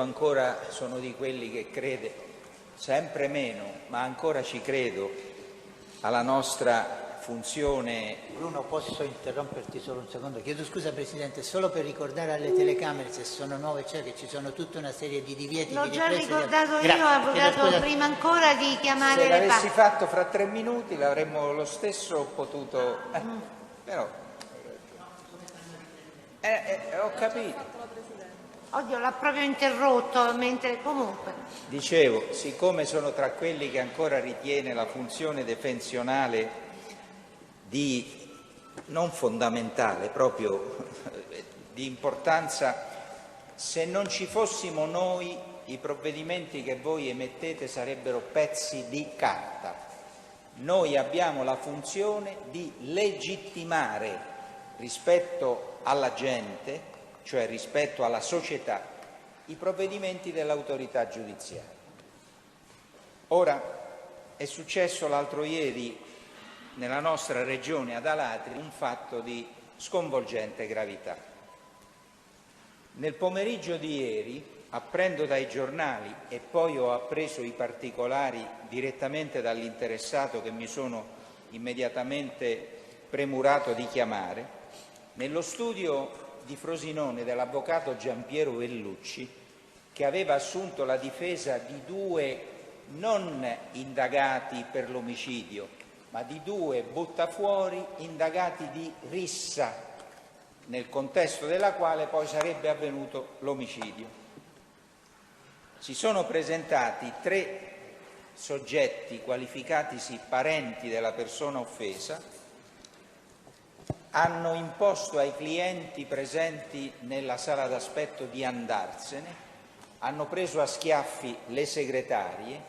ancora sono di quelli che crede, sempre meno, ma ancora ci credo, alla nostra funzione. Bruno, posso interromperti solo un secondo? Chiedo scusa Presidente, solo per ricordare alle telecamere, se sono nuove, cioè che ci sono tutta una serie di divieti. L'ho di già riprese. ricordato Grazie. io, Avvocato, prima ancora di chiamare Se le l'avessi parti. fatto fra 3 minuti l'avremmo lo stesso potuto. Però ho capito. Oddio, l'ha proprio interrotto, mentre comunque. Dicevo, siccome sono tra quelli che ancora ritiene la funzione defensionale non fondamentale, proprio di importanza, se non ci fossimo noi i provvedimenti che voi emettete sarebbero pezzi di carta. Noi abbiamo la funzione di legittimare rispetto alla gente, cioè rispetto alla società, i provvedimenti dell'autorità giudiziaria. Ora, è successo l'altro ieri nella nostra regione, ad Alatri, un fatto di sconvolgente gravità. Nel pomeriggio di ieri, apprendo dai giornali e poi ho appreso i particolari direttamente dall'interessato che mi sono immediatamente premurato di chiamare, nello studio di Frosinone dell'avvocato Giampiero Vellucci, che aveva assunto la difesa di 2 non indagati per l'omicidio, ma di 2 buttafuori indagati di rissa, nel contesto della quale poi sarebbe avvenuto l'omicidio. Si sono presentati 3 soggetti qualificatisi parenti della persona offesa, hanno imposto ai clienti presenti nella sala d'aspetto di andarsene, hanno preso a schiaffi le segretarie,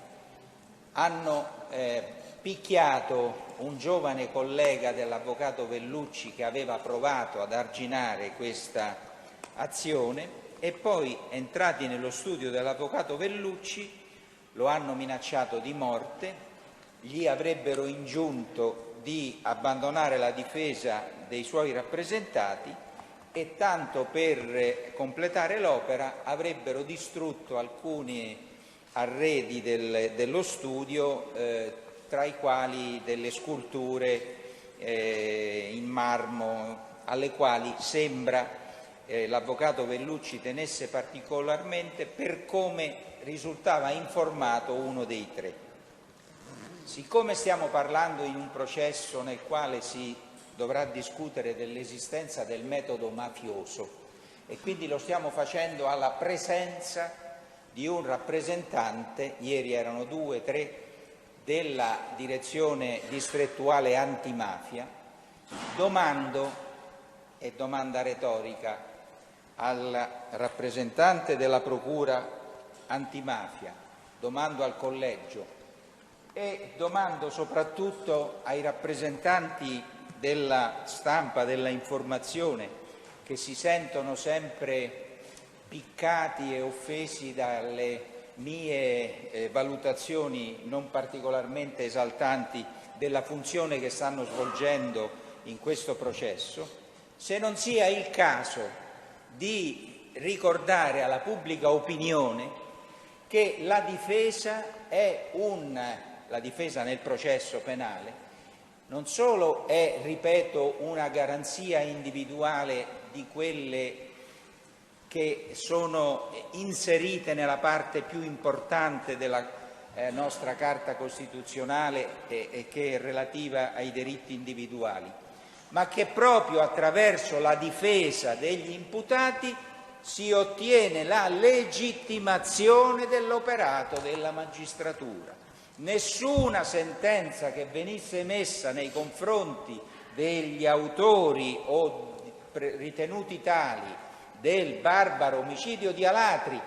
hanno picchiato un giovane collega dell'avvocato Vellucci che aveva provato ad arginare questa azione e poi, entrati nello studio dell'avvocato Vellucci, lo hanno minacciato di morte, gli avrebbero ingiunto di abbandonare la difesa dei suoi rappresentati e, tanto per completare l'opera, avrebbero distrutto alcuni arredi dello studio, tra i quali delle sculture in marmo, alle quali sembra l'avvocato Vellucci tenesse particolarmente, per come risultava informato uno dei 3. Siccome stiamo parlando in un processo nel quale si dovrà discutere dell'esistenza del metodo mafioso e quindi lo stiamo facendo alla presenza di un rappresentante, ieri erano 2, 3, della direzione distrettuale antimafia, domando, e domanda retorica, al rappresentante della procura antimafia, domando al collegio e domando soprattutto ai rappresentanti della stampa, della informazione, che si sentono sempre piccati e offesi dalle mie valutazioni non particolarmente esaltanti della funzione che stanno svolgendo in questo processo, se non sia il caso di ricordare alla pubblica opinione che la difesa nel processo penale non solo è, ripeto, una garanzia individuale di quelle che sono inserite nella parte più importante della nostra Carta Costituzionale e che è relativa ai diritti individuali, ma che proprio attraverso la difesa degli imputati si ottiene la legittimazione dell'operato della magistratura. Nessuna sentenza che venisse emessa nei confronti degli autori o ritenuti tali del barbaro omicidio di Alatri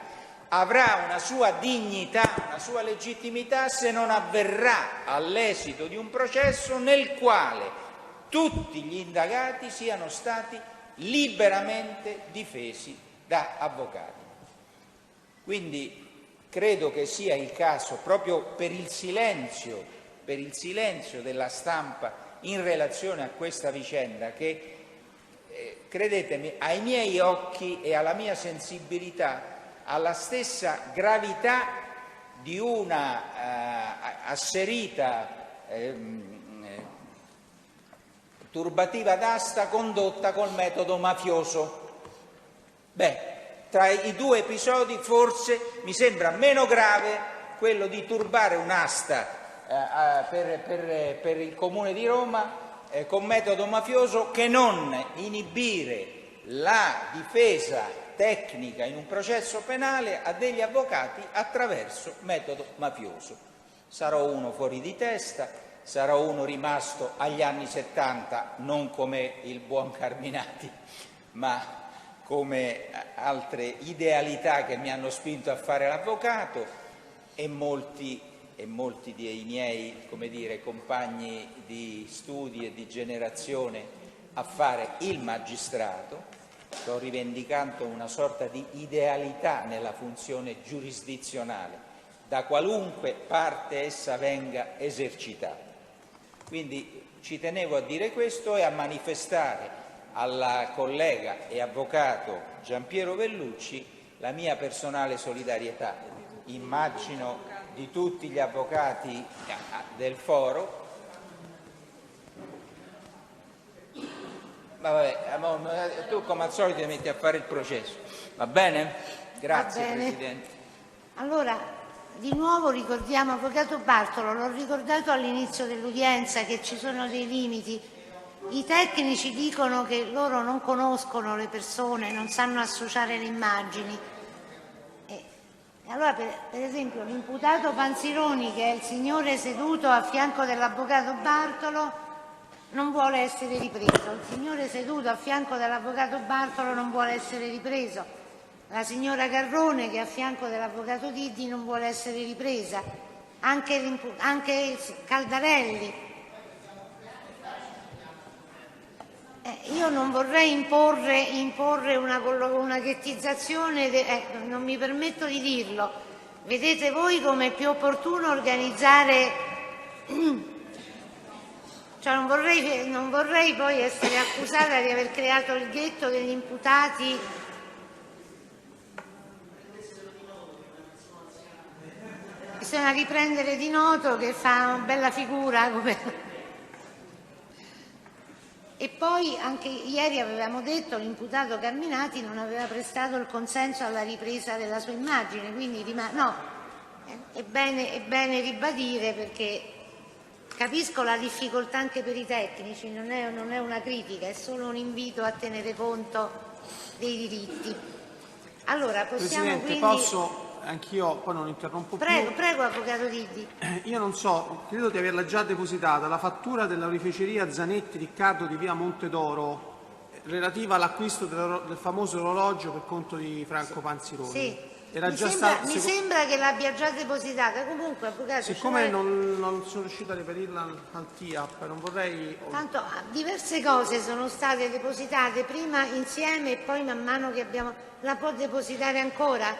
avrà una sua dignità, una sua legittimità, se non avverrà all'esito di un processo nel quale tutti gli indagati siano stati liberamente difesi da avvocati. Quindi credo che sia il caso, proprio per il silenzio della stampa in relazione a questa vicenda, che credetemi, ai miei occhi e alla mia sensibilità ha la stessa gravità di una asserita turbativa d'asta condotta col metodo mafioso. Beh, tra i due episodi forse mi sembra meno grave quello di turbare un'asta per il Comune di Roma con metodo mafioso che non inibire la difesa tecnica in un processo penale a degli avvocati attraverso metodo mafioso. Sarò uno fuori di testa, sarò uno rimasto agli anni 70, non come il buon Carminati, ma come altre idealità che mi hanno spinto a fare l'avvocato, e molti dei miei, come dire, compagni di studi e di generazione a fare il magistrato. Sto rivendicando una sorta di idealità nella funzione giurisdizionale, da qualunque parte essa venga esercitata. Quindi ci tenevo a dire questo e a manifestare alla collega e avvocato Giampiero Vellucci la mia personale solidarietà, immagino di tutti gli avvocati del foro. Ma vabbè, tu come al solito ti metti a fare il processo, va bene? Grazie. Va bene. Presidente. Allora, di nuovo ricordiamo, Avvocato Bartolo, l'ho ricordato all'inizio dell'udienza che ci sono dei limiti. I tecnici dicono che loro non conoscono le persone, non sanno associare le immagini. E allora, per esempio, l'imputato Panzironi, che è il signore seduto a fianco dell'avvocato Bartolo, non vuole essere ripreso. Il signore seduto a fianco dell'avvocato Bartolo non vuole essere ripreso. La signora Garrone, che è a fianco dell'avvocato Diddi, non vuole essere ripresa. Anche Caldarelli. Io non vorrei imporre una ghettizzazione, non mi permetto di dirlo. Vedete voi come è più opportuno organizzare... Cioè non vorrei poi essere accusata di aver creato il ghetto degli imputati. Bisogna riprendere Di Noto, che fa una bella figura. E poi anche ieri avevamo detto che l'imputato Carminati non aveva prestato il consenso alla ripresa della sua immagine, quindi no, è bene ribadire, perché capisco la difficoltà anche per i tecnici, non è una critica, è solo un invito a tenere conto dei diritti. Allora, possiamo Presidente, quindi... posso anch'io, poi non interrompo più. Prego, Avvocato Diddi. Io non so, credo di averla già depositata, la fattura dell'aurificeria Zanetti Riccardo di via Montedoro relativa all'acquisto del famoso orologio per conto di Franco Panzironi. Sì. Era Mi sembra che l'abbia già depositata. Comunque, Avvocato, siccome non sono riuscito a reperirla al TIAP, non vorrei... Tanto diverse cose sono state depositate prima insieme e poi man mano che abbiamo... La può depositare ancora?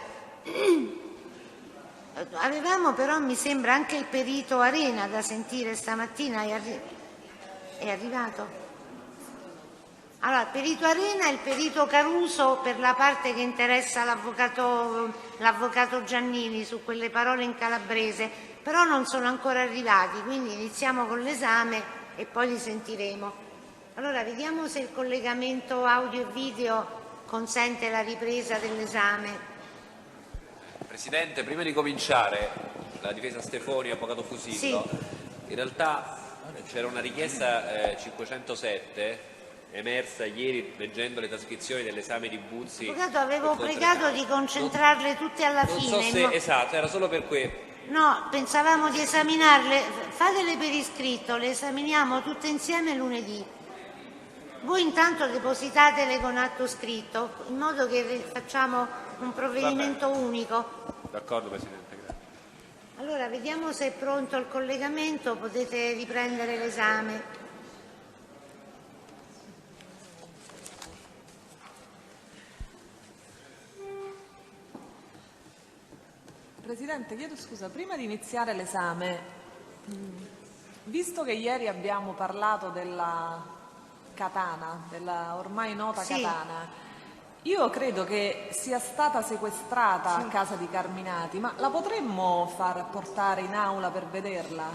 Avevamo però, mi sembra, anche il perito Arena da sentire stamattina. È arrivato? Allora, il perito Arena e il perito Caruso per la parte che interessa l'avvocato Giannini su quelle parole in calabrese, però non sono ancora arrivati, quindi iniziamo con l'esame e poi li sentiremo. Allora, vediamo se il collegamento audio e video consente la ripresa dell'esame. Presidente, prima di cominciare, la difesa Stefoni, avvocato Fusillo, sì. In realtà c'era una richiesta 507 emersa ieri leggendo le trascrizioni dell'esame di Buzzi. Avvocato, avevo pregato di concentrarle tutte alla non fine. So se esatto, era solo per quello. No, pensavamo di esaminarle, fatele per iscritto, le esaminiamo tutte insieme lunedì. Voi intanto depositatele con atto scritto, in modo che facciamo un provvedimento unico. D'accordo, Presidente, grazie. Allora, vediamo se è pronto il collegamento, potete riprendere l'esame. Presidente, chiedo scusa, prima di iniziare l'esame, visto che ieri abbiamo parlato della katana, della ormai nota sì. katana, Io credo che sia stata sequestrata a casa di Carminati, ma la potremmo far portare in aula per vederla?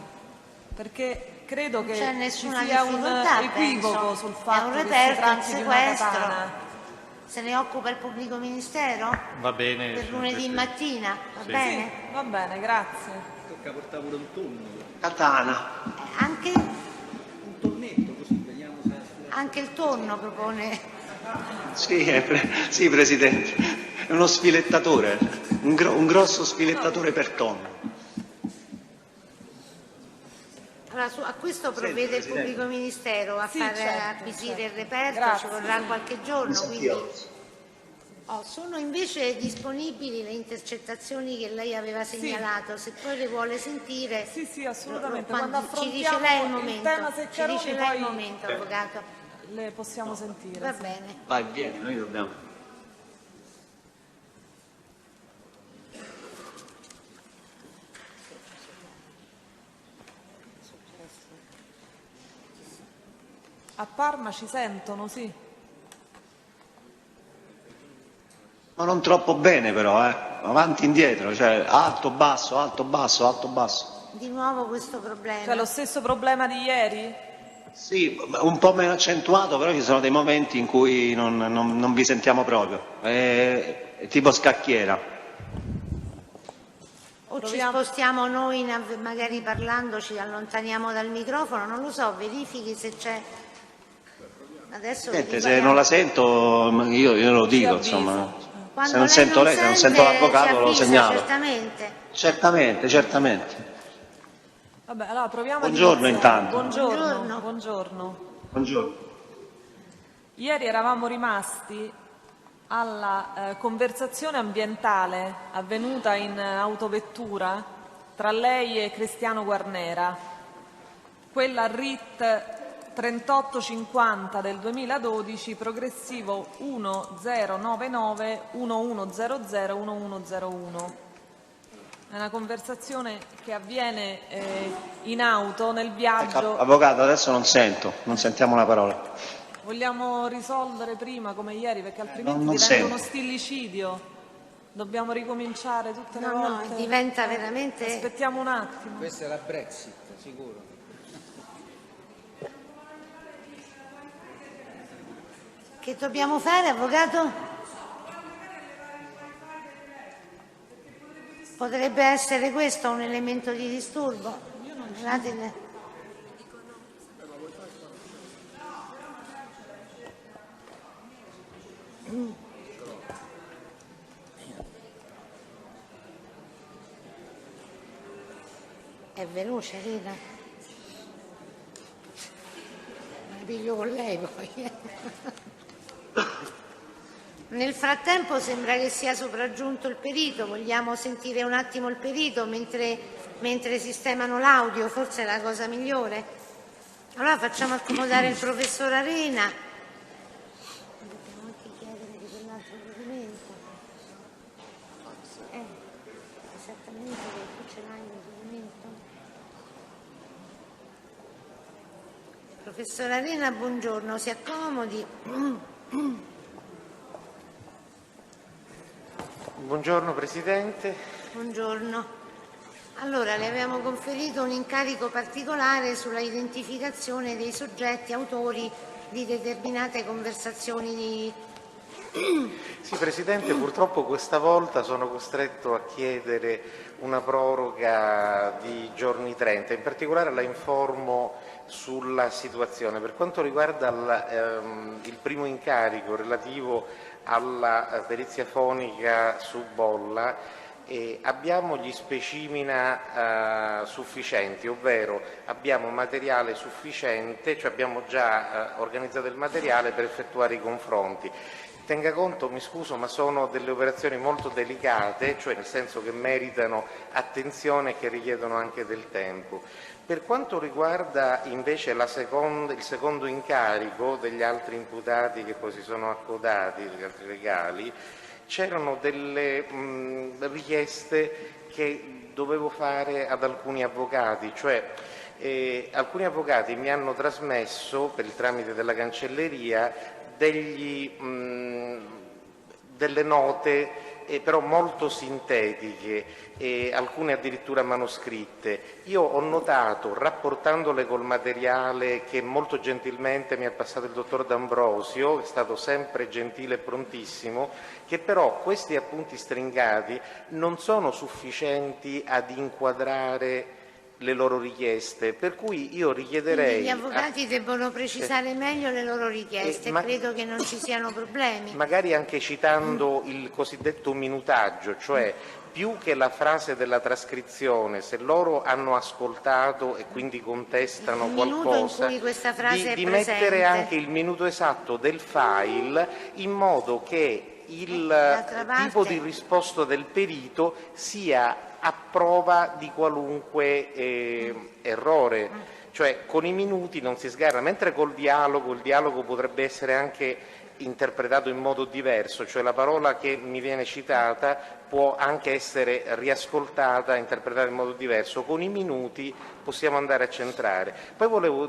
Perché credo che c'è ci nessuna sia un difficoltà, equivoco penso. sul È un fatto che si reperto, un tratti di una sequestro. katana. Se ne occupa il pubblico ministero? Va bene. Per lunedì mattina, va Sì, bene? va bene, grazie. Tocca portare pure un tonno. Katana. Anche, Un tonnetto così, vediamo se... anche il tonno propone. Sì, sì, Presidente. È uno sfilettatore, un grosso sfilettatore per tonno. Allora, a questo provvede il Presidente. pubblico ministero a Sì, far certo, acquisire certo. il reperto, Grazie. ci vorrà qualche giorno. Quindi... Sentiamo. Sono invece disponibili le intercettazioni che lei aveva segnalato, se poi le vuole sentire. Sì, sì, assolutamente. Quando Quando ci dice affrontiamo lei il il momento. tema Ci Seccaroni, dice lei il poi momento, avvocato. le possiamo sentire. Va sì. bene. Vai, vieni, noi dobbiamo. A Parma ci sentono, sì. Ma non troppo bene però, avanti e indietro, cioè alto, basso, alto, basso, alto, basso. Di nuovo questo problema. Cioè lo stesso problema di ieri? Sì, un po' meno accentuato, però ci sono dei momenti in cui non vi sentiamo proprio. È tipo scacchiera. O ci Proviamo. spostiamo noi, magari parlando ci allontaniamo dal microfono, non lo so, verifichi se c'è. Adesso Sente, se parliamo. non la sento io lo dico, avvisa. insomma. Quando Se non lei sento lei, se non sento sente, l'avvocato ci lo avvisa, segnalo. Certamente. Certamente, certamente. Vabbè, allora proviamo Buongiorno ad iniziare. intanto. Buongiorno. Buongiorno. Buongiorno. Buongiorno. Ieri eravamo rimasti alla conversazione ambientale avvenuta in autovettura tra lei e Cristiano Guarnera, quella RIT 3850 del 2012, progressivo 1099 1100 1101. È una conversazione che avviene in auto nel viaggio. Avvocato, adesso non sentiamo una parola. Vogliamo risolvere prima come ieri perché altrimenti non diventa uno sento. stillicidio. Dobbiamo ricominciare tutte le No, volte. no, diventa veramente. Aspettiamo un attimo. Questa è la Brexit, sicuro. Che dobbiamo fare, avvocato? Potrebbe essere questo un elemento di disturbo. Guardate. È veloce, Rita. Mi piglio con lei poi. Nel frattempo sembra che sia sopraggiunto il perito, vogliamo sentire un attimo il perito mentre sistemano l'audio, forse è la cosa migliore. Allora facciamo accomodare il professor Arena. Dobbiamo anche chiedere di quell'altro documento. Esattamente, tu ce l'hai il documento? Professor Arena, buongiorno, si accomodi. Buongiorno Presidente. Buongiorno. Allora, le abbiamo conferito un incarico particolare sulla identificazione dei soggetti autori di determinate conversazioni di... Sì Presidente, purtroppo questa volta sono costretto a chiedere una proroga di giorni 30, in particolare la informo sulla situazione. Per quanto riguarda il primo incarico relativo alla perizia fonica su bolla, abbiamo gli specimina sufficienti, ovvero abbiamo materiale sufficiente, cioè abbiamo già organizzato il materiale per effettuare i confronti. Tenga conto, mi scuso, ma sono delle operazioni molto delicate, cioè nel senso che meritano attenzione e che richiedono anche del tempo. Per quanto riguarda invece il secondo incarico degli altri imputati che poi si sono accodati, degli altri legali, c'erano delle richieste che dovevo fare ad alcuni avvocati, cioè alcuni avvocati mi hanno trasmesso per il tramite della cancelleria degli delle note però molto sintetiche, alcune addirittura manoscritte. Io ho notato, rapportandole col materiale che molto gentilmente mi ha passato il dottor D'Ambrosio, è stato sempre gentile e prontissimo, che però questi appunti stringati non sono sufficienti ad inquadrare le loro richieste, per cui io richiederei... Quindi gli avvocati debbono precisare meglio le loro richieste, credo che non ci siano problemi. Magari anche citando il cosiddetto minutaggio, cioè più che la frase della trascrizione, se loro hanno ascoltato e quindi contestano qualcosa, in cui questa frase di è mettere anche il minuto esatto del file, in modo che il tipo di risposta del perito sia a prova di qualunque errore, cioè con i minuti non si sgarra, mentre il dialogo potrebbe essere anche interpretato in modo diverso, cioè la parola che mi viene citata può anche essere riascoltata, interpretata in modo diverso. Con i minuti possiamo andare a centrare. Poi volevo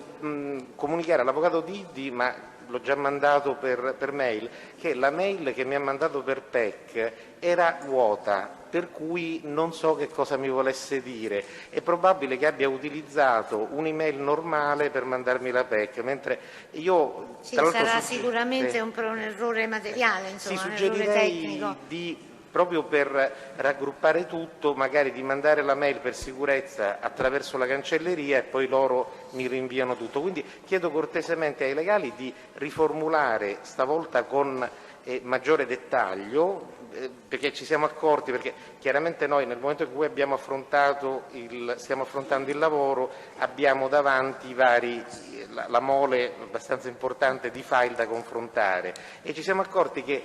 comunicare all'avvocato Diddi, ma l'ho già mandato per mail, che la mail che mi ha mandato per PEC era vuota, per cui non so che cosa mi volesse dire. È probabile che abbia utilizzato un'email normale per mandarmi la PEC, mentre io... Sì, sarà sicuramente un errore materiale, insomma, un errore tecnico. Proprio per raggruppare tutto, magari di mandare la mail per sicurezza attraverso la cancelleria e poi loro mi rinviano tutto. Quindi chiedo cortesemente ai legali di riformulare stavolta con maggiore dettaglio, perché ci siamo accorti, perché chiaramente noi nel momento in cui stiamo affrontando il lavoro abbiamo davanti la mole abbastanza importante di file da confrontare, e ci siamo accorti che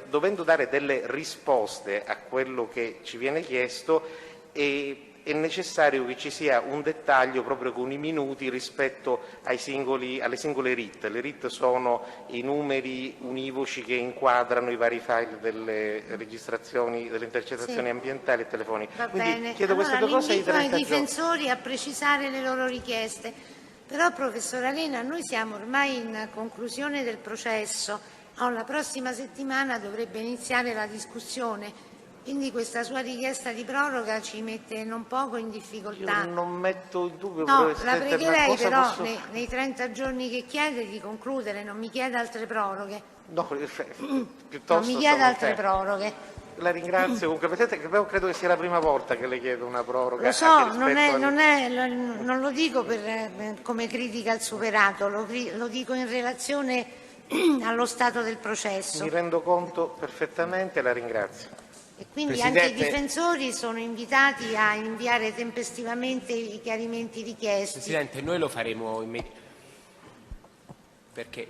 dovendo dare delle risposte a quello che ci viene chiesto, è necessario che ci sia un dettaglio proprio con i minuti rispetto alle singole RIT. Le RIT sono i numeri univoci che inquadrano i vari file delle registrazioni, delle intercettazioni ambientali e telefoniche. Va Quindi bene. chiedo queste due cose ai 30 ai difensori a precisare le loro richieste. Però, professor Arena, noi siamo ormai in conclusione del processo. La prossima settimana dovrebbe iniziare la discussione. Quindi questa sua richiesta di proroga ci mette non poco in difficoltà. Io non metto in dubbio, no, la pregherei però posso... nei 30 giorni che chiede di concludere, non mi chieda altre proroghe. No, piuttosto non mi chieda altre proroghe. La ringrazio, comunque credo che sia la prima volta che le chiedo una proroga. Lo so, non lo dico come critica al superato, lo dico in relazione allo stato del processo. Mi rendo conto perfettamente, la ringrazio. E quindi anche i difensori sono invitati a inviare tempestivamente i chiarimenti richiesti. Presidente, noi lo faremo perché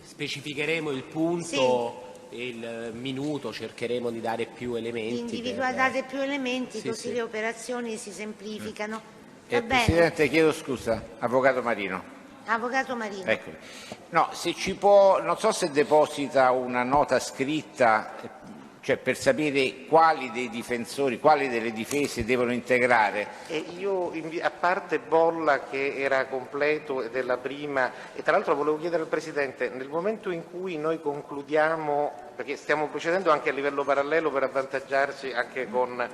specificheremo il punto, il minuto, cercheremo di dare più elementi. Date più elementi, così le operazioni si semplificano. Va bene. Presidente, chiedo scusa, Avvocato Marino. Avvocato Marino. Eccomi. No, se ci può, non so se deposita una nota scritta, cioè per sapere quali dei difensori, quali delle difese devono integrare. Io, a parte Bolla che era completo ed è la prima, e tra l'altro volevo chiedere al Presidente, nel momento in cui noi concludiamo, perché stiamo procedendo anche a livello parallelo per avvantaggiarci anche con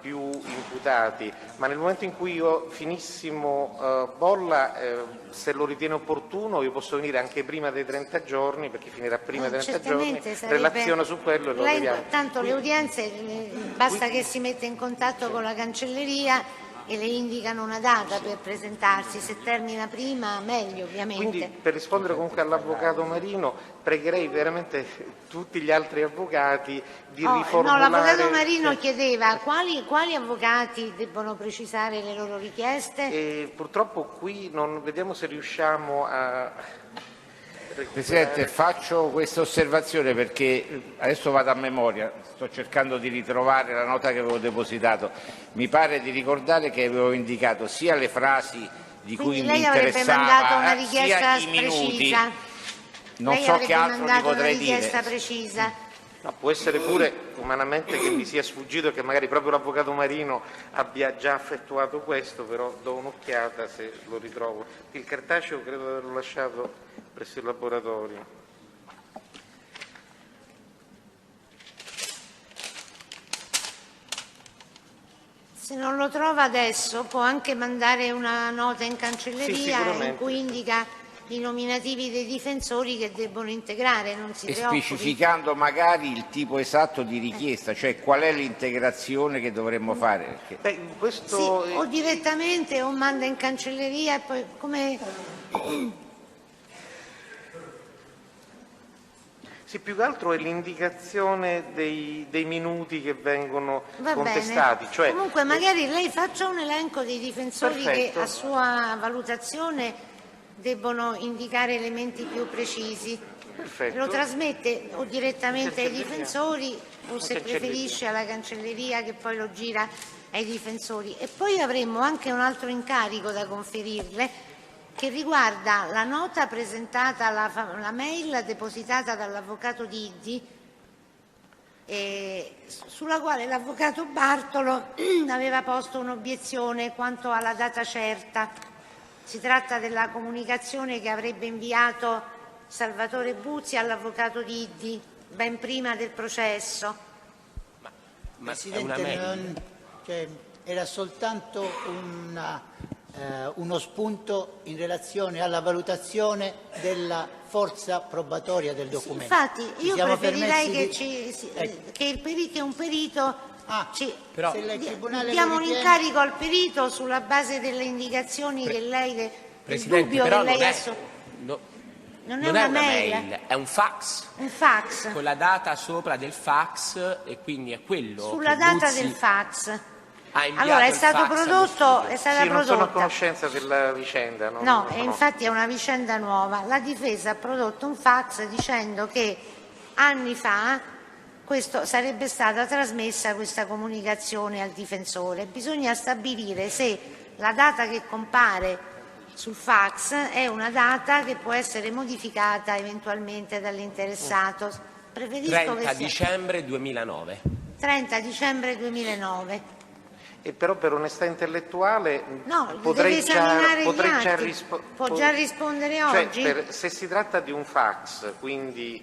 più imputati, ma nel momento in cui io finissimo Bolla, se lo ritiene opportuno io posso venire anche prima dei 30 giorni, perché finirà prima dei 30 giorni, relaziona su quello e lo vediamo. Tanto le udienze basta che si metta in contatto con la cancelleria e le indicano una data per presentarsi, se termina prima meglio ovviamente. Quindi, per rispondere comunque all'avvocato Marino, pregherei veramente tutti gli altri avvocati di riformulare... No, l'avvocato Marino chiedeva quali avvocati debbono precisare le loro richieste. Purtroppo qui vediamo se riusciamo a... Presidente, faccio questa osservazione perché adesso vado a memoria, sto cercando di ritrovare la nota che avevo depositato. Mi pare di ricordare che avevo indicato sia le frasi di cui mi interessava, sia i minuti. Non so che altro ti potrei dire. Precisa. No, può essere pure umanamente che mi sia sfuggito, che magari proprio l'avvocato Marino abbia già effettuato questo, però do un'occhiata se lo ritrovo. Il cartaceo credo di averlo lasciato presso il laboratorio. Se non lo trova adesso può anche mandare una nota in cancelleria in cui indica i nominativi dei difensori che debbono integrare, non si preoccupi. Specificando magari il tipo esatto di richiesta, cioè qual è l'integrazione che dovremmo fare. Questo... Sì, o direttamente o manda in cancelleria e poi come... Sì, più che altro è l'indicazione dei minuti che vengono Va contestati. bene. Cioè, comunque magari lei faccia un elenco dei difensori che a sua valutazione debbono indicare elementi più precisi. Perfetto. Lo trasmette o direttamente ai difensori o se preferisce alla cancelleria che poi lo gira ai difensori. E poi avremmo anche un altro incarico da conferirle che riguarda la nota presentata, la mail depositata dall'avvocato Diddi, sulla quale l'avvocato Bartolo aveva posto un'obiezione quanto alla data certa. Si tratta della comunicazione che avrebbe inviato Salvatore Buzzi all'avvocato Diddi ben prima del processo. Ma Presidente, era soltanto uno spunto in relazione alla valutazione della forza probatoria del documento. Infatti io preferirei che un perito però se il tribunale diamo un incarico al perito sulla base delle indicazioni che lei del dubbio però che lei non è una mail, è un fax. Un fax. Con la data sopra del fax e quindi è quello. Sulla data del fax. Allora è stata prodotta. Non sono a conoscenza della vicenda. No, e infatti è una vicenda nuova. La difesa ha prodotto un fax dicendo che anni fa sarebbe stata trasmessa questa comunicazione al difensore. Bisogna stabilire se la data che compare sul fax è una data che può essere modificata eventualmente dall'interessato. Preferisco 30 dicembre 2009. 30 dicembre 2009. E però per onestà intellettuale potrei già può già rispondere oggi? Se si tratta di un fax, quindi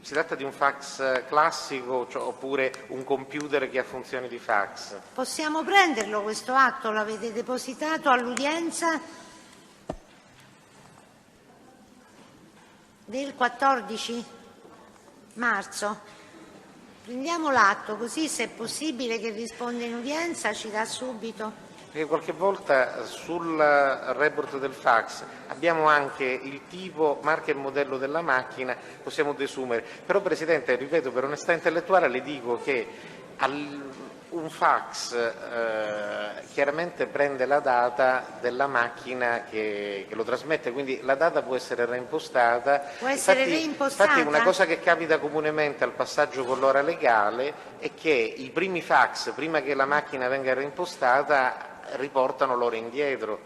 si tratta di un fax classico, oppure un computer che ha funzioni di fax? Possiamo prenderlo questo atto, l'avete depositato all'udienza del 14 marzo. Prendiamo l'atto, così se è possibile che risponda in udienza ci dà subito. Perché qualche volta sul report del fax abbiamo anche il tipo, marca e modello della macchina, possiamo desumere. Però Presidente, ripeto, per onestà intellettuale le dico che un fax chiaramente prende la data della macchina che lo trasmette, quindi la data può essere reimpostata. Può essere reimpostata? Infatti una cosa che capita comunemente al passaggio con l'ora legale è che i primi fax, prima che la macchina venga reimpostata, riportano l'ora indietro.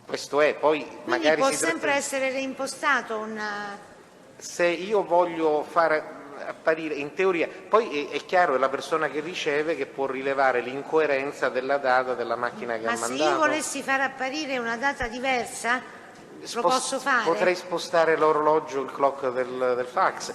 Questo è, poi quindi magari può sempre essere reimpostato se io voglio fare apparire in teoria, poi è chiaro, è la persona che riceve che può rilevare l'incoerenza della data della macchina che ha mandato. Ma se io volessi far apparire una data diversa, lo posso fare? Potrei spostare l'orologio, il clock del fax.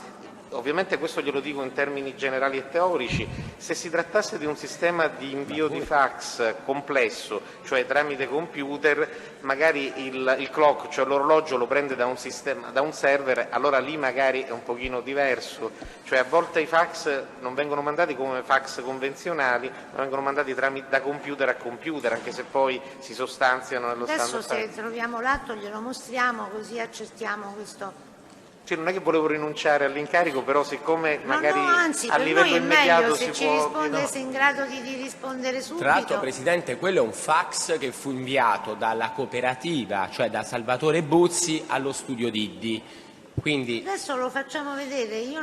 Ovviamente questo glielo dico in termini generali e teorici. Se si trattasse di un sistema di invio di fax complesso, cioè tramite computer, magari il clock, cioè l'orologio, lo prende da un server, allora lì magari è un pochino diverso. Cioè a volte i fax non vengono mandati come fax convenzionali, ma vengono mandati da computer a computer, anche se poi si sostanziano nello Adesso standard. se troviamo l'atto glielo mostriamo, così accertiamo questo. Cioè, non è che volevo rinunciare all'incarico, però siccome magari anzi, a livello immediato se ci risponde, se è in grado di rispondere subito. Tra l'altro, Presidente, quello è un fax che fu inviato dalla cooperativa, cioè da Salvatore Buzzi, allo studio Diddi. Quindi adesso lo facciamo vedere. Io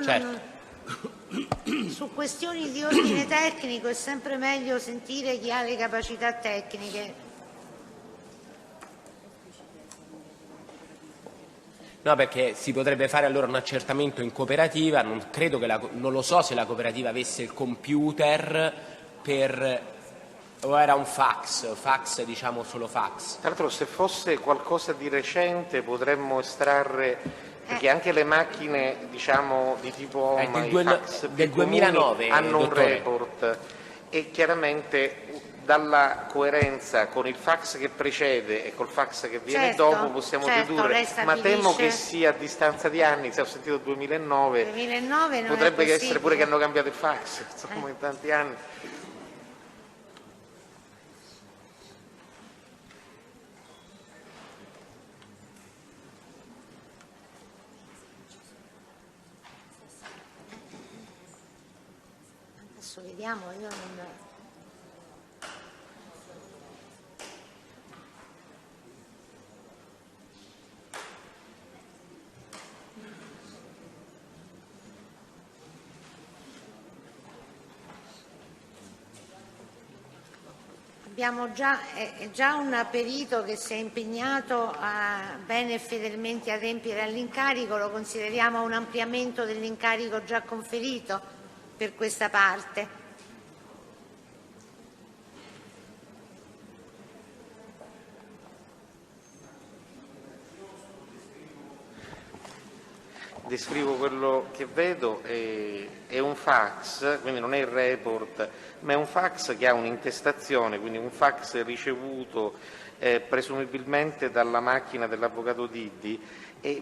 su questioni di ordine tecnico è sempre meglio sentire chi ha le capacità tecniche. no, perché si potrebbe fare allora un accertamento in cooperativa, non lo so se la cooperativa avesse il computer o era un fax diciamo solo fax. Tra l'altro se fosse qualcosa di recente potremmo estrarre, perché anche le macchine diciamo di tipo home, del 2009 hanno dottore. un report e chiaramente dalla coerenza con il fax che precede e col fax che viene dopo possiamo dedurre, ma temo che sia a distanza di anni, se ho sentito 2009 non potrebbe è essere pure che hanno cambiato il fax, insomma, in tanti anni. Adesso vediamo, io non... Abbiamo è già un perito che si è impegnato bene e fedelmente a adempiere all'incarico, lo consideriamo un ampliamento dell'incarico già conferito per questa parte. Descrivo quello che vedo, è un fax, quindi non è il report, ma è un fax che ha un'intestazione, quindi un fax ricevuto presumibilmente dalla macchina dell'avvocato Diddi,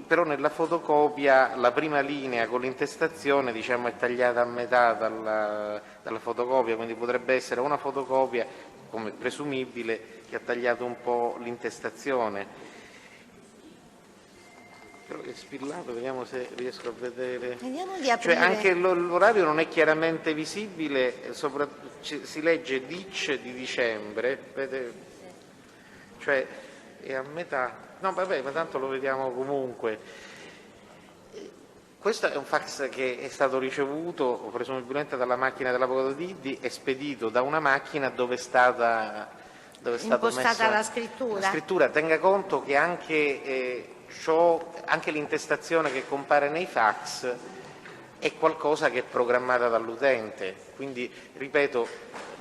però nella fotocopia la prima linea con l'intestazione è tagliata a metà dalla fotocopia, quindi potrebbe essere una fotocopia, come presumibile, che ha tagliato un po' l'intestazione. Però è spillato, vediamo se riesco a vedere. Vediamo di aprire. Anche l'orario non è chiaramente visibile, si legge DIC di dicembre, è a metà. No, vabbè, ma tanto lo vediamo comunque. Questo è un fax che è stato ricevuto presumibilmente dalla macchina dell'avvocato Diddi e spedito da una macchina dove è stata impostata la scrittura. La scrittura. Tenga conto che anche l'intestazione che compare nei fax è qualcosa che è programmata dall'utente, quindi ripeto,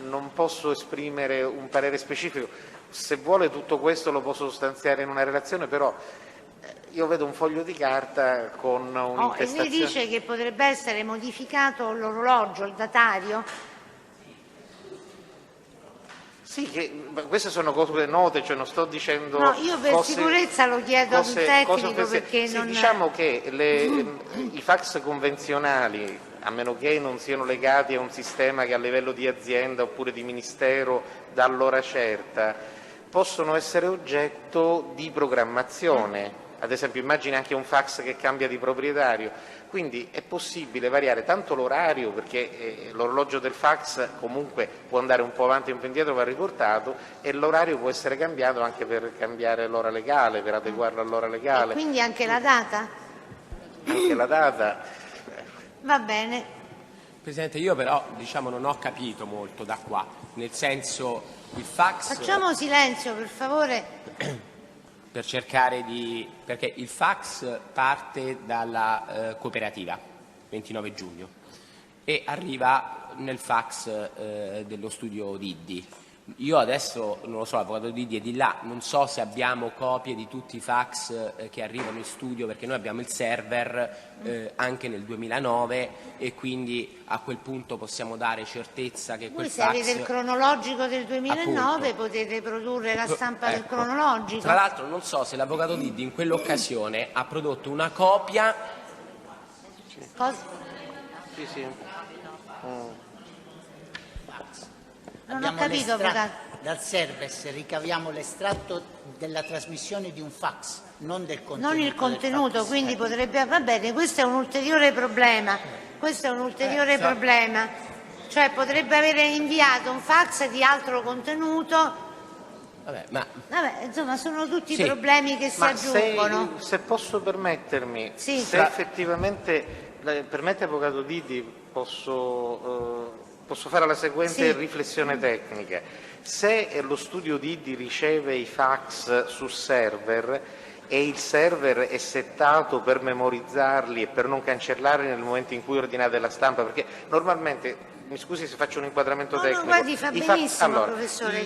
non posso esprimere un parere specifico. Se vuole tutto questo lo posso sostanziare in una relazione, però io vedo un foglio di carta con un'intestazione. E lei dice che potrebbe essere modificato l'orologio, il datario? Sì, queste sono cose note, non sto dicendo. No, io per sicurezza lo chiedo ad un tecnico perché non. Diciamo che i fax convenzionali, a meno che non siano legati a un sistema che a livello di azienda oppure di ministero dà l'ora certa, possono essere oggetto di programmazione. Ad esempio, immagini anche un fax che cambia di proprietario. Quindi è possibile variare tanto l'orario, perché l'orologio del fax comunque può andare un po' avanti e un po' indietro, va riportato, e l'orario può essere cambiato anche per cambiare l'ora legale, per adeguarlo all'ora legale. E quindi anche la data? Anche la data. Va bene. Presidente, io però non ho capito molto da qua, nel senso il fax... Facciamo silenzio, per favore. Per cercare perché il fax parte dalla cooperativa 29 giugno e arriva nel fax dello studio Diddi. Io adesso non lo so, l'avvocato Diddi è di là, non so se abbiamo copie di tutti i fax che arrivano in studio, perché noi abbiamo il server anche nel 2009 e quindi a quel punto possiamo dare certezza che quel fax... Voi se avete il cronologico del 2009 appunto, potete produrre la stampa del cronologico. Tra l'altro non so se l'avvocato Diddi in quell'occasione ha prodotto una copia... Cosa? Sì. Non ho capito, avvocato. Dal server ricaviamo l'estratto della trasmissione di un fax, non del contenuto. Non il contenuto, quindi potrebbe... Va bene, questo è un ulteriore problema. Problema. Cioè potrebbe avere inviato un fax di altro contenuto. Vabbè, insomma, sono tutti problemi che si aggiungono. Se posso permettermi, sì. Se effettivamente permette avvocato Diddi, posso fare la seguente riflessione tecnica. Se lo studio Diddi riceve i fax sul server e il server è settato per memorizzarli e per non cancellarli nel momento in cui ordinate la stampa, perché normalmente, mi scusi se faccio un inquadramento tecnico, guardi, fa benissimo, professore.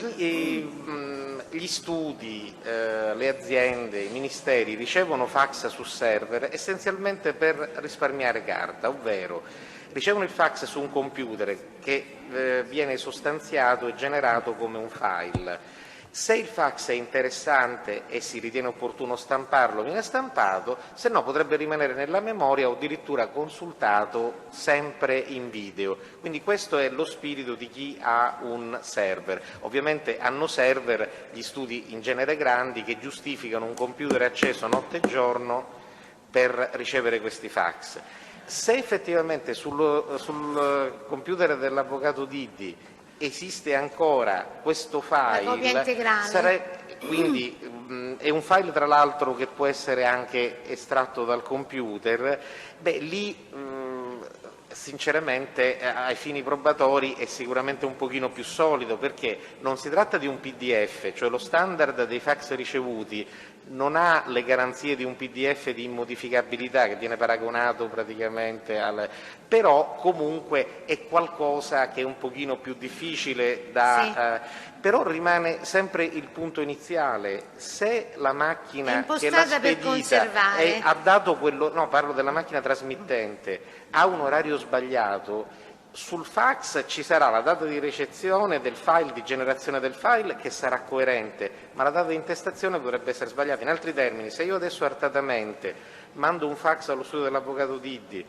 Gli studi, le aziende, i ministeri ricevono fax sul server essenzialmente per risparmiare carta, ovvero ricevono il fax su un computer che viene sostanziato e generato come un file. Se il fax è interessante e si ritiene opportuno stamparlo, viene stampato, se no potrebbe rimanere nella memoria o addirittura consultato sempre in video. Quindi questo è lo spirito di chi ha un server. Ovviamente hanno server gli studi in genere grandi che giustificano un computer acceso notte e giorno per ricevere questi fax. Se effettivamente sul computer dell'avvocato Diddi esiste ancora questo file, la copia integrale. Quindi è un file tra l'altro che può essere anche estratto dal computer, lì sinceramente ai fini probatori è sicuramente un pochino più solido, perché non si tratta di un PDF, cioè lo standard dei fax ricevuti non ha le garanzie di un PDF di immodificabilità che viene paragonato praticamente però comunque è qualcosa che è un pochino più difficile da però rimane sempre il punto iniziale. Se la macchina che l'ha spedita ha dato quello, no, parlo della macchina trasmittente, ha un orario sbagliato, sul fax ci sarà la data di ricezione del file, di generazione del file, che sarà coerente, ma la data di intestazione potrebbe essere sbagliata. In altri termini, se io adesso artatamente mando un fax allo studio dell'avvocato Diddi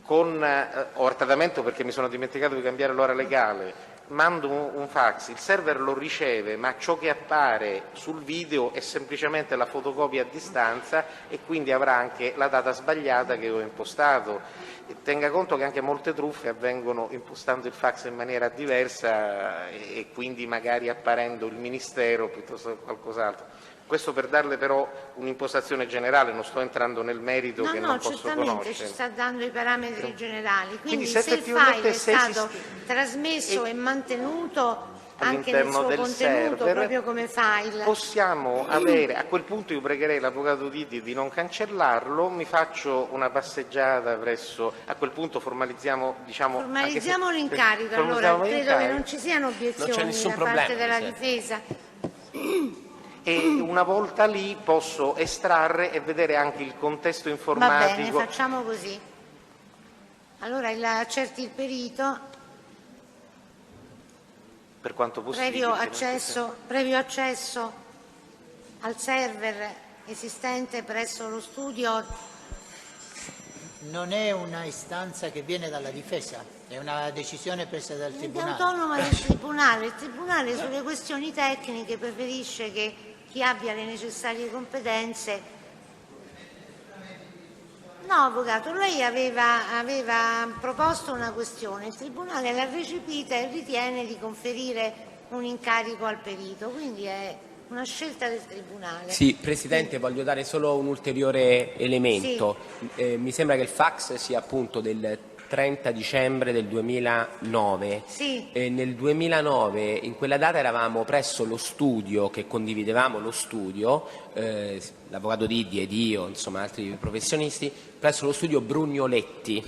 o artatamente perché mi sono dimenticato di cambiare l'ora legale, mando un fax, il server lo riceve, ma ciò che appare sul video è semplicemente la fotocopia a distanza e quindi avrà anche la data sbagliata che ho impostato. Tenga conto che anche molte truffe avvengono impostando il fax in maniera diversa e quindi magari apparendo il Ministero piuttosto che qualcos'altro. Questo per darle però un'impostazione generale, non sto entrando nel merito che non posso conoscere. No, certamente ci sta dando i parametri generali, quindi se il file è stato trasmesso e mantenuto anche nel suo del contenuto, server, proprio come file, possiamo avere, a quel punto io pregherei l'avvocato Diddi di non cancellarlo, mi faccio una passeggiata a quel punto formalizziamo l'incarico, allora credo che non ci siano obiezioni da parte della difesa. E una volta lì posso estrarre e vedere anche il contesto informatico. Va bene, facciamo così. Allora accerti il perito, per quanto possibile, previo accesso al server esistente presso lo studio. Non è una istanza che viene dalla difesa, è una decisione presa dal Tribunale. È autonoma del Tribunale. Il Tribunale sulle questioni tecniche preferisce che chi abbia le necessarie competenze. No, avvocato, lei aveva proposto una questione, il Tribunale l'ha recepita e ritiene di conferire un incarico al perito, quindi è una scelta del Tribunale. Sì, Presidente, voglio dare solo un ulteriore elemento. Sì. Mi sembra che il fax sia appunto del 30 dicembre del 2009. Sì. Nel 2009, in quella data, eravamo presso lo studio, che condividevamo lo studio, l'avvocato Diddi ed io, insomma altri professionisti, presso lo studio Brugnoletti,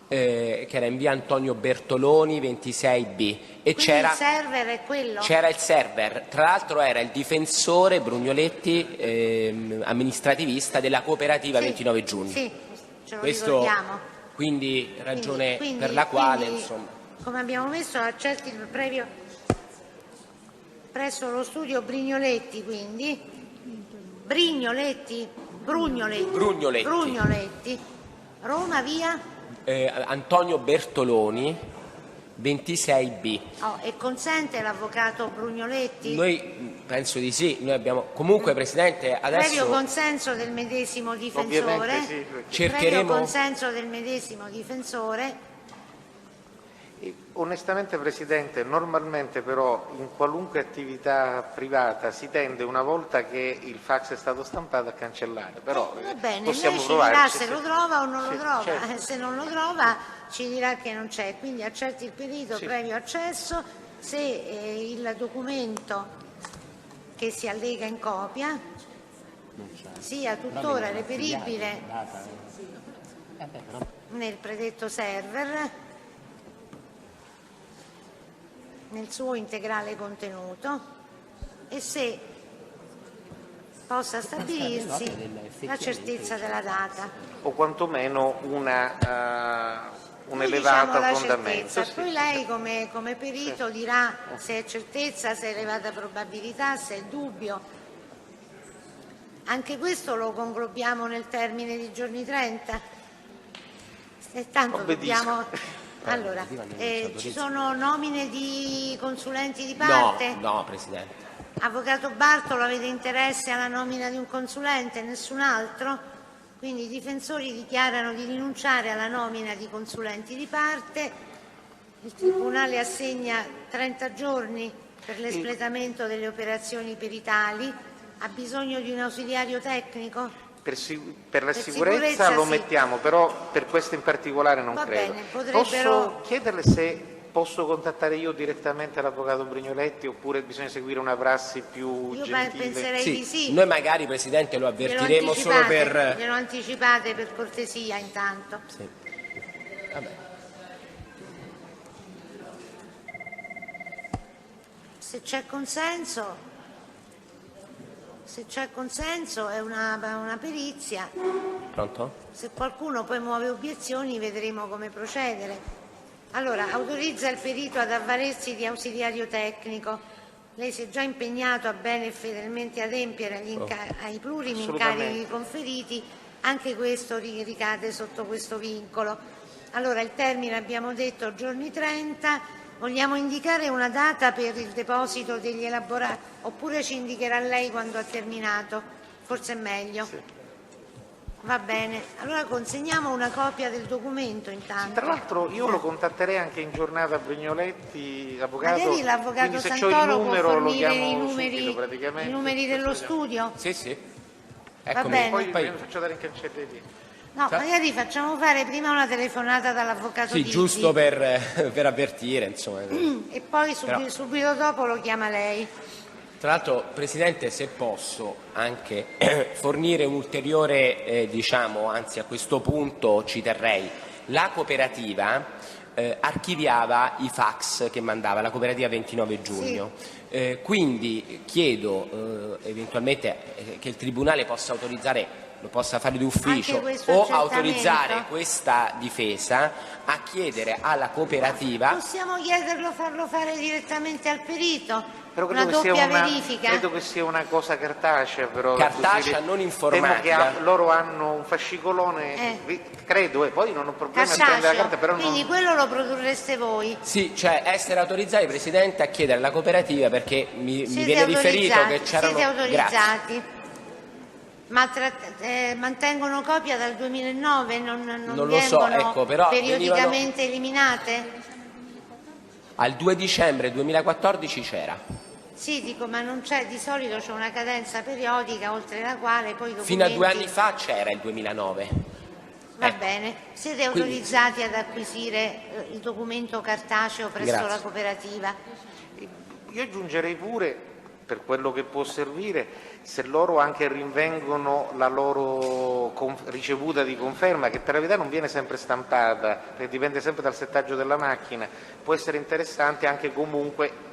che era in via Antonio Bertoloni 26B. E c'era il server è quello? C'era il server, tra l'altro era il difensore Brugnoletti, amministrativista della cooperativa 29 giugno. Sì, ce lo ricordiamo. Quindi ragione per la quale, insomma. Come abbiamo messo, accerti il previo presso lo studio Brugnoletti, quindi Brugnoletti, Roma via Antonio Bertoloni 26B. E consente l'avvocato Brugnoletti? Noi penso di sì, noi abbiamo comunque, Presidente, adesso previo consenso del medesimo difensore, sì, cercheremo previo consenso del medesimo difensore. Onestamente, Presidente, normalmente però in qualunque attività privata si tende, una volta che il fax è stato stampato, a cancellare, però va bene, possiamo lei ci provare. dirà se lo trova o non lo trova, certo. Se non lo trova ci dirà che non c'è, quindi accerti il perito previo accesso, se il documento che si allega in copia sia tuttora reperibile nel predetto server nel suo integrale contenuto e se possa stabilirsi la certezza della data. O quantomeno un elevato diciamo fondamento. certezza, Sì. poi lei come perito dirà se è certezza, se è elevata probabilità, se è dubbio. Anche questo lo conglobiamo nel termine di giorni 30? E tanto dobbiamo... Allora, ci sono nomine di consulenti di parte? No, Presidente. Avvocato Bartolo, avete interesse alla nomina di un consulente? Nessun altro? Quindi i difensori dichiarano di rinunciare alla nomina di consulenti di parte. Il Tribunale assegna 30 giorni per l'espletamento delle operazioni peritali. Ha bisogno di un ausiliario tecnico? Per la sicurezza lo sì. mettiamo, però per questo in particolare non Va credo. bene, potrebbero... Posso chiederle se posso contattare io direttamente l'avvocato Brignoletti oppure bisogna seguire una prassi più Io gentile? penserei di sì. Noi magari, Presidente, lo avvertiremo solo per... Glielo anticipate per cortesia intanto. Sì. Vabbè. Se c'è consenso è una perizia. Pronto? Se qualcuno poi muove obiezioni vedremo come procedere. Allora, autorizza il perito ad avvalersi di ausiliario tecnico. Lei si è già impegnato a bene e fedelmente adempiere ai plurimi incarichi conferiti, anche questo ricade sotto questo vincolo. Allora, il termine abbiamo detto giorni 30, vogliamo indicare una data per il deposito degli elaborati, oppure ci indicherà lei quando ha terminato? Forse è meglio. Sì. Va bene, allora consegniamo una copia del documento intanto. Tra l'altro io lo contatterei anche in giornata Brignoletti, avvocato. Magari l'avvocato quindi se c'ho Santoro il numero può lo fornire chiamo subito praticamente. i numeri dello studio? Sì. Va bene. Poi me lo faccio dare in cancelleria. No, magari facciamo fare prima una telefonata dall'avvocato Sì, Digi. giusto per avvertire, insomma. E poi subito dopo lo chiama lei. Tra l'altro, Presidente, se posso anche fornire un ulteriore, anzi a questo punto ci terrei, la cooperativa archiviava i fax che mandava, la cooperativa 29 giugno. Sì. Quindi chiedo eventualmente che il Tribunale possa autorizzare, lo possa fare d'ufficio o autorizzare questa difesa a chiedere alla cooperativa. Possiamo chiederlo, farlo fare direttamente al perito? Però una doppia verifica? Credo che sia una cosa cartacea, però. Cartacea, non informatica. Temo che loro hanno un fascicolone, credo, e poi non ho problemi a prendere la carta, però quindi quello lo produrreste voi? Sì, cioè essere autorizzati, Presidente, a chiedere alla cooperativa, perché mi viene riferito che c'erano... Siete autorizzati? Grazie. Ma mantengono copia dal 2009? Non lo so, ecco, però periodicamente eliminate? Al 2 dicembre 2014 c'era. Sì, dico, ma non c'è, di solito c'è una cadenza periodica oltre la quale poi documenti... Fino a 2 anni fa c'era il 2009. Va bene, siete autorizzati ad acquisire il documento cartaceo presso la cooperativa? Io aggiungerei pure, per quello che può servire, se loro anche rinvengono la loro ricevuta di conferma, che per la verità non viene sempre stampata, perché dipende sempre dal settaggio della macchina, può essere interessante anche comunque,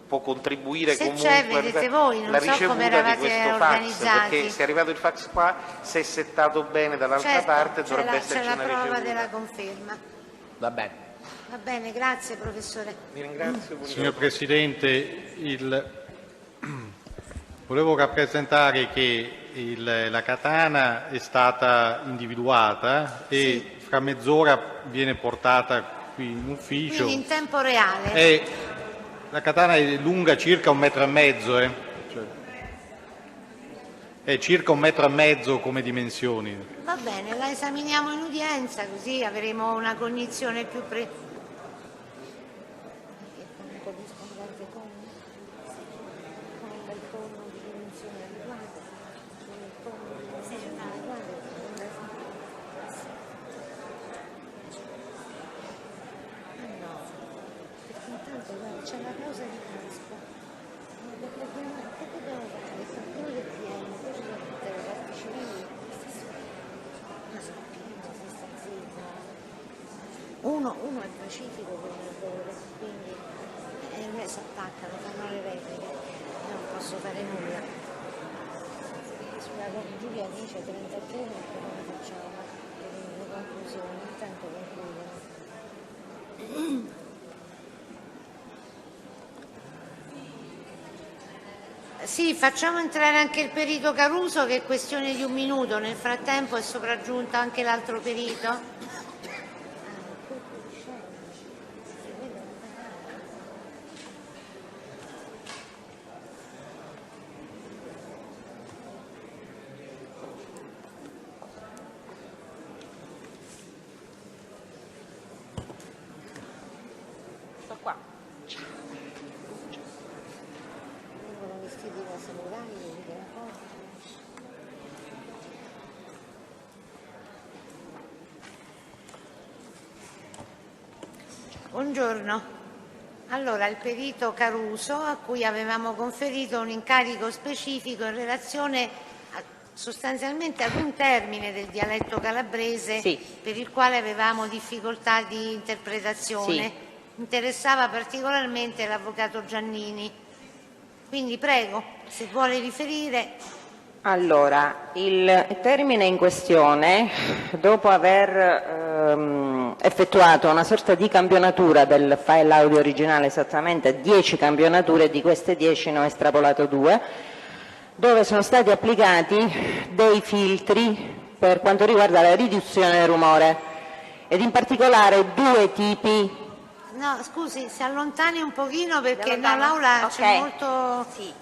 può contribuire se comunque c'è, vedete voi, non la so ricevuta come di eravate questo organizzati. fax, perché se è arrivato il fax qua, se è settato bene dall'altra parte dovrebbe esserci c'è la una prova ricevuta. della conferma. Va bene. Va bene, grazie professore. Vi ringrazio. Signor Presidente, volevo rappresentare che la katana è stata individuata e fra mezz'ora viene portata qui in ufficio. Quindi in tempo reale. La katana è lunga circa 1,5 metri, è circa 1,5 metri come dimensioni. Va bene, la esaminiamo in udienza così avremo una cognizione più precisa. C'è la pausa di Pasqua, che dobbiamo fare? Il qualcuno del PM, poi ci sono tutte le parti civili, uno è pacifico come errore, quindi si attaccano, fanno le repliche, io non posso fare nulla. Sulla Giulia dice 30 giorni e poi come facciamo? Le conclusioni, intanto concludono. Sì, facciamo entrare anche il perito Caruso, che è questione di un minuto. Nel frattempo è sopraggiunto anche l'altro perito. Sto qua. Buongiorno. Allora, il perito Caruso, a cui avevamo conferito un incarico specifico in relazione sostanzialmente ad un termine del dialetto calabrese, sì, per il quale avevamo difficoltà di interpretazione. Sì. Interessava particolarmente l'avvocato Giannini. Quindi prego, se vuole riferire. Allora, il termine in questione, dopo aver effettuato una sorta di campionatura del file audio originale, esattamente 10 campionature, di queste 10 ne ho estrapolato 2, dove sono stati applicati dei filtri per quanto riguarda la riduzione del rumore, ed in particolare 2 tipi. No, scusi, si allontani un pochino perché nell'aula c'è molto... Sì.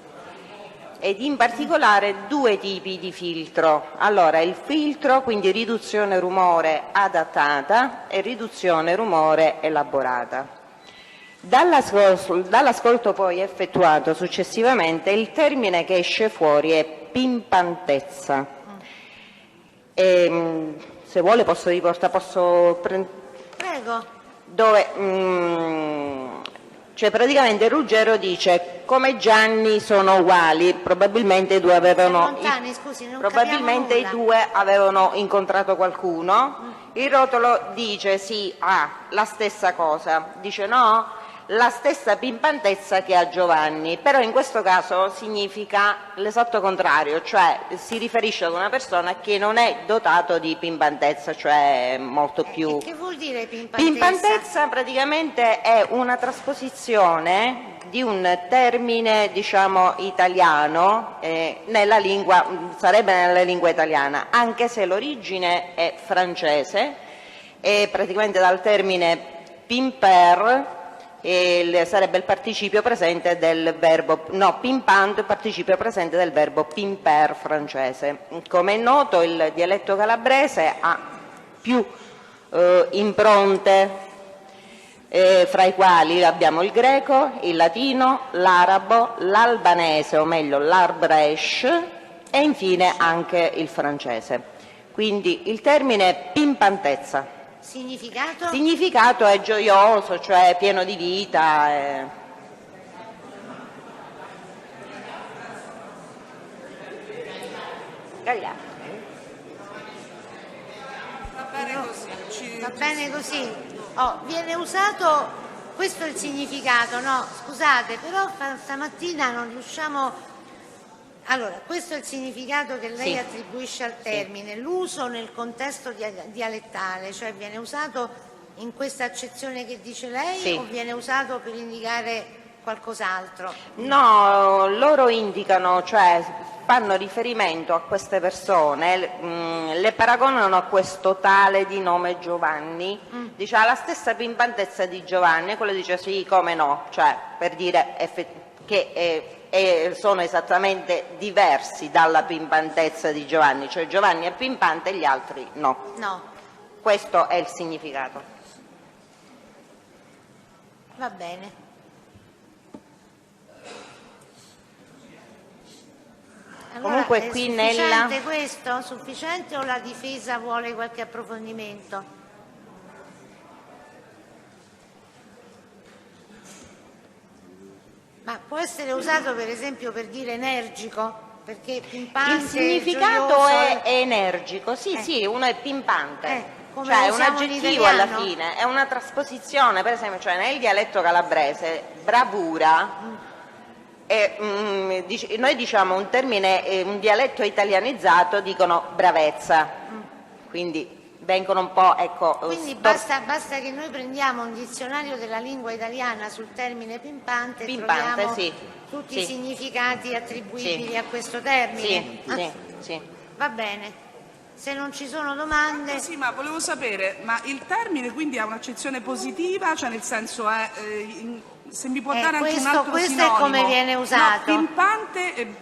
Ed in particolare 2 tipi di filtro. Allora, il filtro, quindi riduzione rumore adattata e riduzione rumore elaborata. Dall'ascolto poi effettuato successivamente, il termine che esce fuori è pimpantezza. Se vuole posso riportare, Prego. Dove cioè praticamente Ruggero dice come Gianni sono uguali, probabilmente i due avevano probabilmente i due avevano incontrato qualcuno. Il rotolo dice sì, la stessa cosa, dice no, la stessa pimpantezza che ha Giovanni, però in questo caso significa l'esatto contrario, cioè si riferisce ad una persona che non è dotato di pimpantezza, cioè molto più... Che vuol dire pimpantezza? Pimpantezza praticamente è una trasposizione di un termine, diciamo, italiano, nella lingua, sarebbe nella lingua italiana, anche se l'origine è francese, e praticamente dal termine pimper, sarebbe il participio presente del verbo, no, pimpant, participio presente del verbo pimper francese. Come è noto, il dialetto calabrese ha più impronte, fra i quali abbiamo il greco, il latino, l'arabo, l'albanese, o meglio l'arbresh, e infine anche il francese. Quindi il termine pimpantezza. Significato? Significato è gioioso, cioè pieno di vita. Va bene così. Va bene così. Viene usato, questo è il significato, no? Scusate, però stamattina non riusciamo... Allora, questo è il significato che lei attribuisce al termine, l'uso nel contesto dialettale, cioè viene usato in questa accezione che dice lei o viene usato per indicare qualcos'altro? No, loro indicano, cioè fanno riferimento a queste persone, le paragonano a questo tale di nome Giovanni, dice ha la stessa pimpantezza di Giovanni, e quello dice sì, come no, cioè per dire che sono esattamente diversi dalla pimpantezza di Giovanni, cioè Giovanni è pimpante e gli altri no. No. Questo è il significato. Va bene. Allora, Comunque è qui sufficiente questo? Sufficiente o la difesa vuole qualche approfondimento? Ma può essere usato per esempio per dire energico? Perché pimpante, il significato gioioso, è energico, sì, uno è pimpante, come cioè è un usiamo in aggettivo alla italiano. fine, è una trasposizione, per esempio, cioè nel dialetto calabrese bravura, noi diciamo un termine, un dialetto italianizzato dicono bravezza, quindi vengono un po', ecco... Quindi basta che noi prendiamo un dizionario della lingua italiana sul termine pimpante e troviamo sì. tutti Sì. i significati attribuibili Sì. a questo termine. Sì. Va bene. Se non ci sono domande... Sì, ma volevo sapere, ma il termine quindi ha un'accezione positiva? Cioè nel senso è... se mi può dare anche un altro questo sinonimo. è come viene usato. No, pimpante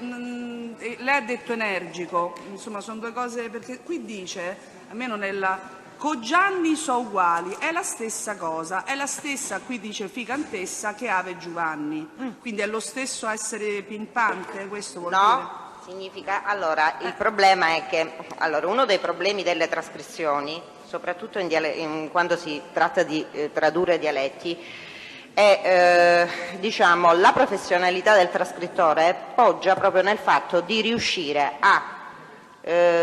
lei ha detto energico, insomma sono due cose, perché qui dice, almeno nella Cogianni so uguali, è la stessa cosa, è la stessa, qui dice ficantessa, che Ave Giovanni, quindi è lo stesso essere pimpante, questo vuol dire? Significa, allora, il problema è che, uno dei problemi delle trascrizioni, soprattutto quando si tratta di tradurre dialetti, è diciamo, la professionalità del trascrittore poggia proprio nel fatto di riuscire a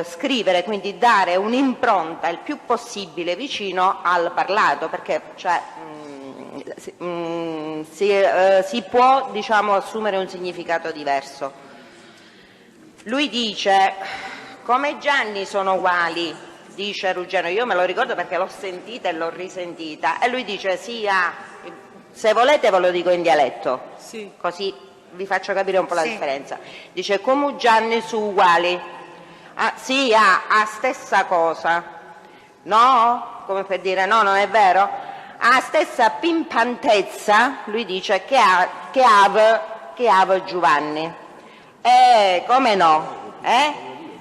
scrivere, quindi dare un'impronta il più possibile vicino al parlato, perché cioè, si può, diciamo, assumere un significato diverso. Lui dice, come Gianni sono uguali, dice Ruggero, io me lo ricordo perché l'ho sentita e l'ho risentita, e lui dice sì, se volete ve lo dico in dialetto, sì. Così vi faccio capire un po' la differenza. Dice, come Gianni su uguali, sì, a stessa cosa, no? Come per dire no, non è vero? A stessa pimpantezza, lui dice, che ave Giovanni. Come no?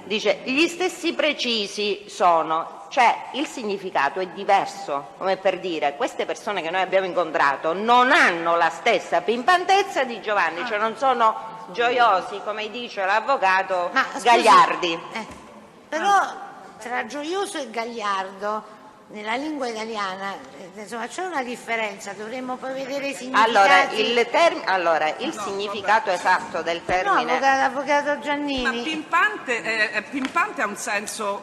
Dice, gli stessi precisi sono, cioè il significato è diverso, come per dire, queste persone che noi abbiamo incontrato non hanno la stessa pimpantezza di Giovanni, cioè non sono gioiosi, come dice l'avvocato, gagliardi. Però tra gioioso e gagliardo nella lingua italiana insomma c'è una differenza, dovremmo poi vedere i significati. Il significato esatto del termine. No, avvocato Giannini. Ma pimpante ha un senso,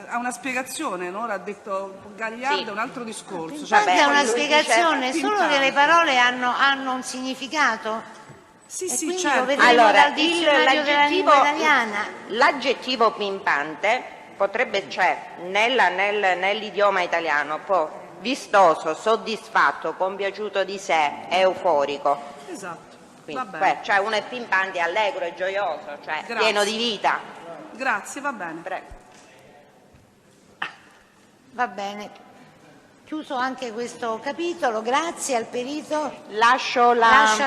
ha una spiegazione, no? L'ha detto Gagliardo, è un altro discorso. Pimpante ha una spiegazione, solo che le parole hanno un significato. Sì, quindi certo. lo vedremo dal dizionario della lingua italiana. L'aggettivo pimpante potrebbe, cioè, nell'idioma italiano, vistoso, soddisfatto, compiaciuto di sé, euforico. Esatto. Quindi, Va bene. cioè uno è pimpante, allegro, è gioioso, cioè pieno di vita. Grazie, va bene. Prego. Va bene. Chiuso anche questo capitolo, grazie al perito. Lascia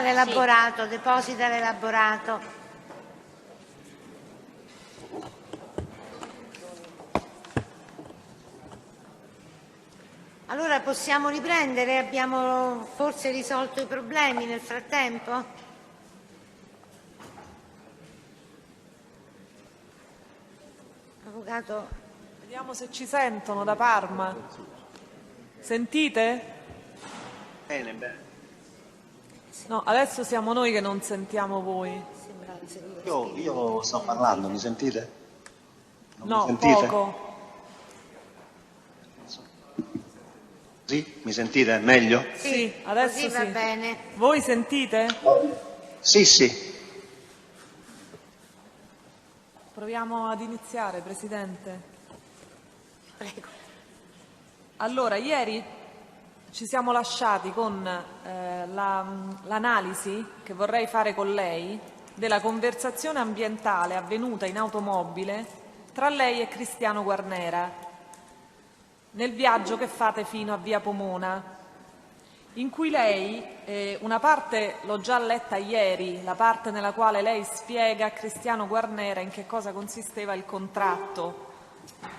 l'elaborato, deposita l'elaborato. Allora possiamo riprendere? Abbiamo forse risolto i problemi nel frattempo? Avvocato? Vediamo se ci sentono da Parma. Sentite? Bene. No, adesso siamo noi che non sentiamo voi. Io sto parlando, mi sentite? No, mi sentite? poco. Sì? Mi sentite? Meglio? Sì, adesso così va sì. bene. Voi sentite? Sì. Proviamo ad iniziare, Presidente. Prego. Allora, ieri ci siamo lasciati con l'analisi che vorrei fare con lei della conversazione ambientale avvenuta in automobile tra lei e Cristiano Guarnera nel viaggio che fate fino a Via Pomona, in cui lei, una parte l'ho già letta ieri, la parte nella quale lei spiega a Cristiano Guarnera in che cosa consisteva il contratto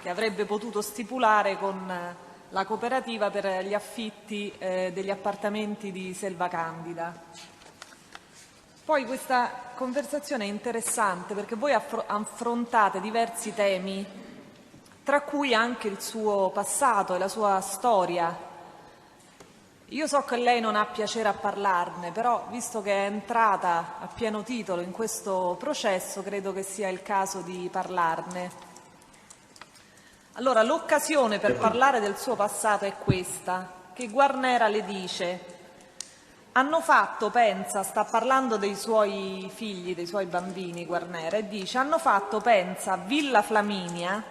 che avrebbe potuto stipulare con la cooperativa per gli affitti degli appartamenti di Selva Candida. Poi questa conversazione è interessante perché voi affrontate diversi temi, tra cui anche il suo passato e la sua storia. Io so che lei non ha piacere a parlarne, però visto che è entrata a pieno titolo in questo processo, credo che sia il caso di parlarne. Allora, l'occasione per parlare del suo passato è questa, che Guarnera le dice: hanno fatto, pensa, sta parlando dei suoi figli, dei suoi bambini, Guarnera, e dice: hanno fatto, pensa, Villa Flaminia,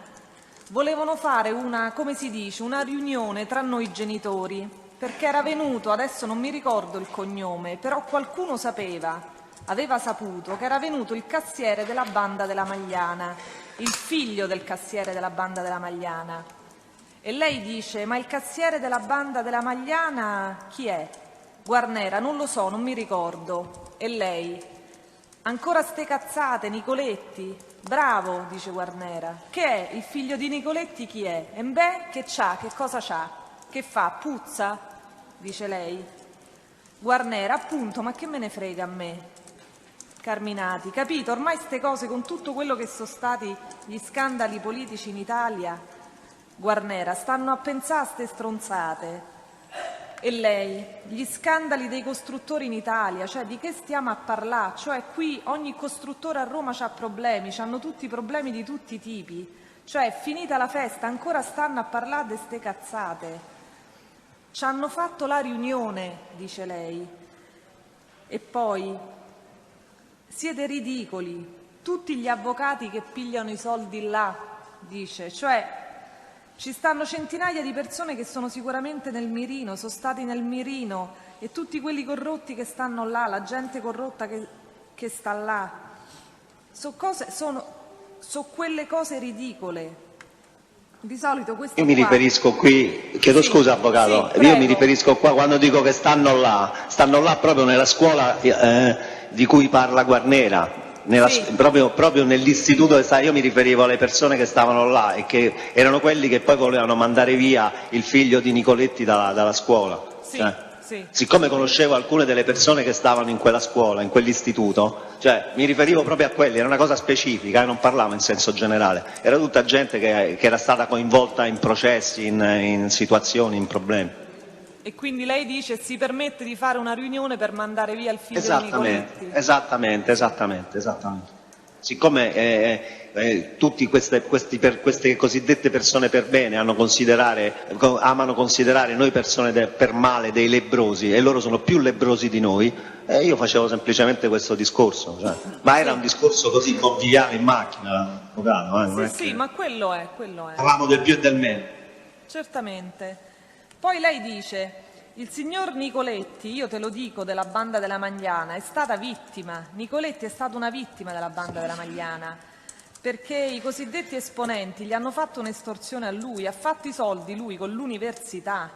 volevano fare una, come si dice, una riunione tra noi genitori, perché era venuto, adesso non mi ricordo il cognome, però qualcuno aveva saputo che era venuto il cassiere della banda della Magliana, il figlio del cassiere della banda della Magliana. E lei dice: ma il cassiere della banda della Magliana chi è? Guarnera: non lo so, non mi ricordo. E lei: ancora ste cazzate, Nicoletti? Bravo, dice Guarnera. Che è? Il figlio di Nicoletti chi è? E beh, che c'ha? Che cosa c'ha? Che fa? Puzza? Dice lei. Guarnera: appunto, ma che me ne frega a me? Carminati, capito? Ormai ste cose, con tutto quello che sono stati gli scandali politici in Italia, Guarnera, stanno a pensare a ste stronzate. E lei: gli scandali dei costruttori in Italia, cioè di che stiamo a parlare? Cioè qui ogni costruttore a Roma ha problemi, hanno tutti problemi di tutti i tipi. Cioè, finita la festa, ancora stanno a parlare di ste cazzate. Ci hanno fatto la riunione, dice lei. E poi: siete ridicoli, tutti gli avvocati che pigliano i soldi là, dice. Cioè, ci stanno centinaia di persone che sono sicuramente nel mirino, sono stati nel mirino, e tutti quelli corrotti che stanno là, la gente corrotta che sta là. Sono quelle cose ridicole. Di solito questo Io mi riferisco qui, chiedo scusa avvocato, io mi riferisco qua quando dico che stanno là proprio nella scuola di cui parla Guarnera. Proprio nell'istituto io mi riferivo alle persone che stavano là e che erano quelli che poi volevano mandare via il figlio di Nicoletti dalla scuola. Siccome conoscevo alcune delle persone che stavano in quella scuola, in quell'istituto, mi riferivo proprio a quelli, era una cosa specifica, non parlavo in senso generale, era tutta gente che era stata coinvolta in processi, in situazioni, in problemi. E quindi lei dice: si permette di fare una riunione per mandare via il figlio di Nicoletti. Esattamente. Siccome tutte queste cosiddette persone per bene amano considerare noi persone per male dei lebbrosi, e loro sono più lebbrosi di noi, io facevo semplicemente questo discorso. Ma era un discorso così conviviale in macchina, avvocato. Sì, ma quello è. Parlavamo del più e del meno. Certamente. Poi lei dice: il signor Nicoletti, io te lo dico, della banda della Magliana, è stata vittima. Nicoletti è stata una vittima della banda della Magliana, perché i cosiddetti esponenti gli hanno fatto un'estorsione a lui, ha fatto i soldi lui con l'università.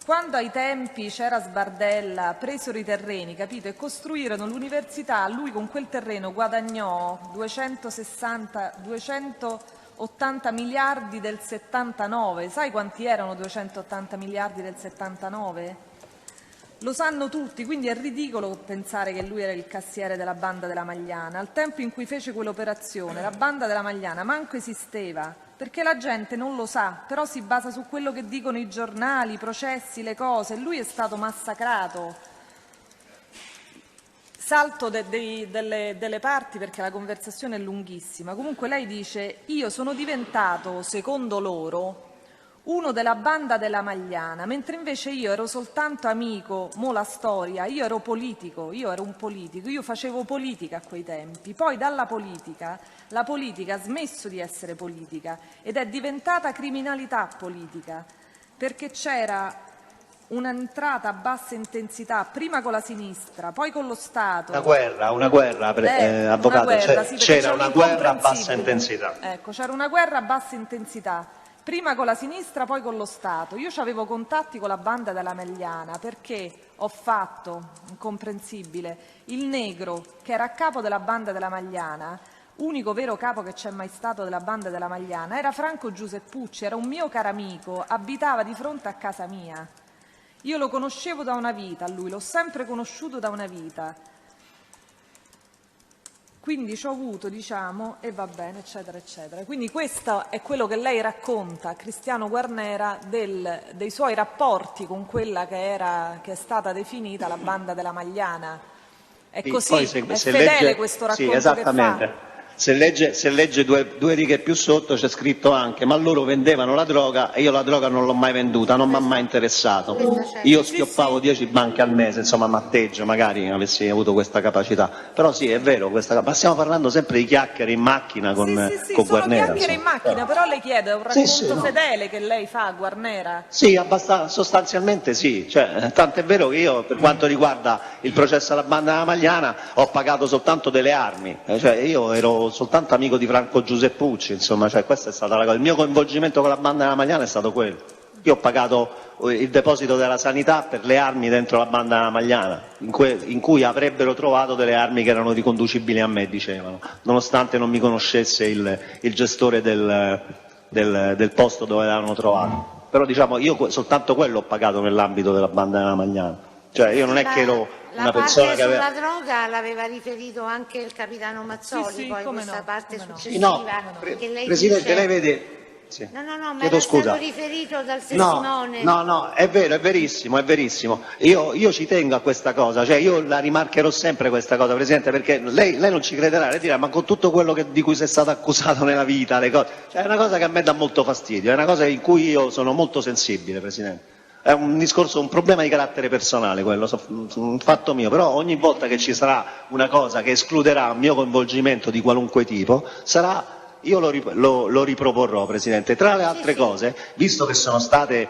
Quando ai tempi c'era Sbardella, presero i terreni, capito, e costruirono l'università, lui con quel terreno guadagnò 280 miliardi del 79. Sai quanti erano 280 miliardi del 79? Lo sanno tutti, quindi è ridicolo pensare che lui era il cassiere della banda della Magliana. Al tempo in cui fece quell'operazione, la banda della Magliana manco esisteva, perché la gente non lo sa, però si basa su quello che dicono i giornali, i processi, le cose. Lui è stato massacrato. Salto delle parti perché la conversazione è lunghissima. Comunque lei dice: io sono diventato, secondo loro, uno della banda della Magliana, mentre invece io ero soltanto amico, la storia, io ero un politico, io facevo politica a quei tempi. Poi la politica ha smesso di essere politica ed è diventata criminalità politica, perché c'era un'entrata a bassa intensità, prima con la sinistra, poi con lo Stato. Una guerra, avvocato, c'era una guerra a bassa intensità. Ecco, c'era una guerra a bassa intensità, prima con la sinistra, poi con lo Stato. Io avevo contatti con la banda della Magliana perché ho fatto, incomprensibile, il negro che era a capo della banda della Magliana, unico vero capo che c'è mai stato della banda della Magliana, era Franco Giuseppucci, era un mio caro amico, abitava di fronte a casa mia. Io lo conoscevo da una vita, lui l'ho sempre conosciuto da una vita, quindi ci ho avuto, e va bene, eccetera, eccetera. Quindi questo è quello che lei racconta, Cristiano Guarnera, dei suoi rapporti con quella che è stata definita la banda della Magliana. È così, è fedele questo racconto esattamente. che fa. se legge due righe più sotto c'è scritto anche ma loro vendevano la droga e io la droga non l'ho mai venduta, non mi ha mai interessato. Io schioppavo 10 banche al mese, insomma matteggio, magari avessi avuto questa capacità. Però sì, è vero, ma stiamo parlando sempre di chiacchiere in macchina con Guarnera. Sono chiacchiere in macchina, però le chiedo, è un racconto fedele che lei fa a Guarnera? Sì, abbastanza, sostanzialmente sì, cioè, tant'è vero che io per quanto riguarda il processo alla banda della Magliana ho pagato soltanto delle armi, cioè io ero soltanto amico di Franco Giuseppucci, insomma, cioè questa è stata la cosa. Il mio coinvolgimento con la banda della Magliana è stato quello. Io ho pagato il deposito della sanità per le armi dentro la banda della Magliana, in cui avrebbero trovato delle armi che erano riconducibili a me, dicevano, nonostante non mi conoscesse il gestore del posto dove l'avevano trovato. Però diciamo io soltanto quello ho pagato nell'ambito della banda della Magliana, cioè io non è che ero una persona che aveva... La droga l'aveva riferito anche il capitano Mazzoli, poi questa parte successiva. No, che lei Presidente, dice... lei vede... Sì. No, ma era stato riferito dal testimone. No, è vero, è verissimo. Io ci tengo a questa cosa, cioè io la rimarcherò sempre questa cosa, Presidente, perché lei non ci crederà, lei dirà, ma con tutto quello di cui sei stato accusato nella vita, le cose, cioè è una cosa che a me dà molto fastidio, è una cosa in cui io sono molto sensibile, Presidente. È un discorso, un problema di carattere personale quello, un fatto mio, però ogni volta che ci sarà una cosa che escluderà un mio coinvolgimento di qualunque tipo, sarà... Io lo riproporrò, Presidente. Tra le altre cose, visto che sono state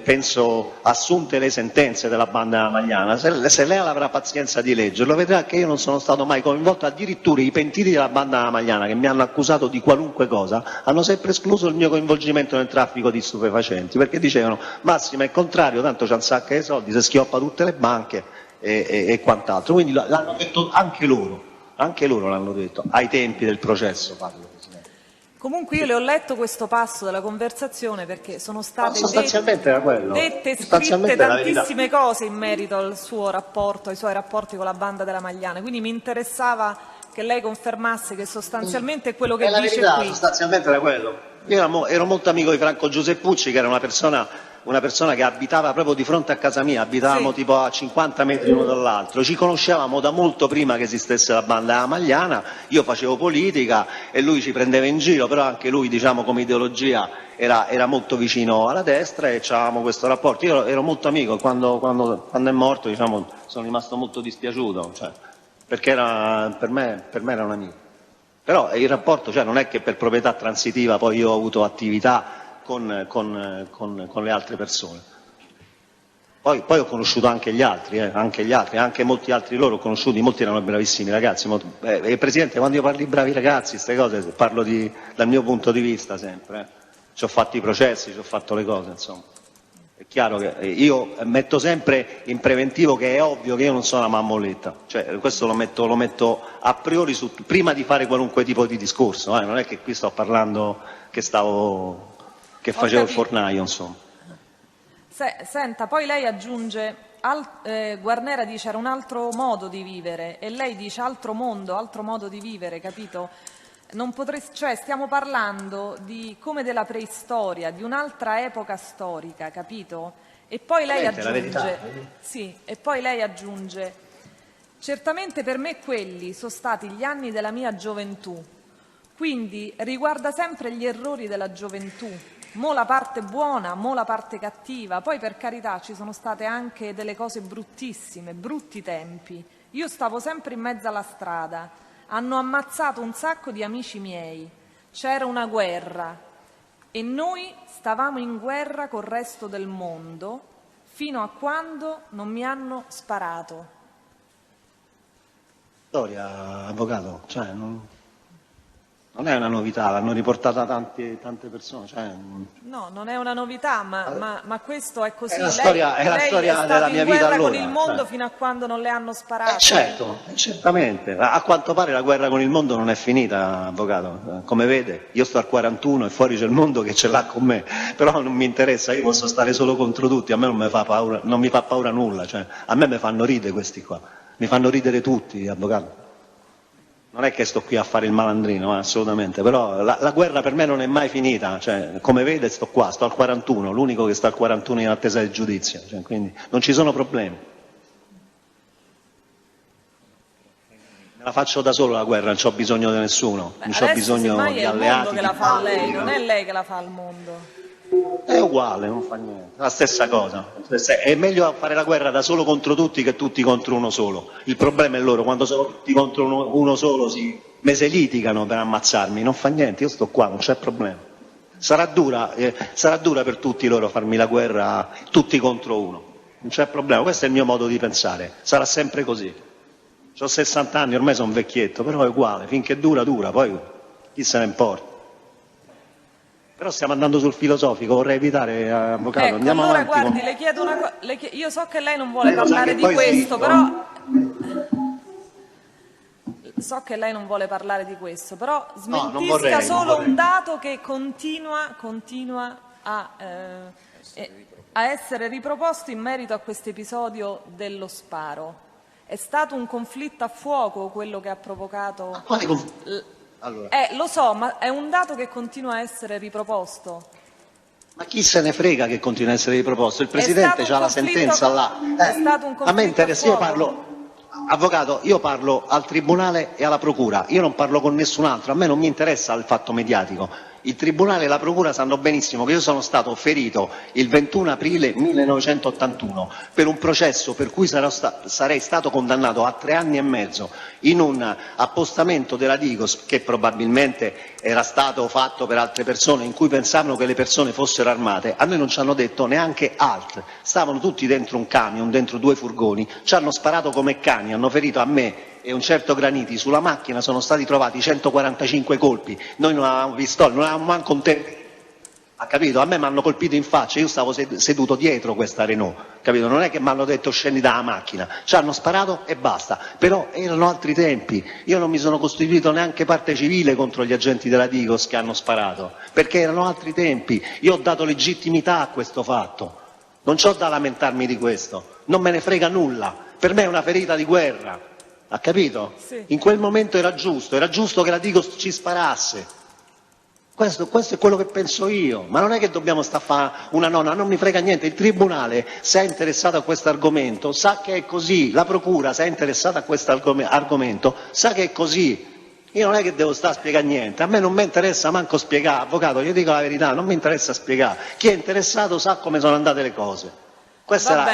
penso assunte le sentenze della banda della Magliana, se lei avrà pazienza di leggerlo, vedrà che io non sono stato mai coinvolto, addirittura i pentiti della banda della Magliana che mi hanno accusato di qualunque cosa hanno sempre escluso il mio coinvolgimento nel traffico di stupefacenti, perché dicevano Massimo è il contrario, tanto c'ha un sacco di soldi, se schioppa tutte le banche e quant'altro. Quindi l'hanno detto anche loro. Anche loro l'hanno detto, ai tempi del processo parlo. Comunque io le ho letto questo passo della conversazione perché sono state dette e scritte tantissime cose in merito al suo rapporto, ai suoi rapporti con la banda della Magliana, quindi mi interessava che lei confermasse che sostanzialmente è quello che dice verità, qui. Sostanzialmente era quello. Io ero molto amico di Franco Giuseppucci, che era una persona che abitava proprio di fronte a casa mia, abitavamo tipo a 50 metri l'uno dall'altro, ci conoscevamo da molto prima che esistesse la banda della Magliana, io facevo politica e lui ci prendeva in giro, però anche lui diciamo come ideologia era molto vicino alla destra e avevamo questo rapporto. Io ero molto amico, quando è morto diciamo, sono rimasto molto dispiaciuto, cioè, perché per me era un amico. Però il rapporto, cioè, non è che per proprietà transitiva poi io ho avuto attività con le altre persone. Poi ho conosciuto anche gli altri, anche molti altri loro ho conosciuti, molti erano bravissimi ragazzi. Presidente, quando io parlo di bravi ragazzi, queste cose, parlo dal mio punto di vista sempre. Ci ho fatto i processi, ci ho fatto le cose, insomma. È chiaro che io metto sempre in preventivo che è ovvio che io non sono una mammoletta, cioè questo lo metto a priori prima di fare qualunque tipo di discorso, non è che qui sto parlando che facevo il fornaio, insomma. Senta, poi lei aggiunge, Guarnera dice era un altro modo di vivere e lei dice altro mondo, altro modo di vivere, capito? Cioè stiamo parlando come della preistoria, di un'altra epoca storica, capito? E poi lei aggiunge, certamente per me quelli sono stati gli anni della mia gioventù, quindi riguarda sempre gli errori della gioventù, mo la parte buona, mo la parte cattiva, poi per carità ci sono state anche delle cose bruttissime, brutti tempi, io stavo sempre in mezzo alla strada. Hanno ammazzato un sacco di amici miei, c'era una guerra e noi stavamo in guerra col resto del mondo fino a quando non mi hanno sparato. Storia, avvocato, cioè non è una novità, l'hanno riportata tante persone. Cioè... No, non è una novità, ma questo è così. È la storia della mia vita allora. Con il mondo fino a quando non le hanno sparato. Certo, certamente. A quanto pare la guerra con il mondo non è finita, avvocato. Come vede, io sto al 41 e fuori c'è il mondo che ce l'ha con me, però non mi interessa, io posso stare solo contro tutti, a me non mi fa paura nulla, cioè, a me mi fanno ridere questi qua, mi fanno ridere tutti, avvocato. Non è che sto qui a fare il malandrino, assolutamente, però la guerra per me non è mai finita, cioè, come vede sto qua, sto al 41, l'unico che sta al 41 in attesa del giudizio, cioè, quindi non ci sono problemi. Me la faccio da solo la guerra, non ho bisogno di nessuno, non ho bisogno semmai di è il mondo alleati. che la fa lei, non è lei che la fa al mondo. È uguale, non fa niente, la stessa cosa. È meglio fare la guerra da solo contro tutti che tutti contro uno solo. Il problema è loro, quando sono tutti contro uno solo me se litigano per ammazzarmi, non fa niente, io sto qua, non c'è problema. Sarà dura per tutti loro farmi la guerra tutti contro uno, non c'è problema, questo è il mio modo di pensare, sarà sempre così. Ho 60 anni, ormai sono vecchietto, però è uguale, finché dura, poi chi se ne importa. Però stiamo andando sul filosofico, vorrei evitare, avvocato, Ecco, andiamo allora avanti. guardi, le chiedo una cosa, io so che lei non vuole Lei lo sa parlare che di poi questo, sì, però so che lei non vuole parlare di questo, però smentisca solo un dato che continua a essere riproposto in merito a questo episodio dello sparo. È stato un conflitto a fuoco quello che ha provocato... Allora. Lo so, ma è un dato che continua a essere riproposto. Ma chi se ne frega che continua a essere riproposto? Il Presidente ha la sentenza là. È stato un conflitto a me interessa, a io fuoco. parlo, avvocato, io parlo al Tribunale e alla Procura, io non parlo con nessun altro, a me non mi interessa il fatto mediatico. Il Tribunale e la Procura sanno benissimo che io sono stato ferito il 21 aprile 1981 per un processo per cui sarei stato condannato a 3 anni e mezzo in un appostamento della Digos che probabilmente era stato fatto per altre persone in cui pensavano che le persone fossero armate. A noi non ci hanno detto neanche alt, stavano tutti dentro un camion, dentro 2 furgoni, ci hanno sparato come cani, hanno ferito a me e un certo Graniti, sulla macchina sono stati trovati 145 colpi, noi non avevamo pistole, non avevamo manco un tempo, ha capito? A me mi hanno colpito in faccia, io stavo seduto dietro questa Renault, capito? Non è che mi hanno detto scendi dalla macchina, ci hanno sparato e basta, però erano altri tempi, io non mi sono costituito neanche parte civile contro gli agenti della Digos che hanno sparato, perché erano altri tempi, io ho dato legittimità a questo fatto, non c'ho da lamentarmi di questo, non me ne frega nulla, per me è una ferita di guerra. Ha capito? Sì. In quel momento era giusto che la Digos ci sparasse. Questo è quello che penso io, ma non è che dobbiamo stare a fare una nonna, non mi frega niente, il Tribunale si è interessato a questo argomento, sa che è così, la Procura si è interessata a questo argomento, sa che è così. Io non è che devo stare a spiegare niente, a me non mi interessa manco spiegare, avvocato, io dico la verità, non mi interessa spiegare, chi è interessato sa come sono andate le cose. Questa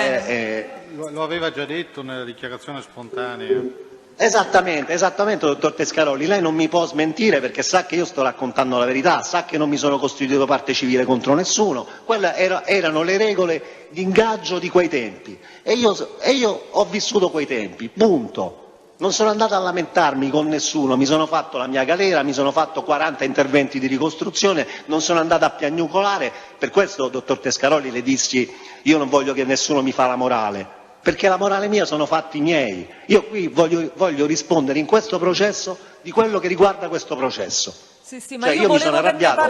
Lo aveva già detto nella dichiarazione spontanea. Esattamente, dottor Tescaroli, lei non mi può smentire perché sa che io sto raccontando la verità, sa che non mi sono costituito parte civile contro nessuno, quelle erano le regole di ingaggio di quei tempi e io ho vissuto quei tempi, punto. Non sono andato a lamentarmi con nessuno, mi sono fatto la mia galera, mi sono fatto 40 interventi di ricostruzione, non sono andato a piagnucolare, per questo, dottor Tescaroli, le dissi io non voglio che nessuno mi fa la morale, perché la morale mia sono fatti miei. Io qui voglio rispondere in questo processo di quello che riguarda questo processo. Sì, ma Cioè, io mi sono volevo arrabbiato.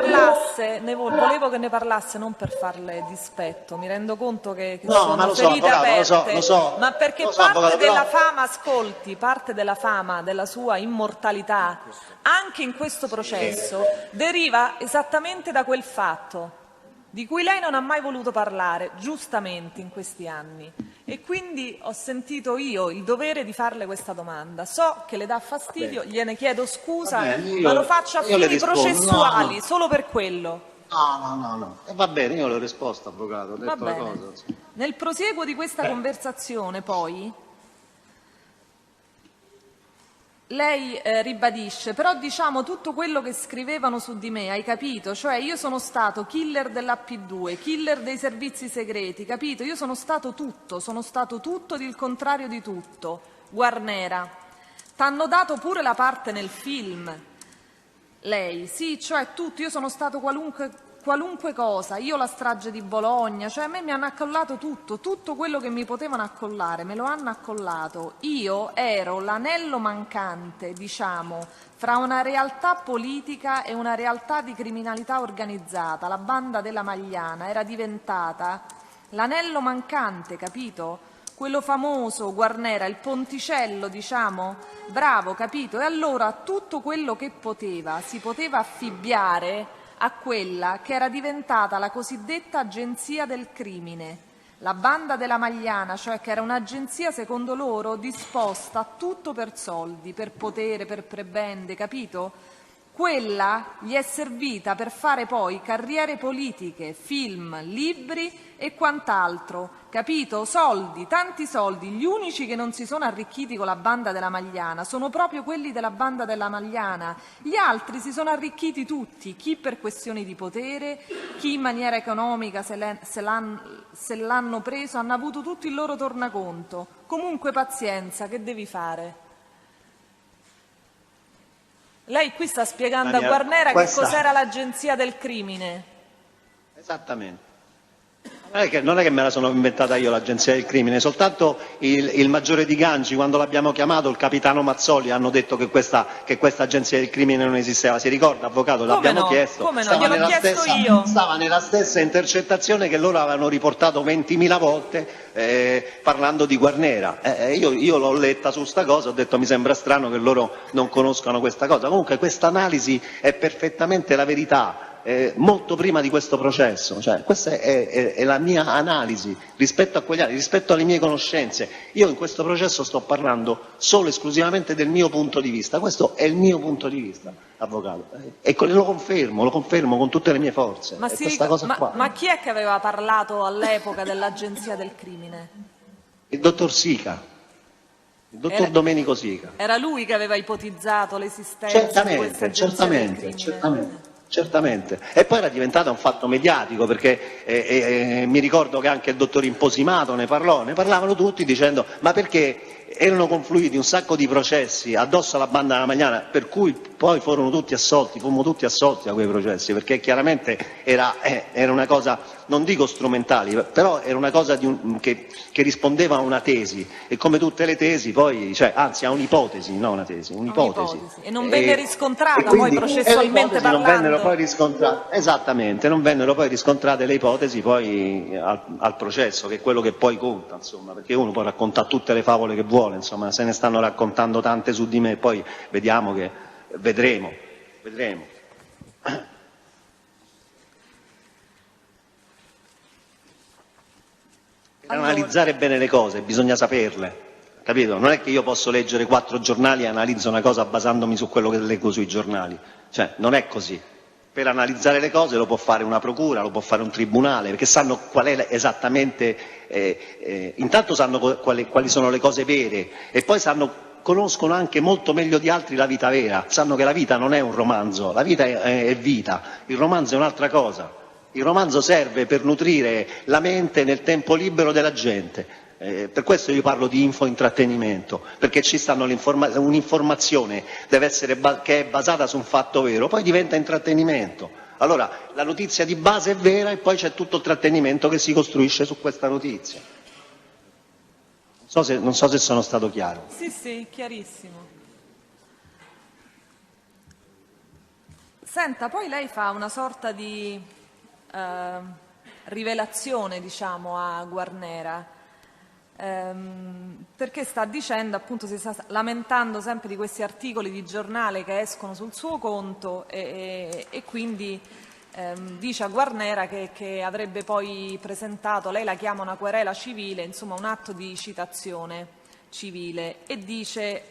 che ne parlasse non per farle dispetto, mi rendo conto che No, sono ma lo so, ferite avvocato, aperte, lo so, ma perché lo so, parte avvocato, della però- fama, ascolti, parte della fama della sua immortalità, anche in questo processo, deriva esattamente da quel fatto di cui lei non ha mai voluto parlare, giustamente, in questi anni. E quindi ho sentito io il dovere di farle questa domanda. So che le dà fastidio, gliene chiedo scusa, ma lo faccio a io le fini rispondo, processuali, no. solo per quello. No. Va bene, io le ho risposto, avvocato, ho Va detto la bene. cosa. Nel prosieguo di questa conversazione, poi, lei ribadisce, però diciamo tutto quello che scrivevano su di me, hai capito? Cioè io sono stato killer dell'AP2, killer dei servizi segreti, capito? Io sono stato tutto ed il contrario di tutto. Guarnera, t'hanno dato pure la parte nel film. Lei, sì, cioè tutto, io sono stato qualunque cosa, io la strage di Bologna, cioè a me mi hanno accollato tutto quello che mi potevano accollare, me lo hanno accollato. Io ero l'anello mancante, diciamo, fra una realtà politica e una realtà di criminalità organizzata. La banda della Magliana era diventata l'anello mancante, capito? Quello famoso, Guarnera, il ponticello, diciamo, bravo, capito? E allora tutto quello che si poteva affibbiare a quella che era diventata la cosiddetta agenzia del crimine. La banda della Magliana, cioè che era un'agenzia secondo loro disposta a tutto per soldi, per potere, per prebende, capito? Quella gli è servita per fare poi carriere politiche, film, libri e quant'altro, capito? Soldi, tanti soldi. Gli unici che non si sono arricchiti con la banda della Magliana sono proprio quelli della banda della Magliana. Gli altri si sono arricchiti tutti, chi per questioni di potere, chi in maniera economica se l'hanno preso, hanno avuto tutto il loro tornaconto. Comunque pazienza, che devi fare? Lei qui sta spiegando a Guarnera che cos'era l'agenzia del crimine. Esattamente. Non è che me la sono inventata io l'agenzia del crimine, soltanto il maggiore di Gangi, quando l'abbiamo chiamato, il capitano Mazzoli, hanno detto che questa agenzia del crimine non esisteva. Si ricorda, avvocato? L'abbiamo chiesto. Come no? Gliel'ho chiesto io. Stava nella stessa intercettazione che loro avevano riportato 20.000 volte parlando di Guarnera. Io l'ho letta su sta cosa, ho detto mi sembra strano che loro non conoscano questa cosa. Comunque questa analisi è perfettamente la verità. Molto prima di questo processo, cioè, questa è la mia analisi rispetto a quegli altri, rispetto alle mie conoscenze. Io in questo processo sto parlando solo e esclusivamente del mio punto di vista, questo è il mio punto di vista, avvocato, e lo confermo con tutte le mie forze. Ma chi è che aveva parlato all'epoca dell'agenzia del crimine? Il dottor Sica. Il dottor Domenico Sica. Era lui che aveva ipotizzato l'esistenza di questa agenzia del crimine? Certamente, e poi era diventato un fatto mediatico perché mi ricordo che anche il dottor Imposimato ne parlavano tutti dicendo ma perché erano confluiti un sacco di processi addosso alla banda della Magliana, per cui poi fummo tutti assolti a quei processi, perché chiaramente era una cosa, non dico strumentale, però era una cosa che rispondeva a una tesi, e come tutte le tesi poi, anzi a un'ipotesi, non una tesi, un'ipotesi. E non venne riscontrata poi processualmente parlando. Non vennero poi riscontrate, esattamente, non vennero poi riscontrate le ipotesi poi al processo, che è quello che poi conta, insomma, perché uno può raccontare tutte le favole che vuole, insomma, se ne stanno raccontando tante su di me, poi vedremo. Per analizzare bene le cose bisogna saperle, capito? Non è che io posso leggere 4 giornali e analizzo una cosa basandomi su quello che leggo sui giornali, non è così. Per analizzare le cose lo può fare una procura, lo può fare un tribunale, perché sanno qual è esattamente, intanto sanno quali sono le cose vere, e poi conoscono anche molto meglio di altri la vita vera, sanno che la vita non è un romanzo, la vita è vita, il romanzo è un'altra cosa, il romanzo serve per nutrire la mente nel tempo libero della gente. Per questo io parlo di infointrattenimento, perché ci stanno un'informazione che è basata su un fatto vero, poi diventa intrattenimento. Allora la notizia di base è vera e poi c'è tutto il trattenimento che si costruisce su questa notizia. Non so se sono stato chiaro. Sì, chiarissimo. Senta, poi lei fa una sorta di rivelazione, diciamo, a Guarnera. Perché sta dicendo, appunto, si sta lamentando sempre di questi articoli di giornale che escono sul suo conto e quindi dice a Guarnera che avrebbe poi presentato, lei la chiama una querela civile, insomma un atto di citazione civile, e dice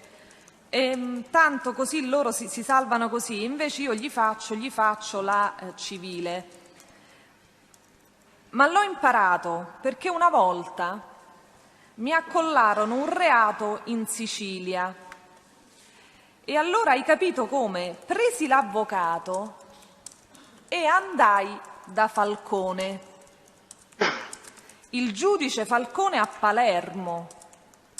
tanto così loro si salvano così, invece io gli faccio la civile. Ma l'ho imparato perché una volta mi accollarono un reato in Sicilia e allora hai capito come? Presi l'avvocato e andai da Falcone, il giudice Falcone a Palermo.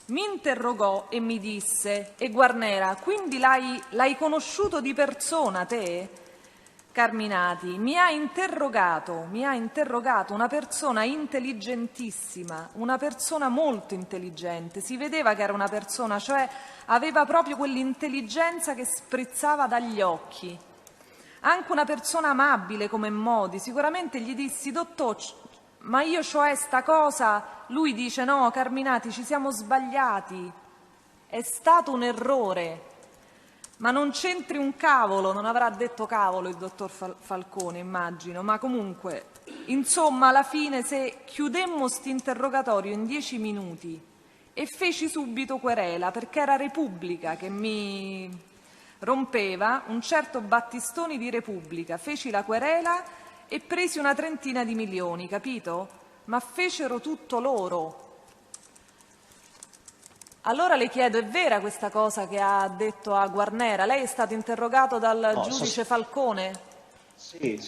Mi interrogò e mi disse: e Guarnera, quindi l'hai conosciuto di persona te? Carminati, mi ha interrogato una persona intelligentissima, una persona molto intelligente, si vedeva che era una persona, cioè aveva proprio quell'intelligenza che sprizzava dagli occhi, anche una persona amabile come modi. Sicuramente gli dissi: dottor, ma io cioè sta cosa, lui dice: no Carminati, ci siamo sbagliati, è stato un errore. Ma non c'entri un cavolo, non avrà detto cavolo il dottor Falcone, immagino, ma comunque Insomma, alla fine, se chiudemmo st'interrogatorio in 10 minuti e feci subito querela, perché era Repubblica che mi rompeva, un certo Battistoni di Repubblica, feci la querela e presi una trentina di milioni, capito? Ma fecero tutto loro. Allora le chiedo, è vera questa cosa che ha detto a Guarnera? Lei è stato interrogato dal giudice Falcone? Sì.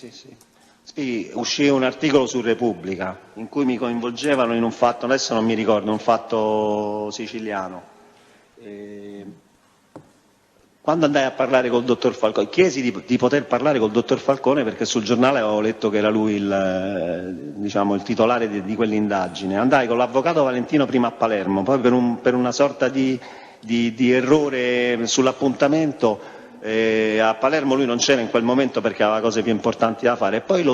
Sì, uscì un articolo su Repubblica in cui mi coinvolgevano in un fatto, adesso non mi ricordo, un fatto siciliano. Quando andai a parlare col dottor Falcone, chiesi di poter parlare col dottor Falcone perché sul giornale avevo letto che era lui il titolare di quell'indagine. Andai con l'avvocato Valentino prima a Palermo, poi per una sorta di errore sull'appuntamento a Palermo lui non c'era in quel momento perché aveva cose più importanti da fare, e poi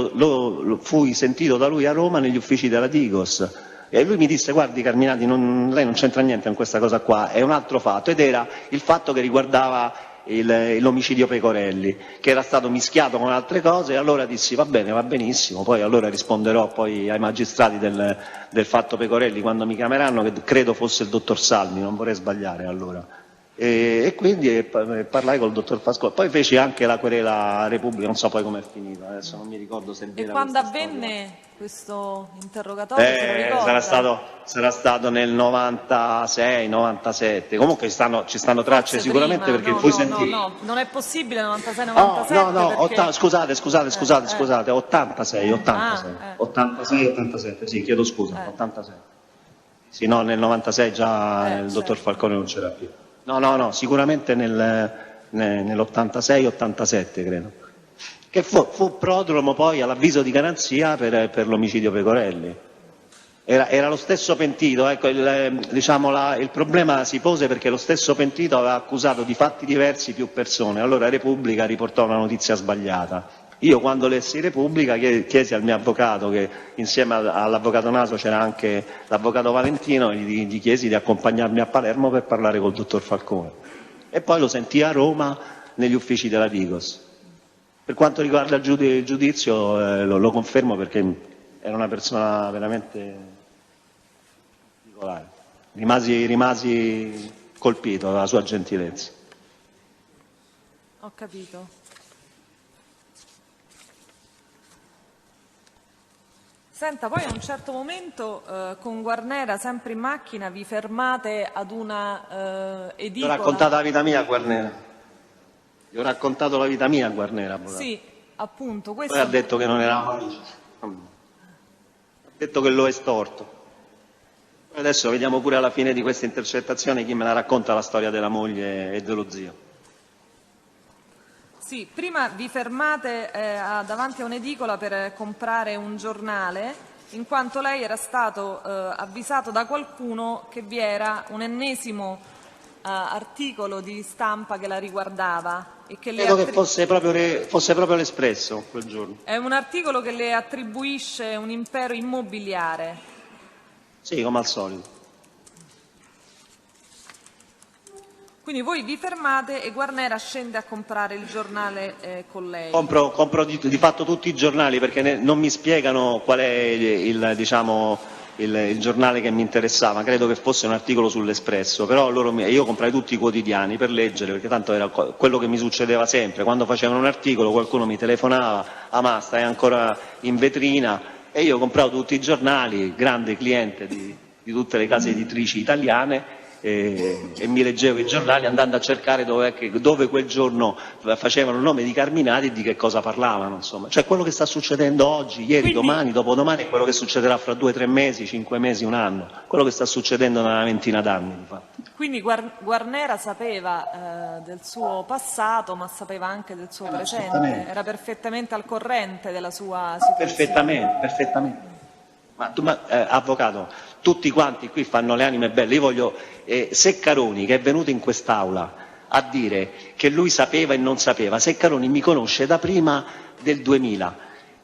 fui sentito da lui a Roma negli uffici della Digos e lui mi disse: guardi Carminati, lei non c'entra niente in questa cosa qua, è un altro fatto, ed era il fatto che riguardava l'omicidio Pecorelli, che era stato mischiato con altre cose, e allora dissi va bene, va benissimo, poi allora risponderò poi ai magistrati del fatto Pecorelli quando mi chiameranno, che credo fosse il dottor Salmi, non vorrei sbagliare allora. E quindi parlai col dottor Pasquale, poi feci anche la querela a Repubblica, non so poi com'è finita, adesso non mi ricordo se è vera. E quando avvenne questo interrogatorio? Se lo ricorda? Sarà stato nel 96, 97, comunque ci stanno tracce sicuramente prima, perché no, fui no, sentito. No, non è possibile 96, 97. Perché... scusate, 86, 87, sì, chiedo scusa, 86. Sì, no, nel 96 già il dottor Falcone non c'era più. No, sicuramente nell'86-87 credo. Che fu prodromo poi all'avviso di garanzia per l'omicidio Pecorelli. Era lo stesso pentito, ecco, il problema si pose perché lo stesso pentito aveva accusato di fatti diversi più persone, allora Repubblica riportò una notizia sbagliata. Io quando lessi Repubblica chiesi al mio avvocato, che insieme all'avvocato Naso c'era anche l'avvocato Valentino, e gli chiesi di accompagnarmi a Palermo per parlare col dottor Falcone. E poi lo sentii a Roma negli uffici della Digos. Per quanto riguarda il giudizio lo confermo perché era una persona veramente particolare. Rimasi colpito dalla sua gentilezza. Ho capito. Senta, poi a un certo momento con Guarnera, sempre in macchina, vi fermate ad una edicola. Ho raccontato la vita mia a Guarnera. Gli ho raccontato la vita mia a Guarnera. Sì, appunto. Questo... Poi ha detto che non eravamo amici. Ha detto che lo è estorto. Adesso vediamo pure alla fine di questa intercettazione chi me la racconta la storia della moglie e dello zio. Sì, prima vi fermate davanti a un'edicola per comprare un giornale, in quanto lei era stato avvisato da qualcuno che vi era un ennesimo articolo di stampa che la riguardava. E che credo che fosse proprio l'Espresso quel giorno. È un articolo che le attribuisce un impero immobiliare. Sì, come al solito. Quindi voi vi fermate e Guarnera scende a comprare il giornale con lei. Compro di fatto tutti i giornali perché non mi spiegano qual è il giornale che mi interessava. Credo che fosse un articolo sull'Espresso, però io comprai tutti i quotidiani per leggere, perché tanto era quello che mi succedeva sempre. Quando facevano un articolo qualcuno mi telefonava: ma stai ancora in vetrina? E io compravo tutti i giornali, grande cliente di tutte le case editrici italiane, e mi leggevo i giornali andando a cercare dove quel giorno facevano il nome di Carminati e di che cosa parlavano, insomma. Cioè quello che sta succedendo oggi, ieri, domani, dopodomani è quello che succederà fra 2 o 3 mesi, 5 mesi, un anno, quello che sta succedendo da una ventina d'anni di fatto. Quindi Guarnera sapeva del suo passato, ma sapeva anche del suo presente, era perfettamente al corrente della sua situazione. Perfettamente. Avvocato, tutti quanti qui fanno le anime belle. Io voglio Seccaroni, che è venuto in quest'Aula a dire che lui sapeva e non sapeva. Seccaroni mi conosce da prima del 2000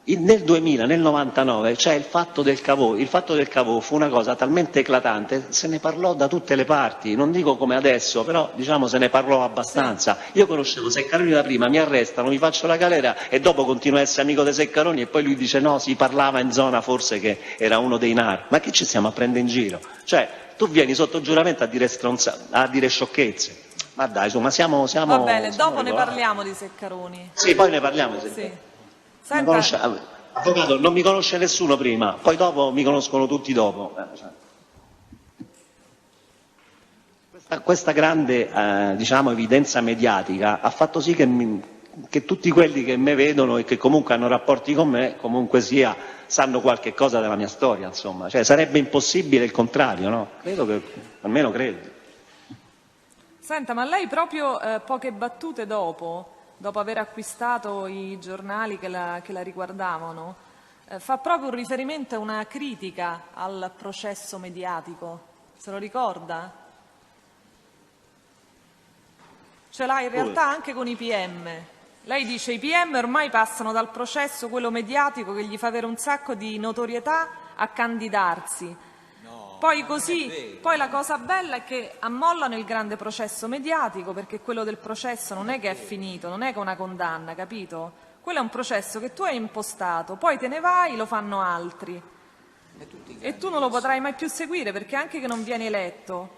Nel 2000, nel 99, c'è il fatto del Cavò. Il fatto del Cavò fu una cosa talmente eclatante, se ne parlò da tutte le parti, non dico come adesso, però diciamo se ne parlò abbastanza. Io conoscevo Seccaroni da prima, mi arrestano, mi faccio la galera e dopo continuo a essere amico dei Seccaroni e poi lui dice no, si parlava in zona forse che era uno dei NAR. Ma che ci stiamo a prendere in giro? Cioè, tu vieni sotto giuramento a dire sciocchezze. Ma dai, insomma, siamo Va bene, siamo dopo ne regolari. parliamo di Seccaroni. Sì, poi ne parliamo. Sì. Avvocato, non mi conosce nessuno prima, poi dopo mi conoscono tutti dopo. Questa grande diciamo, evidenza mediatica ha fatto sì che tutti quelli che me vedono e che comunque hanno rapporti con me, comunque sia, sanno qualche cosa della mia storia, insomma. Cioè, sarebbe impossibile il contrario, no? Credo che, almeno credo. Senta, ma lei proprio poche battute dopo aver acquistato i giornali che la riguardavano, fa proprio un riferimento a una critica al processo mediatico. Se lo ricorda? Ce l'ha in realtà anche con i PM. Lei dice i PM ormai passano dal processo, quello mediatico, che gli fa avere un sacco di notorietà, a candidarsi. Poi la cosa bella è che ammollano il grande processo mediatico, perché quello del processo non è che è finito, non è che una condanna, capito? Quello è un processo che tu hai impostato, poi te ne vai, lo fanno altri. E tu non lo potrai mai più seguire, perché anche che non vieni eletto,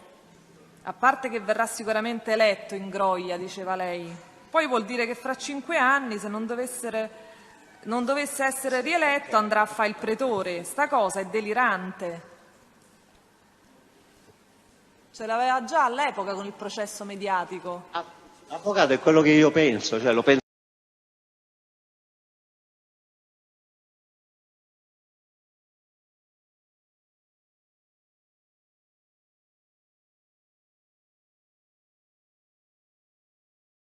a parte che verrà sicuramente eletto in Groia, diceva lei, poi vuol dire che fra 5 anni, se non dovesse essere rieletto, andrà a fare il pretore. Sta cosa è delirante. Ce l'aveva già all'epoca con il processo mediatico. Avvocato, è quello che io penso, cioè lo penso.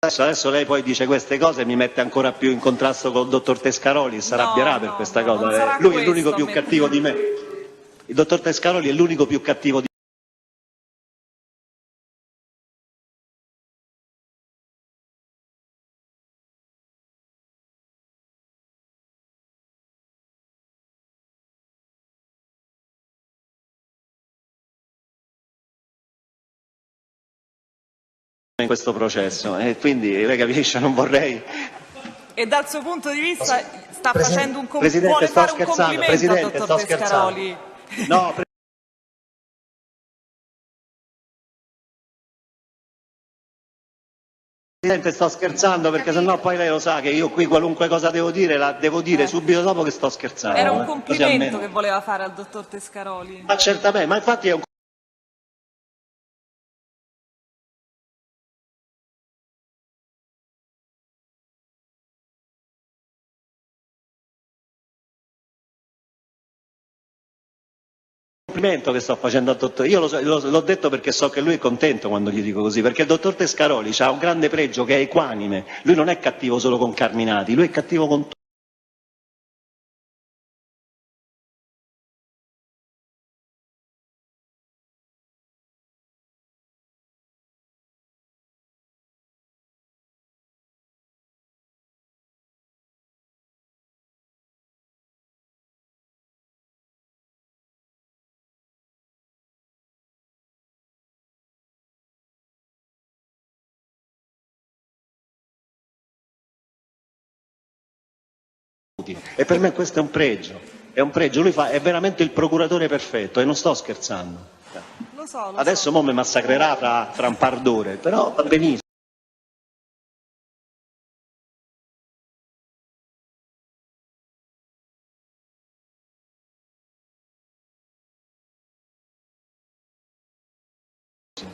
Adesso lei poi dice queste cose e mi mette ancora più in contrasto con il dottor Tescaroli, si arrabbierà per questa cosa. Lui è l'unico più cattivo di me. Il dottor Tescaroli è l'unico più cattivo di me. In questo processo e quindi lei capisce, non vorrei. E dal suo punto di vista sta facendo un Presidente, vuole sto fare un scherzando, complimento al Presidente, dottor sto Tescaroli. No, Presidente, sto scherzando perché sennò poi lei lo sa che io qui qualunque cosa devo dire la devo dire subito dopo che sto scherzando. Era un Così complimento almeno. che voleva fare al dottor Tescaroli. Ma certamente, ma infatti è un complimento che sto facendo al dottore. Io l'ho detto perché so che lui è contento quando gli dico così, perché il dottor Tescaroli ha un grande pregio che è equanime. Lui non è cattivo solo con Carminati, lui è cattivo con tutti. E per me questo è un pregio, lui è veramente il procuratore perfetto e non sto scherzando. Lo so. Adesso mo mi massacrerà fra un par d'ore, però va benissimo.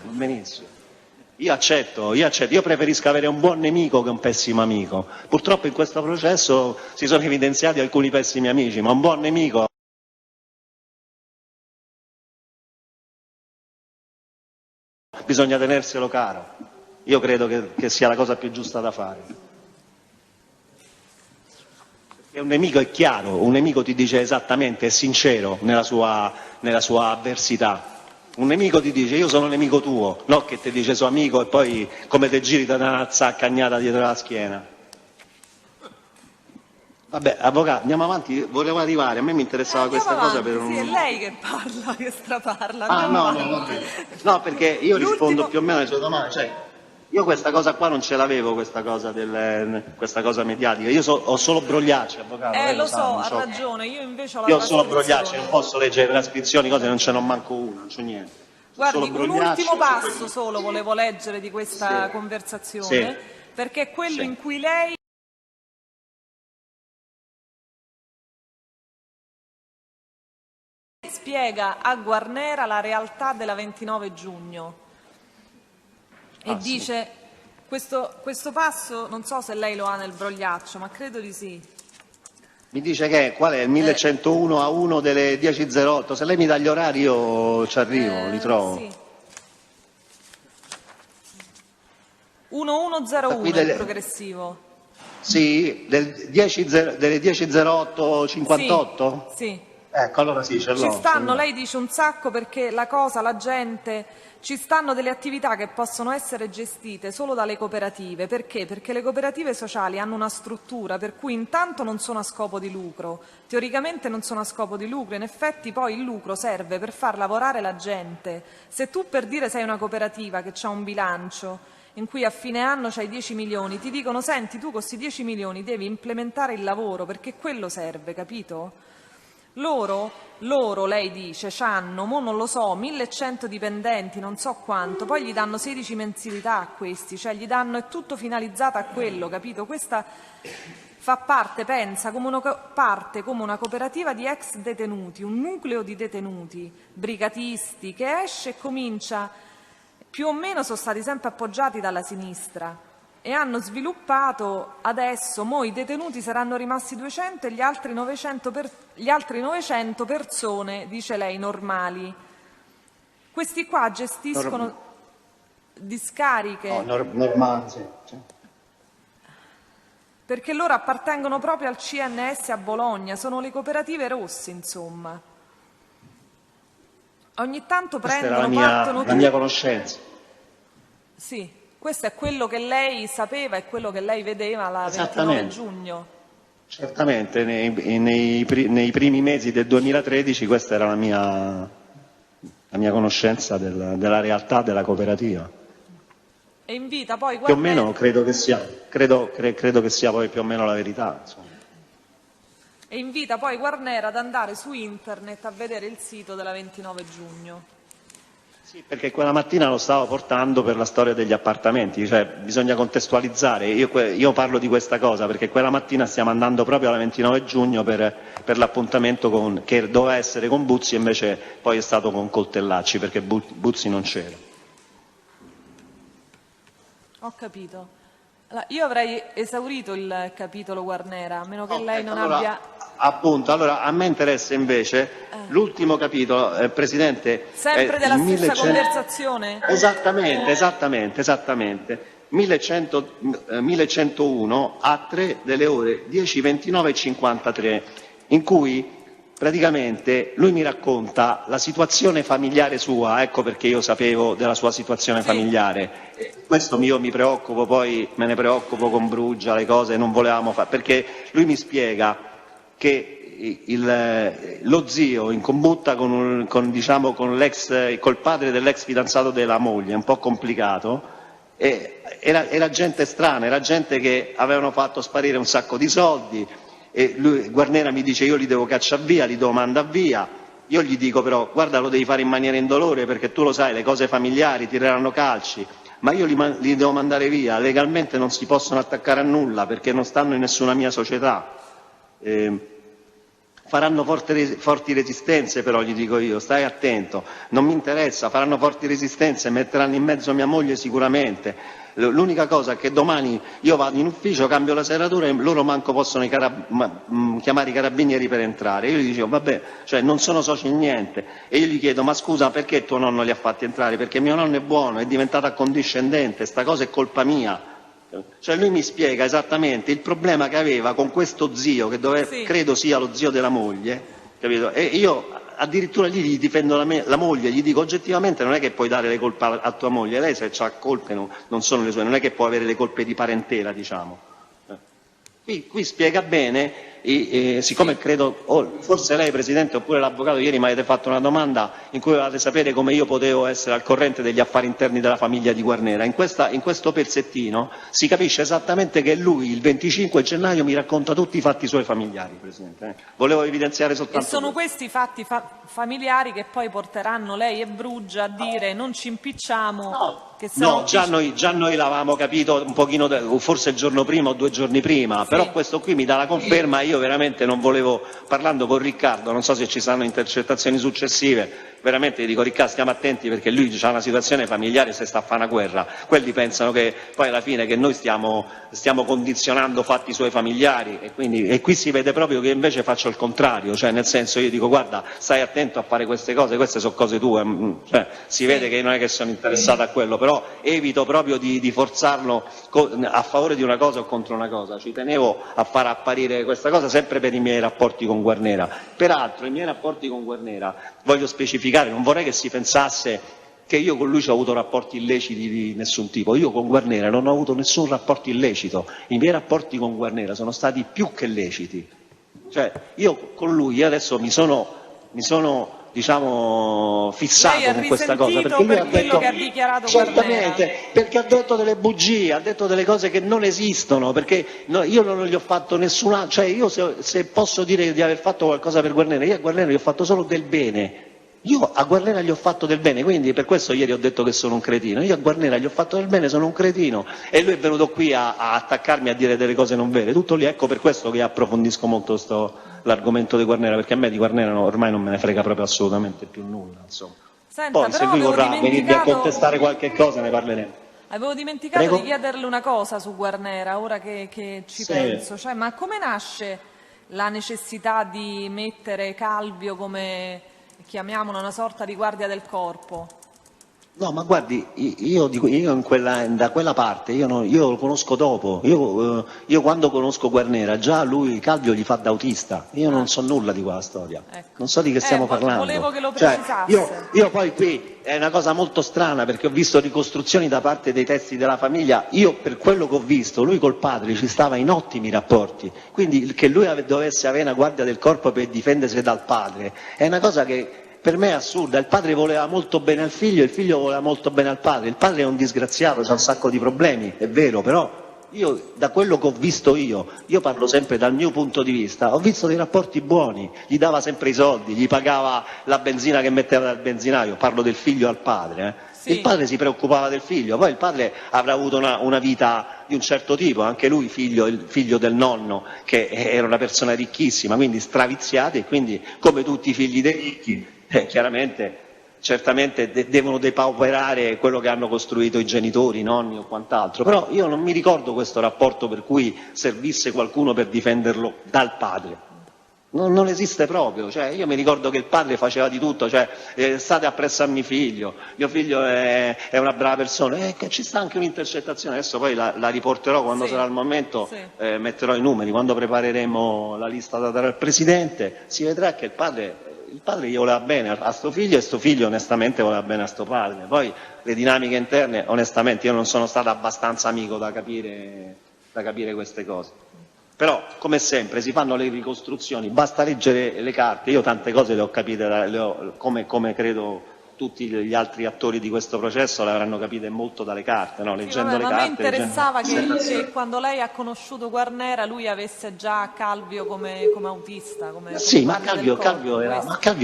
Benissimo. Io accetto, io preferisco avere un buon nemico che un pessimo amico. Purtroppo in questo processo si sono evidenziati alcuni pessimi amici, ma un buon nemico bisogna tenerselo caro. Io credo che sia la cosa più giusta da fare. Perché un nemico è chiaro, un nemico ti dice esattamente, è sincero nella sua avversità. Un nemico ti dice io sono nemico tuo, no che ti dice suo amico e poi come te giri da una zaccagnata dietro la schiena. Vabbè, avvocato, andiamo avanti, volevo arrivare, a me mi interessava questa cosa per un... Sì, è lei che parla, che straparla. No, perché io rispondo più o meno alle sue domande, cioè, io questa cosa qua non ce l'avevo, questa cosa mediatica, io ho solo brogliacci, avvocato. Lo so, ha ragione, io invece ho la Io ho solo brogliacci, non posso leggere trascrizioni, cose, non ce n'ho manco una, non c'è niente. Guardi, un ultimo passo solo volevo leggere di questa conversazione, perché è quello in cui lei spiega a Guarnera la realtà della 29 giugno e dice, questo passo non so se lei lo ha nel brogliaccio, ma credo di sì. Mi dice che qual è il 1101 a 1 delle 10.08, se lei mi dà gli orari io ci arrivo, li trovo. Sì. 1101 il progressivo. Sì, delle 10.08.58? Sì. Ecco, allora sì, ce l'ho. Ci stanno, lei dice un sacco perché la gente, ci stanno delle attività che possono essere gestite solo dalle cooperative. Perché? Perché le cooperative sociali hanno una struttura per cui intanto non sono a scopo di lucro, teoricamente non sono a scopo di lucro, in effetti poi il lucro serve per far lavorare la gente. Se tu per dire sei una cooperativa che ha un bilancio in cui a fine anno c'hai 10 milioni, ti dicono senti tu con questi 10 milioni devi implementare il lavoro perché quello serve, capito? Loro, lei dice, c'hanno, mo non lo so, 1100 dipendenti, non so quanto, poi gli danno 16 mensilità a questi, cioè gli danno, è tutto finalizzato a quello, capito? Questa fa parte, pensa, come una cooperativa di ex detenuti, un nucleo di detenuti, brigatisti, che esce e comincia, più o meno sono stati sempre appoggiati dalla sinistra, e hanno sviluppato adesso, i detenuti saranno rimasti 200 e gli altri 900 persone, dice lei, normali. Questi qua gestiscono discariche. Normali, sì. Perché loro appartengono proprio al CNS a Bologna, sono le cooperative rosse, insomma. Ogni tanto prendono, partono la mia conoscenza. Sì. Questo è quello che lei sapeva e quello che lei vedeva la 29 giugno. Certamente, nei primi mesi del 2013 questa era la mia conoscenza della realtà della cooperativa. E invita poi più o meno credo che sia poi più o meno la verità. Insomma. E invita poi Guarnera ad andare su internet a vedere il sito della 29 giugno. Sì, perché quella mattina lo stavo portando per la storia degli appartamenti, cioè bisogna contestualizzare, io parlo di questa cosa perché quella mattina stiamo andando proprio alla 29 giugno per l'appuntamento che doveva essere con Buzzi e invece poi è stato con Coltellacci perché Buzzi non c'era. Ho capito. Allora, io avrei esaurito il capitolo Guarnera, a meno che lei non abbia... Appunto, allora a me interessa invece l'ultimo capitolo, Presidente. Sempre della stessa conversazione? Esattamente. 1101 A3 delle ore 10:29:53, in cui praticamente lui mi racconta la situazione familiare sua, ecco perché io sapevo della sua situazione familiare. Questo io mi preoccupo, poi me ne preoccupo con Brugia, le cose non volevamo fare, perché lui mi spiega che lo zio in combutta col padre dell'ex fidanzato della moglie, è un po' complicato, era gente strana, era gente che avevano fatto sparire un sacco di soldi, e Guarnera mi dice io li devo cacciare via, li devo mandare via, io gli dico però guarda lo devi fare in maniera indolore perché tu lo sai le cose familiari tireranno calci, ma io li devo mandare via, legalmente non si possono attaccare a nulla perché non stanno in nessuna mia società. Faranno forti resistenze però, gli dico io, stai attento, non mi interessa, faranno forti resistenze, metteranno in mezzo mia moglie sicuramente. L'unica cosa è che domani io vado in ufficio, cambio la serratura e loro manco possono chiamare i carabinieri per entrare. Io gli dicevo vabbè, cioè non sono soci in niente, e io gli chiedo ma scusa perché tuo nonno li ha fatti entrare? Perché mio nonno è buono, è diventato accondiscendente, sta cosa è colpa mia. Cioè lui mi spiega esattamente il problema che aveva con questo zio, che credo sia lo zio della moglie, capito? E io addirittura gli difendo la moglie, gli dico oggettivamente non è che puoi dare le colpe a tua moglie, lei se ha colpe non sono le sue, non è che può avere le colpe di parentela, diciamo. Qui spiega bene siccome credo, forse lei Presidente oppure l'Avvocato ieri mi avete fatto una domanda in cui volevate sapere come io potevo essere al corrente degli affari interni della famiglia di Guarnera, in questo pezzettino si capisce esattamente che lui il 25 gennaio mi racconta tutti i fatti suoi familiari, Presidente. Volevo evidenziare soltanto E sono questi i fatti familiari che poi porteranno lei e Brugia a dire non ci impicciamo. No, già noi l'avevamo capito un pochino, forse il giorno prima o 2 giorni prima, sì. Però questo qui mi dà la conferma, io veramente non volevo, parlando con Riccardo, non so se ci saranno intercettazioni successive, veramente gli dico Riccardo stiamo attenti perché lui ha una situazione familiare, se sta a fare una guerra, quelli pensano che poi alla fine che noi stiamo condizionando fatti suoi familiari e qui si vede proprio che invece faccio il contrario, cioè nel senso io dico guarda stai attento a fare queste cose sono cose tue, cioè, si vede che non è che sono interessato a quello, però evito proprio di forzarlo a favore di una cosa o contro una cosa, ci tenevo a far apparire questa cosa sempre per i miei rapporti con Guarnera. Peraltro i miei rapporti con Guarnera, voglio specificare, non vorrei che si pensasse che io con lui ci ho avuto rapporti illeciti di nessun tipo, io con Guarnera non ho avuto nessun rapporto illecito, i miei rapporti con Guarnera sono stati più che leciti, cioè io con lui adesso mi sono diciamo fissato con questa cosa perché lui ha detto, che ha dichiarato certamente, perché ha detto delle bugie, ha detto delle cose che non esistono, perché io non gli ho fatto nessuna, cioè io se posso dire di aver fatto qualcosa per Guarnera, io a Guarnera gli ho fatto solo del bene. Io a Guarnera gli ho fatto del bene, quindi per questo ieri ho detto che sono un cretino. Io a Guarnera gli ho fatto del bene, sono un cretino e lui è venuto qui a attaccarmi, a dire delle cose non vere. Tutto lì, ecco per questo che approfondisco molto l'argomento di Guarnera, perché a me di Guarnera ormai non me ne frega proprio assolutamente più nulla. Insomma. Senta, poi se lui vorrà venirmi a contestare qualche cosa ne parleremo. Avevo dimenticato di chiederle una cosa su Guarnera, ora che ci penso. Cioè, ma come nasce la necessità di mettere Calvio come, chiamiamolo, una sorta di guardia del corpo? No, ma guardi, io da quella parte, io lo conosco dopo, io quando conosco Guarnera, già lui Calvio gli fa da autista, io non so nulla di quella storia, non so di che stiamo parlando. Volevo che lo precisasse. Io poi qui è una cosa molto strana perché ho visto ricostruzioni da parte dei testi della famiglia, io per quello che ho visto, lui col padre ci stava in ottimi rapporti, quindi che lui dovesse avere una guardia del corpo per difendersi dal padre, è una cosa che per me è assurda, il padre voleva molto bene al figlio e il figlio voleva molto bene al padre, il padre è un disgraziato, ha un sacco di problemi, è vero, però io da quello che ho visto io parlo sempre dal mio punto di vista, ho visto dei rapporti buoni, gli dava sempre i soldi, gli pagava la benzina che metteva dal benzinaio, parlo del figlio al padre, Sì. Il padre si preoccupava del figlio, poi il padre avrà avuto una vita di un certo tipo, anche lui il figlio del nonno che era una persona ricchissima, quindi straviziati e quindi come tutti i figli dei ricchi chiaramente, certamente devono depauperare quello che hanno costruito i genitori, i nonni o quant'altro, però io non mi ricordo questo rapporto per cui servisse qualcuno per difenderlo dal padre. Non esiste proprio, cioè, io mi ricordo che il padre faceva di tutto, cioè state appresso a mio figlio è una brava persona, ci sta anche un'intercettazione, adesso poi la riporterò quando sarà il momento, metterò i numeri, quando prepareremo la lista da dare al Presidente, si vedrà che il padre gli voleva bene a sto figlio e sto figlio onestamente voleva bene a sto padre, poi le dinamiche interne onestamente io non sono stato abbastanza amico da capire queste cose. Però, come sempre, si fanno le ricostruzioni, basta leggere le carte, io tante cose le ho capite, come credo tutti gli altri attori di questo processo le avranno capite molto dalle carte, no? Leggendo le carte. Ma mi interessava che quando lei ha conosciuto Guarnera lui avesse già Calvio come autista. Sì, ma Calvio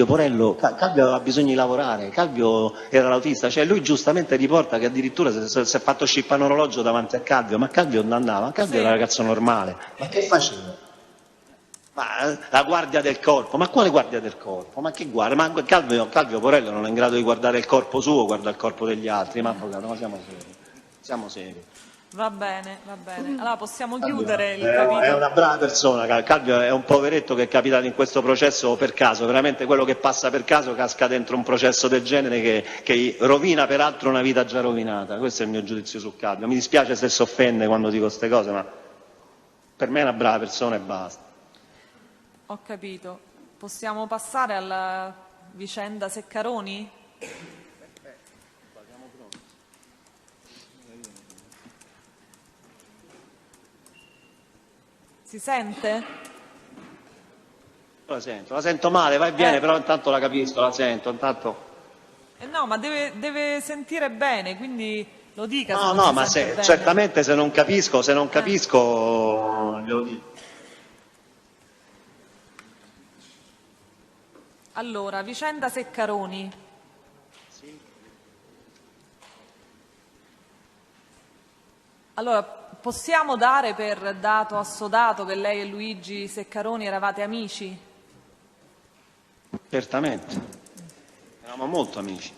Porello, Calvio aveva bisogno di lavorare, Calvio era l'autista, cioè lui giustamente riporta che addirittura si è fatto scippare un orologio davanti a Calvio, ma Calvio non andava, Calvio era un ragazzo normale, ma che faceva? Ma la guardia del corpo, ma quale guardia del corpo? Ma che guarda? Ma Calvio Porello non è in grado di guardare il corpo suo, guarda il corpo degli altri, ma avvocato, ma siamo seri. Va bene, allora possiamo chiudere il capitolo. È una brava persona, Calvio è un poveretto che è capitato in questo processo per caso, veramente quello che passa per caso casca dentro un processo del genere che rovina peraltro una vita già rovinata, questo è il mio giudizio su Calvio, mi dispiace se si offende quando dico queste cose, ma per me è una brava persona e basta. Ho capito. Possiamo passare alla vicenda Seccaroni? Si sente? La sento male, va e viene, però intanto la capisco, la sento, intanto... No, ma deve sentire bene, quindi lo dica. No, ma certamente se non capisco, glielo dico. Allora, vicenda Seccaroni. Sì. Allora, possiamo dare per dato assodato che lei e Luigi Seccaroni eravate amici? Certamente, eravamo molto amici.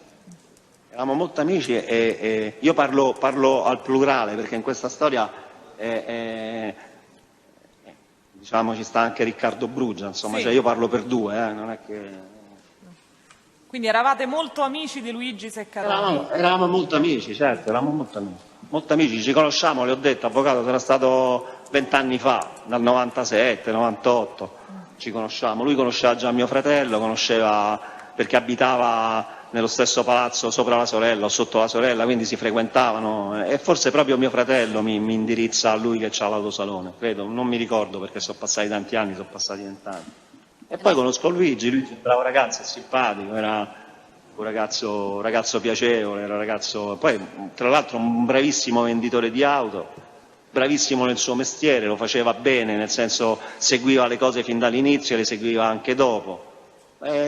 Eravamo molto amici e io parlo al plurale perché in questa storia diciamo ci sta anche Riccardo Bruggia, insomma, sì. Cioè io parlo per due, non è che... Quindi eravate molto amici di Luigi Seccaroni? Eravamo molto amici, certo, eravamo molto amici, ci conosciamo, le ho detto, avvocato, sarà stato 20 anni fa, dal 97, 98, ci conosciamo, lui conosceva già mio fratello, conosceva perché abitava nello stesso palazzo sopra la sorella o sotto la sorella, quindi si frequentavano e forse proprio mio fratello mi indirizza a lui che ha l'autosalone, credo, non mi ricordo perché sono passati tanti anni, sono passati 20 anni. E poi conosco Luigi è un bravo ragazzo, è simpatico, era un ragazzo piacevole, era ragazzo, poi tra l'altro un bravissimo venditore di auto, bravissimo nel suo mestiere, lo faceva bene, nel senso seguiva le cose fin dall'inizio e le seguiva anche dopo.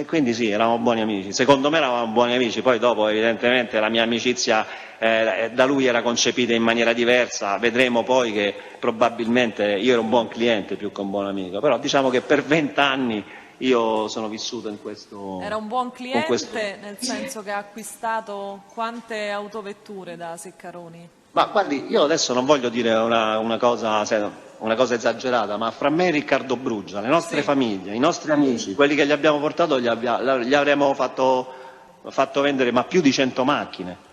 Quindi sì, eravamo buoni amici, secondo me eravamo buoni amici, poi dopo evidentemente la mia amicizia da lui era concepita in maniera diversa, vedremo poi che probabilmente io ero un buon cliente più che un buon amico, però diciamo che per 20 anni io sono vissuto in questo... Era un buon cliente nel senso che ha acquistato quante autovetture da Seccaroni? Ma guardi, io adesso non voglio dire una cosa esagerata, ma fra me e Riccardo Bruggia, le nostre famiglie, i nostri amici, quelli che gli abbiamo portato, gli avremmo fatto vendere più di 100 macchine.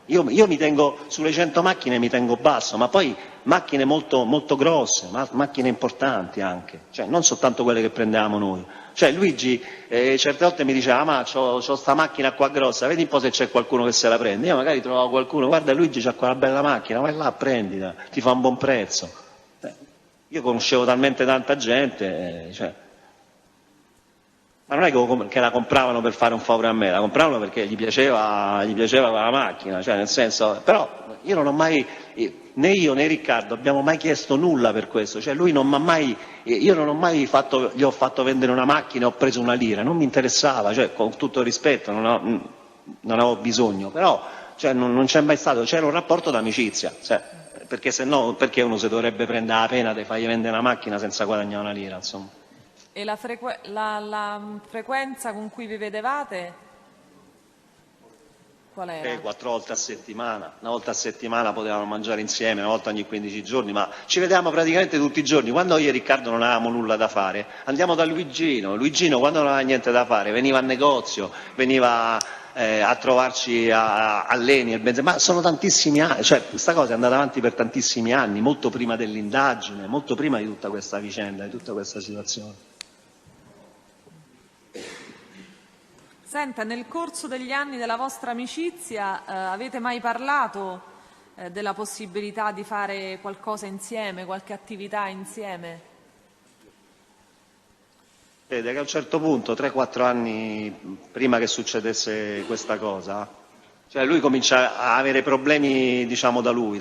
Io mi tengo, sulle 100 macchine mi tengo basso, ma poi macchine molto, molto grosse, macchine importanti anche, cioè non soltanto quelle che prendevamo noi. Cioè Luigi certe volte mi diceva, ma c'ho sta macchina qua grossa, vedi un po' se c'è qualcuno che se la prende. Io magari trovavo qualcuno, guarda Luigi c'ha quella bella macchina, vai là, prendila, ti fa un buon prezzo. Io conoscevo talmente tanta gente, ma non è che la compravano per fare un favore a me, la compravano perché gli piaceva quella macchina, cioè nel senso, però io non ho mai, né io né Riccardo abbiamo mai chiesto nulla per questo, cioè lui non m'ha mai, io non ho mai gli ho fatto vendere una macchina, ho preso una lira, non mi interessava, cioè con tutto il rispetto, non avevo bisogno, però cioè, non c'è mai stato, c'era un rapporto d'amicizia, cioè, perché se no perché uno si dovrebbe prendere la pena di fargli vendere una macchina senza guadagnare una lira, insomma. E la frequenza con cui vi vedevate qual era? 4 volte a settimana, una volta a settimana potevamo mangiare insieme, una volta ogni 15 giorni, ma ci vedevamo praticamente tutti i giorni. Quando io e Riccardo non avevamo nulla da fare, andiamo da Luigino quando non aveva niente da fare veniva al negozio, veniva a trovarci all'Eni, ma sono tantissimi anni, cioè questa cosa è andata avanti per tantissimi anni, molto prima dell'indagine, molto prima di tutta questa vicenda, di tutta questa situazione. Senta, nel corso degli anni della vostra amicizia avete mai parlato della possibilità di fare qualcosa insieme, qualche attività insieme? Vede che a un certo punto, 3-4 anni prima che succedesse questa cosa, cioè lui comincia a avere problemi, diciamo, da lui,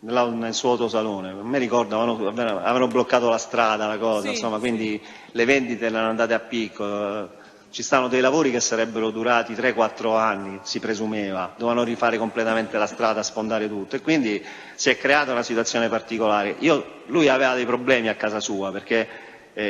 nel suo autosalone. A me ricordo, avevano bloccato la strada, la cosa, sì, insomma, quindi le vendite erano andate a picco. Ci stanno dei lavori che sarebbero durati 3-4 anni, si presumeva, dovevano rifare completamente la strada, sfondare tutto, e quindi si è creata una situazione particolare. Lui aveva dei problemi a casa sua, perché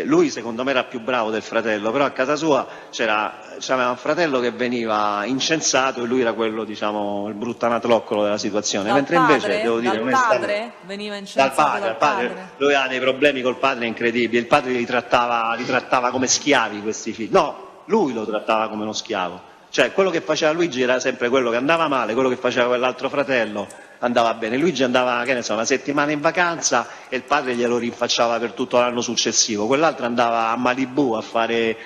lui secondo me era più bravo del fratello, però a casa sua c'aveva un fratello che veniva incensato e lui era quello, diciamo, il bruttanatroccolo della situazione, mentre invece, devo dire, dal padre veniva incensato dal padre. Lui aveva dei problemi col padre incredibili, il padre li trattava come schiavi questi figli, no, lui lo trattava come uno schiavo, cioè quello che faceva Luigi era sempre quello che andava male, quello che faceva quell'altro fratello andava bene. Luigi andava, che ne so, una settimana in vacanza e il padre glielo rinfacciava per tutto l'anno successivo, quell'altro andava a Malibu a fare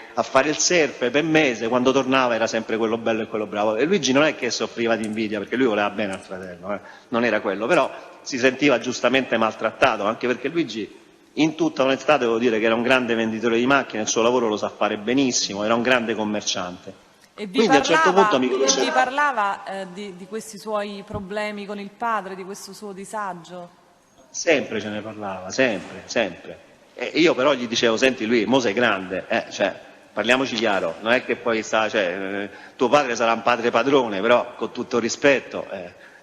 il surf per mese, quando tornava era sempre quello bello e quello bravo, e Luigi non è che soffriva di invidia perché lui voleva bene al fratello, non era quello, però si sentiva giustamente maltrattato, anche perché Luigi in tutta onestà devo dire che era un grande venditore di macchine, il suo lavoro lo sa fare benissimo, era un grande commerciante. E vi Quindi a un certo punto mi parlava, e vi parlava di questi suoi problemi con il padre, di questo suo disagio? Sempre ce ne parlava, sempre, sempre. E io però gli dicevo, senti lui, mo sei grande, cioè, parliamoci chiaro, non è che poi tuo padre sarà un padre padrone, però con tutto il rispetto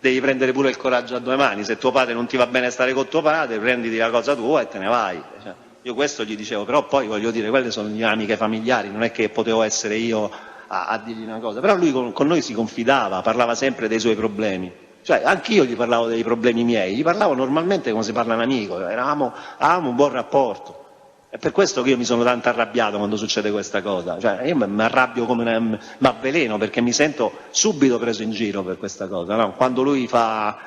devi prendere pure il coraggio a due mani, se tuo padre non ti va bene stare con tuo padre, prenditi la cosa tua e te ne vai. Cioè, io questo gli dicevo, però poi voglio dire, quelle sono dinamiche familiari, non è che potevo essere io a dirgli una cosa, però lui con noi si confidava, parlava sempre dei suoi problemi. Cioè, anch'io gli parlavo dei problemi miei, gli parlavo normalmente come si parla un amico, avevamo un buon rapporto. È per questo che io mi sono tanto arrabbiato quando succede questa cosa. Cioè, io mi arrabbio mi avveleno perché mi sento subito preso in giro per questa cosa, no? Quando lui fa,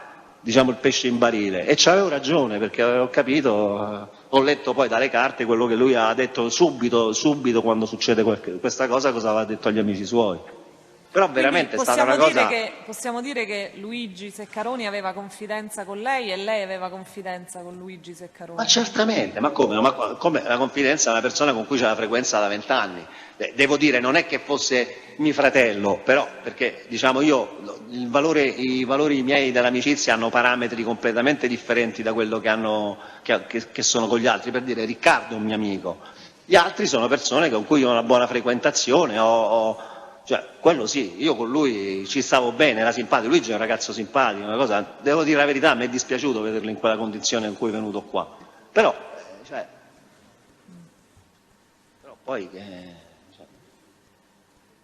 diciamo, il pesce in barile. E c'avevo ragione, perché avevo capito, ho letto poi dalle carte quello che lui ha detto subito quando succede questa cosa aveva detto agli amici suoi. Però veramente è stata una cosa... Possiamo dire che Luigi Ceccaroni aveva confidenza con lei e lei aveva confidenza con Luigi Ceccaroni? Ma certamente, ma come? Ma come la confidenza è una persona con cui c'è la frequenza da 20 anni. Devo dire, non è che fosse mio fratello, però, perché diciamo io, i valori miei dell'amicizia hanno parametri completamente differenti da quello che sono con gli altri. Per dire, Riccardo è un mio amico, gli altri sono persone con cui ho una buona frequentazione, cioè, quello sì, io con lui ci stavo bene, era simpatico, Luigi è un ragazzo simpatico, una cosa, devo dire la verità, mi è dispiaciuto vederlo in quella condizione in cui è venuto qua, però poi,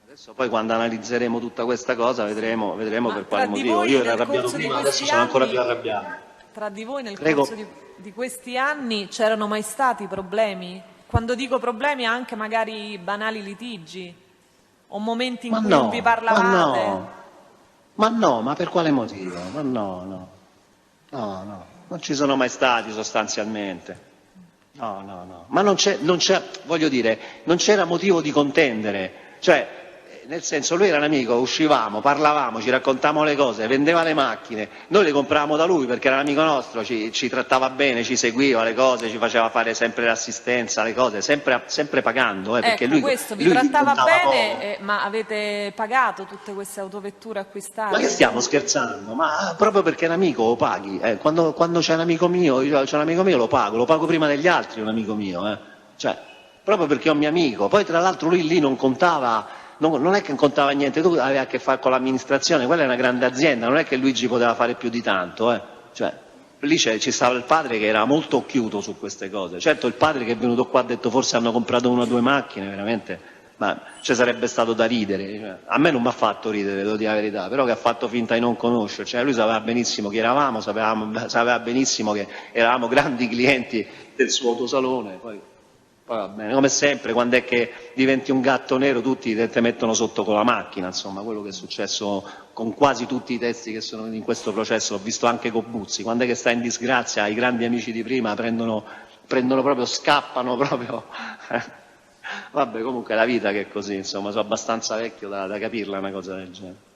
adesso poi quando analizzeremo tutta questa cosa vedremo per quale motivo, io ero arrabbiato prima, adesso sono ancora più arrabbiato. Tra di voi nel corso di questi anni c'erano mai stati problemi? Quando dico problemi anche magari banali litigi? O momenti in cui non vi parlavate? Ma per quale motivo? Ma no, non ci sono mai stati sostanzialmente. No, ma non c'è, voglio dire, non c'era motivo di contendere, cioè, nel senso, lui era un amico, uscivamo, parlavamo, ci raccontavamo le cose, vendeva le macchine, noi le compravamo da lui perché era un amico nostro, ci trattava bene, ci seguiva le cose, ci faceva fare sempre l'assistenza, le cose, sempre pagando. Perché lui, questo vi trattava bene, ma avete pagato tutte queste autovetture acquistate? Ma che stiamo scherzando? Ma proprio perché è un amico lo paghi, quando c'è un amico mio, lo pago prima degli altri un amico mio, cioè, proprio perché è un mio amico, poi tra l'altro lui lì non contava... Non è che contava niente, tu avevi a che fare con l'amministrazione, quella è una grande azienda, non è che Luigi poteva fare più di tanto, cioè, lì ci stava il padre che era molto occhiuto su queste cose, certo il padre che è venuto qua ha detto forse hanno comprato 1 o 2 macchine, veramente, ma ci sarebbe stato da ridere, cioè, a me non mi ha fatto ridere, devo dire la verità, però che ha fatto finta di non conoscerci, cioè, lui sapeva benissimo chi eravamo, sapeva benissimo che eravamo grandi clienti del suo autosalone, poi va bene, come sempre, quando è che diventi un gatto nero tutti te mettono sotto con la macchina, insomma, quello che è successo con quasi tutti i testi che sono in questo processo, l'ho visto anche con Buzzi, quando è che sta in disgrazia, i grandi amici di prima prendono proprio, scappano proprio, vabbè, comunque la vita che è così, insomma, sono abbastanza vecchio da capirla una cosa del genere.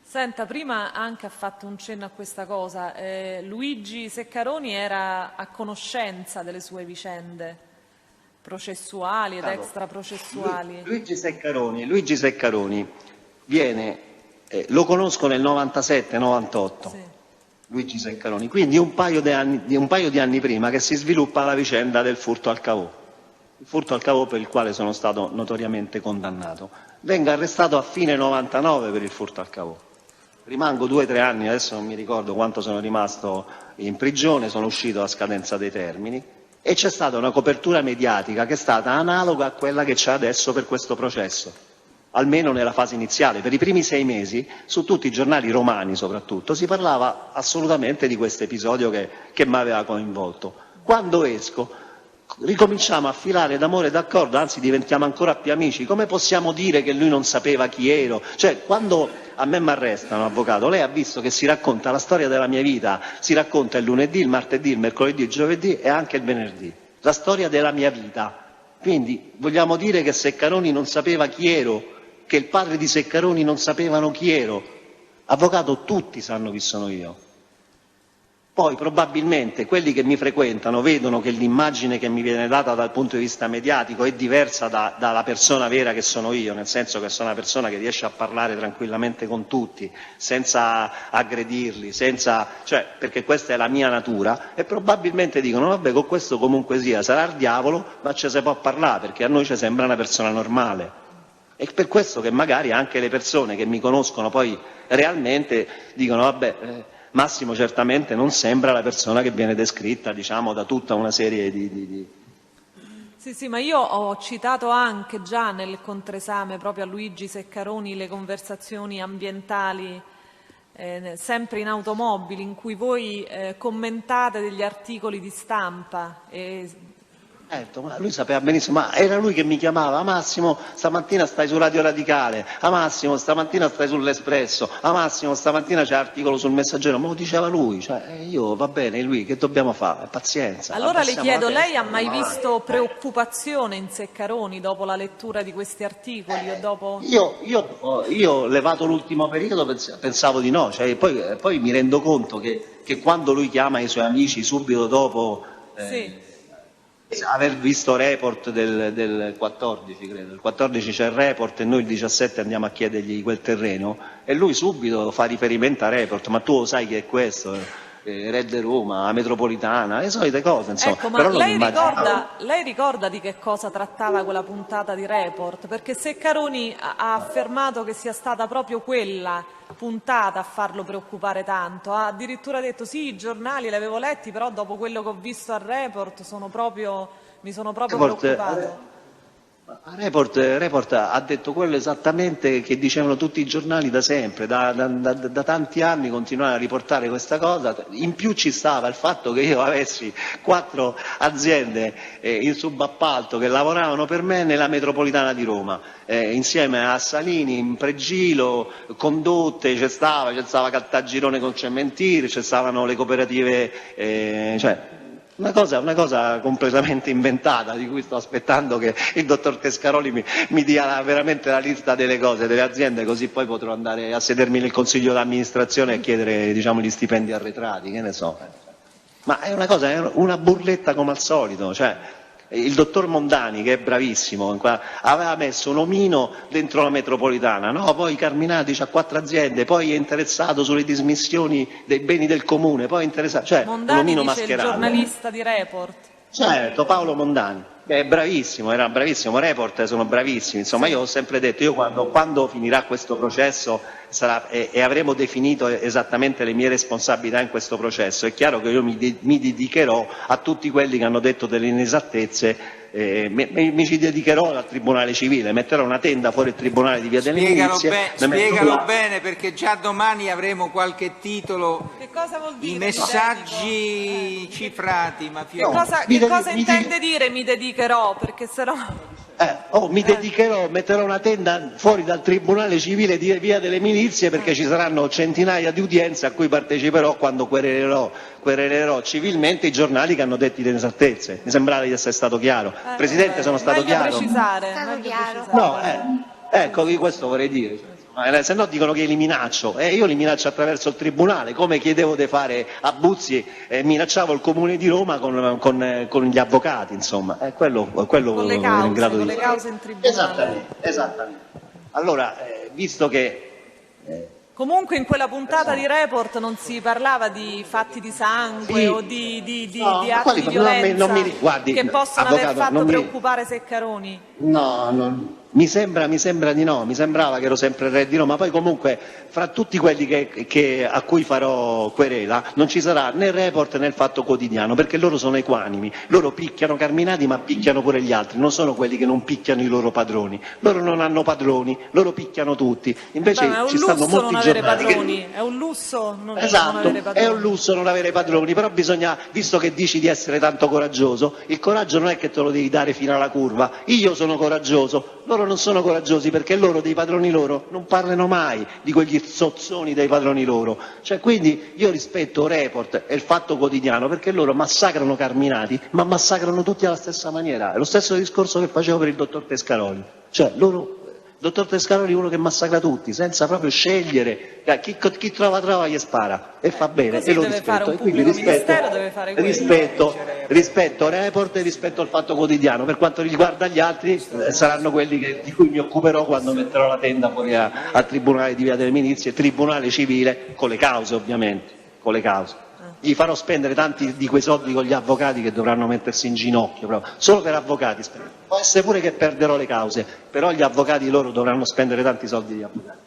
Senta, prima anche ha fatto un cenno a questa cosa, Luigi Ceccaroni era a conoscenza delle sue vicende processuali ed extraprocessuali? Luigi Ceccaroni viene, lo conosco nel 97-98, sì. Luigi Ceccaroni, quindi un paio di anni prima che si sviluppa la vicenda del furto al cavò. Il furto al cavò per il quale sono stato notoriamente condannato. Vengo arrestato a fine 99 per il furto al cavò. Rimango 2 o 3 anni, adesso non mi ricordo quanto sono rimasto in prigione, sono uscito a scadenza dei termini e c'è stata una copertura mediatica che è stata analoga a quella che c'è adesso per questo processo, almeno nella fase iniziale. Per i primi 6 mesi, su tutti i giornali romani soprattutto, si parlava assolutamente di questo episodio che mi aveva coinvolto. Quando esco, ricominciamo a filare d'amore e d'accordo, anzi diventiamo ancora più amici. Come possiamo dire che lui non sapeva chi ero? Cioè, quando a me mi arrestano, avvocato, lei ha visto che si racconta la storia della mia vita, si racconta il lunedì, il martedì, il mercoledì, il giovedì e anche il venerdì, la storia della mia vita. Quindi vogliamo dire che Ceccaroni non sapeva chi ero, che il padre di Ceccaroni non sapevano chi ero. Avvocato, tutti sanno chi sono io. Poi probabilmente quelli che mi frequentano vedono che l'immagine che mi viene data dal punto di vista mediatico è diversa dalla persona vera che sono io, nel senso che sono una persona che riesce a parlare tranquillamente con tutti, senza aggredirli, perché questa è la mia natura, e probabilmente dicono vabbè, con questo comunque sia, sarà il diavolo, ma ci si può parlare perché a noi ci sembra una persona normale. È per questo che magari anche le persone che mi conoscono poi realmente dicono vabbè, Massimo certamente non sembra la persona che viene descritta, diciamo, da tutta una serie di... Sì, ma io ho citato anche già nel contraesame proprio a Luigi Seccaroni le conversazioni ambientali sempre in automobili in cui voi commentate degli articoli di stampa Certo, ma lui sapeva benissimo, ma era lui che mi chiamava: Massimo, stamattina stai su Radio Radicale, Massimo, stamattina stai sull'Espresso, Massimo, stamattina c'è articolo sul Messaggero, ma lo diceva lui, io va bene, lui, che dobbiamo fare? Pazienza. Allora le chiedo, lei ha mai visto preoccupazione in Seccaroni dopo la lettura di questi articoli o dopo... Io levato l'ultimo periodo pensavo di no, poi mi rendo conto che quando lui chiama i suoi amici subito dopo... aver visto report del 14, credo, il 14 c'è il report e noi il 17 andiamo a chiedergli quel terreno e lui subito fa riferimento a report, ma tu lo sai che è questo? Red Roma, metropolitana, le solite cose, insomma. Ecco, ma però lei ricorda di che cosa trattava quella puntata di report? Perché Seccaroni ha affermato che sia stata proprio quella puntata a farlo preoccupare tanto, ha addirittura detto sì, i giornali li avevo letti, però dopo quello che ho visto al report mi sono proprio preoccupato. Report ha detto quello esattamente che dicevano tutti i giornali da sempre, da tanti anni continuavano a riportare questa cosa. In più ci stava il fatto che io avessi 4 aziende in subappalto che lavoravano per me nella metropolitana di Roma, insieme a Salini, in Pregilo, Condotte, c'è stava Caltagirone con Cementiri, ci stavano le cooperative, una cosa completamente inventata, di cui sto aspettando che il dottor Tescaroli mi dia veramente la lista delle cose, delle aziende, così poi potrò andare a sedermi nel consiglio d'amministrazione e chiedere, diciamo, gli stipendi arretrati, che ne so. Ma è una burletta come al solito, il dottor Mondani, che è bravissimo, aveva messo un omino dentro la metropolitana, poi Carminati c'ha 4 aziende, poi è interessato sulle dismissioni dei beni del comune, poi è interessato, Mondani un omino dice mascherato. Il giornalista di Report. Certo, Paolo Mondani, è bravissimo, era bravissimo, Report sono bravissimi, insomma io ho sempre detto, io quando finirà questo processo e avremo definito esattamente le mie responsabilità in questo processo, è chiaro che io mi dedicherò a tutti quelli che hanno detto delle inesattezze, mi ci dedicherò al Tribunale Civile, metterò una tenda fuori il Tribunale di Via delle Milizie. Spiegalo bene, perché già domani avremo qualche titolo, Che cosa vuol dire? i messaggi cifrati, mafiosi. Che cosa intende dire mi dedicherò? Perché sennò... mi dedicherò, metterò una tenda fuori dal Tribunale Civile di Via delle Milizie, perché ci saranno centinaia di udienze a cui parteciperò quando querelerò civilmente i giornali che hanno detto inesattezze. Mi sembrava di essere stato chiaro. Presidente, sono stato chiaro? Meglio precisare. No, ecco, questo vorrei dire. Se no dicono che li minaccio, io li minaccio attraverso il Tribunale, come chiedevo di fare a Buzzi, minacciavo il Comune di Roma con gli avvocati, insomma, quello Con le cause, in grado con di le cause in tribunale. Esattamente. Allora, visto che... Comunque in quella puntata di Report non si parlava di fatti di sangue o di atti di violenza che possono aver fatto preoccupare Seccaroni. No, mi sembra di no, mi sembrava che ero sempre il re di Roma, poi comunque fra tutti quelli a cui farò querela non ci sarà né Report né il Fatto Quotidiano, perché loro sono equanimi, loro picchiano Carminati ma picchiano pure gli altri, non sono quelli che non picchiano i loro padroni, loro non hanno padroni, loro picchiano tutti, invece ci stanno molti giornali è un lusso non esatto, avere padroni. È un lusso non avere padroni, però bisogna, visto che dici di essere tanto coraggioso, il coraggio non è che te lo devi dare fino alla curva, io sono coraggioso, loro non sono coraggiosi perché loro dei padroni loro non parlano mai di quegli zozzoni dei padroni loro, quindi io rispetto Report e il Fatto Quotidiano perché loro massacrano Carminati ma massacrano tutti alla stessa maniera, è lo stesso discorso che facevo per il dottor Tescaroli, loro Dottor Tescaroni è uno che massacra tutti, senza proprio scegliere, chi trova gli spara e fa bene Così e lo deve fare rispetto. un E quindi pubblico ministero, deve fare rispetto Report e rispetto al Fatto Quotidiano. Per quanto riguarda gli altri saranno quelli di cui mi occuperò quando metterò la tenda fuori al Tribunale di Via delle Milizie, Tribunale civile, con le cause ovviamente, con le cause. Gli farò spendere tanti di quei soldi con gli avvocati che dovranno mettersi in ginocchio, proprio. Solo per avvocati spendo. Può essere pure che perderò le cause, però gli avvocati loro dovranno spendere tanti soldi di avvocati.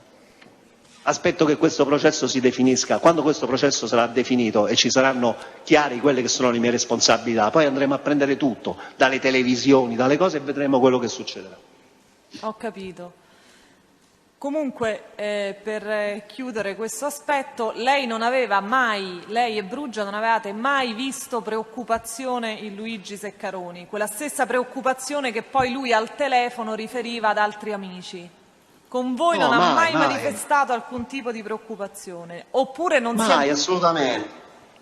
Aspetto che questo processo si definisca, quando questo processo sarà definito e ci saranno chiari quelle che sono le mie responsabilità, poi andremo a prendere tutto, dalle televisioni, dalle cose e vedremo quello che succederà. Ho capito. Comunque, per chiudere questo aspetto, lei e Brugia non avevate mai visto preoccupazione in Luigi Ceccaroni, quella stessa preoccupazione che poi lui al telefono riferiva ad altri amici. Con voi non ha mai manifestato alcun tipo di preoccupazione? Oppure non si è... Mai, assolutamente.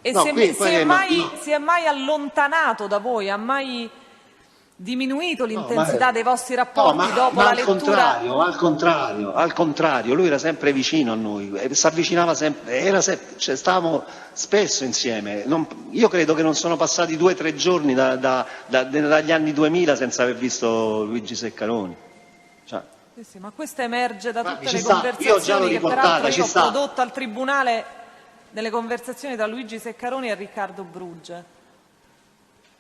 E no, si è mai allontanato da voi? Ha mai diminuito l'intensità dei vostri rapporti dopo la lettura? Al contrario, lui era sempre vicino a noi, si avvicinava sempre, stavamo spesso insieme. Io credo che non sono passati 2 o 3 giorni dagli anni 2000 senza aver visto Luigi Ceccaroni. Cioè. Sì, ma questo emerge da tutte le io già conversazioni che peraltro io ho sta. prodotto al Tribunale, delle conversazioni tra Luigi Ceccaroni e Riccardo Brugia.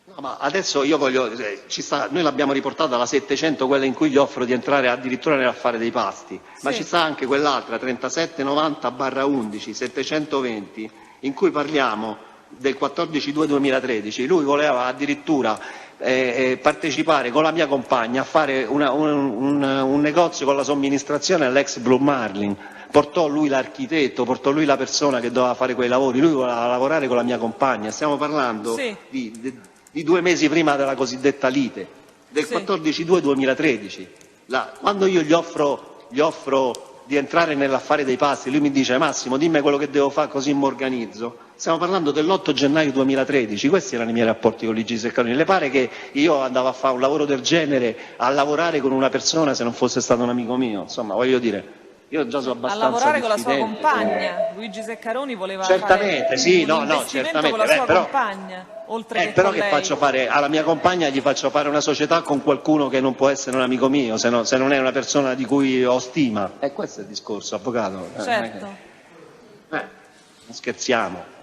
No, ma adesso io voglio, noi l'abbiamo riportata alla 700, quella in cui gli offro di entrare addirittura nell'affare dei pasti, ma ci sta anche quell'altra, 3790/11, 720, in cui parliamo del 14/2/2013, lui voleva addirittura partecipare con la mia compagna a fare un negozio con la somministrazione all'ex Blue Marlin. Portò lui l'architetto, portò lui la persona che doveva fare quei lavori, lui voleva lavorare con la mia compagna, stiamo parlando di 2 mesi prima della cosiddetta lite, del 14/2/2013. Quando io gli offro di entrare nell'affare dei pasti, lui mi dice: Massimo, dimmi quello che devo fare così mi organizzo. Stiamo parlando dell'8 gennaio 2013, questi erano i miei rapporti con Luigi Ceccaroni. Le pare che io andavo a fare un lavoro del genere, a lavorare con una persona se non fosse stato un amico mio? Insomma, voglio dire, io già sono abbastanza a lavorare con la sua diffidente. compagna. Luigi Ceccaroni voleva certamente, fare sì, un no, investimento certamente, con la sua però, compagna, oltre che però con che lei. faccio fare alla mia compagna? Gli faccio fare una società con qualcuno che non può essere un amico mio, se non è una persona di cui ho stima. Questo è il discorso, avvocato. Certo. Non scherziamo.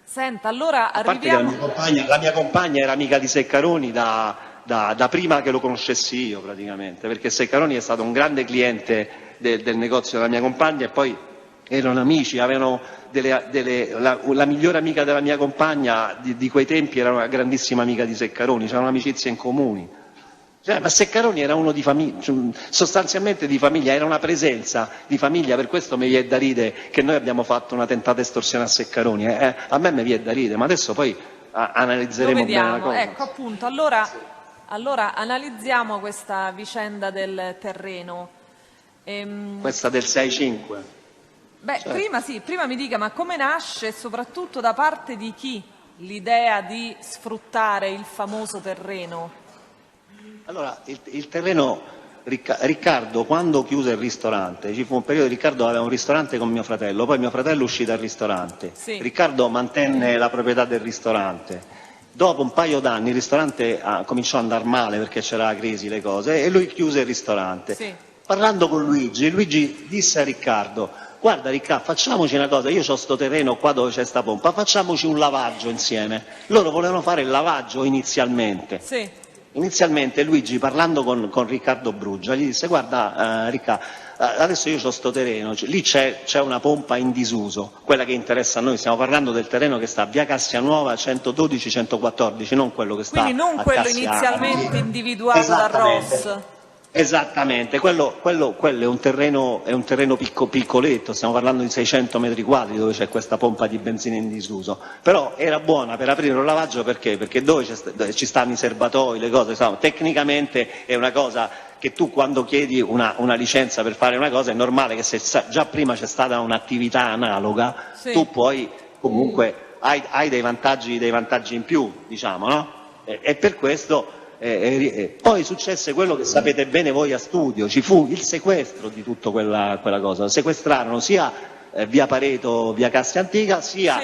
Senta, allora A parte arriviamo... che la mia compagna era amica di Ceccaroni da prima che lo conoscessi io praticamente, perché Ceccaroni è stato un grande cliente del negozio della mia compagna e poi erano amici, avevano la migliore amica della mia compagna di quei tempi era una grandissima amica di Ceccaroni, c'erano amicizie in comuni. Ma Ceccaroni era uno di famiglia, sostanzialmente di famiglia, era una presenza di famiglia, per questo mi viene da ridere che noi abbiamo fatto una tentata estorsione a Ceccaroni. A me mi viene da ridere, ma adesso poi analizzeremo bene la cosa. Ecco, appunto, allora analizziamo questa vicenda del terreno. Questa del 6-5. Beh, Certo. prima mi dica, ma come nasce e soprattutto da parte di chi l'idea di sfruttare il famoso terreno? Allora, il terreno, Riccardo, quando chiuse il ristorante, ci fu un periodo, Riccardo aveva un ristorante con mio fratello, poi mio fratello uscì dal ristorante, Riccardo mantenne la proprietà del ristorante, dopo un paio d'anni il ristorante cominciò ad andare male perché c'era la crisi, le cose, e lui chiuse il ristorante. Parlando con Luigi disse a Riccardo: guarda Riccardo, facciamoci una cosa, io ho sto terreno qua dove c'è sta pompa, facciamoci un lavaggio insieme. Loro volevano fare il lavaggio inizialmente. Inizialmente Luigi, parlando con Riccardo Brugia, gli disse: guarda Riccardo, adesso io ho sto terreno, lì c'è una pompa in disuso, quella che interessa a noi, stiamo parlando del terreno che sta a via Cassia Nuova 112-114, non quello che sta Quindi non a quello Cassia. inizialmente individuato da Ross. Esattamente, quello è un terreno piccoletto, stiamo parlando di 600 metri quadri dove c'è questa pompa di benzina in disuso, però era buona per aprire un lavaggio perché dove ci stanno i serbatoi, le cose, tecnicamente è una cosa che tu quando chiedi una licenza per fare una cosa è normale che se già prima c'è stata un'attività analoga tu puoi comunque hai dei vantaggi in più, diciamo, no? E per questo Poi successe quello che sapete bene voi a studio, ci fu il sequestro di tutta quella cosa, sequestrarono sia via Pareto, via Cassia Antica, sia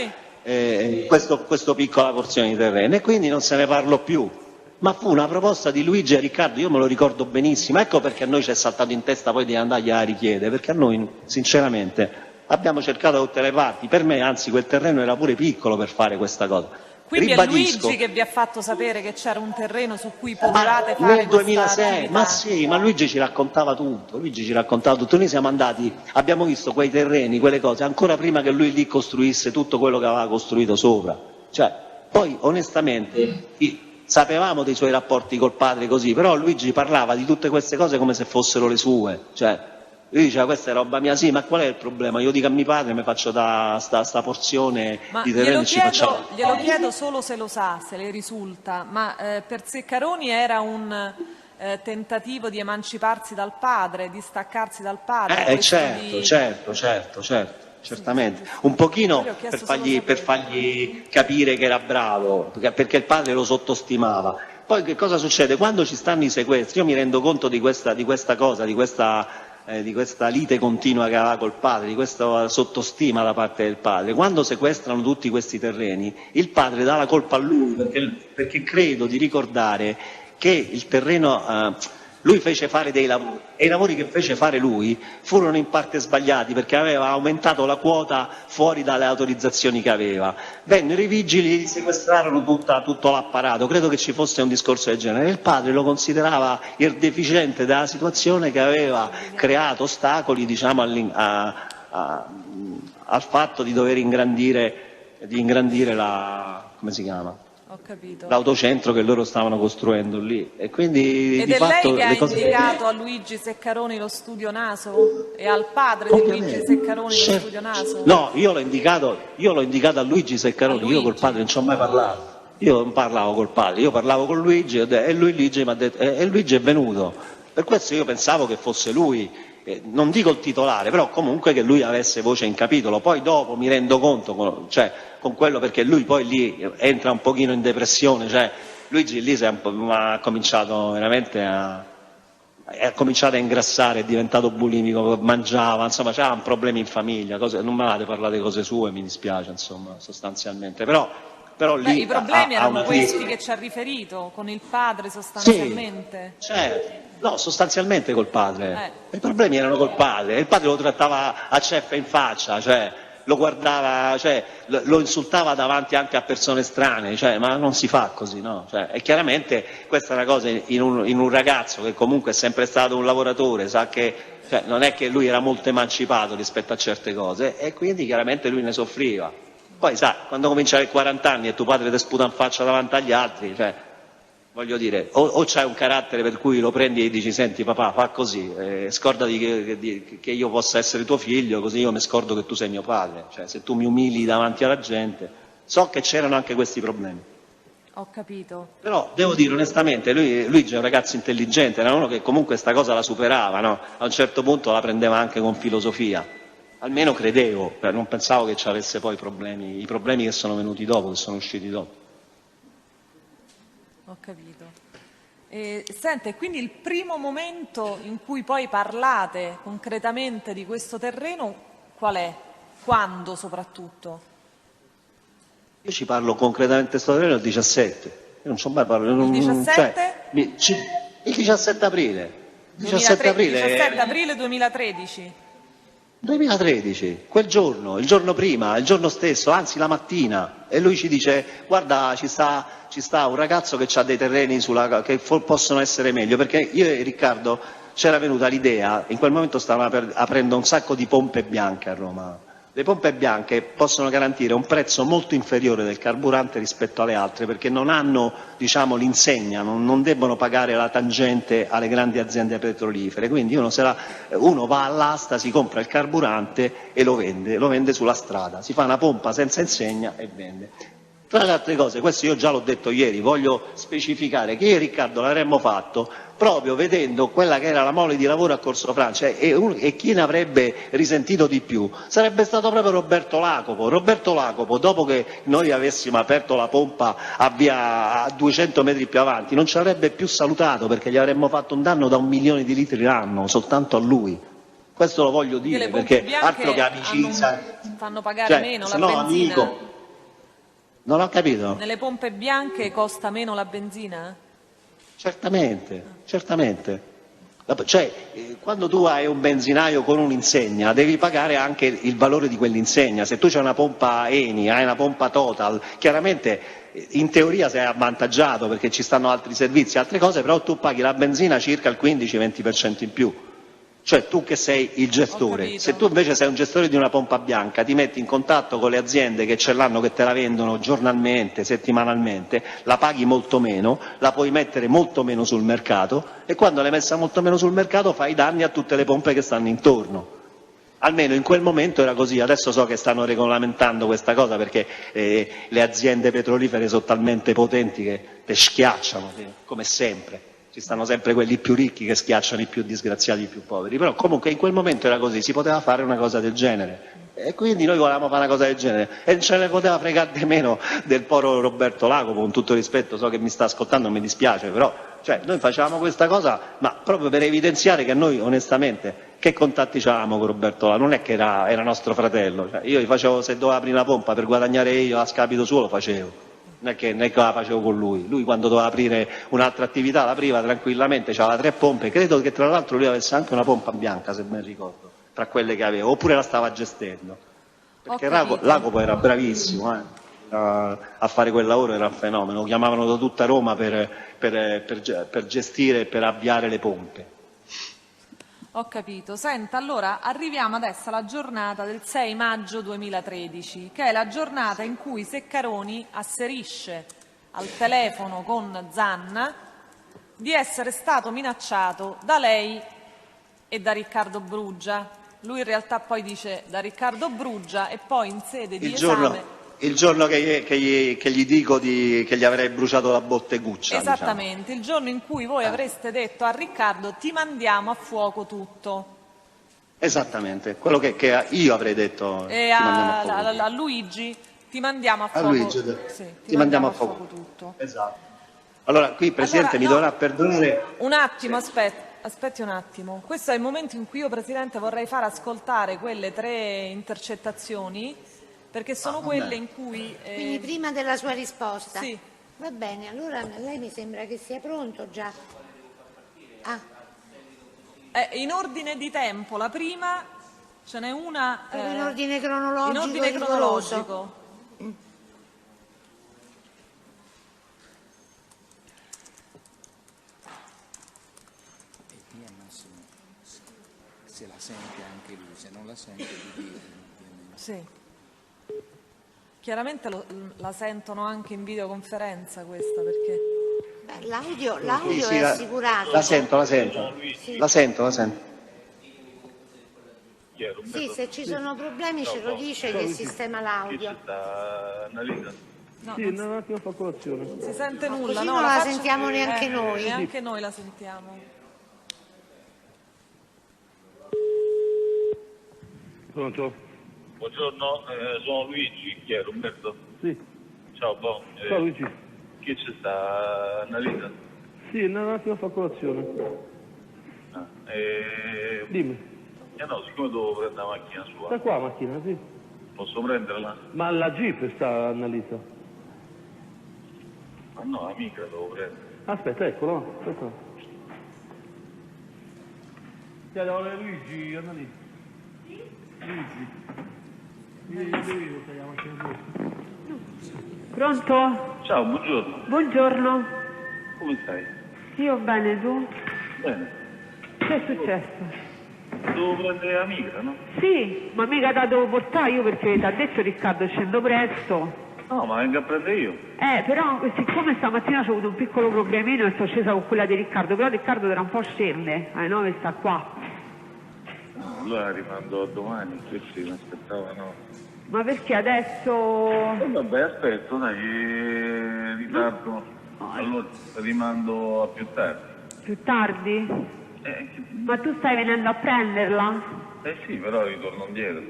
questa piccola porzione di terreno e quindi non se ne parlò più. Ma fu una proposta di Luigi e Riccardo, io me lo ricordo benissimo, ecco perché a noi ci è saltato in testa poi di andargli a richiedere, perché a noi sinceramente abbiamo cercato da tutte le parti, per me anzi quel terreno era pure piccolo per fare questa cosa. Quindi Ribadisco, è Luigi che vi ha fatto sapere che c'era un terreno su cui potevate fare nel 2006, questa ma sì, ma Luigi ci raccontava tutto, noi siamo andati, abbiamo visto quei terreni, quelle cose, ancora prima che lui lì costruisse tutto quello che aveva costruito sopra, cioè, poi onestamente sapevamo dei suoi rapporti col padre così, però Luigi parlava di tutte queste cose come se fossero le sue, cioè, lui diceva questa è roba mia, sì, ma qual è il problema? Io dico a mio padre mi faccio da sta porzione di terreno e ci facciamo. Glielo chiedo solo se lo sa, se le risulta, ma per Ceccaroni era un tentativo di emanciparsi dal padre, di staccarsi dal padre? Certo, certamente. Un pochino per fargli capire che era bravo, perché il padre lo sottostimava. Poi che cosa succede? Quando ci stanno i sequestri, io mi rendo conto di questa cosa, di questa lite continua che aveva col padre, di questa sottostima da parte del padre. Quando sequestrano tutti questi terreni, il padre dà la colpa a lui, perché credo di ricordare che il terreno, lui fece fare dei lavori, e i lavori che fece fare lui furono in parte sbagliati, perché aveva aumentato la quota fuori dalle autorizzazioni che aveva. Vennero i vigili, gli sequestrarono tutto l'apparato, credo che ci fosse un discorso del genere. Il padre lo considerava il deficiente della situazione che aveva creato ostacoli, diciamo, al fatto di dover ingrandire come si chiama? Ho capito. L'autocentro che loro stavano costruendo lì, e quindi Ed di è fatto lei che ha le cose... indicato a Luigi Ceccaroni lo studio Naso? E al padre di Luigi Ceccaroni lo studio Naso? No, io l'ho indicato a Luigi Ceccaroni, io col padre non ci ho mai parlato. Io non parlavo col padre, io parlavo con Luigi e Luigi mi ha detto, e Luigi è venuto. Per questo io pensavo che fosse lui, non dico il titolare, però comunque che lui avesse voce in capitolo. Poi dopo mi rendo conto, con quello, perché lui poi lì entra un pochino in depressione, cioè Luigi lì ha cominciato veramente a ingrassare, è diventato bulimico, mangiava, insomma c'erano problemi in famiglia, non me l'avete parlato di cose sue, mi dispiace, insomma, sostanzialmente, però lì i problemi erano questi che ci ha riferito, con il padre sostanzialmente? Sì, certo. No, sostanzialmente col padre. I problemi erano col padre, il padre lo trattava a ceffe in faccia, cioè lo guardava, cioè lo insultava davanti anche a persone strane, cioè, ma non si fa così, no? Cioè, e chiaramente questa è una cosa in un ragazzo che comunque è sempre stato un lavoratore, sa che non è che lui era molto emancipato rispetto a certe cose, e quindi chiaramente lui ne soffriva. Poi sai, quando cominci a avere 40 anni e tuo padre ti sputa in faccia davanti agli altri, cioè, voglio dire, o c'hai un carattere per cui lo prendi e dici senti papà fa così, scordati che io possa essere tuo figlio, così io mi scordo che tu sei mio padre, cioè se tu mi umili davanti alla gente. So che c'erano anche questi problemi. Ho capito. Però devo dire onestamente, Luigi è un ragazzo intelligente, era uno che comunque sta cosa la superava, no? A un certo punto la prendeva anche con filosofia, almeno credevo, non pensavo che ci avesse poi i problemi che sono venuti dopo, che sono usciti dopo. Ho capito. Sente, quindi il primo momento in cui poi parlate concretamente di questo terreno qual è? Quando soprattutto? Io ci parlo concretamente di questo terreno il 17. Io non ci ho mai parlato. Il 17? Il 17 aprile. 17 aprile 2013. 2013, quel giorno, il giorno prima, il giorno stesso, anzi la mattina, e lui ci dice guarda ci sta un ragazzo che ha dei terreni che possono essere meglio, perché io e Riccardo c'era venuta l'idea, in quel momento stavano aprendo un sacco di pompe bianche a Roma. Le pompe bianche possono garantire un prezzo molto inferiore del carburante rispetto alle altre, perché non hanno, diciamo, l'insegna, non debbono pagare la tangente alle grandi aziende petrolifere, quindi uno va all'asta, si compra il carburante e lo vende sulla strada, si fa una pompa senza insegna e vende. Tra le altre cose, questo io già l'ho detto ieri, voglio specificare che io e Riccardo l'avremmo fatto proprio vedendo quella che era la mole di lavoro a Corso Francia e chi ne avrebbe risentito di più sarebbe stato proprio Roberto Lacopo. Roberto Lacopo, dopo che noi avessimo aperto la pompa a 200 metri più avanti, non ci avrebbe più salutato perché gli avremmo fatto un danno da 1 milione di litri l'anno, soltanto a lui. Questo lo voglio dire perché altro che amicizia. Fanno pagare meno la benzina? Amico. Non ho capito. Nelle pompe bianche costa meno la benzina? Certamente, certamente. Cioè, quando tu hai un benzinaio con un'insegna, devi pagare anche il valore di quell'insegna. Se tu c'hai una pompa Eni, hai una pompa Total, chiaramente in teoria sei avvantaggiato perché ci stanno altri servizi, altre cose, però tu paghi la benzina circa il 15-20% in più. Cioè tu che sei il gestore, se tu invece sei un gestore di una pompa bianca ti metti in contatto con le aziende che ce l'hanno, che te la vendono giornalmente, settimanalmente, la paghi molto meno, la puoi mettere molto meno sul mercato e quando l'hai messa molto meno sul mercato fai danni a tutte le pompe che stanno intorno. Almeno in quel momento era così, adesso so che stanno regolamentando questa cosa perché le aziende petrolifere sono talmente potenti che te schiacciano, come sempre. Ci stanno sempre quelli più ricchi che schiacciano i più disgraziati, i più poveri, però comunque in quel momento era così, si poteva fare una cosa del genere e quindi noi volevamo fare una cosa del genere e non ce ne poteva fregare di meno del povero Roberto Lacopo, con tutto rispetto, so che mi sta ascoltando, mi dispiace, però cioè, noi facevamo questa cosa ma proprio per evidenziare che noi onestamente che contatti avevamo con Roberto Lacopo, non è che era nostro fratello, cioè, io gli facevo, se dovevo aprire una pompa per guadagnare io a scapito suo lo facevo. Non è che la facevo con lui quando doveva aprire un'altra attività l'apriva tranquillamente, c'aveva 3 pompe, credo che tra l'altro lui avesse anche una pompa bianca se ben ricordo, tra quelle che aveva, oppure la stava gestendo, perché Lacopo era bravissimo a fare quel lavoro, era un fenomeno, lo chiamavano da tutta Roma per gestire e per avviare le pompe. Ho capito. Senta, allora arriviamo adesso alla giornata del 6 maggio 2013, che è la giornata in cui Seccaroni asserisce al telefono con Zanna di essere stato minacciato da lei e da Riccardo Bruggia. Lui in realtà poi dice da Riccardo Bruggia e poi in sede di esame... Il giorno che gli dico che gli avrei bruciato la botteguccia. Esattamente, diciamo. il giorno in cui voi avreste detto a Riccardo ti mandiamo a fuoco tutto. Esattamente, quello che io avrei detto. E a Luigi ti mandiamo a fuoco, ti mandiamo a fuoco tutto. Esatto. Allora, qui Presidente mi dovrà perdonare. Un attimo, aspetti un attimo. Questo è il momento in cui io, Presidente, vorrei far ascoltare quelle 3 intercettazioni, perché sono quelle in cui... Quindi prima della sua risposta? Sì. Va bene, allora lei mi sembra che sia pronto già. In ordine di tempo, la prima ce n'è una... in ordine cronologico. In ordine cronologico. E qui al massimo, se la sente anche lui, se non la sente di dire. Sì. Chiaramente la sentono anche in videoconferenza questa, perché... L'audio è assicurato. La sento. Sì. La sento. Sì, se ci sono problemi ce lo dice che sistema l'audio. No, sì, un attimo fa colazione. Non si sente nulla, così no? non la sentiamo neanche noi. Neanche noi la sentiamo. Pronto? Buongiorno, sono Luigi, chi è Roberto? Sì. Ciao, Ciao Luigi. Chi c'è sta Annalisa? Sì, un attimo fa colazione. Dimmi. No, siccome devo prendere la macchina sua. Sta qua la macchina, sì. Posso prenderla? Ma la Jeep sta Annalisa. Ma no, la micra devo prendere. Aspetta, eccolo, aspetta. Chiedo a Luigi, Annalisa. Luigi. Pronto? Ciao, buongiorno. Buongiorno. Come stai? Io bene, tu? Bene. Che è successo? Devo prendere la migra, no? Sì, ma mica la devo portare io perché ti ha detto Riccardo scendo presto. No, ma vengo a prendere io. Però siccome stamattina ho avuto un piccolo problemino e sono scesa con quella di Riccardo, però Riccardo tra un po' scende, alle 9 sta qua. No, allora rimando a domani, questi mi aspettavano. Ma perché adesso... vabbè, aspetto, dai, ritardo. Allora rimando a più tardi. Più tardi? Ma tu stai venendo a prenderla? Eh sì, però ritorno indietro.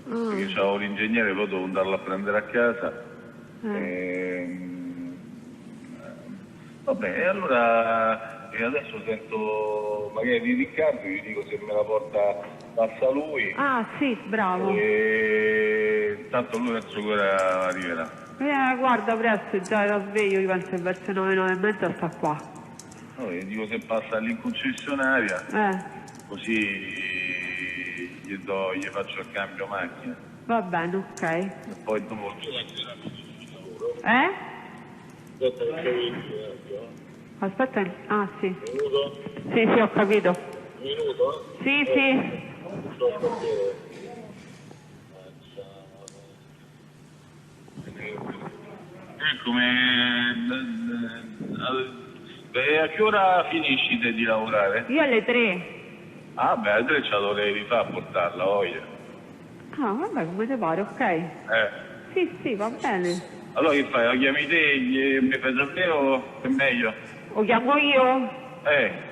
Perché c'avevo l'ingegnere, poi devo andarla a prendere a casa. Vabbè, e allora adesso sento magari di Riccardo, gli dico se me la passa lui. Ah sì, bravo. E tanto lui verso che ora arriverà. Guarda, presto, già era sveglio, io penso che verso 9:30 sta qua. No, gli dico se passa lì in concessionaria, così gli faccio il cambio macchina. Va bene, ok. E poi dopo... Aspetta che Aspetta, ah sì. Minuto? Sì, ho capito. Minuto? Sì. Eccomi. A che ora finisci di lavorare? Io alle 3. Ah beh, alle 3 ce la dovrei rifare a portarla, voglia. Ah, vabbè, come ti pare, ok. Sì, va bene. Allora che fai? Lo chiami te e mi fai sapere o è meglio? Lo chiamo io?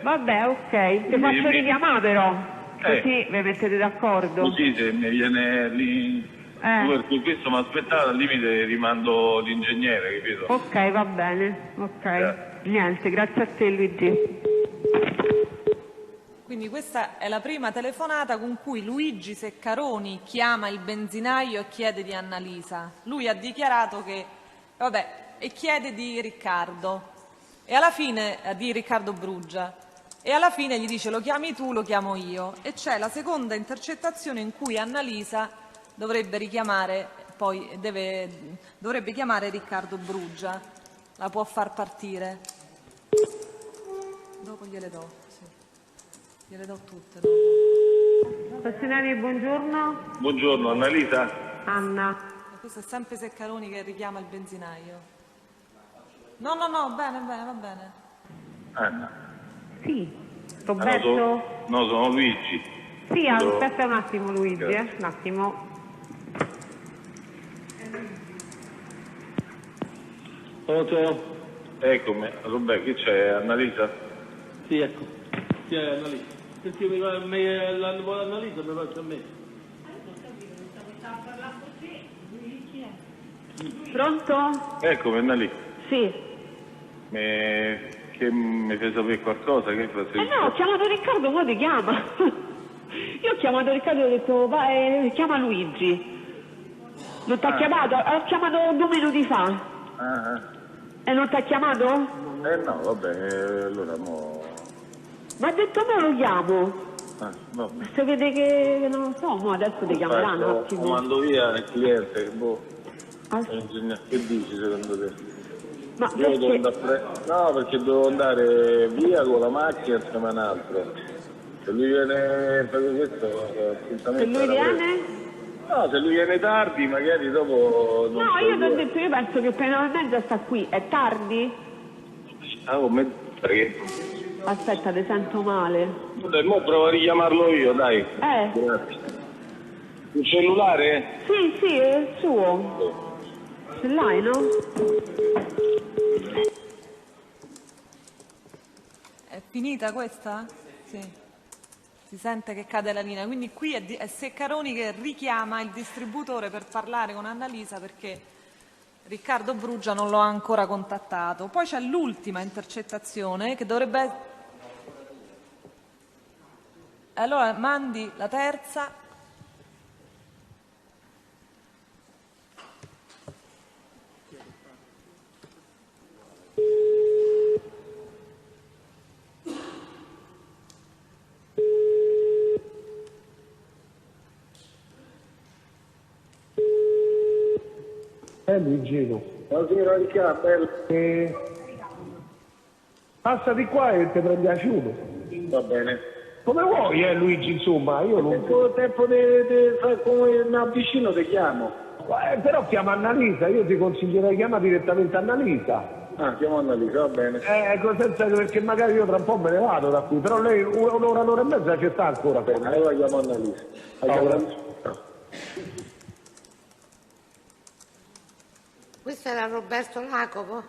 Vabbè, ok. Ti faccio richiamare però. Così vi mettete d'accordo. Così se mi viene lì... Perché questo mi aspettava, al limite rimando l'ingegnere, capito? Ok, va bene. Ok. Niente, grazie a te Luigi. Quindi questa è la prima telefonata con cui Luigi Seccaroni chiama il benzinaio e chiede di Annalisa. Lui ha dichiarato che, e chiede di Riccardo, e alla fine, di Riccardo Bruggia, e alla fine gli dice lo chiami tu, lo chiamo io. E c'è la seconda intercettazione in cui Annalisa dovrebbe richiamare, dovrebbe chiamare Riccardo Bruggia. La può far partire? Dopo gliele do. Gliele do tutte dopo. Passionari, buongiorno. Buongiorno, Annalisa. Anna. Questo è sempre Seccaroni che richiama il benzinaio. No, bene, va bene. Anna. Sì. Roberto? No, sono Luigi. Sì, aspetta un attimo Luigi, un attimo. Pronto? Eccomi, Roberto, che c'è, Annalisa? Sì, ecco. Chi è Annalisa? Perché l'Annalisa mi faccia a me. Pronto? Eccomi, Annalisa. Sì. Che mi fai sapere qualcosa? Che no, ho chiamato Riccardo, ora ti chiama. Io ho chiamato Riccardo e ho detto, chiama Luigi. Non ti ha chiamato? Ho chiamato 2 minuti fa. E non ti ha chiamato? No, vabbè, allora mo... Ma ha detto me lo chiamo. Vabbè. Se vede che non lo so, mo adesso ti chiameranno un attimo. Mando via il cliente, che dici secondo te? Ma io devo andare no, perché devo andare via con la macchina insieme a un altro. Se lui viene per questo, se lui viene? No, se lui viene tardi magari dopo... No, io ti ho detto, io penso che penalmente sta qui. È tardi? Come? Perché? Aspetta, ti sento male. Dai, mo provo a richiamarlo io, dai. Grazie. Il cellulare? Sì, è il suo. Ce l'hai, no? È finita questa? Sì. Si sente che cade la linea. Quindi qui è Seccaroni che richiama il distributore per parlare con Annalisa perché Riccardo Bruggia non lo ha ancora contattato. Poi c'è l'ultima intercettazione che dovrebbe... Allora mandi la terza. Luigino. Buonasera Riccardo. Passa di qua e ti prendi a ciulo. Va bene. Come vuoi, Luigi, insomma, io non... Tempo di fare come mi avvicino ti chiamo. Però chiama Annalisa, io ti consiglierei chiama direttamente Annalisa. Chiamo Annalisa, va bene. Senza, perché magari io tra un po' me ne vado da qui, però lei un'ora e mezza ci sta ancora. Bene, allora chiamo Annalisa. Questo era Roberto Lacopo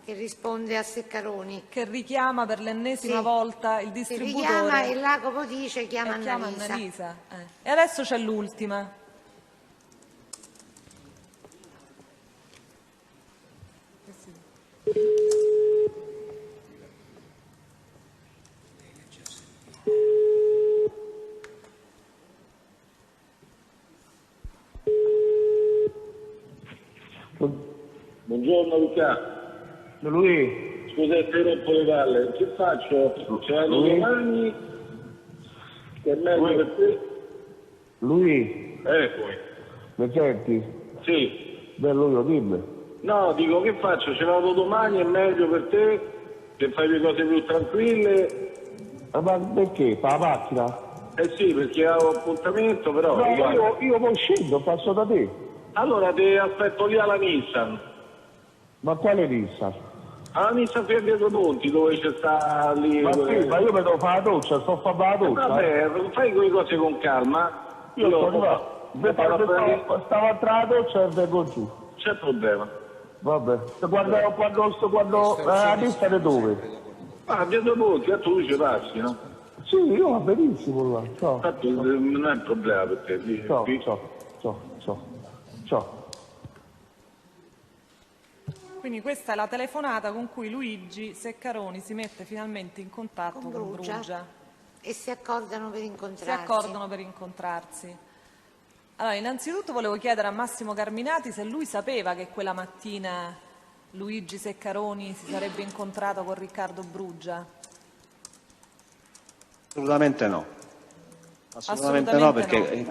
che risponde a Seccaroni. Che richiama per l'ennesima volta il Che distributore. richiama e Lacopo dice chiama e chiama Annalisa. Annalisa. E adesso c'è l'ultima. Buongiorno Luca. Lui? Scusa se rompo le palle, che faccio? Ce l'hanno domani? Che è meglio per te? Lui? Poi. Mi senti? Sì. Bello, dimmi. No, dico che faccio? Ce l'hanno domani, è meglio per te? Che fai le cose più tranquille? Ma perché? Per la macchina? Eh sì, perché ho appuntamento, però... No, io poi scendo, passo da te. Allora ti aspetto lì alla Nissan. Ma quale Nissan? Alla Nissan qui a Pietro Ponti, dove c'è sta lì... Ma sì, ma io mi devo fare la doccia, sto a fare la doccia. Vabbè, fai quelle cose con calma. Io sto arrivato. Stavo a entrare la doccia e vengo giù. C'è problema. Vabbè. Quando la Nissan è dove? Ah, Pietro Ponti, tu ci passi, no? Sì, io va benissimo là. Ciao. Infatti non è un problema per te. Ciao. Quindi questa è la telefonata con cui Luigi Seccaroni si mette finalmente in contatto con Brugia. E si accordano per incontrarsi. Si accordano per incontrarsi. Allora, innanzitutto volevo chiedere a Massimo Carminati se lui sapeva che quella mattina Luigi Seccaroni si sarebbe incontrato con Riccardo Brugia. Assolutamente no. Assolutamente no, perché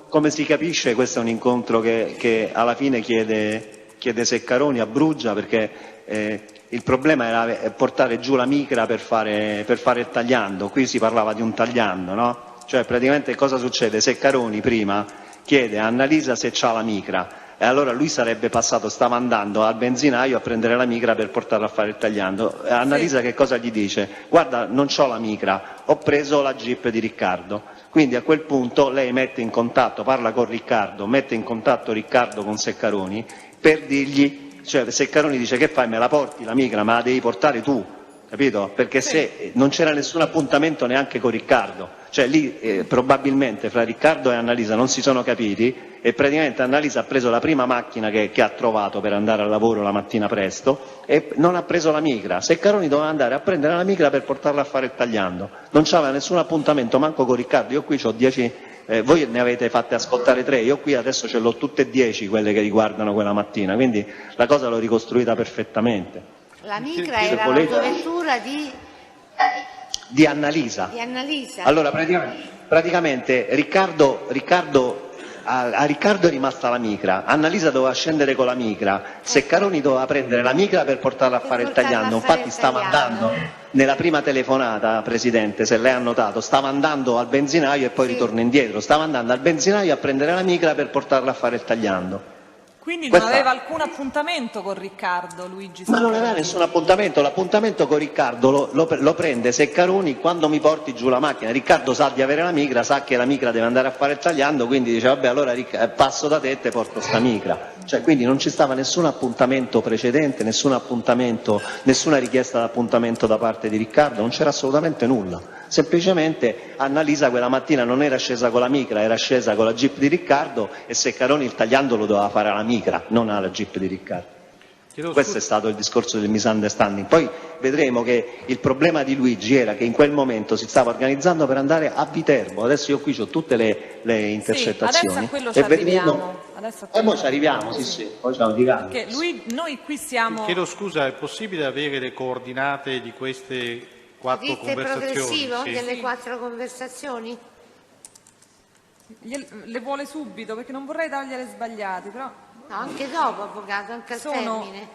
come si capisce questo è un incontro che alla fine chiede Seccaroni a Brugia, perché il problema era portare giù la micra per fare il tagliando. Qui si parlava di un tagliando, no? Cioè praticamente cosa succede? Seccaroni prima chiede a Annalisa se c'ha la micra e allora lui sarebbe passato, stava andando al benzinaio a prendere la micra per portarla a fare il tagliando. Annalisa che cosa gli dice? Guarda, non c'ho la micra, ho preso la Jeep di Riccardo. Quindi a quel punto lei mette in contatto, parla con Riccardo, mette in contatto Riccardo con Seccaroni per dirgli, cioè Seccaroni dice che fai, me la porti la micra, ma la devi portare tu, capito? Perché se non c'era nessun appuntamento neanche con Riccardo, cioè lì probabilmente fra Riccardo e Annalisa non si sono capiti e praticamente Annalisa ha preso la prima macchina che ha trovato per andare al lavoro la mattina presto e non ha preso la micra. Seccaroni doveva andare a prendere la micra per portarla a fare il tagliando, non c'aveva nessun appuntamento manco con Riccardo. Io qui ho 10, voi ne avete fatte ascoltare 3, io qui adesso ce l'ho tutte 10 quelle che riguardano quella mattina, quindi la cosa l'ho ricostruita perfettamente. La micra era l'autovettura di Annalisa. Allora praticamente a Riccardo è rimasta la micra, Annalisa doveva scendere con la micra, Seccaroni doveva prendere la micra per portarla a fare il tagliando. Infatti stava andando nella prima telefonata, Presidente, se lei ha notato, stava andando al benzinaio e poi ritorna indietro, stava andando al benzinaio a prendere la micra per portarla a fare il tagliando. Quindi non aveva alcun appuntamento con Riccardo, Luigi Ma Seccaroni? non aveva nessun appuntamento, l'appuntamento con Riccardo lo prende Seccaroni quando mi porti giù la macchina. Riccardo sa di avere la micra, sa che la micra deve andare a fare il tagliando, quindi dice vabbè allora passo da te e te porto sta micra. Cioè, quindi non ci stava nessun appuntamento precedente, nessun appuntamento, nessuna richiesta d'appuntamento da parte di Riccardo, non c'era assolutamente nulla. Semplicemente Annalisa quella mattina non era scesa con la micra, era scesa con la Jeep di Riccardo e Seccaroni il tagliando lo doveva fare alla micra, non alla Jeep di Riccardo. Questo è stato il discorso del misunderstanding. Poi vedremo che il problema di Luigi era che in quel momento si stava organizzando per andare a Viterbo. Adesso io qui ho tutte le intercettazioni. Sì, adesso a quello ci arriviamo. E poi ci arriviamo, sì, poi ci arriviamo. Perché noi qui siamo... Chiedo scusa, è possibile avere le coordinate di queste 4 conversazioni? Progressivo delle 4 conversazioni? Le vuole subito, perché non vorrei togliere sbagliati, però... No, anche dopo, avvocato, anche al termine.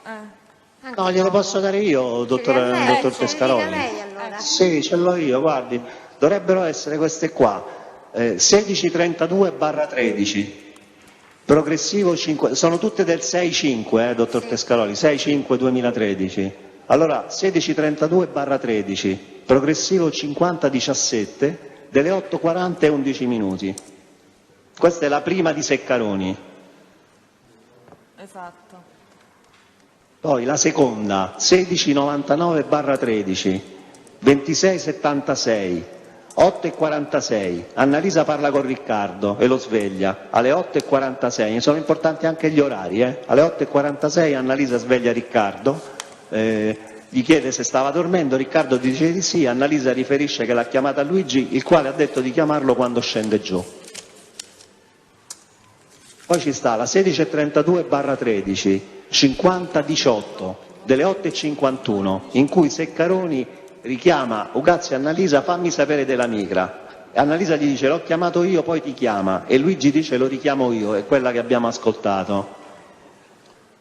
No, gliele posso dare io, dottor Pescaroli. Lei, allora. Sì, ce l'ho io, guardi. Dovrebbero essere queste qua, 1632/13. Progressivo 5, sono tutte del 6-5, dottor Pescaroli, 6-5-2013. Allora, 1632/13, progressivo 50-17, delle 8:40 e 11 minuti. Questa è la prima di Seccaroni. Esatto. Poi la seconda, 1699/13, 2676, 8:46, Annalisa parla con Riccardo e lo sveglia alle 8:46, sono importanti anche gli orari, alle 8:46 Annalisa sveglia Riccardo, gli chiede se stava dormendo, Riccardo dice di sì, Annalisa riferisce che l'ha chiamata Luigi, il quale ha detto di chiamarlo quando scende giù. Poi ci sta la 1632/13, 5018 delle 8:51, in cui Seccaroni richiama Ugazzi e Annalisa, fammi sapere della migra. Annalisa gli dice l'ho chiamato io, poi ti chiama, e Luigi dice lo richiamo io, è quella che abbiamo ascoltato.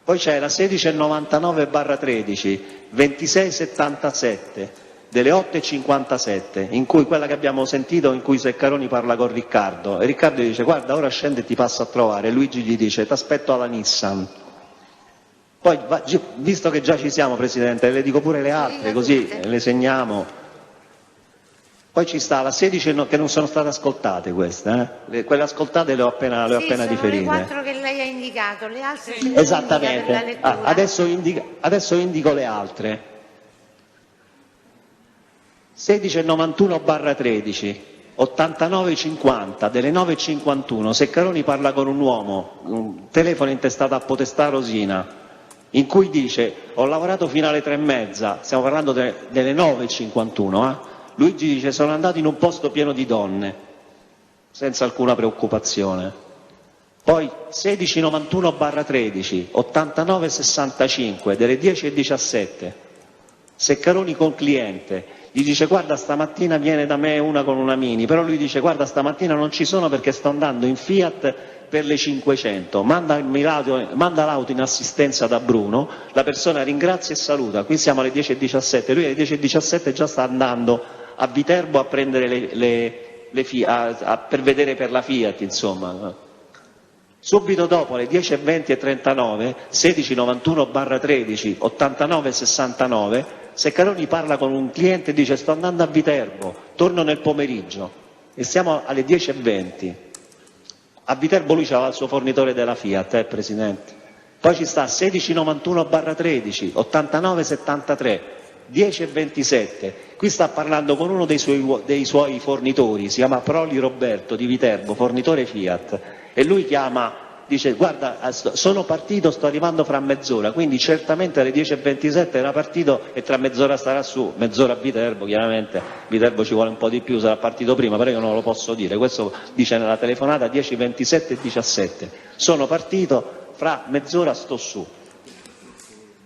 Poi c'è la 1699/13, 2677 delle 8:57, in cui quella che abbiamo sentito, in cui Seccaroni parla con Riccardo, e Riccardo gli dice guarda ora scende e ti passo a trovare, e Luigi gli dice t'aspetto alla Nissan. Poi, visto che già ci siamo, Presidente, le dico pure le altre, così le segniamo. Poi ci sta la 16, che non sono state ascoltate queste, quelle ascoltate le ho appena riferite. Le 4 che lei ha indicato, le altre sì. Esattamente. Adesso indico le altre. 1691/13, 8950 delle 9:51, Seccaroni parla con un uomo, un telefono intestato a Potestà Rosina, in cui dice ho lavorato fino alle 3:30, stiamo parlando delle 9:51, Luigi dice sono andato in un posto pieno di donne, senza alcuna preoccupazione. Poi 1691/13, 8965 delle 10:17, Seccaroni con cliente, gli dice guarda stamattina viene da me una con una Mini, però lui dice guarda stamattina non ci sono perché sto andando in Fiat per le 500, manda l'auto in assistenza da Bruno, la persona ringrazia e saluta, qui siamo alle 10:17, lui alle 10:17 già sta andando a Viterbo a prendere per vedere per la Fiat, insomma. Subito dopo alle 10:20 e 39, 1691/13, 8969, Seccaroni parla con un cliente e dice sto andando a Viterbo, torno nel pomeriggio, e siamo alle 10:20. A Viterbo lui aveva il suo fornitore della Fiat, Presidente. Poi ci sta 1691/13, 8973, 10:27, qui sta parlando con uno dei suoi fornitori, si chiama Proli Roberto di Viterbo, fornitore Fiat, e lui chiama, dice guarda sono partito, sto arrivando fra mezz'ora, quindi certamente alle 10:27 era partito e tra mezz'ora starà su, mezz'ora a Viterbo, chiaramente Viterbo ci vuole un po' di più, sarà partito prima, però io non lo posso dire, questo dice nella telefonata 10:27 e 17, sono partito, fra mezz'ora sto su.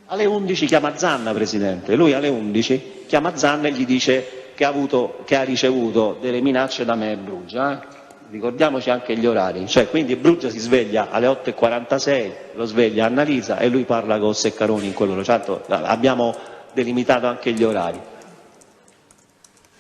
Alle 11 chiama Zanna, Presidente, lui alle 11 chiama Zanna e gli dice che ha ricevuto delle minacce da me e Brugia, ricordiamoci anche gli orari, cioè quindi Brugia si sveglia alle 8:46, lo sveglia Annalisa e lui parla con Seccaroni in quell'ora, certo abbiamo delimitato anche gli orari.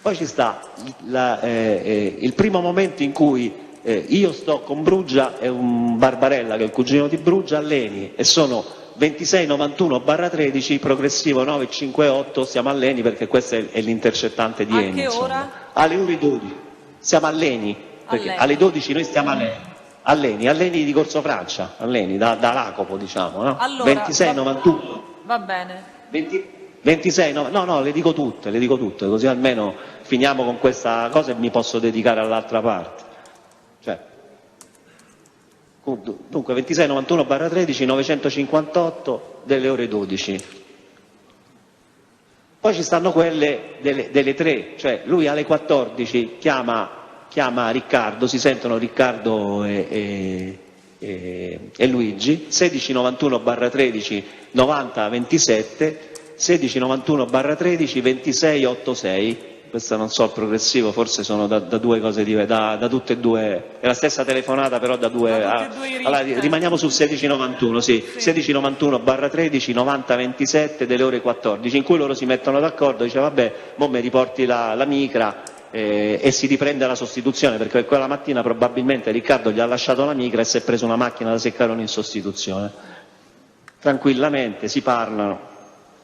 Poi ci sta il primo momento in cui io sto con Brugia e un Barbarella che è il cugino di Brugia all'Eni e sono 2691/13, progressivo 958, siamo all'Eni perché questo è l'intercettante di Eni. A che ora? Alle ore 12, siamo all'Eni, perché alle 12 noi stiamo all'Eni di Corso Francia, all'Eni, da Lacopo diciamo, no? Allora, 2691. Va bene. 26, no, le dico tutte, così almeno finiamo con questa cosa e mi posso dedicare all'altra parte. Dunque 2691/13, 958 delle ore 12. Poi ci stanno quelle delle 3, cioè lui alle 14 chiama Riccardo, si sentono Riccardo e Luigi, 1691/13, 9027, 1691/13, 2686. Questo non so il progressivo, forse sono da due cose diverse, da tutte e due, è la stessa telefonata però da due. Allora, rimaniamo sul 1691, sì. 1691/13, 9027 delle ore 14, in cui loro si mettono d'accordo, dice vabbè, mo mi riporti la micra e si riprende la sostituzione, perché quella mattina probabilmente Riccardo gli ha lasciato la micra e si è preso una macchina da Seccaroni in sostituzione. Tranquillamente si parlano.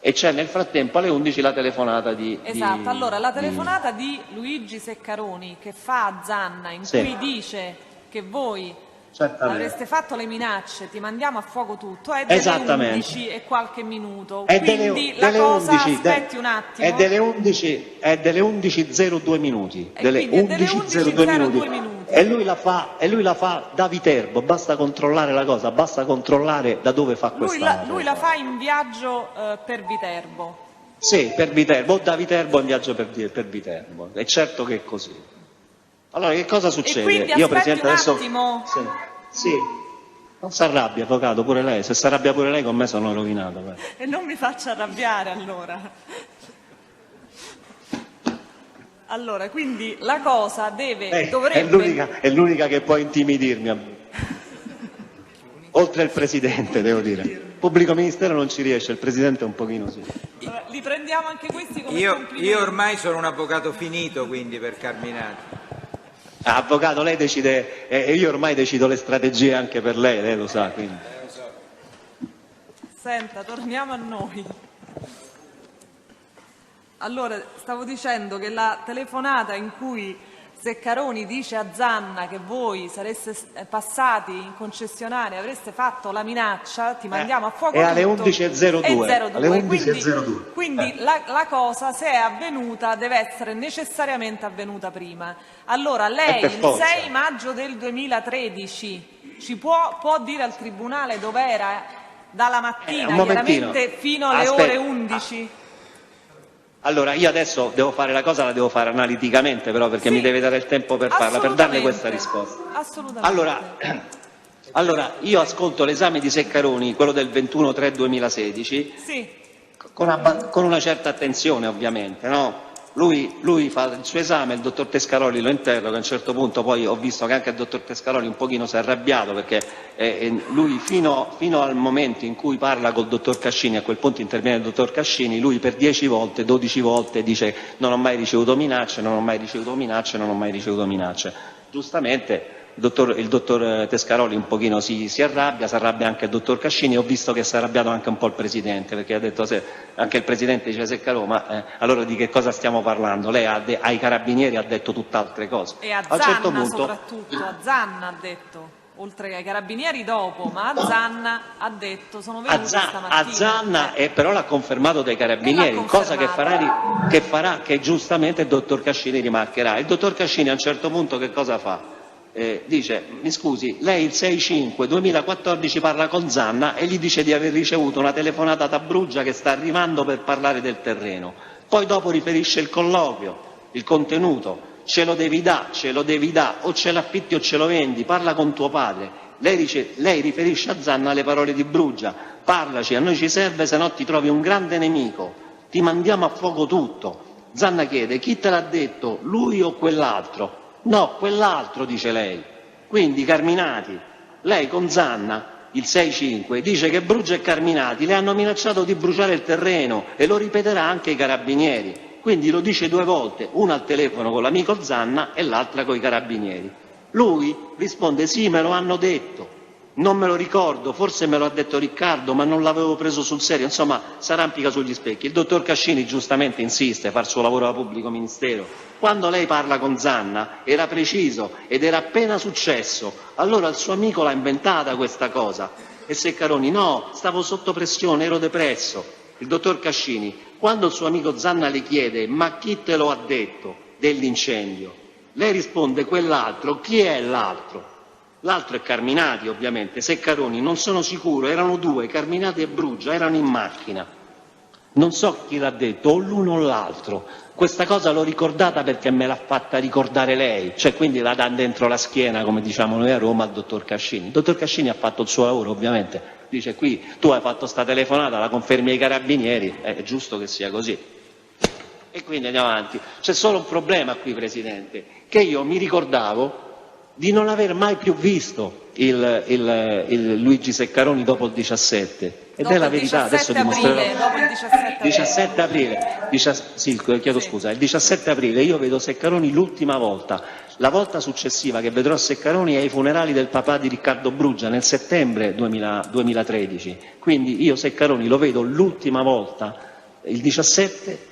E c'è nel frattempo alle 11 la telefonata di... Esatto, allora la telefonata di Luigi Seccaroni che fa a Zanna in cui dice che voi Avreste fatto le minacce, ti mandiamo a fuoco tutto, è delle Esattamente. 11 e qualche minuto, È quindi delle la cosa, 11, aspetti un attimo. È delle 11.02 minuti. Delle quindi è delle 11.02 minuti. E lui la fa da Viterbo, basta controllare la cosa, basta controllare da dove fa questa Lui la fa in viaggio per Viterbo. Sì, per Viterbo, o da Viterbo in viaggio per Viterbo. È certo che è così. Allora, che cosa succede? E quindi Io, aspetti Presidente, un adesso... attimo. Sì. Non si arrabbia, avvocato, pure lei. Se si arrabbia pure lei, con me sono rovinato. E non mi faccia arrabbiare allora. Allora, quindi la cosa dovrebbe... È l'unica che può intimidirmi. Oltre il Presidente, devo dire. Il pubblico ministero non ci riesce, il Presidente un pochino sì. Li prendiamo anche questi come complimenti. Io ormai sono un avvocato finito, quindi, per Carminati. Avvocato, lei decide, e io ormai decido le strategie anche per lei lo sa. Quindi. Senta, torniamo a noi. Allora, stavo dicendo che la telefonata in cui Ceccaroni dice a Zanna che voi sareste passati in concessionaria, avreste fatto la minaccia, ti mandiamo a fuoco È alle tutto, 11.02. Alle 11.02. Quindi la cosa, se è avvenuta, deve essere necessariamente avvenuta prima. Allora lei il 6 maggio del 2013 ci può dire al Tribunale dov'era dalla mattina, chiaramente fino alle ore 11? Allora, io adesso devo fare la cosa, la devo fare analiticamente però, perché mi deve dare il tempo per farla, per darle questa risposta. Assolutamente. Allora, io ascolto l'esame di Ceccaroni, quello del 21/3/2016, con una certa attenzione ovviamente, no? Lui fa il suo esame, il dottor Tescaroli lo interroga, a un certo punto poi ho visto che anche il dottor Tescaroli un pochino si è arrabbiato perché lui fino al momento in cui parla col dottor Cascini, a quel punto interviene il dottor Cascini, lui per 10 volte, 12 volte dice non ho mai ricevuto minacce, non ho mai ricevuto minacce, non ho mai ricevuto minacce. Giustamente il dottor Tescaroli un pochino si arrabbia, si arrabbia anche il dottor Cascini, ho visto che si è arrabbiato anche un po' il Presidente, perché ha detto, anche il Presidente dice Ceccaroni, ma allora di che cosa stiamo parlando? Lei ai Carabinieri ha detto tutt'altre cose. E a Zanna soprattutto, a Zanna ha detto, oltre ai Carabinieri dopo, ma a Zanna ha detto, sono venuti stamattina. A Zanna, però l'ha confermato dai Carabinieri, cosa che giustamente il dottor Cascini rimarcherà. Il dottor Cascini a un certo punto che cosa fa? Dice, mi scusi, lei il 6/5/2014 parla con Zanna e gli dice di aver ricevuto una telefonata da Bruggia che sta arrivando per parlare del terreno. Poi dopo riferisce il colloquio, il contenuto, ce lo devi dare, o ce l'affitti o ce lo vendi, parla con tuo padre. Lei riferisce a Zanna le parole di Bruggia, parlaci, a noi ci serve, se no ti trovi un grande nemico, ti mandiamo a fuoco tutto. Zanna chiede, chi te l'ha detto, lui o quell'altro? No, quell'altro, dice lei. Quindi Carminati, lei con Zanna il 6/5 dice che Bruggia e Carminati le hanno minacciato di bruciare il terreno e lo ripeterà anche ai Carabinieri. Quindi lo dice 2 volte, una al telefono con l'amico Zanna e l'altra con i Carabinieri. Lui risponde sì, me lo hanno detto, non me lo ricordo, forse me lo ha detto Riccardo, ma non l'avevo preso sul serio, insomma s'arrampica sugli specchi. Il dottor Cascini giustamente insiste, fa il suo lavoro da pubblico ministero. Quando lei parla con Zanna era preciso ed era appena successo, allora il suo amico l'ha inventata questa cosa. E Ceccaroni, no, stavo sotto pressione, ero depresso. Il dottor Cascini, quando il suo amico Zanna le chiede ma chi te lo ha detto dell'incendio, lei risponde quell'altro, chi è l'altro? L'altro è Carminati ovviamente, Ceccaroni, non sono sicuro, erano 2, Carminati e Bruggia, erano in macchina. Non so chi l'ha detto, o l'uno o l'altro. Questa cosa l'ho ricordata perché me l'ha fatta ricordare lei, cioè quindi la dà dentro la schiena, come diciamo noi a Roma, al dottor Cascini. Il dottor Cascini ha fatto il suo lavoro ovviamente, dice qui tu hai fatto sta telefonata, la confermi ai Carabinieri, è giusto che sia così. E quindi andiamo avanti. C'è solo un problema qui, Presidente, che io mi ricordavo di non aver mai più visto il Luigi Ceccaroni dopo il 17 ed è la verità, adesso dimostrerò. Dopo il 17 aprile, il 17 aprile io vedo Ceccaroni l'ultima volta, la volta successiva che vedrò Ceccaroni è ai funerali del papà di Riccardo Bruggia nel settembre 2013, quindi io Ceccaroni lo vedo l'ultima volta il 17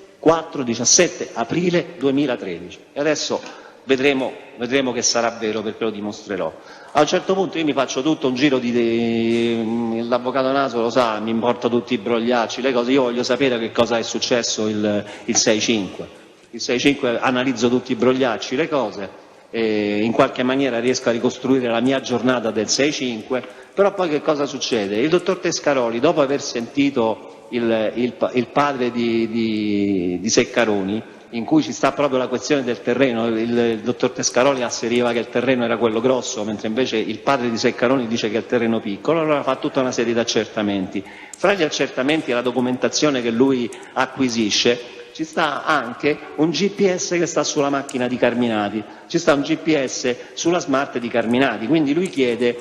aprile 2013 e adesso vedremo che sarà vero, perché lo dimostrerò. A un certo punto io mi faccio tutto un giro l'avvocato Naso lo sa, mi importa tutti i brogliacci, le cose, io voglio sapere che cosa è successo il 6-5. Il 6-5 analizzo tutti i brogliacci, le cose, e in qualche maniera riesco a ricostruire la mia giornata del 6-5, però poi che cosa succede? Il dottor Tescaroli, dopo aver sentito il padre di Seccaroni, in cui ci sta proprio la questione del terreno, il dottor Tescaroli asseriva che il terreno era quello grosso, mentre invece il padre di Seccaroni dice che è il terreno piccolo, allora fa tutta una serie di accertamenti. Fra gli accertamenti e la documentazione che lui acquisisce ci sta anche un GPS che sta sulla macchina di Carminati, ci sta un GPS sulla smart di Carminati, quindi lui chiede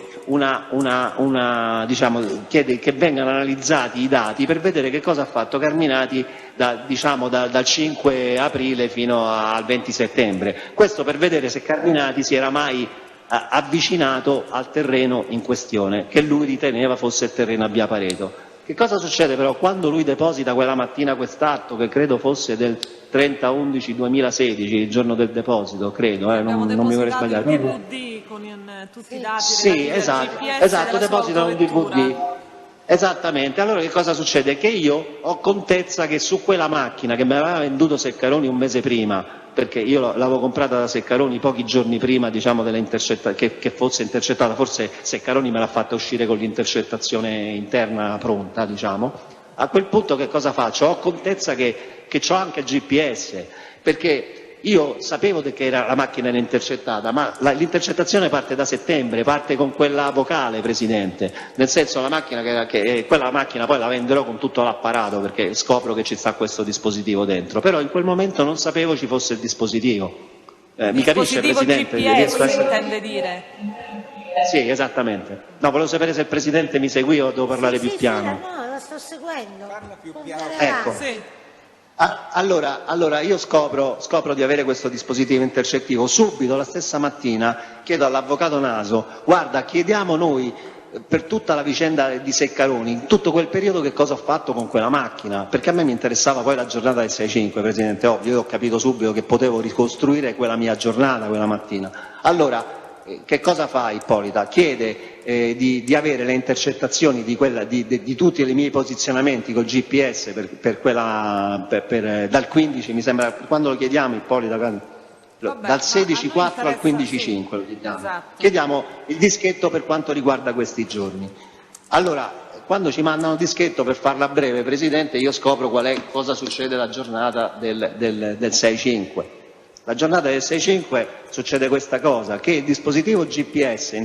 chiede che vengano analizzati i dati per vedere che cosa ha fatto Carminati dal 5 aprile fino al 20 settembre. Questo per vedere se Carminati si era mai avvicinato al terreno in questione, che lui riteneva fosse il terreno a Via Pareto. Che cosa succede però quando lui deposita quella mattina quest'atto, che credo fosse del 30/11/2016, il giorno del deposito, credo, non mi vorrei sbagliare. Il DVD con tutti i dati sì, esatto, depositano un DVD. Esattamente, allora che cosa succede? Che io ho contezza che su quella macchina che mi aveva venduto Seccaroni un mese prima, perché io l'avevo comprata da Seccaroni pochi giorni prima che fosse intercettata, forse Seccaroni me l'ha fatta uscire con l'intercettazione interna pronta, a quel punto che cosa faccio? Ho contezza che ho anche il GPS, perché io sapevo che la macchina era intercettata, ma l'intercettazione parte da settembre, parte con quella vocale, Presidente, nel senso quella macchina poi la venderò con tutto l'apparato, perché scopro che ci sta questo dispositivo dentro, però in quel momento non sapevo ci fosse il dispositivo. Mi capisce, Presidente? GPS si intende dire? Sì, esattamente. No, volevo sapere se il Presidente mi seguiva o devo parlare più piano. No, la sto seguendo. Parla più piano. Ecco. Sì. Allora io scopro di avere questo dispositivo intercettivo, subito la stessa mattina chiedo all'avvocato Naso, guarda, chiediamo noi per tutta la vicenda di Seccaroni, in tutto quel periodo che cosa ho fatto con quella macchina, perché a me mi interessava poi la giornata del 6-5, Presidente, ovvio, io ho capito subito che potevo ricostruire quella mia giornata quella mattina. Allora, che cosa fa Ippolita? Chiede di avere le intercettazioni di tutti i miei posizionamenti col GPS dal 15, mi sembra, quando lo chiediamo Ippolita? Dal 16-4 al 15-5 lo chiediamo. Esatto. Chiediamo il dischetto per quanto riguarda questi giorni. Allora, quando ci mandano il dischetto, per farla breve, Presidente, io scopro cosa succede la giornata del 6-5. La giornata del 6-5 succede questa cosa, che il dispositivo GPS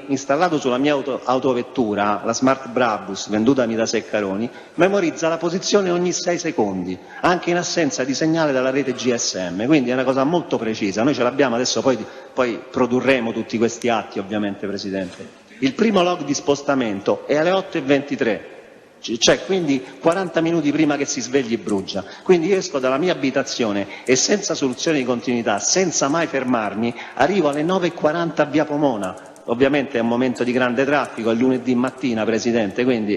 installato sulla mia autovettura, la Smart Brabus, vendutami da Seccaroni, memorizza la posizione ogni 6 secondi, anche in assenza di segnale dalla rete GSM, quindi è una cosa molto precisa. Noi ce l'abbiamo, adesso poi produrremo tutti questi atti, ovviamente, Presidente. Il primo log di spostamento è alle 8:23. Cioè, quindi 40 minuti prima che si svegli Brugia. Quindi io esco dalla mia abitazione e senza soluzione di continuità, senza mai fermarmi, arrivo alle 9:40 a Via Pomona. Ovviamente è un momento di grande traffico, è lunedì mattina, Presidente, quindi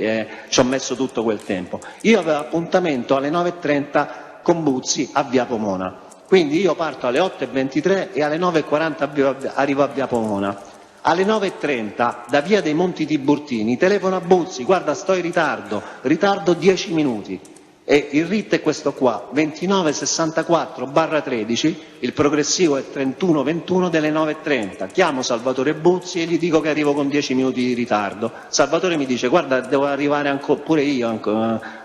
ci ho messo tutto quel tempo. Io avevo appuntamento alle 9:30 con Buzzi a Via Pomona. Quindi io parto alle 8:23 e alle 9:40 arrivo a Via Pomona. Alle 9:30 da Via dei Monti Tiburtini telefono a Buzzi, guarda, sto in ritardo 10 minuti, e il RIT è questo qua, 2964/13, il progressivo è 3121 delle 9:30, chiamo Salvatore Buzzi e gli dico che arrivo con 10 minuti di ritardo. Salvatore mi dice, guarda, devo arrivare pure io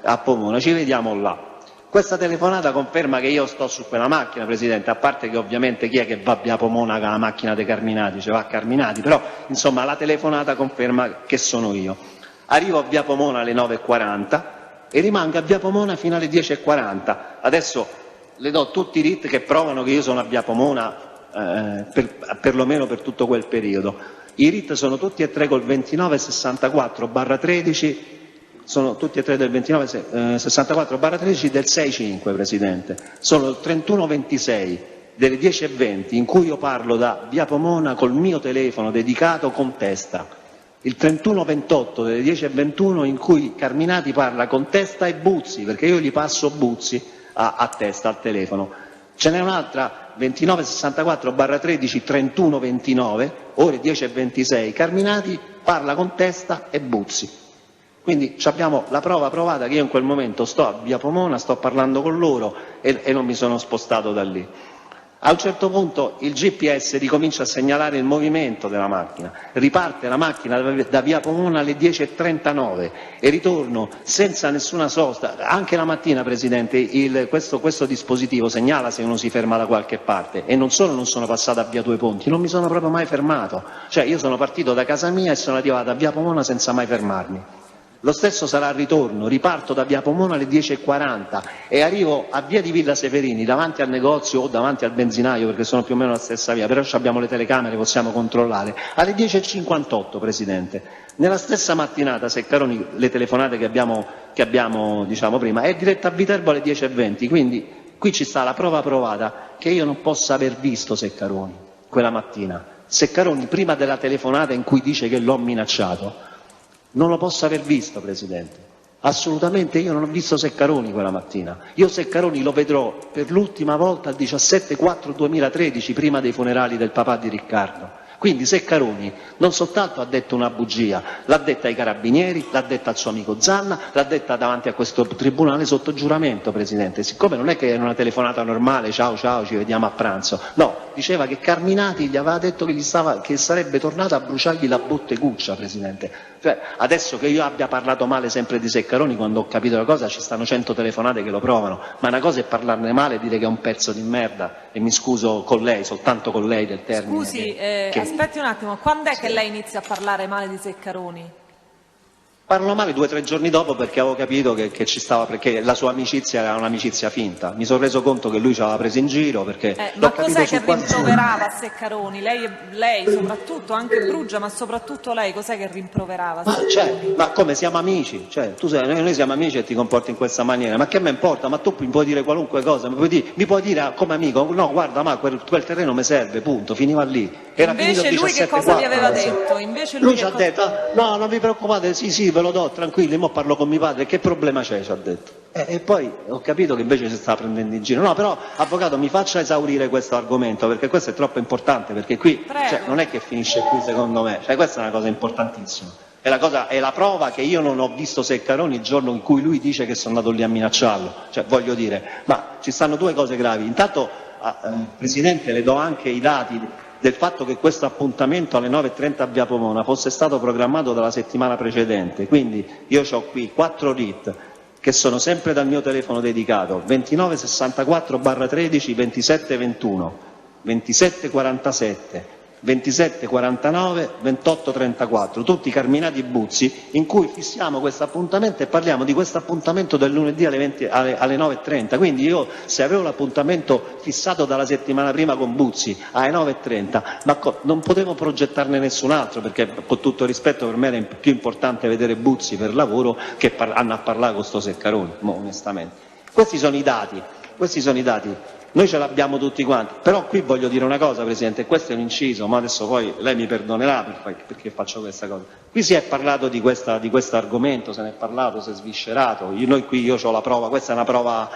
a Pomona, ci vediamo là. Questa telefonata conferma che io sto su quella macchina, Presidente, a parte che ovviamente chi è che va a Via Pomona con la macchina dei Carminati, va a Carminati, però insomma la telefonata conferma che sono io. Arrivo a Via Pomona alle 9:40 e rimango a Via Pomona fino alle 10:40. Adesso le do tutti i RIT che provano che io sono a Via Pomona perlomeno per tutto quel periodo. I RIT sono tutti e tre col 2964/13, sono tutti e tre del 2964/13 del 6-5, Presidente. Sono il 3126 delle 10:20 in cui io parlo da Via Pomona col mio telefono dedicato con testa. Il 3128 delle 10:21 in cui Carminati parla con testa e Buzzi, perché io gli passo Buzzi a testa al telefono. Ce n'è un'altra 2964/13-3129, ore 10:26, Carminati parla con Testa e Buzzi. Quindi abbiamo la prova provata che io in quel momento sto a Via Pomona, sto parlando con loro e non mi sono spostato da lì. A un certo punto il GPS ricomincia a segnalare il movimento della macchina, riparte la macchina da Via Pomona alle 10:39 e ritorno senza nessuna sosta. Anche la mattina, Presidente, questo dispositivo segnala se uno si ferma da qualche parte, e non solo non sono passato a Via Due Ponti, non mi sono proprio mai fermato. Cioè io sono partito da casa mia e sono arrivato a Via Pomona senza mai fermarmi. Lo stesso sarà al ritorno, riparto da Via Pomona alle 10:40 e arrivo a Via di Villa Severini davanti al negozio o davanti al benzinaio, perché sono più o meno la stessa via, però abbiamo le telecamere, possiamo controllare, alle 10:58, Presidente. Nella stessa mattinata Seccaroni, le telefonate che abbiamo diciamo prima, è diretta a Viterbo alle 10:20, quindi qui ci sta la prova provata che io non possa aver visto Seccaroni quella mattina. Seccaroni prima della telefonata in cui dice che l'ho minacciato, non lo posso aver visto, Presidente. Assolutamente io non ho visto Seccaroni quella mattina. Io Seccaroni lo vedrò per l'ultima volta il 17/4/2013, prima dei funerali del papà di Riccardo. Quindi Seccaroni non soltanto ha detto una bugia, l'ha detta ai carabinieri, l'ha detta al suo amico Zanna, l'ha detta davanti a questo tribunale sotto giuramento, Presidente. Siccome non è che era una telefonata normale, ciao ciao, ci vediamo a pranzo, no, diceva che Carminati gli aveva detto che sarebbe tornato a bruciargli la botteguccia, Presidente. Cioè, adesso che io abbia parlato male sempre di Seccaroni, quando ho capito la cosa ci stanno 100 telefonate che lo provano, ma una cosa è parlarne male e dire che è un pezzo di merda, e mi scuso con lei, soltanto con lei del termine. Scusi, aspetti un attimo, quando è che lei inizia a parlare male di Seccaroni? Parlo male 2 o 3 giorni dopo perché avevo capito che ci stava, perché la sua amicizia era un'amicizia finta. Mi sono reso conto che lui ci aveva preso in giro perché ma cos'è che rimproverava a Seccaroni? Lei soprattutto, anche Brugia, ma soprattutto lei, cos'è che rimproverava? Ma come, siamo amici? Cioè, noi siamo amici e ti comporti in questa maniera, ma che me importa? Ma tu mi puoi dire qualunque cosa, mi puoi dire come amico, no guarda, ma quel terreno mi serve, punto, finiva lì. Era invece lui che cosa vi aveva detto? Invece lui ci ha detto, no, non vi preoccupate, sì, ve lo do, tranquilli, mo parlo con mio padre, che problema c'è, ci ha detto. E poi ho capito che invece si stava prendendo in giro. No, però, Avvocato, mi faccia esaurire questo argomento, perché questo è troppo importante, perché qui non è che finisce qui secondo me, cioè questa è una cosa importantissima. È la prova che io non ho visto Seccaroni il giorno in cui lui dice che sono andato lì a minacciarlo, cioè voglio dire, ma ci stanno 2 cose gravi. Intanto, Presidente, le do anche i dati del fatto che questo appuntamento alle 9:30 a Via Pomona fosse stato programmato dalla settimana precedente, quindi io ho qui 4 RIT che sono sempre dal mio telefono dedicato, 2964/13 2721, 2747, 2749, 2834, tutti Carminati Buzzi, in cui fissiamo questo appuntamento e parliamo di questo appuntamento del lunedì alle 9:30. Quindi io, se avevo l'appuntamento fissato dalla settimana prima con Buzzi alle 9:30, ma non potevo progettarne nessun altro, perché con tutto rispetto per me era più importante vedere Buzzi per lavoro che andare a parlare con sto Seccaroni, onestamente. Questi sono i dati. Noi ce l'abbiamo tutti quanti, però qui voglio dire una cosa, Presidente, questo è un inciso, ma adesso poi lei mi perdonerà perché faccio questa cosa. Qui si è parlato di questo argomento, se ne è parlato, si è sviscerato, io ho la prova, questa è una prova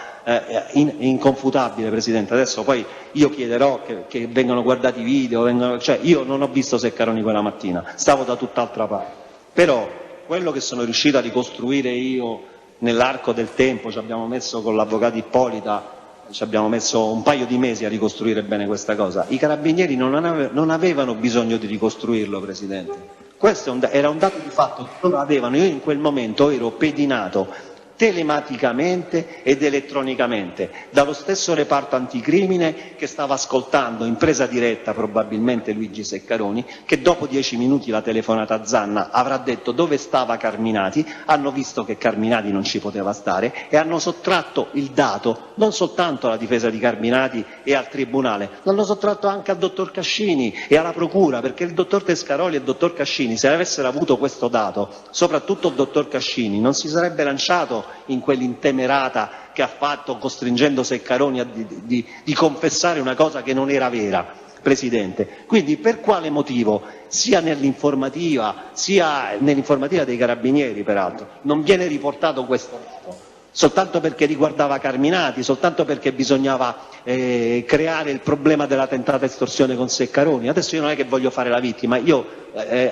inconfutabile, Presidente. Adesso poi io chiederò che vengano guardati i video, cioè io non ho visto Seccaroni quella mattina, stavo da tutt'altra parte. Però quello che sono riuscito a ricostruire io nell'arco del tempo, ci abbiamo messo con l'Avvocato Ippolita, ci abbiamo messo un paio di mesi a ricostruire bene questa cosa. I carabinieri non avevano bisogno di ricostruirlo, Presidente. Questo era un dato di fatto che loro avevano. Io in quel momento ero pedinato telematicamente ed elettronicamente dallo stesso reparto anticrimine che stava ascoltando in presa diretta probabilmente Luigi Seccaroni, che dopo 10 minuti la telefonata a Zanna avrà detto dove stava Carminati, hanno visto che Carminati non ci poteva stare e hanno sottratto il dato non soltanto alla difesa di Carminati e al Tribunale, l'hanno sottratto anche al dottor Cascini e alla Procura, perché il dottor Tescaroli e il dottor Cascini, se avessero avuto questo dato, soprattutto il dottor Cascini, non si sarebbe lanciato in quell'intemerata che ha fatto costringendo Seccaroni di confessare una cosa che non era vera, Presidente. Quindi per quale motivo, sia nell'informativa dei Carabinieri peraltro, non viene riportato questo dato? soltanto perché riguardava Carminati, soltanto perché bisognava creare il problema della tentata estorsione con Seccaroni. Adesso io non è che voglio fare la vittima,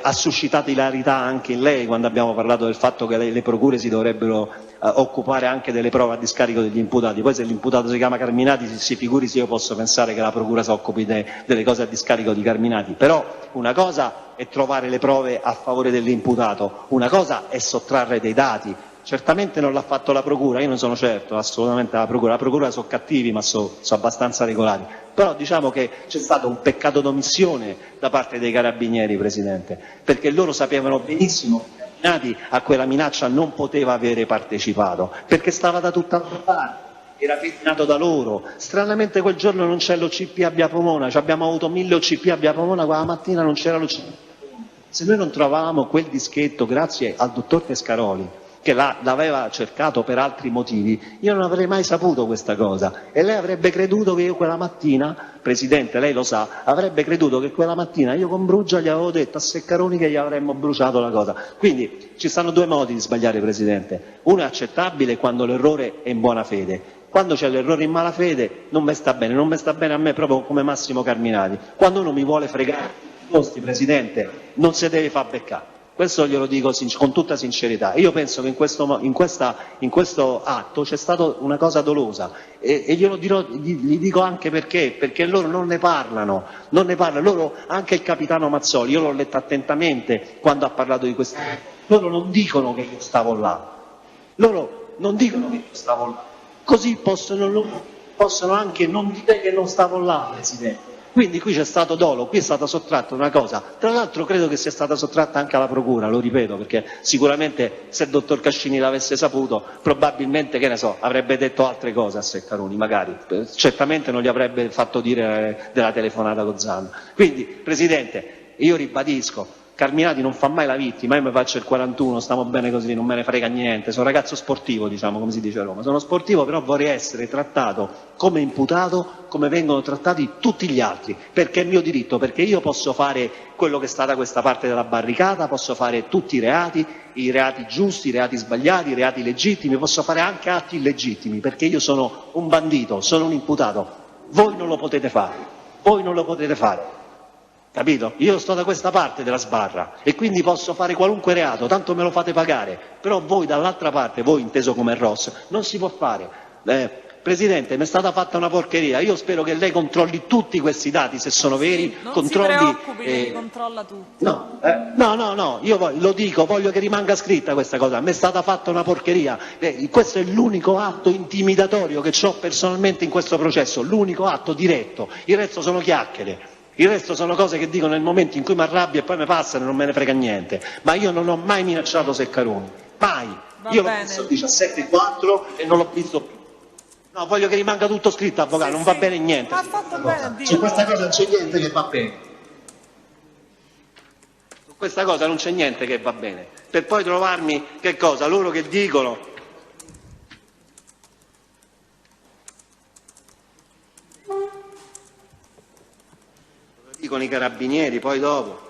ha suscitato ilarità anche in lei quando abbiamo parlato del fatto che le procure si dovrebbero occupare anche delle prove a discarico degli imputati. Poi se l'imputato si chiama Carminati si figuri se io posso pensare che la procura si occupi delle cose a discarico di Carminati. Però una cosa è trovare le prove a favore dell'imputato, una cosa è sottrarre dei dati. Certamente non l'ha fatto la procura, io non sono certo assolutamente la procura sono cattivi ma sono abbastanza regolari, però diciamo che c'è stato un peccato d'omissione da parte dei carabinieri, Presidente, perché loro sapevano benissimo che Carminati a quella minaccia non poteva avere partecipato, perché stava da tutt'altra parte, era pettinato da loro. Stranamente quel giorno non c'è l'OCP a Via Pomona, abbiamo avuto 1000 OCP a Via Pomona, quella mattina non c'era l'OCP. Se noi non trovavamo quel dischetto grazie al dottor Pescaroli, che l'aveva cercato per altri motivi, io non avrei mai saputo questa cosa e lei avrebbe creduto che io quella mattina, Presidente, lei lo sa, avrebbe creduto che quella mattina io con Bruggia gli avevo detto a Seccaroni che gli avremmo bruciato la cosa. Quindi ci stanno due modi di sbagliare, Presidente, uno è accettabile quando l'errore è in buona fede, quando c'è l'errore in malafede non mi sta bene, non mi sta bene a me proprio come Massimo Carminati, quando uno mi vuole fregare i costi, Presidente, non si deve far beccare. Questo glielo dico con tutta sincerità. Io penso che in questo atto c'è stata una cosa dolosa e glielo dirò, gli dico anche perché loro non ne parlano, loro, anche il capitano Mazzoli, io l'ho letto attentamente quando ha parlato di questo, loro non dicono che io stavo là, così possono anche non dire che non stavo là, Presidente. Quindi qui c'è stato dolo, qui è stata sottratta una cosa, tra l'altro credo che sia stata sottratta anche alla procura, lo ripeto, perché sicuramente se il dottor Cascini l'avesse saputo probabilmente, che ne so, avrebbe detto altre cose a Seccaroni, magari, certamente non gli avrebbe fatto dire della telefonata con Zanda. Quindi, Presidente, io ribadisco, Carminati non fa mai la vittima, io mi faccio il 41, stiamo bene così, non me ne frega niente, sono un ragazzo sportivo, diciamo, come si dice a Roma, sono sportivo, però vorrei essere trattato come imputato, come vengono trattati tutti gli altri, perché è mio diritto, perché io posso fare quello che sta da questa parte della barricata, posso fare tutti i reati giusti, i reati sbagliati, i reati legittimi, posso fare anche atti illegittimi, perché io sono un bandito, sono un imputato, voi non lo potete fare. Capito? Io sto da questa parte della sbarra e quindi posso fare qualunque reato, tanto me lo fate pagare, però voi dall'altra parte, voi inteso come Ross, non si può fare. Presidente, mi è stata fatta una porcheria, io spero che lei controlli tutti questi dati, se sono veri, non controlli... si preoccupi, li controlla tutti. No, io lo dico, voglio che rimanga scritta questa cosa, mi è stata fatta una porcheria, questo è l'unico atto intimidatorio che ho personalmente in questo processo, l'unico atto diretto, il resto sono chiacchiere. Il resto sono cose che dico nel momento in cui mi arrabbio e poi mi passano e non me ne frega niente. Ma io non ho mai minacciato Seccaroni, mai. Io l'ho visto il 17-4 e non l'ho visto più. No, voglio che rimanga tutto scritto, avvocato, non va bene niente. Ma ha fatto bene a dirlo. Su questa cosa non c'è niente che va bene. Su questa cosa non c'è niente che va bene. Per poi trovarmi, che cosa? Loro che dicono... con i carabinieri, poi dopo.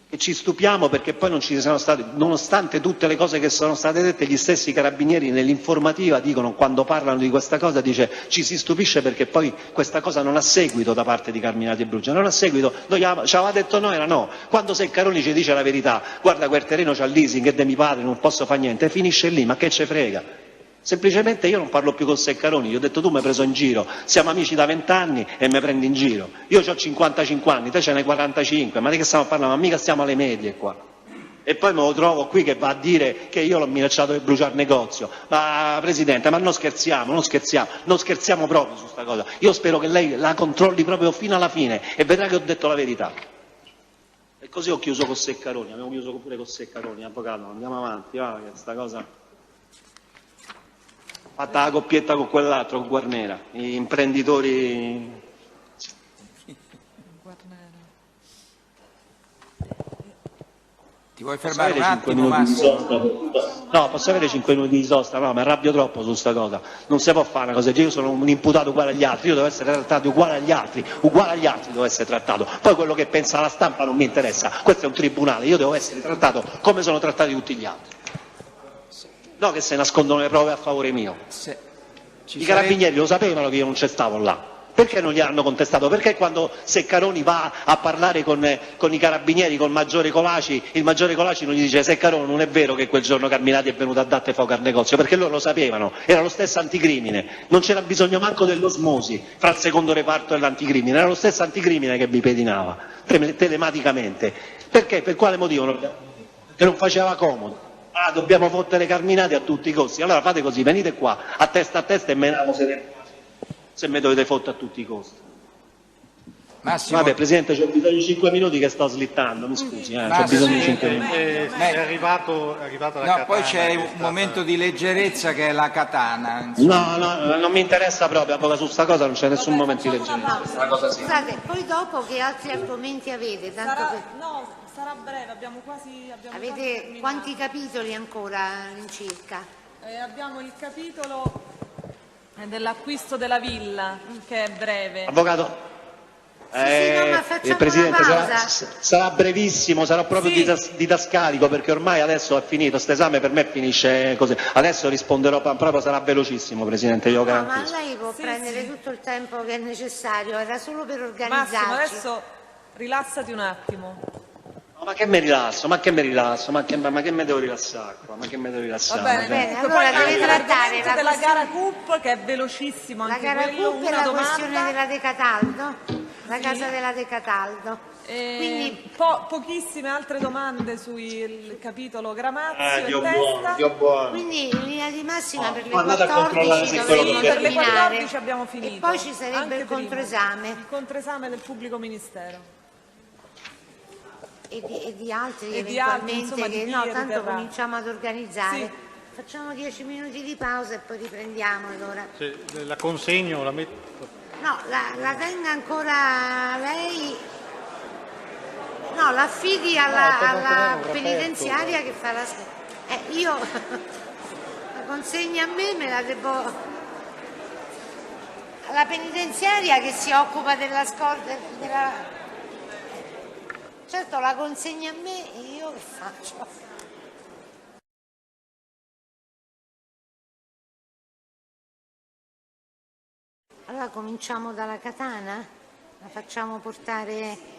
E ci stupiamo perché poi non ci sono stati, nonostante tutte le cose che sono state dette, gli stessi carabinieri nell'informativa dicono, quando parlano di questa cosa, dice ci si stupisce perché poi questa cosa non ha seguito da parte di Carminati e Bruggia, non ha seguito, ci aveva detto no, era no. Quando Seccaroni ci dice la verità, guarda quel terreno c'ha il leasing, è di mio padre, non posso fare niente, finisce lì, ma che ce frega? Semplicemente io non parlo più con Seccaroni, gli ho detto tu mi hai preso in giro, siamo amici da 20 anni e mi prendi in giro. Io ho 55 anni, te ce n'hai 45, ma di che stiamo parlando? Ma mica stiamo alle medie qua. E poi me lo trovo qui che va a dire che io l'ho minacciato di bruciare il negozio. Ma Presidente, ma non scherziamo proprio su sta cosa. Io spero che lei la controlli proprio fino alla fine e vedrà che ho detto la verità. E così ho chiuso con Seccaroni, abbiamo chiuso pure con Seccaroni, avvocato, andiamo avanti, va, che sta cosa... Fatta la coppietta con quell'altro, con Guarnera, gli imprenditori. Ti vuoi fermare un attimo, Massimo? No, posso avere 5 minuti di sosta? No, mi arrabbio troppo su sta cosa. Non si può fare una cosa, io sono un imputato uguale agli altri, io devo essere trattato uguale agli altri devo essere trattato. Poi quello che pensa la stampa non mi interessa, questo è un tribunale, io devo essere trattato come sono trattati tutti gli altri. No, che se nascondono le prove a favore mio. I carabinieri lo sapevano che io non c'è stavo là. Perché non gli hanno contestato? Perché quando Seccaroni va a parlare con i carabinieri, con il maggiore Colaci non gli dice: Seccaroni, non è vero che quel giorno Carminati è venuto a dare fuoco al negozio? Perché loro lo sapevano, era lo stesso anticrimine, non c'era bisogno manco dell'osmosi fra il secondo reparto e l'anticrimine, era lo stesso anticrimine che vi pedinava telematicamente. Perché? Per quale motivo? Che non faceva comodo. Ah, dobbiamo fottere Carminati a tutti i costi. Allora fate così, venite qua a testa e meniamo se mi dovete fottere a tutti i costi. Massimo... Vabbè, Presidente, c'ho bisogno di 5 minuti che sto slittando, mi scusi, c'ho bisogno di 5 minuti. È arrivato la katana. Poi c'è un momento di leggerezza che è la katana. No, non mi interessa proprio, Avvocato, su sta cosa non c'è nessun momento di leggerezza. Scusate, poi dopo che altri argomenti avete? No, sarà breve, abbiamo quasi avete quanti capitoli ancora all'incirca? Abbiamo il capitolo dell'acquisto della villa, che è breve. Avvocato? ma facciamo Presidente, una pausa. sarà brevissimo, sarà proprio didascalico, perché ormai adesso è finito, questo esame per me finisce così. Adesso risponderò, proprio sarà velocissimo, Presidente, io garantisco. Ma lei può prendere tutto il tempo che è necessario, era solo per organizzarci. Massimo, adesso rilassati un attimo. No, ma che mi rilasso? Ma che mi devo rilassare qua? Ma che mi devo rilassare? Va bene, allora deve trattare della gara CUP, che è velocissimo anche la gara quello, CUP e la questione della De Cataldo, la casa della De Cataldo. Quindi pochissime altre domande sul capitolo Gramazio e Dio buono. Quindi in linea di massima per le andate a controllare 14 se quello dovremmo che per le terminare 14 abbiamo finito. e poi ci sarebbe Anche il prima. controesame. Il controesame del pubblico ministero. E di altri E di eventualmente altri, insomma, che di no, chi tanto riterrà. cominciamo ad organizzare. Sì. Facciamo 10 minuti di pausa e poi riprendiamo allora. La consegno, la metto. No, la tenga ancora lei. No, la affidi alla penitenziaria che fa la. Io la consegna a me la devo. Alla penitenziaria che si occupa della scorta. Certo, la consegna a me e io che faccio? Allora cominciamo dalla katana? La facciamo portare...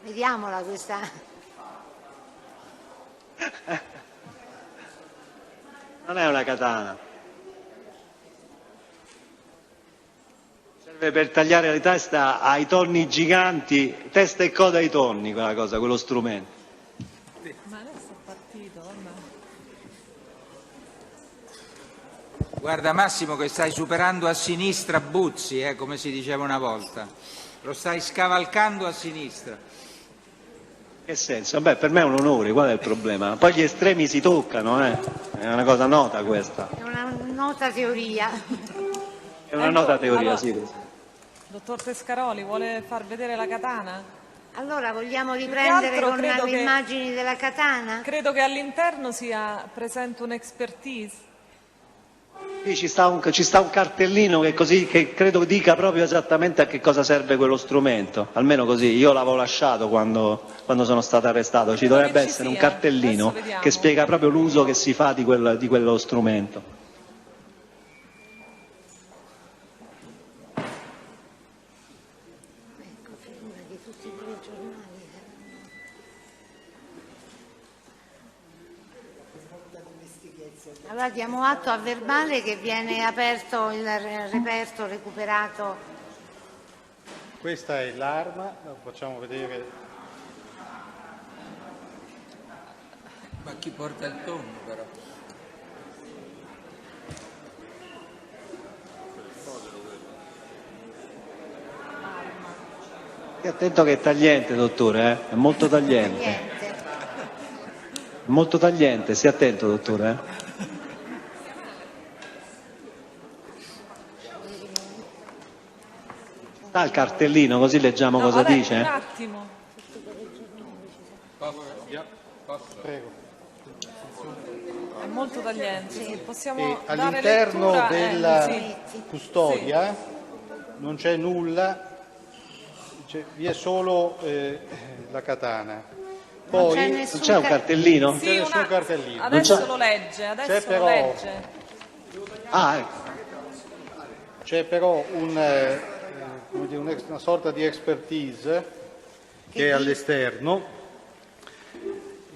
Vediamola questa... Non è una katana. Serve per tagliare la testa ai tonni giganti, testa e coda ai tonni, quella cosa, quello strumento. Ma adesso è partito, vabbè. Guarda Massimo che stai superando a sinistra Buzzi, come si diceva una volta. Lo stai scavalcando a sinistra. Che senso? Beh, per me è un onore, qual è il problema? Poi gli estremi si toccano, È una cosa nota questa. È una nota teoria. È una nota teoria, allora, sì. Dottor Pescaroli, vuole far vedere la katana? Allora vogliamo riprendere con le che, immagini della katana? Credo che all'interno sia presente un'expertise. Sì, ci sta un cartellino che credo dica proprio esattamente a che cosa serve quello strumento, almeno così, io l'avevo lasciato quando sono stato arrestato, ci dovrebbe essere un cartellino che spiega proprio l'uso che si fa di quello strumento. Allora diamo atto a verbale che viene aperto il reperto recuperato. Questa è l'arma, la facciamo vedere. Ma chi porta il tonno però? Stia attento che è tagliente, dottore, è molto tagliente. Molto tagliente, stia attento, dottore. Sta il cartellino così leggiamo cosa dice? Un attimo. Prego. È molto tagliente. Possiamo dare all'interno lettura? della custodia non c'è nulla, vi è solo la katana. Poi non Non c'è un cartellino? non c'è nessun cartellino. Adesso lo legge, C'è però- legge. Ah, ecco. C'è però come dire, una sorta di expertise che è all'esterno,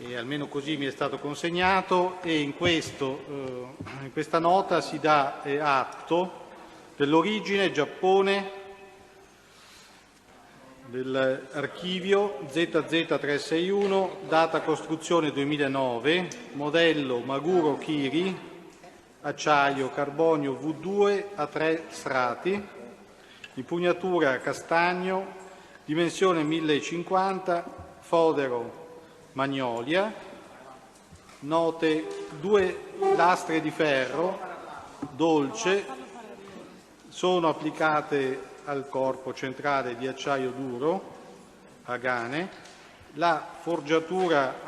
e almeno così mi è stato consegnato, e in questa nota si dà atto dell'origine Giappone dell'archivio ZZ361, data costruzione 2009, modello Maguro Kiri, acciaio carbonio V2 a 3 strati, impugnatura castagno, dimensione 1050, fodero magnolia, note 2 lastre di ferro dolce, sono applicate al corpo centrale di acciaio duro, agane, la forgiatura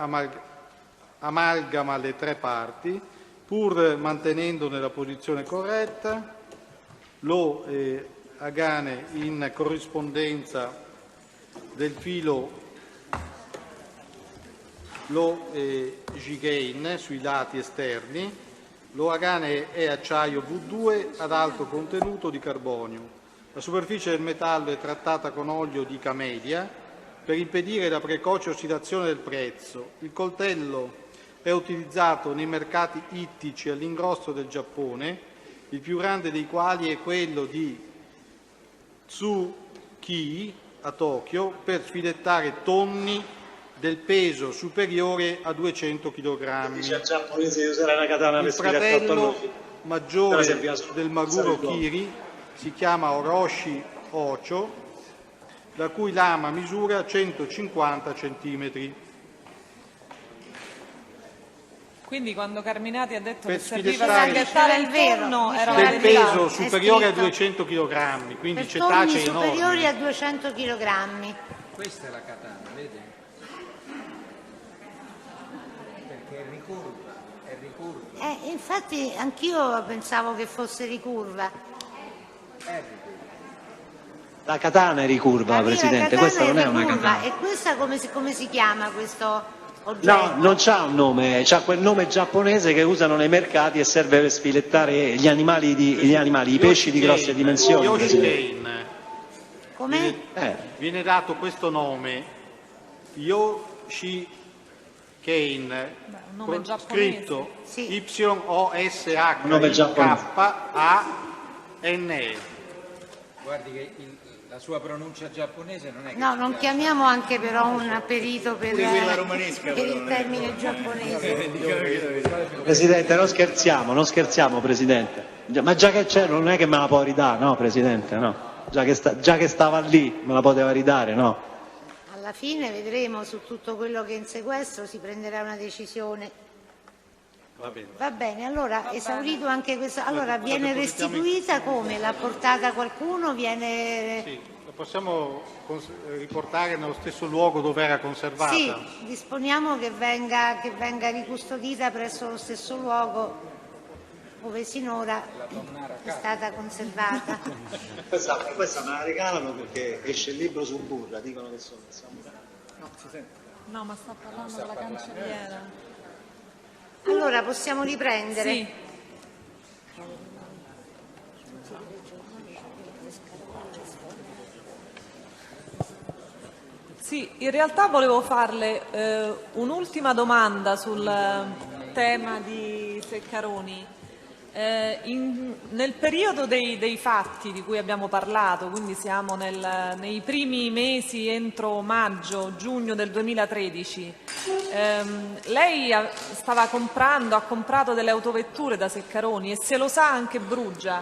amalgama le 3 parti, pur mantenendo nella posizione corretta, lo agane in corrispondenza del filo, lo gigain sui lati esterni, lo agane è acciaio V2 ad alto contenuto di carbonio. La superficie del metallo è trattata con olio di camelia per impedire la precoce ossidazione del prezzo. Il coltello è utilizzato nei mercati ittici all'ingrosso del Giappone, il più grande dei quali è quello di Tsuki a Tokyo, per sfilettare tonni del peso superiore a 200 kg. Dice al giapponese di usare la katana per Il sfilare 8 fratello all'occhio. maggiore Però del Maguro Kiri si chiama Orochi Ocho, la cui lama misura 150 cm. Quindi quando Carminati ha detto Per che serviva sfilettare- a schiattare il tonno, eravate Del peso là. superiore a scritto. 200 kg, quindi Per cetacei tonni superiori enormi. a 200 kg. Questa è la katana, vede? Perché è ricurva, è ricurva. Infatti anch'io pensavo che fosse ricurva. La katana è ricurva, La Presidente, katana questa non è una ricurva. katana. E questa come si chiama questo oggetto? No, non c'ha un nome, c'ha quel nome giapponese che usano nei mercati e serve per sfilettare gli animali, i pesci di grosse dimensioni. Presidente. Yoshikein. Come? Viene dato questo nome, Yoshikein, nome scritto Sì. Nome giapponese. Y-O-S-H-I-K-A-N-E. Guardi che la sua pronuncia giapponese non è che No, ci non piace. chiamiamo anche però un perito per quella romanesca, per però, il termine giapponese. Presidente, non scherziamo, Presidente. Ma già che c'è, non è che me la può ridare, no, Presidente, no. Già che stava lì, me la poteva ridare, no. Alla fine vedremo su tutto quello che è in sequestro, si prenderà una decisione. Va bene, allora esaurito anche questo. Allora viene restituita come? L'ha portata qualcuno? Viene... Sì, la possiamo riportare nello stesso luogo dove era conservata? Sì, disponiamo che venga ricustodita presso lo stesso luogo dove sinora è stata conservata. Questa me la regalano perché esce il libro su Burra, dicono che sono. No, ma sta parlando della cancelliera. Allora possiamo riprendere? Sì. Sì, in realtà volevo farle un'ultima domanda sul tema di Ceccaroni. Nel periodo dei fatti di cui abbiamo parlato, quindi siamo nei primi mesi entro maggio, giugno del 2013, lei ha comprato delle autovetture da Ceccaroni e se lo sa anche Brugia?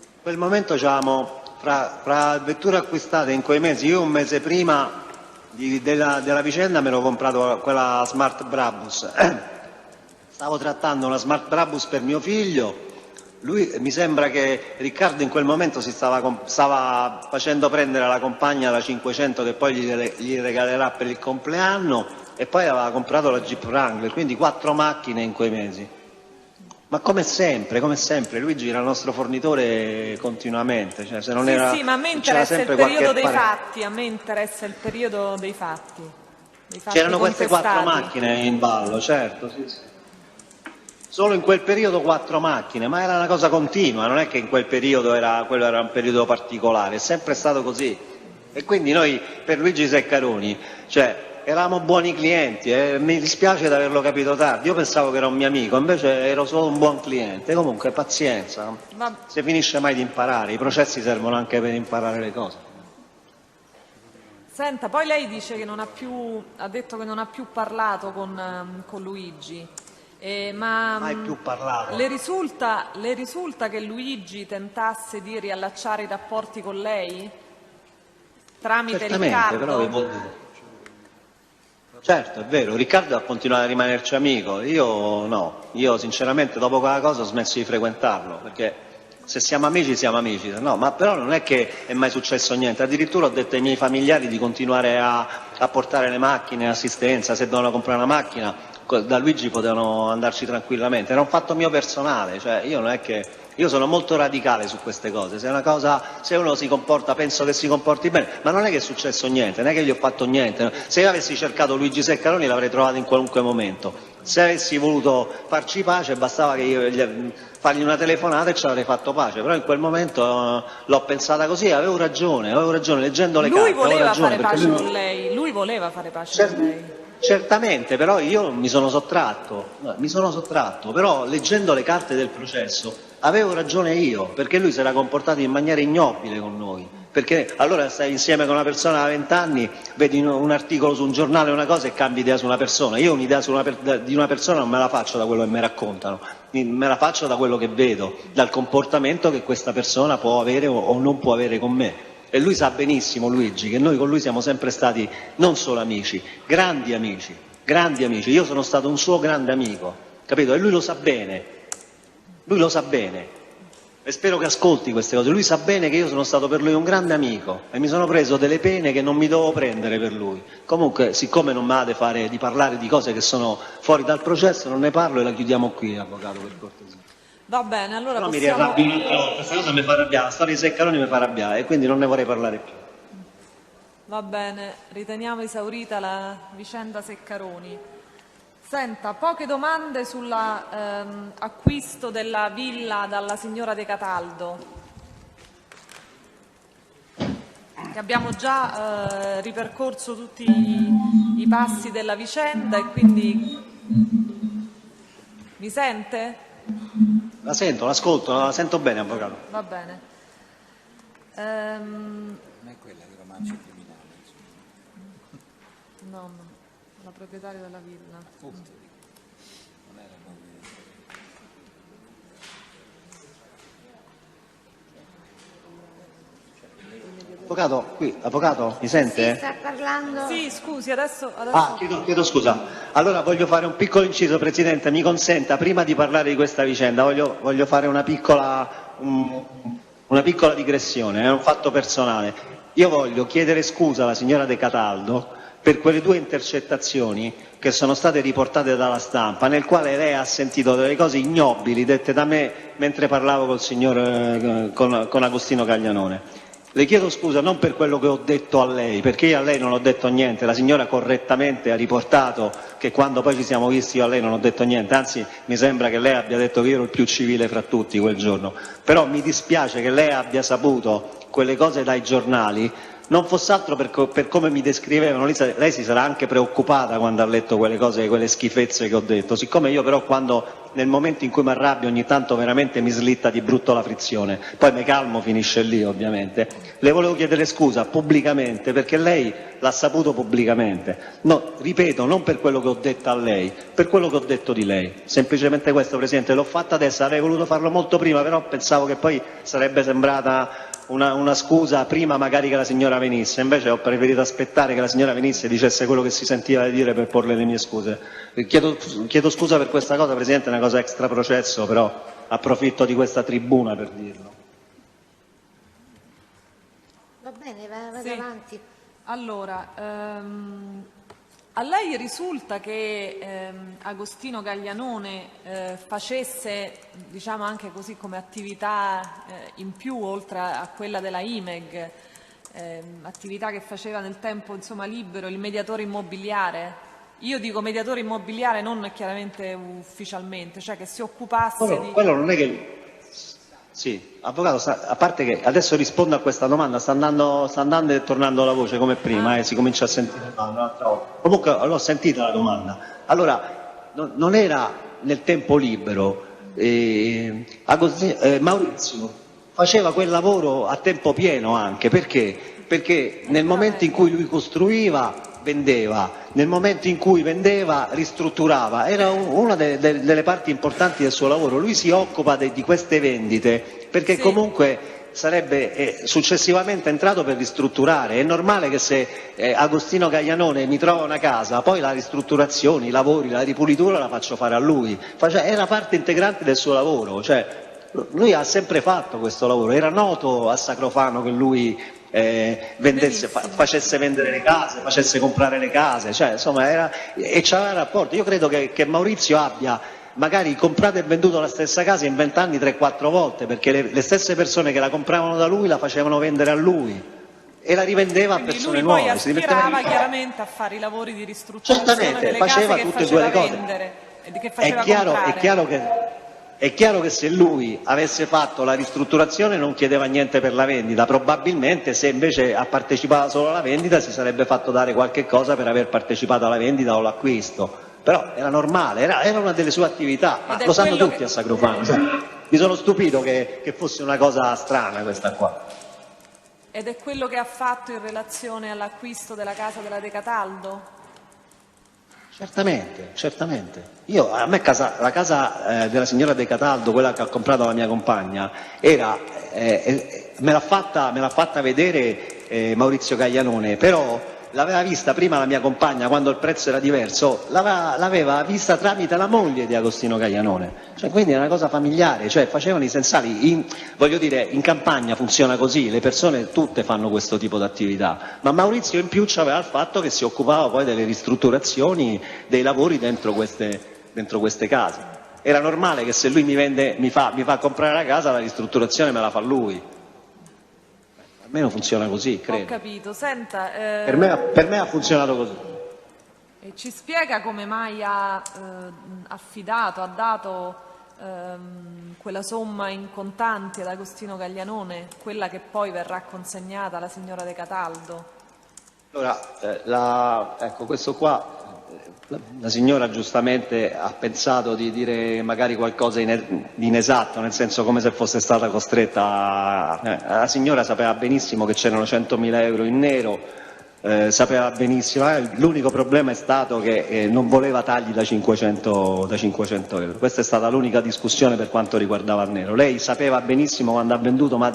In quel momento c'avevamo fra vetture acquistate in quei mesi, io un mese prima della vicenda mi ero comprato quella Smart Brabus. Stavo trattando una Smart Brabus per mio figlio, mi sembra che Riccardo in quel momento stava facendo prendere alla compagna la 500 che poi gli regalerà per il compleanno e poi aveva comprato la Jeep Wrangler, quindi 4 macchine in quei mesi. Ma come sempre, Luigi era il nostro fornitore continuamente, cioè se non Sì, era, sì, ma a me c'era interessa il sempre periodo qualche dei fatti, a me interessa il periodo dei fatti. C'erano queste 4 contestati. macchine in ballo, certo, sì, sì. Solo in quel periodo 4 macchine, ma era una cosa continua, non è che in quel periodo quello era un periodo particolare, è sempre stato così. E quindi noi per Luigi Ceccaroni, cioè, eravamo buoni clienti, mi dispiace di averlo capito tardi, io pensavo che era un mio amico, invece ero solo un buon cliente. Comunque pazienza, Ma si finisce mai di imparare, i processi servono anche per imparare le cose. senta, poi lei dice che ha detto che non ha più parlato con Luigi. Ma Mai più parlato. le risulta che Luigi tentasse di riallacciare i rapporti con lei tramite Certamente, Riccardo? però vi può dire. Certo, è vero, Riccardo ha continuato a rimanerci amico, io no, io sinceramente dopo quella cosa ho smesso di frequentarlo, perché se siamo amici, no, ma però non è che è mai successo niente, addirittura ho detto ai miei familiari di continuare a portare le macchine, assistenza, se dovevano comprare una macchina, da Luigi potevano andarci tranquillamente, era un fatto mio personale, cioè io non è che... Io sono molto radicale su queste cose, se uno si comporta, penso che si comporti bene, ma non è che è successo niente, non è che gli ho fatto niente, se io avessi cercato Luigi Ceccaroni l'avrei trovato in qualunque momento, se avessi voluto farci pace bastava che io fargli una telefonata e ci avrei fatto pace, però in quel momento l'ho pensata così, avevo ragione, leggendo le carte, Lui voleva fare pace lui... con lei, lui voleva fare pace con lei. Certamente, però io mi sono sottratto, però leggendo le carte del processo avevo ragione io, perché lui si era comportato in maniera ignobile con noi, perché allora stai insieme con una persona da 20 anni, vedi un articolo su un giornale, una cosa e cambi idea su una persona, io un'idea di una persona non me la faccio da quello che mi raccontano, me la faccio da quello che vedo, dal comportamento che questa persona può avere o non può avere con me. E lui sa benissimo, Luigi, che noi con lui siamo sempre stati non solo amici, grandi amici, io sono stato un suo grande amico, capito? E lui lo sa bene, e spero che ascolti queste cose, lui sa bene che io sono stato per lui un grande amico e mi sono preso delle pene che non mi dovevo prendere per lui. Comunque, siccome non mi ha di parlare di cose che sono fuori dal processo, non ne parlo e la chiudiamo qui, avvocato, per cortesia. Va bene, allora Però possiamo... mi riarrabbio un'altra volta, questa cosa mi fa arrabbiare, la storia di Ceccaroni mi fa arrabbiare e quindi non ne vorrei parlare più. Va bene, riteniamo esaurita la vicenda Ceccaroni. Senta, poche domande sull'acquisto della villa dalla signora De Cataldo, che abbiamo già ripercorso tutti i passi della vicenda e quindi... Mi sente? La sento, l'ascolto, la sento bene, avvocato. Va bene. Non è quella di romanzo criminale. No, la proprietaria della villa. Non era Avvocato, mi sente? Si sta parlando? Sì, scusi, adesso... Chiedo scusa. Allora voglio fare un piccolo inciso, Presidente, mi consenta, prima di parlare di questa vicenda, voglio fare una piccola digressione, è un fatto personale. Io voglio chiedere scusa alla signora De Cataldo per quelle 2 intercettazioni che sono state riportate dalla stampa, nel quale lei ha sentito delle cose ignobili dette da me mentre parlavo col signor, con Agostino Caglianone. Le chiedo scusa non per quello che ho detto a lei, perché io a lei non ho detto niente, la signora correttamente ha riportato che quando poi ci siamo visti io a lei non ho detto niente, anzi mi sembra che lei abbia detto che io ero il più civile fra tutti quel giorno, però mi dispiace che lei abbia saputo quelle cose dai giornali, non fosse altro per come mi descrivevano, lei si sarà anche preoccupata quando ha letto quelle cose, quelle schifezze che ho detto, siccome io però nel momento in cui mi arrabbio ogni tanto veramente mi slitta di brutto la frizione, poi mi calmo, finisce lì ovviamente. Le volevo chiedere scusa pubblicamente perché lei l'ha saputo pubblicamente, no, ripeto, non per quello che ho detto a lei, per quello che ho detto di lei, semplicemente questo Presidente, l'ho fatta adesso, avrei voluto farlo molto prima, però pensavo che poi sarebbe sembrata una scusa prima magari che la signora venisse, invece ho preferito aspettare che la signora venisse e dicesse quello che si sentiva di dire per porle le mie scuse. Chiedo scusa per questa cosa, Presidente, è una cosa extra processo, però approfitto di questa tribuna per dirlo. Va bene, vado Sì. avanti. Allora, A lei risulta che Agostino Gaglianone facesse, diciamo anche così come attività in più, oltre a quella della IMEG, attività che faceva nel tempo insomma libero, il mediatore immobiliare? Io dico mediatore immobiliare non chiaramente ufficialmente, cioè che si occupasse di... Quello non è che... Sì, avvocato, a parte che adesso rispondo a questa domanda, sta andando e tornando la voce come prima, si comincia a sentire un'altra volta. Comunque l'ho sentita la domanda. Allora, non era nel tempo libero, Maurizio faceva quel lavoro a tempo pieno anche, perché nel momento in cui lui costruiva vendeva, nel momento in cui vendeva ristrutturava, era una delle parti importanti del suo lavoro. Lui si occupa di queste vendite perché comunque sarebbe successivamente entrato per ristrutturare. È normale che se Agostino Gaglianone mi trova una casa, poi la ristrutturazione, i lavori, la ripulitura la faccio fare a lui, era parte integrante del suo lavoro, cioè lui ha sempre fatto questo lavoro, era noto a Sacrofano che lui facesse vendere le case, facesse comprare le case, cioè insomma e c'aveva rapporto. Io credo che Maurizio abbia magari comprato e venduto la stessa casa in 20 anni 3-4 volte, perché le stesse persone che la compravano da lui la facevano vendere a lui e la rivendeva a persone nuove. Lui poi aspirava chiaramente a fare i lavori di ristrutturazione delle faceva case che tutte e faceva due le cose. vendere e che faceva comprare. È chiaro che se lui avesse fatto la ristrutturazione non chiedeva niente per la vendita, probabilmente se invece ha partecipato solo alla vendita si sarebbe fatto dare qualche cosa per aver partecipato alla vendita o l'acquisto, però era normale, era una delle sue attività, ma lo sanno tutti a Sacrofano. Mi sono stupito che fosse una cosa strana questa qua. Ed è quello che ha fatto in relazione all'acquisto della casa della De Cataldo? Certamente. A me la casa della signora De Cataldo, quella che ha comprato la mia compagna, me l'ha fatta vedere Maurizio Gaglianone, però l'aveva vista prima la mia compagna quando il prezzo era diverso, l'aveva vista tramite la moglie di Agostino Gaglianone, cioè, quindi è una cosa familiare, cioè facevano i sensali, voglio dire, in campagna funziona così, le persone tutte fanno questo tipo di attività, ma Maurizio in più c'aveva il fatto che si occupava poi delle ristrutturazioni, dei lavori dentro queste case. Era normale che se lui mi fa comprare la casa, la ristrutturazione me la fa lui. Almeno funziona così, credo. Ho capito. Senta, per me ha funzionato così. Ci spiega come mai ha dato quella somma in contanti ad Agostino Gaglianone, quella che poi verrà consegnata alla signora De Cataldo? Allora, ecco, questo qua, la signora giustamente ha pensato di dire magari qualcosa di inesatto, nel senso come se fosse stata costretta la signora sapeva benissimo che c'erano 100.000 euro in nero, sapeva benissimo, l'unico problema è stato che non voleva tagli da 500 euro, questa è stata l'unica discussione per quanto riguardava il nero. Lei sapeva benissimo quando ha venduto, ma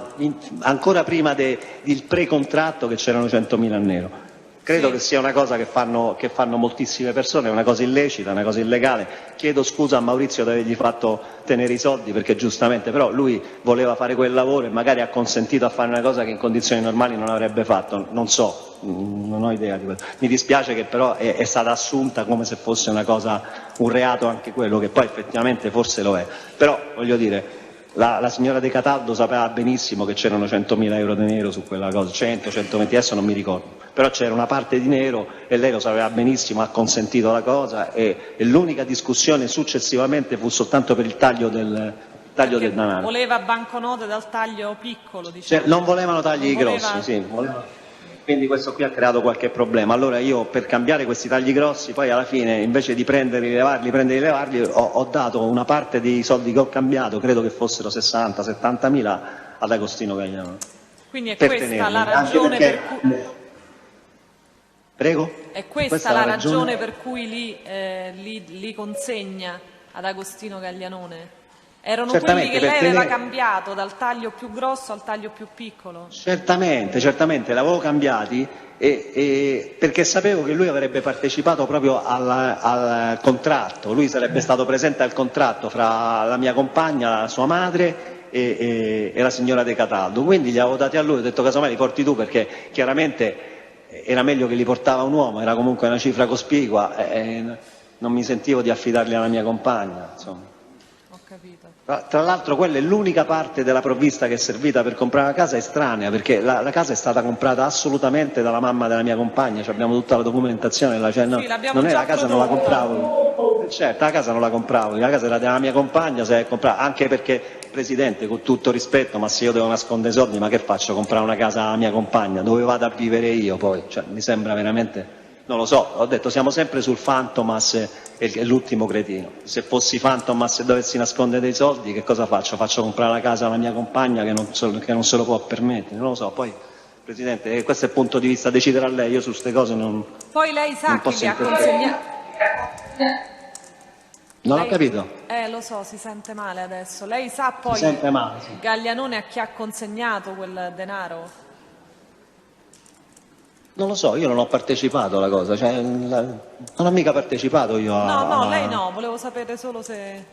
ancora prima del pre-contratto, che c'erano 100.000 in nero. Credo che sia una cosa che fanno moltissime persone, è una cosa illecita, una cosa illegale. Chiedo scusa a Maurizio di avergli fatto tenere i soldi, perché giustamente però lui voleva fare quel lavoro e magari ha consentito a fare una cosa che in condizioni normali non avrebbe fatto. Non so, non ho idea di quello. Mi dispiace che però è stata assunta come se fosse una cosa, un reato anche quello, che poi effettivamente forse lo è. Però voglio dire, la signora De Cataldo sapeva benissimo che c'erano 100.000 euro di nero su quella cosa, 100, 120, adesso non mi ricordo, però c'era una parte di nero e lei lo sapeva benissimo, ha consentito la cosa e l'unica discussione successivamente fu soltanto per il taglio del denaro. Voleva banconote dal taglio piccolo, diciamo. Cioè, non volevano tagli grossi, sì, quindi questo qui ha creato qualche problema. Allora io, per cambiare questi tagli grossi, poi alla fine invece di prendere e levarli, ho dato una parte dei soldi che ho cambiato, credo che fossero 60-70.000 ad Agostino Gaglianone. Quindi è questa la ragione per cui... Prego? È questa la ragione per cui li consegna ad Agostino Gaglianone? Erano quelli che lei aveva cambiato dal taglio più grosso al taglio più piccolo? Certamente, l'avevo cambiati perché sapevo che lui avrebbe partecipato proprio al contratto, lui sarebbe stato presente al contratto fra la mia compagna, sua madre e la signora De Cataldo, quindi li avevo dati a lui, ho detto casomai li porti tu perché chiaramente era meglio che li portava un uomo, era comunque una cifra cospicua, non mi sentivo di affidarli alla mia compagna, insomma. Ho capito. Tra l'altro quella è l'unica parte della provvista che è servita per comprare la casa estranea, perché la casa è stata comprata assolutamente dalla mamma della mia compagna, cioè abbiamo tutta la documentazione, non è la casa, non la compravo, certo, la casa non la compravo, la casa era della mia compagna, se è comprata, anche perché, Presidente, con tutto rispetto, ma se io devo nascondere i soldi, ma che faccio, comprare una casa alla mia compagna, dove vado a vivere io poi, cioè, mi sembra veramente... Non lo so, ho detto siamo sempre sul Fantomas e l'ultimo cretino. Se fossi Fantomas e dovessi nascondere dei soldi, che cosa faccio? Faccio comprare la casa alla mia compagna che non se lo può permettere, non lo so. Poi, Presidente, questo è il punto di vista, deciderà lei, io su queste cose non... Poi lei sa chi vi ha consegnato... Non ho capito. Lo so, si sente male adesso. Lei sa poi, Si sente male, sì. Gaglianone, a chi ha consegnato quel denaro? Non lo so, io non ho partecipato alla cosa, cioè, non ho mica partecipato io a... No, lei no, volevo sapere solo se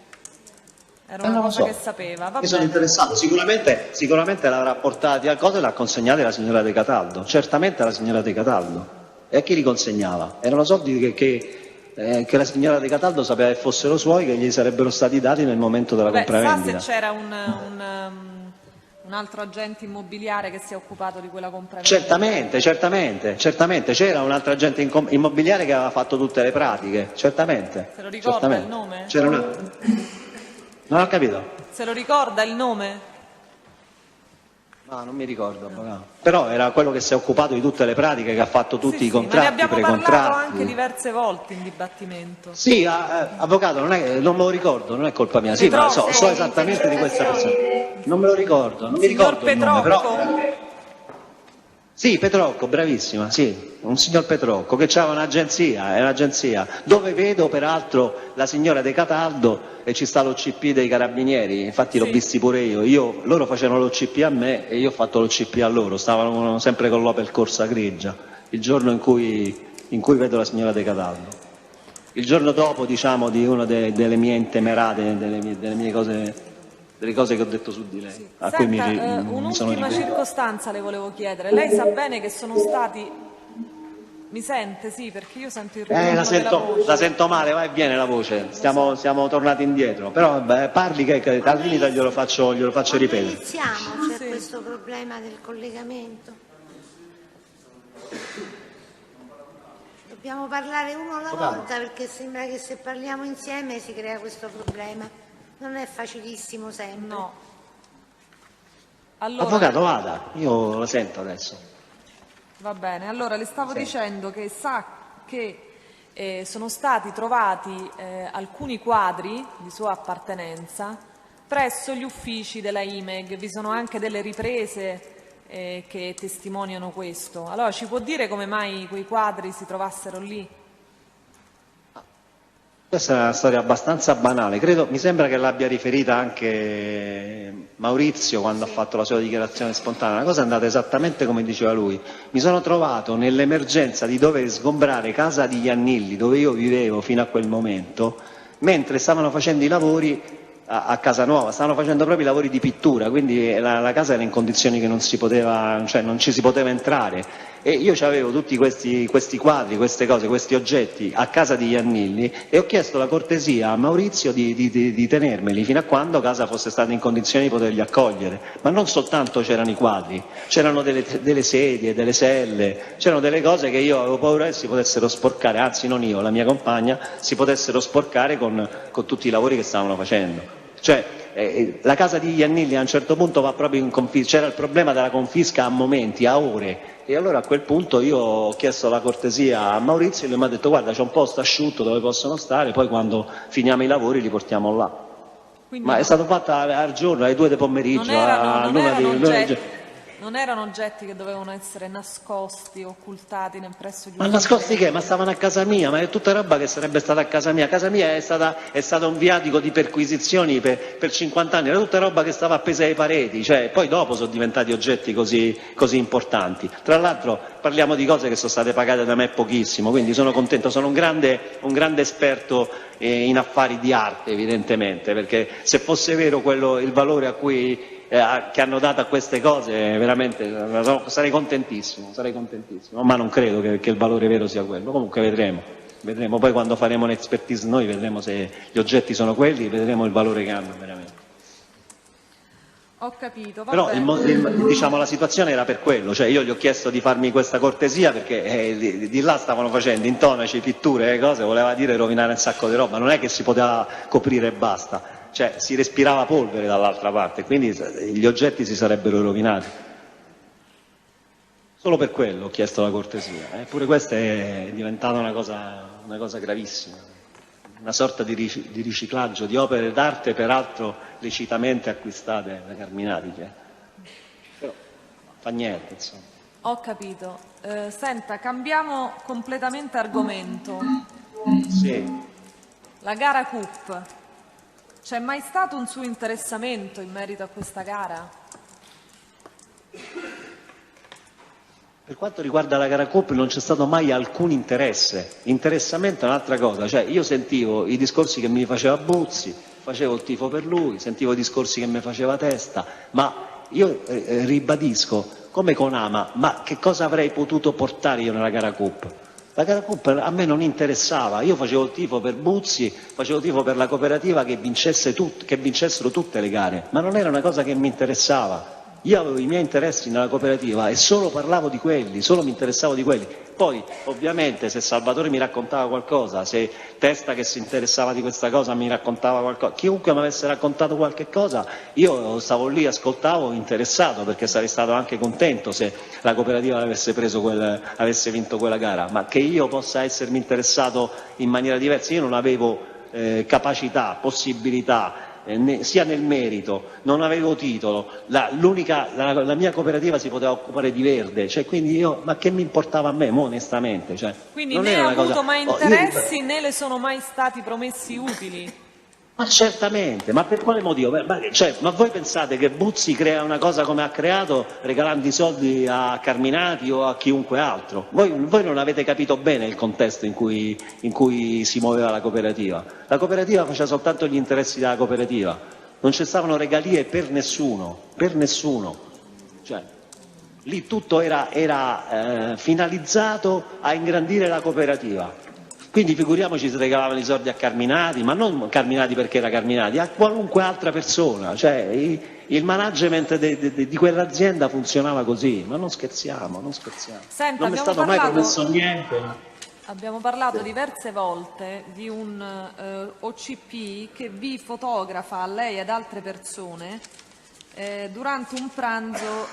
era una cosa che sapeva. Va Mi sono bene. interessato, sicuramente l'avrà portati a cosa e l'ha consegnata la signora De Cataldo, certamente la signora De Cataldo. E a chi li consegnava? Erano soldi che la signora De Cataldo sapeva che fossero suoi, che gli sarebbero stati dati nel momento della compravendita. Sa se c'era un altro agente immobiliare che si è occupato di quella compravendita? Certamente, c'era un altro agente immobiliare che aveva fatto tutte le pratiche, certamente. Se lo ricorda il nome? Non ho capito. Se lo ricorda il nome? No, non mi ricordo, avvocato. Però era quello che si è occupato di tutte le pratiche, che ha fatto tutti i contratti, ma ne abbiamo parlato precontratti. anche diverse volte in dibattimento. Sì, avvocato, non me lo ricordo, non è colpa mia. Sì, ma so esattamente di questa persona. Non me lo ricordo, non mi ricordo il nome, però... Sì, Petrocco, bravissima, sì, un signor Petrocco che aveva un'agenzia, dove vedo peraltro la signora De Cataldo e ci sta l'OCP dei carabinieri, infatti l'ho visti pure io, loro facevano l'OCP a me e io ho fatto l'OCP a loro, stavano sempre con l'Opel Corsa grigia, il giorno in cui vedo la signora De Cataldo. Il giorno dopo, diciamo, di una delle mie intemerate, delle mie cose... delle cose che ho detto su di lei. Sì. A Senta, cui mi sono un'ultima riferito. circostanza le volevo chiedere. Lei sa bene che sono stati... Mi sente? Sì, perché io sento il ritorno della voce. La sento male, va e viene la voce, siamo tornati indietro, però vabbè, parli che al limite glielo faccio ripetere. Iniziamo, c'è questo problema del collegamento. Dobbiamo parlare uno alla volta perché sembra che se parliamo insieme si crea questo problema. Non è facilissimo sempre. No. Allora, Avvocato, vada, io lo sento adesso. va bene, allora le stavo dicendo che sa che sono stati trovati alcuni quadri di sua appartenenza presso gli uffici della IMEG, vi sono anche delle riprese che testimoniano questo. Allora ci può dire come mai quei quadri si trovassero lì? Questa è una storia abbastanza banale, mi sembra che l'abbia riferita anche Maurizio quando ha fatto la sua dichiarazione spontanea. La cosa è andata esattamente come diceva lui. Mi sono trovato nell'emergenza di dover sgombrare casa di Iannilli, dove io vivevo fino a quel momento, mentre stavano facendo i lavori a casa nuova, stavano facendo proprio i lavori di pittura, quindi la casa era in condizioni che non ci si poteva entrare. E io avevo tutti questi quadri, queste cose, questi oggetti a casa di Iannilli e ho chiesto la cortesia a Maurizio di tenermeli fino a quando casa fosse stata in condizioni di poterli accogliere. Ma non soltanto c'erano i quadri, c'erano delle sedie, delle selle, c'erano delle cose che io avevo paura che si potessero sporcare, anzi non io, la mia compagna, si potessero sporcare con tutti i lavori che stavano facendo. Cioè, la casa di Iannilli a un certo punto va proprio in confisca, c'era il problema della confisca a momenti, a ore, e allora a quel punto io ho chiesto la cortesia a Maurizio e lui mi ha detto guarda c'è un posto asciutto dove possono stare, poi quando finiamo i lavori li portiamo là. Quindi Ma è stato fatto al giorno, alle 2 del pomeriggio, non erano oggetti che dovevano essere nascosti, occultati presso gli Ma nascosti che? Ma stavano a casa mia, ma è tutta roba che sarebbe stata a casa mia. Casa mia è stata un viatico di perquisizioni per 50 anni, era tutta roba che stava appesa ai pareti, cioè, poi dopo sono diventati oggetti così importanti. Tra l'altro parliamo di cose che sono state pagate da me pochissimo, quindi sono contento, sono un grande esperto in affari di arte evidentemente, perché se fosse vero il valore a cui che hanno dato a queste cose, veramente sarei contentissimo, ma non credo che il valore vero sia quello. Comunque vedremo poi quando faremo un'expertise noi, vedremo se gli oggetti sono quelli, vedremo il valore che hanno veramente. Ho capito, va Però bene. diciamo, la situazione era per quello, cioè io gli ho chiesto di farmi questa cortesia perché di là stavano facendo intonaci, pitture, cose, voleva dire rovinare un sacco di roba, non è che si poteva coprire e basta, cioè si respirava polvere dall'altra parte, quindi gli oggetti si sarebbero rovinati. Solo per quello ho chiesto la cortesia, eppure questa è diventata una cosa gravissima. Una sorta di riciclaggio di opere d'arte, peraltro lecitamente acquistate da Carminati. Però fa niente, insomma. Ho capito. Senta, cambiamo completamente argomento. Sì. La gara CUP. C'è mai stato un suo interessamento in merito a questa gara? Per quanto riguarda la gara CUP non c'è stato mai alcun interesse, interessamento è un'altra cosa, cioè io sentivo i discorsi che mi faceva Buzzi, facevo il tifo per lui, sentivo i discorsi che mi faceva Testa, ma io ribadisco, come con Ama, ma che cosa avrei potuto portare io nella gara CUP? La gara CUP a me non interessava, io facevo il tifo per Buzzi, facevo il tifo per la cooperativa che vincessero tutte le gare, ma non era una cosa che mi interessava. Io avevo i miei interessi nella cooperativa e solo parlavo di quelli, solo mi interessavo di quelli. Poi, ovviamente, se Salvatore mi raccontava qualcosa, se Testa che si interessava di questa cosa mi raccontava qualcosa, chiunque mi avesse raccontato qualche cosa, io stavo lì, ascoltavo, interessato, perché sarei stato anche contento se la cooperativa avesse vinto quella gara. Ma che io possa essermi interessato in maniera diversa, io non avevo capacità, possibilità, sia nel merito, non avevo titolo, la mia cooperativa si poteva occupare di verde, cioè, quindi ma che mi importava a me, onestamente? Cioè, Quindi non né era ha una cosa... avuto mai interessi né le sono mai stati promessi utili? Ma certamente, ma per quale motivo? Ma voi pensate che Buzzi crea una cosa come ha creato regalando i soldi a Carminati o a chiunque altro? Voi non avete capito bene il contesto in cui si muoveva la cooperativa. La cooperativa faceva soltanto gli interessi della cooperativa, non ci stavano regalie per nessuno. Cioè, lì tutto era finalizzato a ingrandire la cooperativa. Quindi figuriamoci se regalavano i soldi a Carminati, ma non Carminati perché era Carminati, a qualunque altra persona. Cioè, il management di quell'azienda funzionava così, ma non scherziamo. Senta, non mi è stato mai promesso niente. Abbiamo parlato diverse volte di un OCP che vi fotografa a lei e ad altre persone durante un pranzo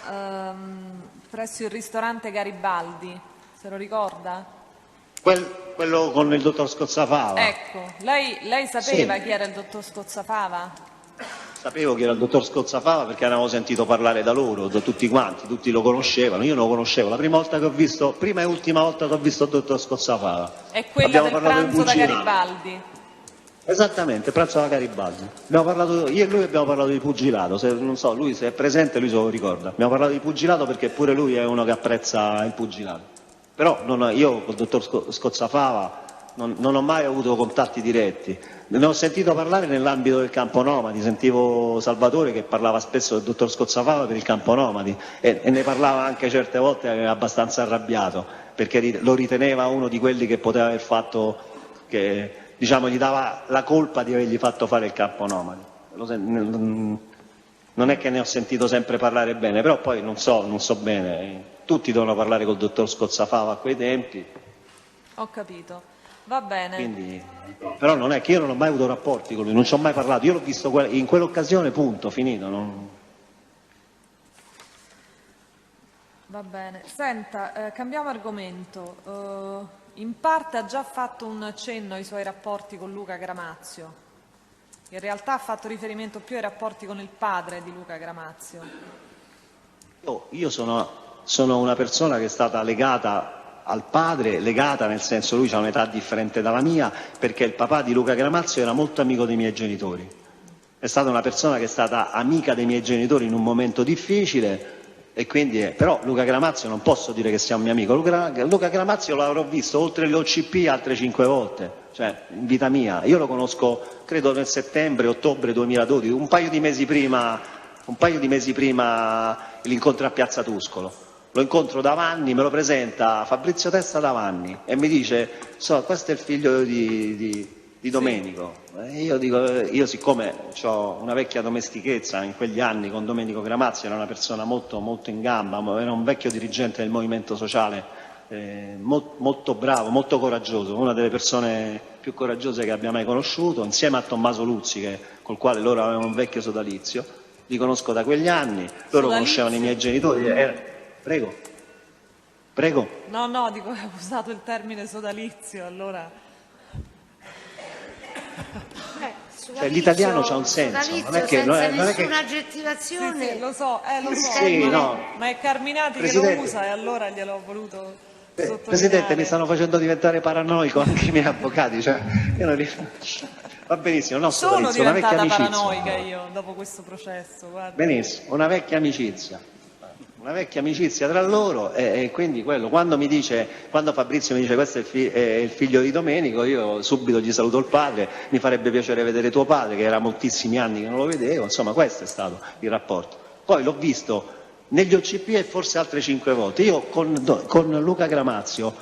presso il ristorante Garibaldi, se lo ricorda? Quello con il dottor Scozzafava. Ecco, lei sapeva Sì. chi era il dottor Scozzafava? Sapevo che era il dottor Scozzafava perché avevo sentito parlare da loro, da tutti quanti, tutti lo conoscevano, io non lo conoscevo. La prima e ultima volta che ho visto il dottor Scozzafava. È quella Abbiamo del parlato di pranzo da pugilato. Garibaldi. Esattamente, pranzo da Garibaldi. Io e lui abbiamo parlato di pugilato, non so, lui se è presente lui se lo ricorda. Abbiamo parlato di pugilato perché pure lui è uno che apprezza il pugilato. Però io col dottor Scozzafava non ho mai avuto contatti diretti. Ne ho sentito parlare nell'ambito del campo nomadi, sentivo Salvatore che parlava spesso del dottor Scozzafava per il campo nomadi e ne parlava anche certe volte abbastanza arrabbiato, perché lo riteneva uno di quelli che poteva aver fatto, che diciamo gli dava la colpa di avergli fatto fare il campo nomadi. Non è che ne ho sentito sempre parlare bene, però poi non so bene. Tutti dovevano parlare col dottor Scozzafava a quei tempi. Ho capito, va bene. Quindi, però non è che io non ho mai avuto rapporti con lui, non ci ho mai parlato. Io l'ho visto in quell'occasione, punto, finito. Va bene. Senta, cambiamo argomento. In parte ha già fatto un cenno ai suoi rapporti con Luca Gramazio. In realtà ha fatto riferimento più ai rapporti con il padre di Luca Gramazio. Io sono una persona che è stata legata al padre, legata nel senso lui ha un'età differente dalla mia, perché il papà di Luca Gramazio era molto amico dei miei genitori. È stata una persona che è stata amica dei miei genitori in un momento difficile e quindi però Luca Gramazio non posso dire che sia un mio amico. Luca Gramazio l'avrò visto oltre le OCP altre 5 volte, cioè in vita mia. Io lo conosco credo nel settembre-ottobre 2012, un paio di mesi prima un paio di mesi prima l'incontro a Piazza Tuscolo. Lo incontro da Vanni, me lo presenta Fabrizio Testa da Vanni e mi dice: questo è il figlio di Domenico. Io dico, io siccome ho una vecchia domestichezza in quegli anni con Domenico Gramazio, era una persona molto, molto in gamba, era un vecchio dirigente del movimento sociale, molto bravo, molto coraggioso, una delle persone più coraggiose che abbia mai conosciuto, insieme a Tommaso Luzzi, col quale loro avevano un vecchio sodalizio. Li conosco da quegli anni, loro conoscevano i miei genitori. Prego. No, dico che ho usato il termine sodalizio, allora. L'italiano c'ha un senso, non è che nessuna aggettivazione. Sì, lo so. Sì, no. Ma è Carminati che lo usa e allora gliel'ho voluto sottolineare. Presidente, mi stanno facendo diventare paranoico anche i miei avvocati, va benissimo, no, sono diventata una paranoica io dopo questo processo, guarda. Benissimo, una vecchia amicizia tra loro e quindi quello, quando Fabrizio mi dice questo è il figlio di Domenico, io subito gli saluto il padre, mi farebbe piacere vedere tuo padre, che era moltissimi anni che non lo vedevo, insomma questo è stato il rapporto. Poi l'ho visto negli OCP e forse altre 5 volte. Io con Luca Gramazio,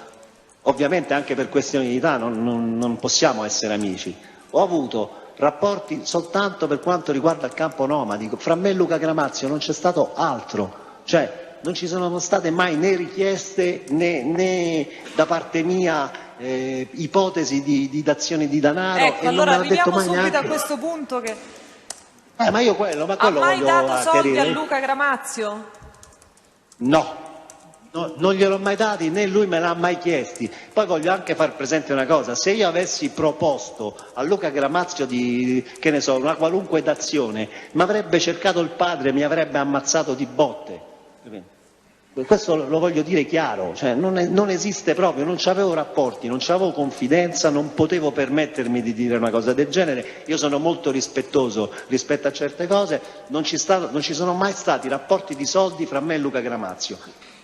ovviamente anche per questioni di età non possiamo essere amici, ho avuto rapporti soltanto per quanto riguarda il campo nomadico, fra me e Luca Gramazio non c'è stato altro. Non ci sono state mai né richieste né da parte mia ipotesi di dazione di denaro. Ecco, e allora non me l'ha detto mai subito neanche. a questo punto che Ma ha mai dato soldi a Luca Gramazio? No, non gliel'ho mai dati né lui me l'ha mai chiesti. Poi voglio anche far presente una cosa: se io avessi proposto a Luca Gramazio una qualunque d'azione, mi avrebbe cercato il padre, mi avrebbe ammazzato di botte. Questo lo voglio dire chiaro, non esiste proprio, non c'avevo rapporti, non c'avevo confidenza, non potevo permettermi di dire una cosa del genere. Io sono molto rispettoso rispetto a certe cose, non ci sono mai stati rapporti di soldi fra me e Luca Gramazio.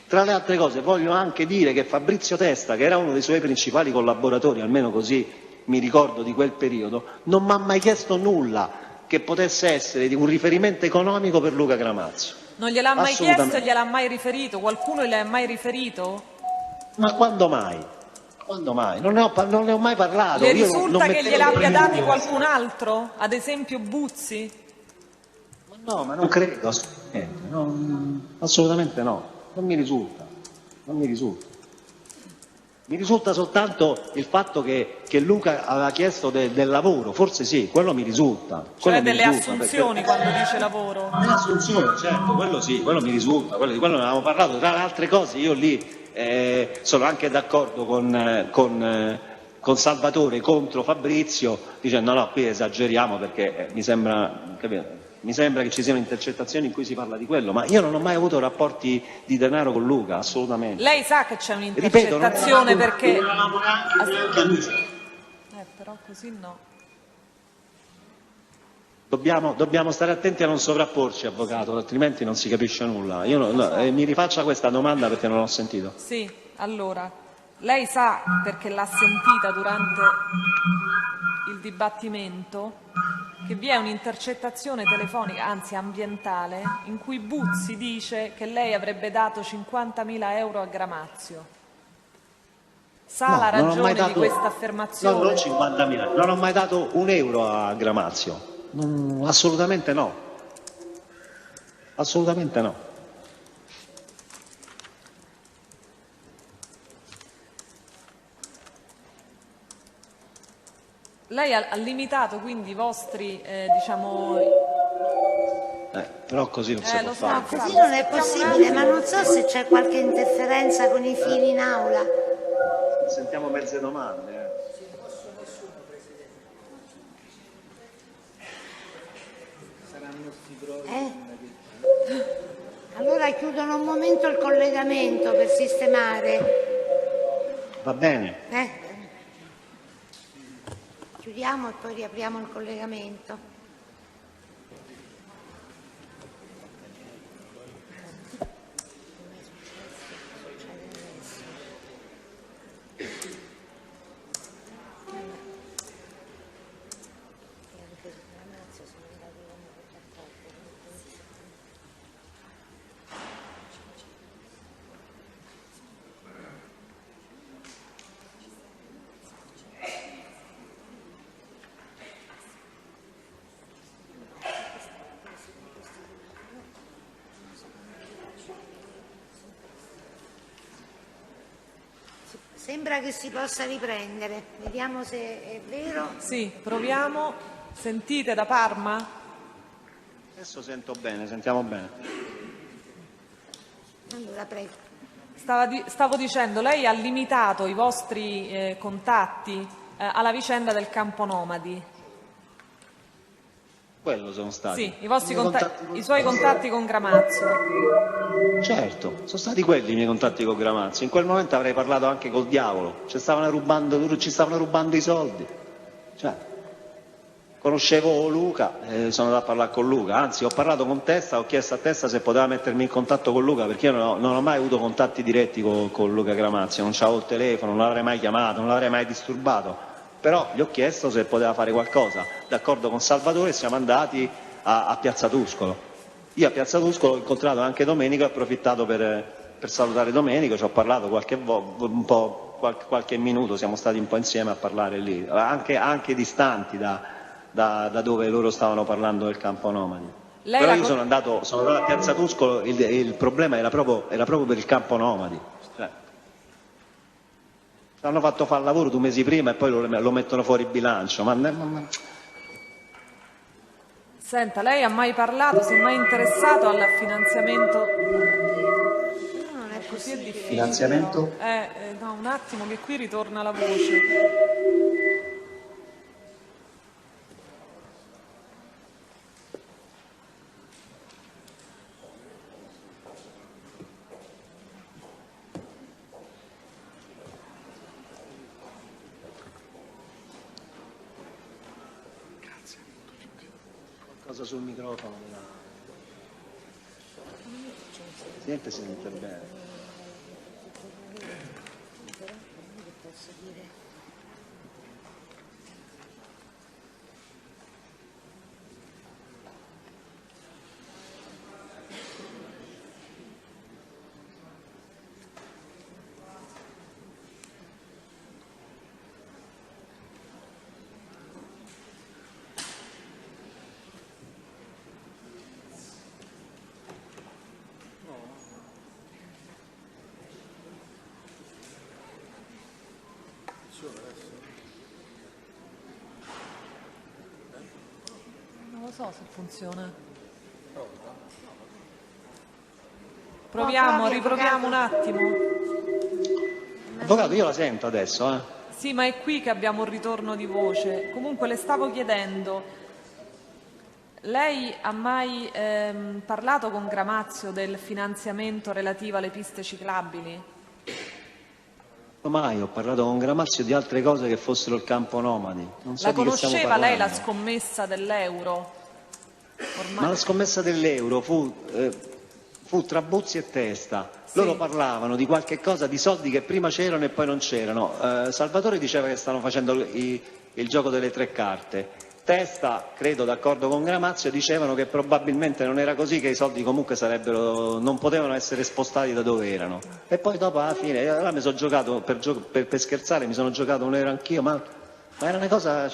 Tra le altre cose voglio anche dire che Fabrizio Testa, che era uno dei suoi principali collaboratori, almeno così mi ricordo di quel periodo, non mi ha mai chiesto nulla che potesse essere di un riferimento economico per Luca Gramazio. Non gliel'ha mai chiesto e gliel'ha mai riferito? Qualcuno le ha mai riferito? Ma quando mai? Quando mai? Non ne ho mai parlato. Le risulta che gliel'abbia dati qualcun altro? Ad esempio Buzzi? No, ma non credo, assolutamente no, non mi risulta. Mi risulta soltanto il fatto che Luca aveva chiesto del lavoro, forse sì, quello mi risulta. Cioè delle assunzioni quando dice lavoro? Delle assunzioni, certo, quello sì, quello mi risulta, di quello ne avevamo parlato. Tra le altre cose io lì sono anche d'accordo con Salvatore contro Fabrizio, dicendo no, qui esageriamo perché mi sembra che ci siano intercettazioni in cui si parla di quello, ma io non ho mai avuto rapporti di denaro con Luca, assolutamente. Lei sa che c'è un'intercettazione perché... però così no. Dobbiamo stare attenti a non sovrapporci, avvocato, altrimenti non si capisce nulla. Mi rifaccia questa domanda perché non l'ho sentito. Sì, allora, lei sa, perché l'ha sentita durante il dibattimento, che vi è un'intercettazione telefonica, anzi ambientale, in cui Buzzi dice che lei avrebbe dato 50.000 euro a Gramazio. Sa la ragione di questa affermazione? No, non 50.000, non ho mai dato un euro a Gramazio. Assolutamente no. Assolutamente no. Lei ha limitato quindi i vostri, però così non si può fare. No, così non è possibile, ma non so se c'è qualche interferenza con i fili in aula. Sentiamo mezze domande. Allora chiudono un momento il collegamento per sistemare. Va bene. Chiudiamo e poi riapriamo il collegamento. Sembra che si possa riprendere, vediamo se è vero. Sì, proviamo. Sentite da Parma? Adesso sento bene, sentiamo bene. Allora, prego. Stavo dicendo, lei ha limitato i vostri contatti alla vicenda del campo nomadi. Quello sono stati. Sì, i suoi contatti con Gramazio. Certo, sono stati quelli i miei contatti con Gramazio. In quel momento avrei parlato anche col diavolo, ci stavano rubando i soldi. Cioè, conoscevo Luca, sono andato a parlare con Luca, anzi ho parlato con Testa, ho chiesto a Testa se poteva mettermi in contatto con Luca, perché io non ho mai avuto contatti diretti con Luca Gramazio, non c'avevo il telefono, non l'avrei mai chiamato, non l'avrei mai disturbato. Però gli ho chiesto se poteva fare qualcosa. D'accordo con Salvatore siamo andati a Piazza Tuscolo. Io a Piazza Tuscolo ho incontrato anche Domenico e ho approfittato per salutare Domenico, ci ho parlato qualche minuto, siamo stati un po' insieme a parlare lì, anche distanti da dove loro stavano parlando del campo nomadi. Però io sono andato a Piazza Tuscolo, il problema era proprio per il campo nomadi. Hanno fatto fare il lavoro 2 mesi prima e poi lo mettono fuori bilancio. Senta, lei ha mai parlato, si è mai interessato al finanziamento? Non è così è difficile. Finanziamento? No, un attimo che qui ritorna la voce. Cosa sul microfono? Sente, si sente bene. Non lo so se funziona. Proviamo, riproviamo un attimo. Avvocato, io la sento adesso, Sì, ma è qui che abbiamo un ritorno di voce. Comunque le stavo chiedendo, lei ha mai parlato con Gramazio del finanziamento relativo alle piste ciclabili? Mai ho parlato con Gramazio di altre cose che fossero il campo nomadi. Non so La di che stiamo conosceva lei la parlando. scommessa dell'euro? Ma la scommessa dell'euro fu tra Buzzi e Testa. Loro parlavano di qualche cosa, di soldi che prima c'erano e poi non c'erano. Salvatore diceva che stavano facendo il gioco delle 3 carte. Testa, credo d'accordo con Gramazio, dicevano che probabilmente non era così, che i soldi comunque non potevano essere spostati da dove erano. E poi dopo alla fine, allora mi sono giocato, per scherzare, mi sono giocato un euro anch'io, ma era una cosa,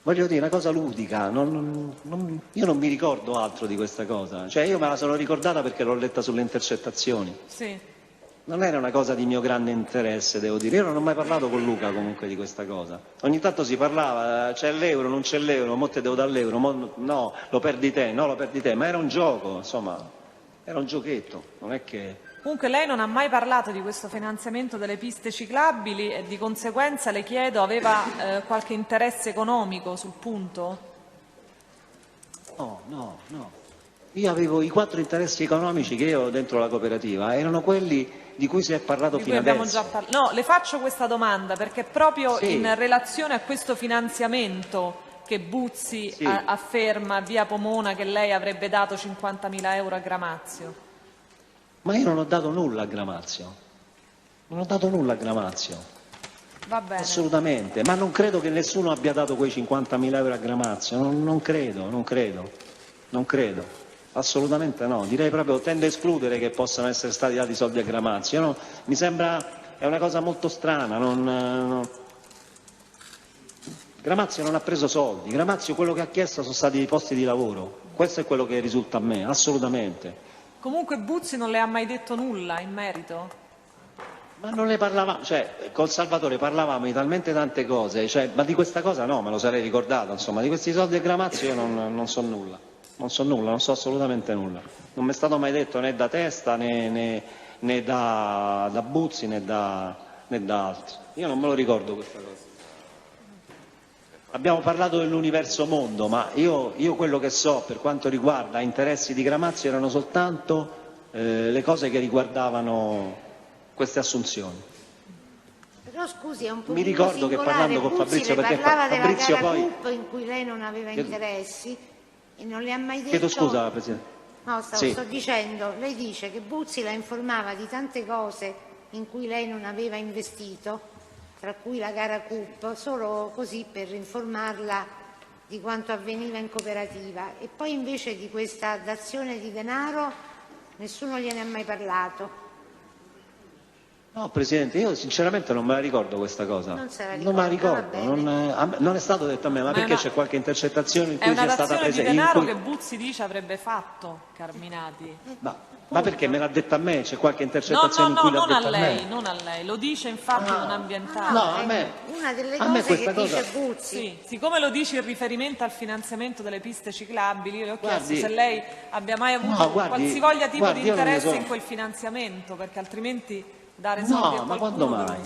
voglio dire, una cosa ludica. Io non mi ricordo altro di questa cosa. Io me la sono ricordata perché l'ho letta sulle intercettazioni. Sì. Non era una cosa di mio grande interesse, devo dire. Io non ho mai parlato con Luca comunque di questa cosa. Ogni tanto si parlava, c'è l'euro, non c'è l'euro, mo te devo dare l'euro, no, lo perdi te, no, lo perdi te. Ma era un gioco, insomma, era un giochetto, non è che... Comunque lei non ha mai parlato di questo finanziamento delle piste ciclabili e di conseguenza le chiedo, aveva qualche interesse economico sul punto? No. Io avevo i 4 interessi economici che io ho dentro la cooperativa, erano quelli di cui si è parlato fino adesso. No, le faccio questa domanda perché proprio Sì. in relazione a questo finanziamento che Buzzi afferma via Pomona che lei avrebbe dato 50.000 euro a Gramazio. Ma io non ho dato nulla a Gramazio. Non ho dato nulla a Gramazio. Va bene. Assolutamente. Ma non credo che nessuno abbia dato quei 50.000 euro a Gramazio. Non credo. Assolutamente no. Direi proprio, tendo a escludere che possano essere stati dati soldi a Gramazio. Mi sembra, è una cosa molto strana. Gramazio non ha preso soldi. Gramazio quello che ha chiesto sono stati i posti di lavoro. Questo è quello che risulta a me, assolutamente. Comunque Buzzi non le ha mai detto nulla in merito? Ma non ne parlavamo, cioè col Salvatore parlavamo di talmente tante cose, cioè, ma di questa cosa no, me lo sarei ricordato, insomma, di questi soldi a Gramazio io non so nulla, non so assolutamente nulla. Non mi è stato mai detto né da Testa né da Buzzi né da altri. Io non me lo ricordo questa cosa. Abbiamo parlato dell'universo mondo, ma io quello che so per quanto riguarda interessi di Gramazio erano soltanto le cose che riguardavano queste assunzioni. Però scusi, è un po' Mi ricordo che parlando con Fabrizio, perché parlava Fabrizio della poi... CUP in cui lei non aveva interessi e non le ha mai detto... Chiedo scusa, Presidente. No, sto dicendo, lei dice che Buzzi la informava di tante cose in cui lei non aveva investito, tra cui la gara CUP, solo così per informarla di quanto avveniva in cooperativa, e poi invece di questa dazione di denaro nessuno gliene ha mai parlato. No, Presidente, io sinceramente non me la ricordo questa cosa. Non se la Non me la ricorda, ricordo, non è stato detto a me, ma perché c'è qualche intercettazione in cui sia stata presa... È una dazione di denaro che Buzzi dice avrebbe fatto Carminati. Ma perché me l'ha detto a me? C'è qualche intercettazione in cui l'ha detto a me? Non a lei, lo dice infatti un ambientale. No, a me... Una delle a me cose che questa cosa... dice Buzzi. Sì, siccome lo dice in riferimento al finanziamento delle piste ciclabili, io le ho chiesto Guardi, se lei abbia mai avuto qualsivoglia tipo di io non ne interesse so. in quel finanziamento, perché altrimenti dare soldi a No, ma qualcuno... quando mai?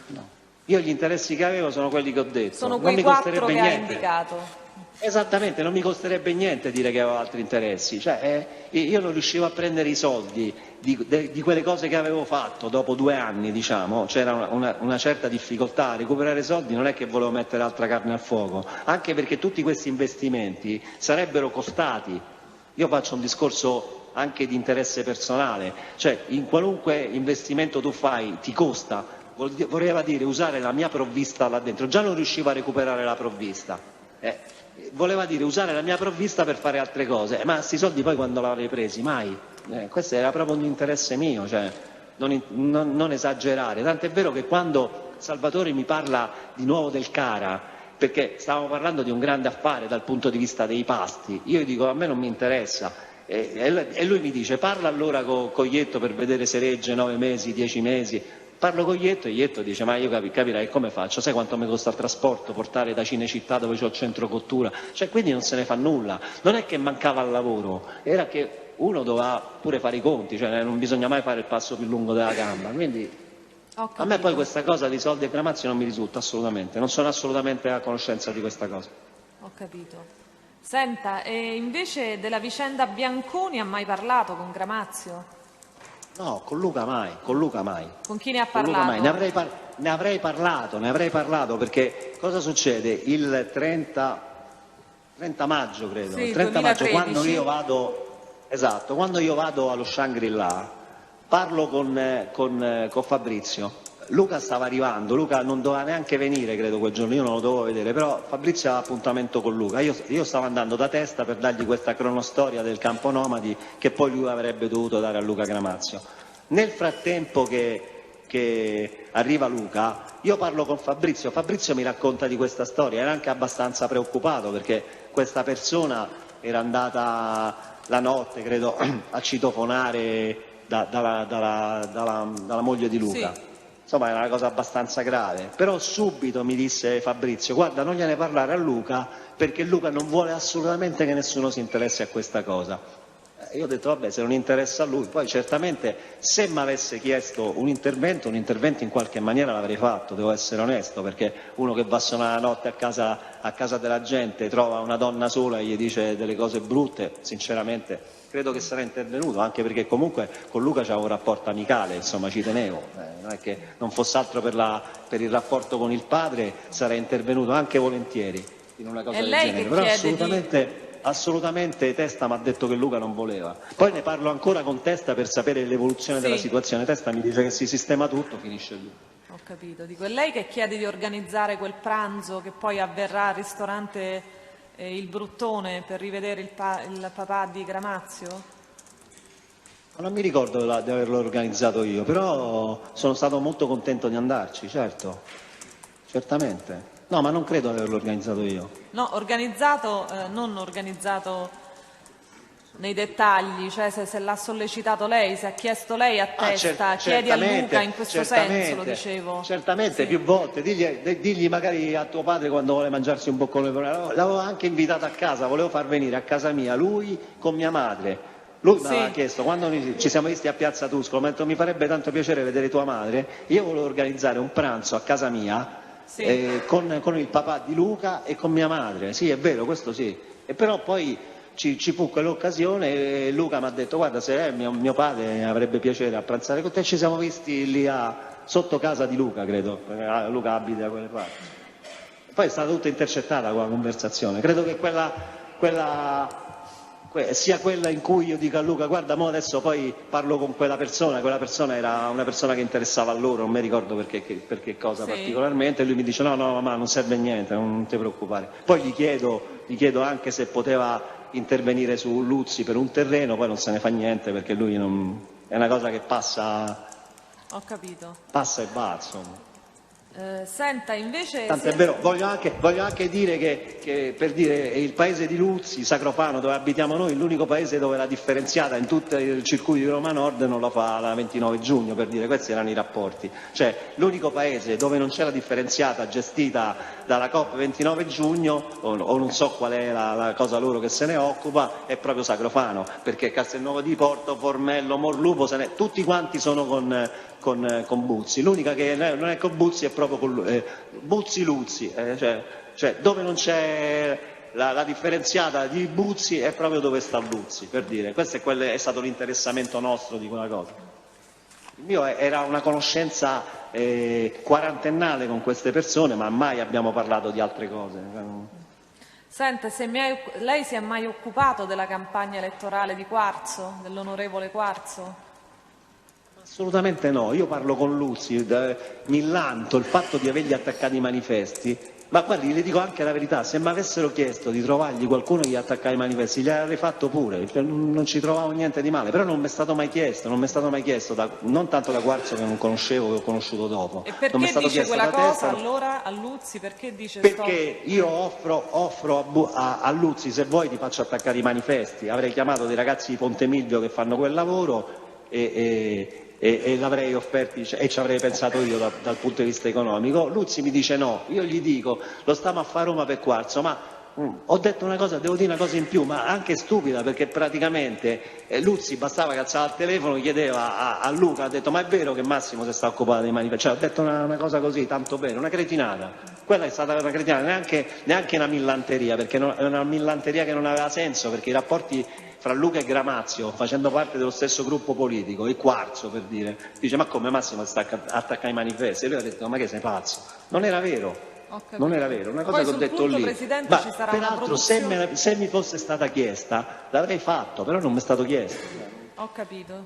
No. Io gli interessi che avevo sono quelli che ho detto. Sono Non quei mi 4 costerebbe che ha niente. indicato. Esattamente, non mi costerebbe niente dire che avevo altri interessi, cioè, io non riuscivo a prendere i soldi di quelle cose che avevo fatto dopo 2 anni, diciamo, c'era una certa difficoltà a recuperare soldi, non è che volevo mettere altra carne al fuoco, anche perché tutti questi investimenti sarebbero costati. Io faccio un discorso anche di interesse personale, cioè in qualunque investimento tu fai ti costa, voleva dire usare la mia provvista là dentro, già non riuscivo a recuperare la provvista. Voleva dire usare la mia provvista per fare altre cose, ma questi soldi poi quando l'avrei presi? Mai. Questo era proprio un interesse mio, cioè non esagerare. Tant'è vero che quando Salvatore mi parla di nuovo del Cara, perché stavamo parlando di un grande affare dal punto di vista dei pasti, io gli dico a me non mi interessa. E lui mi dice parla allora con Ietto per vedere se regge 9 mesi, 10 mesi. Parlo con Ietto e Ietto dice ma io capirai come faccio, sai quanto mi costa il trasporto, portare da Cinecittà dove c'ho il centro cottura, cioè quindi non se ne fa nulla, non è che mancava il lavoro, era che uno doveva pure fare i conti, cioè non bisogna mai fare il passo più lungo della gamba, quindi a me poi questa cosa di soldi e Gramazio non mi risulta assolutamente, non sono assolutamente a conoscenza di questa cosa. Ho capito. Senta, e invece della vicenda Bianconi ha mai parlato con Gramazio? No, con Luca mai. Con chi ne ha Con Luca parlato? mai. Ne avrei parlato perché cosa succede? Il 30 maggio credo, Sì, il 30 maggio 2013. quando io vado allo Shangri-La parlo con Fabrizio. Luca stava arrivando, Luca non doveva neanche venire credo quel giorno, io non lo dovevo vedere, però Fabrizio aveva appuntamento con Luca, io stavo andando da Testa per dargli questa cronostoria del campo nomadi che poi lui avrebbe dovuto dare a Luca Gramazio. Nel frattempo che arriva Luca, io parlo con Fabrizio mi racconta di questa storia, era anche abbastanza preoccupato perché questa persona era andata la notte credo a citofonare dalla moglie di Luca. Sì. Insomma era una cosa abbastanza grave, però subito mi disse Fabrizio guarda non gliene parlare a Luca perché Luca non vuole assolutamente che nessuno si interessi a questa cosa. Io ho detto vabbè se non interessa a lui, poi certamente se mi avesse chiesto un intervento in qualche maniera l'avrei fatto, devo essere onesto, perché uno che va a suonare la notte a casa della gente trova una donna sola e gli dice delle cose brutte, sinceramente credo che sarà intervenuto, anche perché comunque con Luca c'avevo un rapporto amicale, insomma ci tenevo, non è che non fosse altro per il rapporto con il padre sarei intervenuto anche volentieri in una cosa E del lei genere, che però chiede assolutamente Testa mi ha detto che Luca non voleva. Poi ne parlo ancora con Testa per sapere l'evoluzione della situazione, Testa mi dice che si sistema tutto, finisce lì. Ho capito, dico, è lei che chiede di organizzare quel pranzo che poi avverrà al ristorante Il Bruttone per rivedere il papà di Gramazio? Non mi ricordo di averlo organizzato io, però sono stato molto contento di andarci, certo, certamente. No, ma non credo di averlo organizzato io. No, organizzato, non organizzato nei dettagli, cioè se l'ha sollecitato lei, se ha chiesto lei a testa, chiedi a Luca in questo senso, lo dicevo. Certamente, più volte, digli magari a tuo padre quando vuole mangiarsi un boccone, l'avevo anche invitato a casa, volevo far venire a casa mia lui con mia madre. Lui mi aveva chiesto, quando ci siamo visti a Piazza Tuscolo, mi ha detto mi farebbe tanto piacere vedere tua madre, io volevo organizzare un pranzo a casa mia con il papà di Luca e con mia madre, sì è vero, questo sì, e però poi ci fu quell'occasione e Luca mi ha detto guarda se mio padre avrebbe piacere a pranzare con te, ci siamo visti lì sotto casa di Luca credo, perché Luca abita da quelle parti. Poi è stata tutta intercettata quella conversazione, credo che sia quella in cui io dico a Luca guarda mo adesso poi parlo con quella persona era una persona che interessava a loro, non mi ricordo perché cosa particolarmente, e lui mi dice no mamma non serve a niente, non ti preoccupare. Poi gli chiedo anche se poteva intervenire su Luzzi per un terreno, poi non se ne fa niente perché lui non, è una cosa che passa, ho capito, passa e va insomma. Senta, invece... Tanto è vero, voglio anche dire che per dire il paese di Luzzi, Sacrofano, dove abitiamo noi, è l'unico paese dove la differenziata in tutto il circuito di Roma Nord non la fa la 29 giugno, per dire, questi erano i rapporti. Cioè, l'unico paese dove non c'è la differenziata gestita dalla COP 29 giugno, o non so qual è la cosa loro che se ne occupa, è proprio Sacrofano, perché Castelnuovo di Porto, Formello, Morlupo, tutti quanti sono con Buzzi. L'unica che non è con Buzzi è proprio con Buzzi-Luzzi, cioè dove non c'è la differenziata di Buzzi è proprio dove sta Luzzi, per dire. Questo è stato l'interessamento nostro di quella cosa. Il mio era una conoscenza quarantennale con queste persone, ma mai abbiamo parlato di altre cose. Senta, lei si è mai occupato della campagna elettorale di Quarzo, dell'onorevole Quarzo? Assolutamente no, io parlo con Luzzi, mi lanto il fatto di avergli attaccato i manifesti, ma guardi, le dico anche la verità, se mi avessero chiesto di trovargli qualcuno che gli attaccava i manifesti, gli avrei fatto pure, non ci trovavo niente di male, però non mi è stato mai chiesto, non tanto da Quarzo che non conoscevo, che ho conosciuto dopo. E perché dice quella cosa allora a Luzzi? Perché dice perché io offro a Luzzi, se vuoi ti faccio attaccare i manifesti, avrei chiamato dei ragazzi di Ponte Milvio che fanno quel lavoro e l'avrei offerti e ci avrei pensato io dal punto di vista economico. Luzzi mi dice no, io gli dico lo stiamo a fare Roma per Quarzo, ma ho detto una cosa, devo dire una cosa in più, ma anche stupida, perché praticamente Luzzi bastava che alzava il telefono, chiedeva a Luca, ha detto ma è vero che Massimo si sta occupando dei manifesti, cioè ho detto una cosa così, tanto bene, una cretinata, quella è stata una cretinata, neanche una millanteria, perché è una millanteria che non aveva senso, perché i rapporti fra Luca e Gramazio, facendo parte dello stesso gruppo politico, e Quarzo per dire, dice ma come Massimo si sta attaccando ai manifesti? E lui ha detto ma che sei pazzo? Non era vero. Non era vero, una cosa che ho detto lì, ma peraltro se mi fosse stata chiesta l'avrei fatto, però non mi è stato chiesto. Ho capito,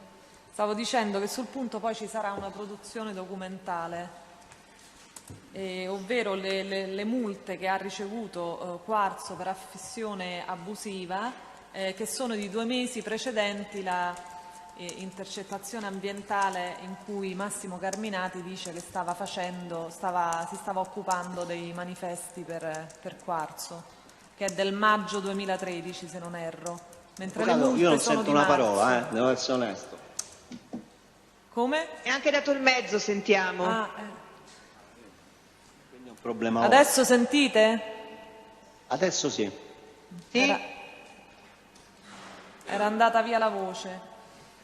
stavo dicendo che sul punto poi ci sarà una produzione documentale, ovvero le multe che ha ricevuto Quarzo per affissione abusiva, che sono di 2 mesi precedenti la intercettazione ambientale in cui Massimo Carminati dice che si stava occupando dei manifesti per Quarzo, che è del maggio 2013 se non erro, mentre le multe io non sono sento di una marzo. parola, devo essere onesto. Come? E anche dato il mezzo sentiamo. Quindi è un problema. Adesso sentite? Adesso sì. Era andata via la voce.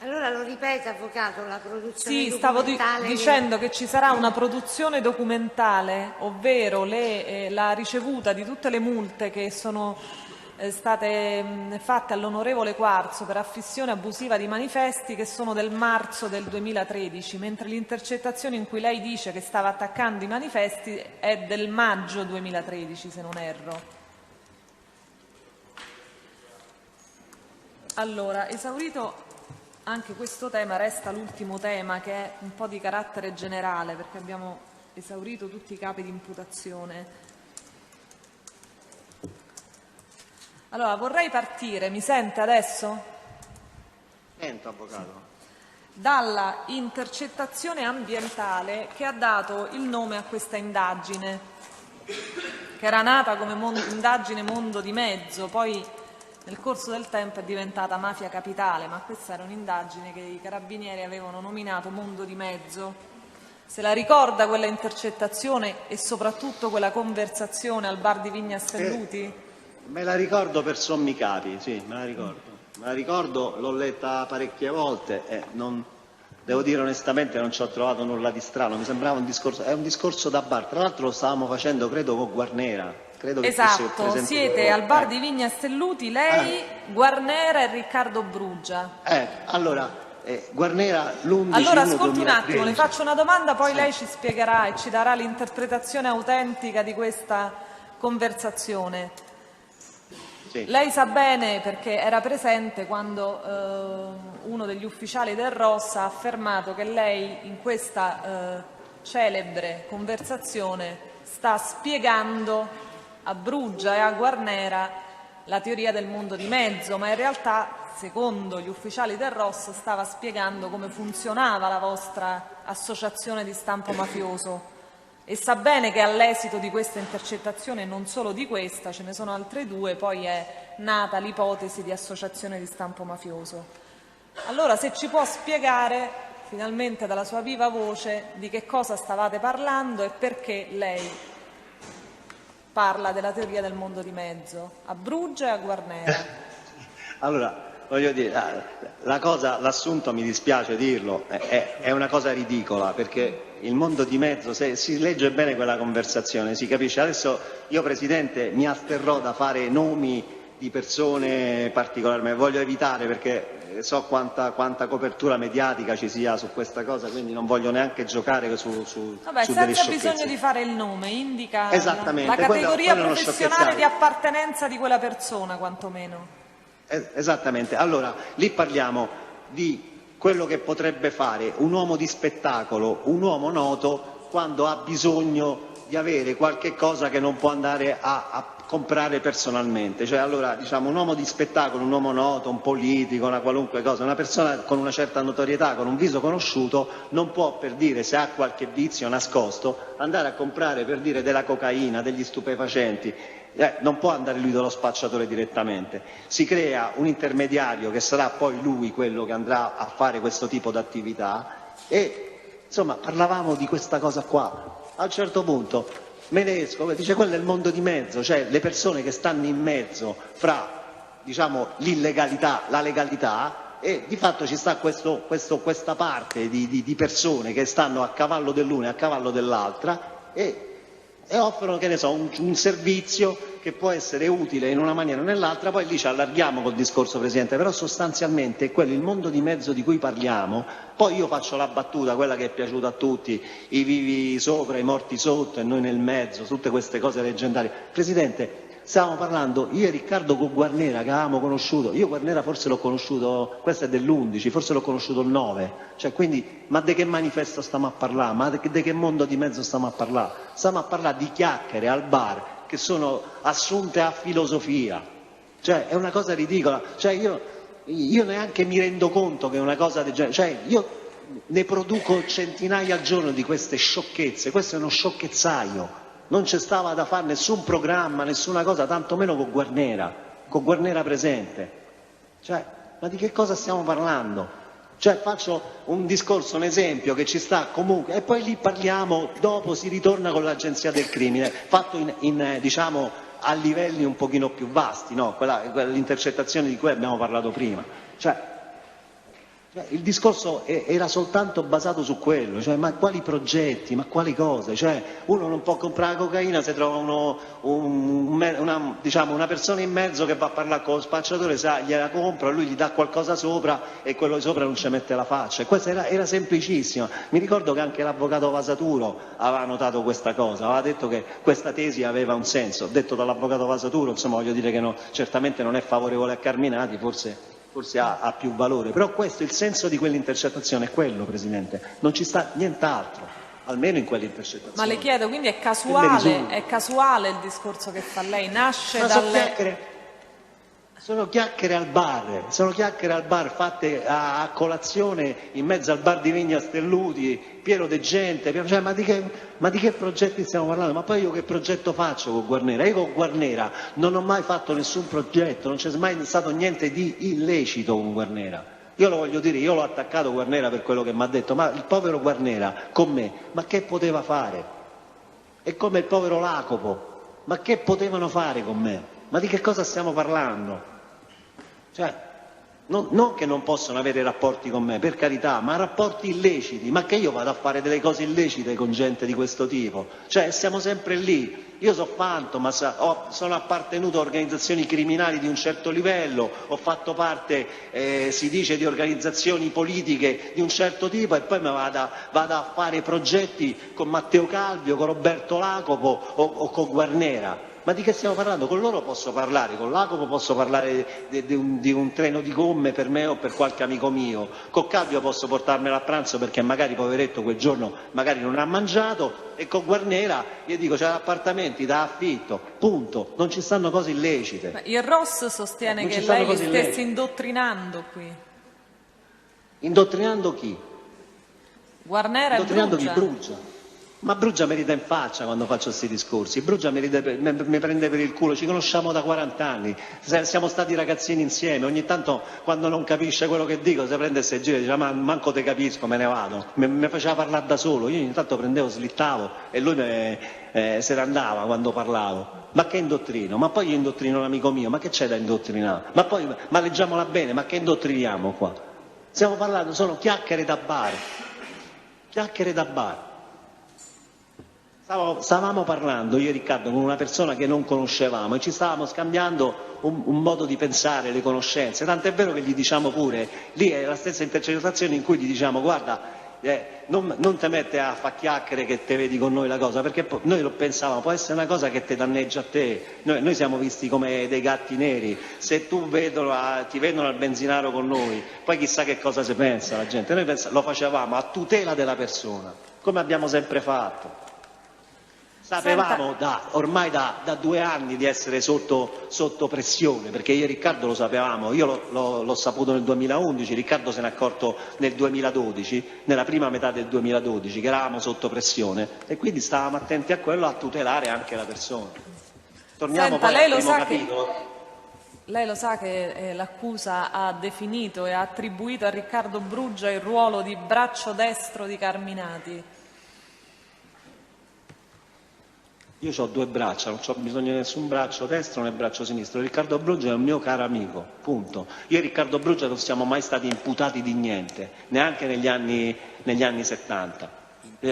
Allora lo ripete, avvocato, la produzione Sì, stavo documentale dicendo che ci sarà una produzione documentale, ovvero la ricevuta di tutte le multe che sono state fatte all'onorevole Quarzo per affissione abusiva di manifesti, che sono del marzo del 2013, mentre l'intercettazione in cui lei dice che stava attaccando i manifesti è del maggio 2013, se non erro. Allora, esaurito anche questo tema, resta l'ultimo tema, che è un po' di carattere generale, perché abbiamo esaurito tutti i capi di imputazione. Allora, vorrei partire, mi sente adesso? Sento, avvocato. Dalla intercettazione ambientale che ha dato il nome a questa indagine, che era nata come indagine Mondo di Mezzo, poi nel corso del tempo è diventata mafia capitale, ma questa era un'indagine che i carabinieri avevano nominato Mondo di Mezzo. Se la ricorda quella intercettazione e soprattutto quella conversazione al bar di Vigna Stelluti? Me la ricordo per sommi capi, sì, me la ricordo, l'ho letta parecchie volte e devo dire onestamente non ci ho trovato nulla di strano, mi sembrava è un discorso da bar, tra l'altro lo stavamo facendo credo con Guarnera. Esatto, siete al bar di Vigna Stelluti, lei, Guarnera e Riccardo Brugia. Guarnera l'11. Allora ascolti un attimo, le faccio una domanda, poi lei ci spiegherà e ci darà l'interpretazione autentica di questa conversazione. Sì. Lei sa bene, perché era presente quando uno degli ufficiali del Ross ha affermato che lei in questa celebre conversazione sta spiegando a Brugia e a Guarnera la teoria del mondo di mezzo, ma in realtà, secondo gli ufficiali del Ross, stava spiegando come funzionava la vostra associazione di stampo mafioso. E sa bene che all'esito di questa intercettazione, non solo di questa, ce ne sono altre due, poi è nata l'ipotesi di associazione di stampo mafioso. Allora, se ci può spiegare, finalmente dalla sua viva voce, di che cosa stavate parlando e perché lei parla della teoria del mondo di mezzo, a Brugia e a Guarnera. Allora, voglio dire, l'assunto, mi dispiace dirlo, è una cosa ridicola, perché il mondo di mezzo, se si legge bene quella conversazione, si capisce. Adesso io, Presidente, mi asterrò da fare nomi di persone particolarmente, voglio evitare perché so quanta copertura mediatica ci sia su questa cosa, quindi non voglio neanche giocare su Vabbè, su delle senza sciocchezze. bisogno di fare il nome, indica Esattamente, la categoria quello professionale di appartenenza di quella persona, quantomeno. Esattamente, allora lì parliamo di quello che potrebbe fare un uomo di spettacolo, un uomo noto, quando ha bisogno di avere qualche cosa che non può andare a comprare personalmente. Cioè, allora, diciamo, un uomo di spettacolo, un uomo noto, un politico, una qualunque cosa, una persona con una certa notorietà, con un viso conosciuto, non può, per dire, se ha qualche vizio nascosto, andare a comprare, per dire, della cocaina, degli stupefacenti. Non può andare lui dallo spacciatore direttamente. Si crea un intermediario che sarà poi lui quello che andrà a fare questo tipo di attività e, insomma, parlavamo di questa cosa qua. A un certo punto me ne esco, dice quello è il mondo di mezzo, cioè le persone che stanno in mezzo fra, diciamo, l'illegalità, la legalità, e di fatto ci sta questa parte di persone che stanno a cavallo dell'una e a cavallo dell'altra e offrono, che ne so, un servizio che può essere utile in una maniera o nell'altra. Poi lì ci allarghiamo col discorso, Presidente, però sostanzialmente è quello il mondo di mezzo di cui parliamo. Poi io faccio la battuta, quella che è piaciuta a tutti, i vivi sopra, i morti sotto e noi nel mezzo, tutte queste cose leggendarie. Presidente, stavamo parlando, io e Riccardo con Guarnera che avevamo conosciuto, io Guarnera forse l'ho conosciuto, questo è dell'11, forse l'ho conosciuto il 9, cioè quindi, ma di che manifesto stiamo a parlare, ma di che mondo di mezzo stiamo a parlare? Stiamo a parlare di chiacchiere al bar che sono assunte a filosofia, cioè è una cosa ridicola, cioè io neanche mi rendo conto che è una cosa del genere, cioè io ne produco centinaia al giorno di queste sciocchezze, questo è uno sciocchezzaio. Non c'è stava da fare nessun programma, nessuna cosa, tantomeno con Guarnera presente. Cioè, ma di che cosa stiamo parlando? Cioè, faccio un discorso, un esempio che ci sta comunque, e poi lì parliamo, dopo si ritorna con l'agenzia del crimine, fatto diciamo, a livelli un pochino più vasti, no? L'intercettazione di cui abbiamo parlato prima. Cioè, il discorso era soltanto basato su quello, cioè, ma quali progetti, ma quali cose? Cioè, uno non può comprare cocaina se trova una persona in mezzo che va a parlare con lo spacciatore, gliela compra, lui gli dà qualcosa sopra e quello di sopra non ci mette la faccia. E questa era semplicissima. Mi ricordo che anche l'avvocato Vasaturo aveva notato questa cosa, aveva detto che questa tesi aveva un senso. Detto dall'avvocato Vasaturo, insomma, voglio dire che no, certamente non è favorevole a Carminati, forse ha più valore, però questo, il senso di quell'intercettazione è quello, Presidente, non ci sta nient'altro, almeno in quell'intercettazione. Ma le chiedo, quindi è casuale il discorso che fa lei? Nasce Sono chiacchiere al bar fatte a colazione in mezzo al bar di Vigna Stelluti, pieno di gente, cioè, ma di che progetti stiamo parlando? Ma poi io che progetto faccio con Guarnera? Io con Guarnera non ho mai fatto nessun progetto, non c'è mai stato niente di illecito con Guarnera. Io lo voglio dire, io l'ho attaccato Guarnera per quello che mi ha detto, ma il povero Guarnera con me, ma che poteva fare? E come il povero Lacopo, ma che potevano fare con me? Ma di che cosa stiamo parlando? Cioè, non che non possono avere rapporti con me, per carità, ma rapporti illeciti, ma che io vado a fare delle cose illecite con gente di questo tipo? Cioè, siamo sempre lì. Io so Fantoma, sono appartenuto a organizzazioni criminali di un certo livello, ho fatto parte, si dice, di organizzazioni politiche di un certo tipo e poi mi vado a fare progetti con Matteo Calvio, con Roberto Lacopo o con Guarnera. Ma di che stiamo parlando? Con loro posso parlare, con Lacopo posso parlare di un treno di gomme per me o per qualche amico mio, con Calvio posso portarmelo a pranzo perché magari poveretto quel giorno magari non ha mangiato e con Guarnera io dico c'è appartamenti da affitto, punto, non ci stanno cose illecite. Ma il Ross sostiene che lei li stesse indottrinando qui. Indottrinando chi? Guarnera e Indottrinando Brugia. chi? Brugia. Ma Brugia mi ride in faccia quando faccio questi discorsi, Brugia mi prende per il culo, ci conosciamo da 40 anni, siamo stati ragazzini insieme, ogni tanto quando non capisce quello che dico si prende e si gira e dice manco te capisco, me ne vado, mi faceva parlare da solo, io ogni tanto prendevo, slittavo e lui se ne andava quando parlavo. Ma che indottrino? Ma poi io indottrino un amico mio, ma che c'è da indottrinare? Ma leggiamola bene, ma che indottriniamo qua? Stiamo parlando, sono chiacchiere da bar, chiacchiere da bar. Stavamo parlando io e Riccardo con una persona che non conoscevamo e ci stavamo scambiando un modo di pensare, le conoscenze, tant'è vero che gli diciamo pure, lì è la stessa intercettazione in cui gli diciamo guarda non te mette a fa chiacchiere che te vedi con noi la cosa, perché noi lo pensavamo, può essere una cosa che ti danneggia a te, noi siamo visti come dei gatti neri, se tu ti vedono al benzinaro con noi, poi chissà che cosa si pensa la gente, noi lo facevamo a tutela della persona, come abbiamo sempre fatto. Sapevamo ormai da 2 anni di essere sotto pressione, perché io e Riccardo lo sapevamo, io l'ho saputo nel 2011, Riccardo se n'è accorto nel 2012, nella prima metà del 2012, che eravamo sotto pressione e quindi stavamo attenti a quello, a tutelare anche la persona. Torniamo poi al primo capitolo. Lei lo sa che l'accusa ha definito e ha attribuito a Riccardo Brugia il ruolo di braccio destro di Carminati. Io ho 2 braccia, non ho bisogno di nessun braccio destro né braccio sinistro. Riccardo Brugia è un mio caro amico, punto. Io e Riccardo Brugia non siamo mai stati imputati di niente, neanche negli anni 70.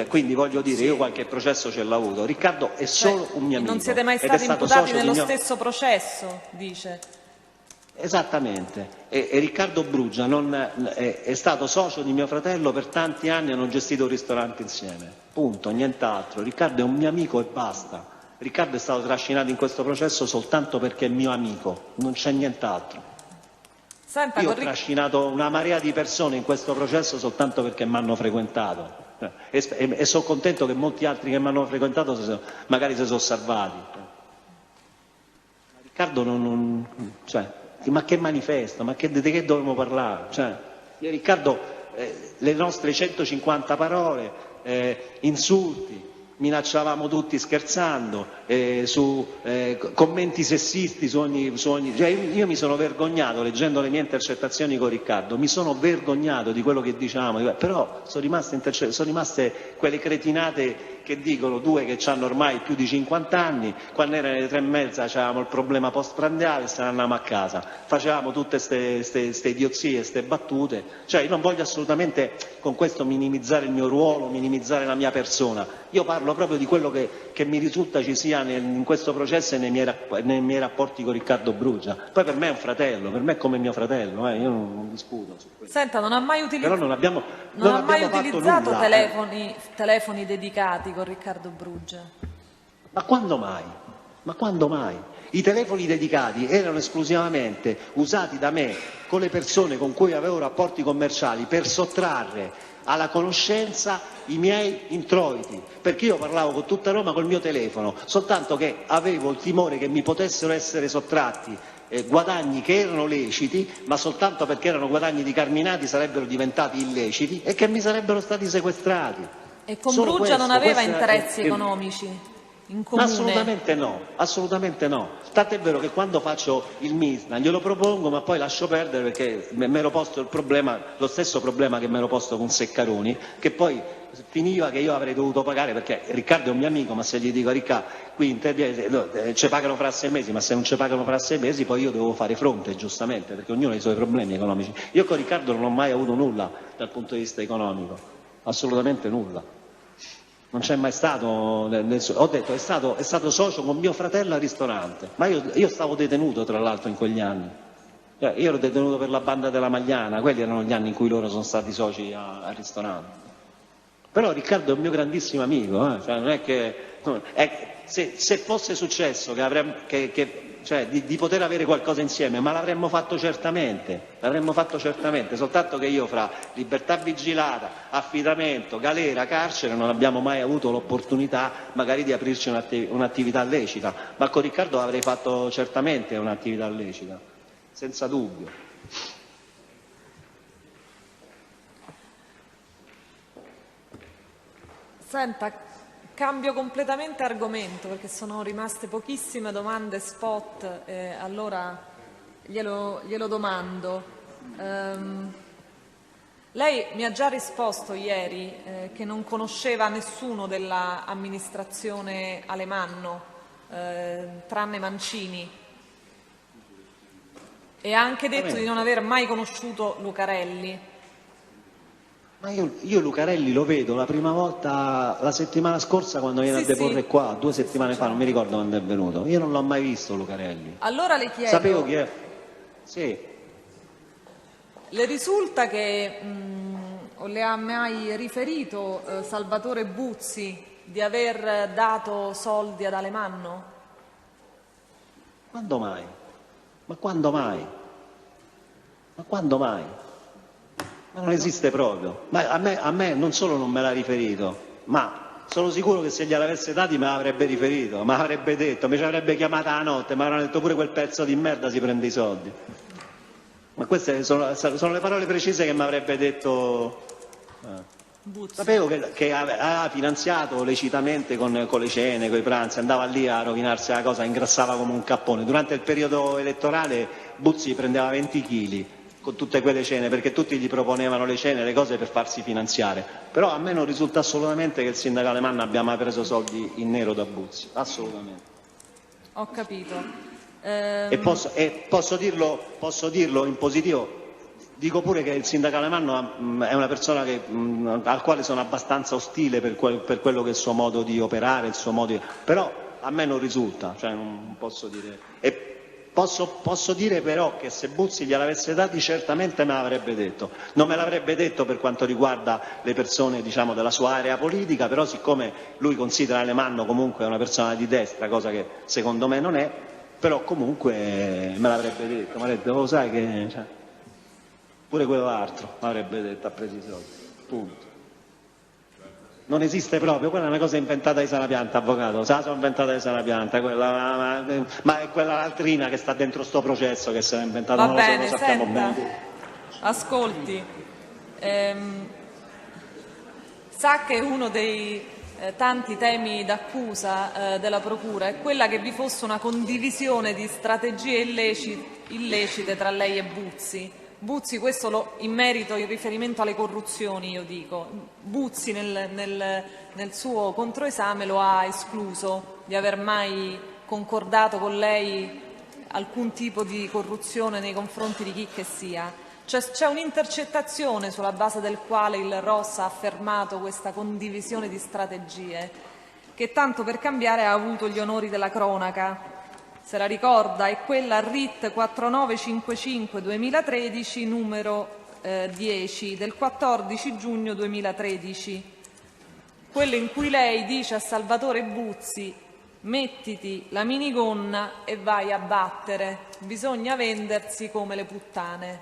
Quindi voglio dire, io qualche processo ce l'ho avuto. Riccardo è solo un mio amico. Non siete mai stati imputati nello stesso processo, dice. Esattamente. E Riccardo Brugia è stato socio di mio fratello per tanti anni e hanno gestito un ristorante insieme. Punto, nient'altro. Riccardo è un mio amico e basta. Riccardo è stato trascinato in questo processo soltanto perché è mio amico, non c'è nient'altro. Io ho trascinato una marea di persone in questo processo soltanto perché mi hanno frequentato e sono contento che molti altri che mi hanno frequentato magari si sono salvati. Riccardo ma che manifesto? Ma di che dovremmo parlare? Io e Riccardo le nostre 150 parole, insulti, minacciavamo tutti scherzando, su commenti sessisti su ogni io mi sono vergognato leggendo le mie intercettazioni con Riccardo, mi sono vergognato di quello che dicevamo, però sono rimaste quelle cretinate che dicono 2 che hanno ormai più di 50 anni, quando erano le 3:30 avevamo il problema postprandiale e se ne andavamo a casa, facevamo tutte ste idiozie, queste battute, io non voglio assolutamente con questo minimizzare il mio ruolo, minimizzare la mia persona, io parlo proprio di quello che mi risulta ci sia in questo processo e nei miei rapporti con Riccardo Brugia. Poi per me è un fratello, per me è come mio fratello, io non discuto su questo. Senta, non ha mai Però non abbiamo utilizzato nulla, telefoni dedicati con Riccardo Brugia? Ma quando mai? Ma quando mai? I telefoni dedicati erano esclusivamente usati da me con le persone con cui avevo rapporti commerciali per sottrarre alla conoscenza i miei introiti, perché io parlavo con tutta Roma col mio telefono, soltanto che avevo il timore che mi potessero essere sottratti guadagni che erano leciti, ma soltanto perché erano guadagni di Carminati sarebbero diventati illeciti e che mi sarebbero stati sequestrati. E con Bruggia non aveva interessi economici in comune? Assolutamente no, assolutamente no. Tant'è vero che quando faccio il MISNA glielo propongo, ma poi lascio perdere perché mi ero posto il problema, lo stesso problema che mi ero posto con Seccaroni, che poi finiva che io avrei dovuto pagare, perché Riccardo è un mio amico, ma se gli dico Riccardo qui ci pagano fra 6 mesi, ma se non ci pagano fra 6 mesi poi io devo fare fronte, giustamente, perché ognuno ha i suoi problemi economici. Io con Riccardo non ho mai avuto nulla dal punto di vista economico, assolutamente nulla. Non c'è mai stato, ho detto, è stato socio con mio fratello al ristorante, ma io stavo detenuto tra l'altro in quegli anni. Io ero detenuto per la banda della Magliana, quelli erano gli anni in cui loro sono stati soci al ristorante. Però Riccardo è un mio grandissimo amico, cioè non è che se fosse successo di poter avere qualcosa insieme, ma l'avremmo fatto certamente, soltanto che io fra libertà vigilata, affidamento, galera, carcere non abbiamo mai avuto l'opportunità magari di aprirci un'attività lecita, ma con Riccardo avrei fatto certamente un'attività lecita, senza dubbio. Senta, cambio completamente argomento perché sono rimaste pochissime domande spot, allora glielo domando. Lei mi ha già risposto ieri che non conosceva nessuno dell'amministrazione Alemanno, tranne Mancini, e ha anche detto di non aver mai conosciuto Lucarelli. Ma io Lucarelli lo vedo la prima volta la settimana scorsa quando viene a deporre qua, 2 settimane fa, non mi ricordo quando è venuto. Io non l'ho mai visto Lucarelli. Allora le chiedo... Sapevo chi è. Sì. Le risulta che, o le ha mai riferito Salvatore Buzzi di aver dato soldi ad Alemanno? Quando mai? Ma quando mai? Ma quando mai? Ma non esiste proprio. Ma a me non solo non me l'ha riferito, ma sono sicuro che se gliel'avesse dati me l'avrebbe riferito, me l'avrebbe detto, mi ci avrebbe chiamata la notte, mi avrebbe detto pure quel pezzo di merda si prende i soldi. Ma queste sono le parole precise che mi avrebbe detto. Sapevo che aveva finanziato lecitamente con le cene, con i pranzi, andava lì a rovinarsi la cosa, ingrassava come un cappone. Durante il periodo elettorale Buzzi prendeva 20 kg con tutte quelle cene, perché tutti gli proponevano le cene, le cose per farsi finanziare. Però a me non risulta assolutamente che il sindaco Alemanno abbia mai preso soldi in nero da Buzzi, assolutamente. Ho capito. E posso dirlo in positivo, dico pure che il sindaco Alemanno è una persona al quale sono abbastanza ostile per quello che è il suo modo di operare, il suo modo però a me non risulta, cioè non posso dire. E posso dire però che se Buzzi gliel'avesse dati certamente me l'avrebbe detto. Non me l'avrebbe detto per quanto riguarda le persone, diciamo, della sua area politica, però siccome lui considera Alemanno comunque una persona di destra, cosa che secondo me non è, però comunque me l'avrebbe detto, mi avrebbe detto, lo sai che pure quell'altro mi avrebbe detto, ha preso i soldi, punto. Non esiste proprio, quella è una cosa inventata di Sanapianta, avvocato, se la sono inventata di Sanapianta, ma è quella l'altrina che sta dentro sto processo che se l'ha inventata, non lo sappiamo bene. Ascolti, sa che uno dei tanti temi d'accusa della Procura è quella che vi fosse una condivisione di strategie illecite tra lei e Buzzi. Buzzi, questo in merito, in riferimento alle corruzioni, io dico, Buzzi nel suo controesame lo ha escluso di aver mai concordato con lei alcun tipo di corruzione nei confronti di chi che sia. C'è un'intercettazione sulla base del quale il Ross ha affermato questa condivisione di strategie, che tanto per cambiare ha avuto gli onori della cronaca. Se la ricorda, è quella RIT 4955-2013 numero 10 del 14 giugno 2013, quello in cui lei dice a Salvatore Buzzi: mettiti la minigonna e vai a battere, bisogna vendersi come le puttane.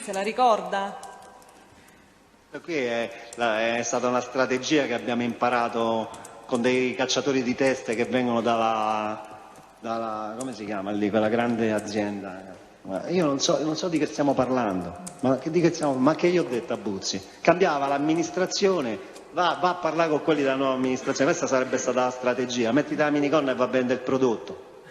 Se la ricorda? Qui è stata una strategia che abbiamo imparato con dei cacciatori di teste che vengono dalla come si chiama lì, quella grande azienda. Io non so di che stiamo parlando, ma che io ho detto a Buzzi? Cambiava l'amministrazione, va a parlare con quelli della nuova amministrazione, questa sarebbe stata la strategia, mettiti la minigonna e va a vendere il prodotto.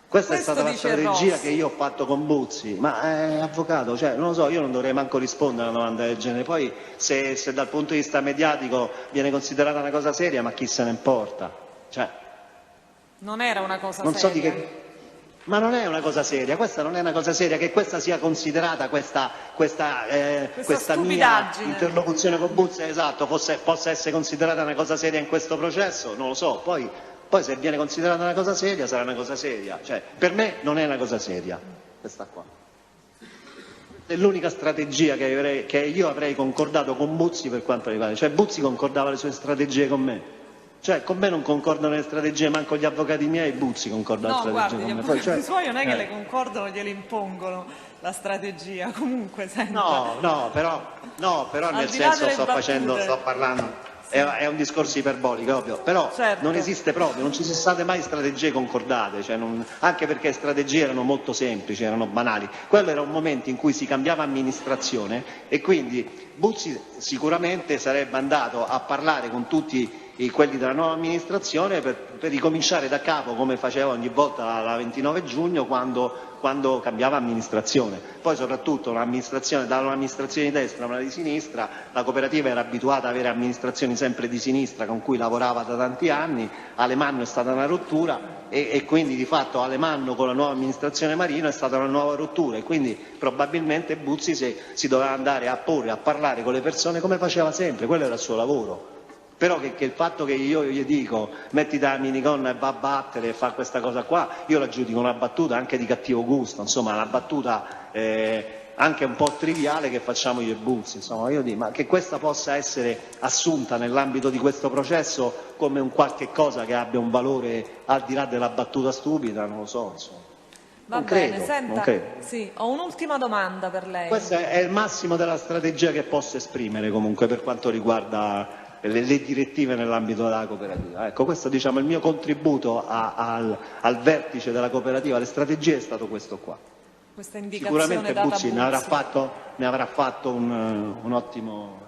Questa è stata la strategia che io ho fatto con Buzzi, ma avvocato, non lo so, io non dovrei manco rispondere a una domanda del genere. Poi se dal punto di vista mediatico viene considerata una cosa seria, ma chi se ne importa? Non era una cosa non seria. So ma non è una cosa seria, questa non è una cosa seria, che questa sia considerata questa mia interlocuzione con Buzzi, esatto, possa essere considerata una cosa seria in questo processo, non lo so, poi se viene considerata una cosa seria sarà una cosa seria, per me non è una cosa seria, questa qua. È l'unica strategia che io avrei concordato con Buzzi per quanto riguarda, Buzzi concordava le sue strategie con me. Con me non concordano le strategie, manco gli avvocati miei, Buzzi concorda le strategie con me. No, guardi, gli avvocati suoi non è che le concordano, gliele impongono la strategia, comunque, senta. No, però nel senso sto parlando, è un discorso iperbolico, ovvio, però non esiste proprio, non ci sono state mai strategie concordate, anche perché le strategie erano molto semplici, erano banali. Quello era un momento in cui si cambiava amministrazione e quindi Buzzi sicuramente sarebbe andato a parlare con tutti quelli della nuova amministrazione per ricominciare da capo, come faceva ogni volta la 29 giugno quando cambiava amministrazione. Poi soprattutto da un'amministrazione di destra a una di sinistra, la cooperativa era abituata ad avere amministrazioni sempre di sinistra con cui lavorava da tanti anni, Alemanno è stata una rottura e quindi di fatto Alemanno con la nuova amministrazione Marino è stata una nuova rottura e quindi probabilmente Buzzi si doveva andare a porre, a parlare con le persone come faceva sempre, quello era il suo lavoro. Però che il fatto che io gli dico mettiti la minigonna e va a battere e fa questa cosa qua, io la giudico una battuta anche di cattivo gusto, insomma una battuta anche un po' triviale che facciamo io e Buzzi, insomma io dico, ma che questa possa essere assunta nell'ambito di questo processo come un qualche cosa che abbia un valore al di là della battuta stupida, non lo so, insomma. Va bene, senta, sì, ho un'ultima domanda per lei. Questo è il massimo della strategia che posso esprimere comunque per quanto riguarda le direttive nell'ambito della cooperativa. Ecco, questo diciamo il mio contributo al vertice della cooperativa, alle strategie è stato questo qua. Questa indicazione sicuramente data Buzzi ne avrà fatto un ottimo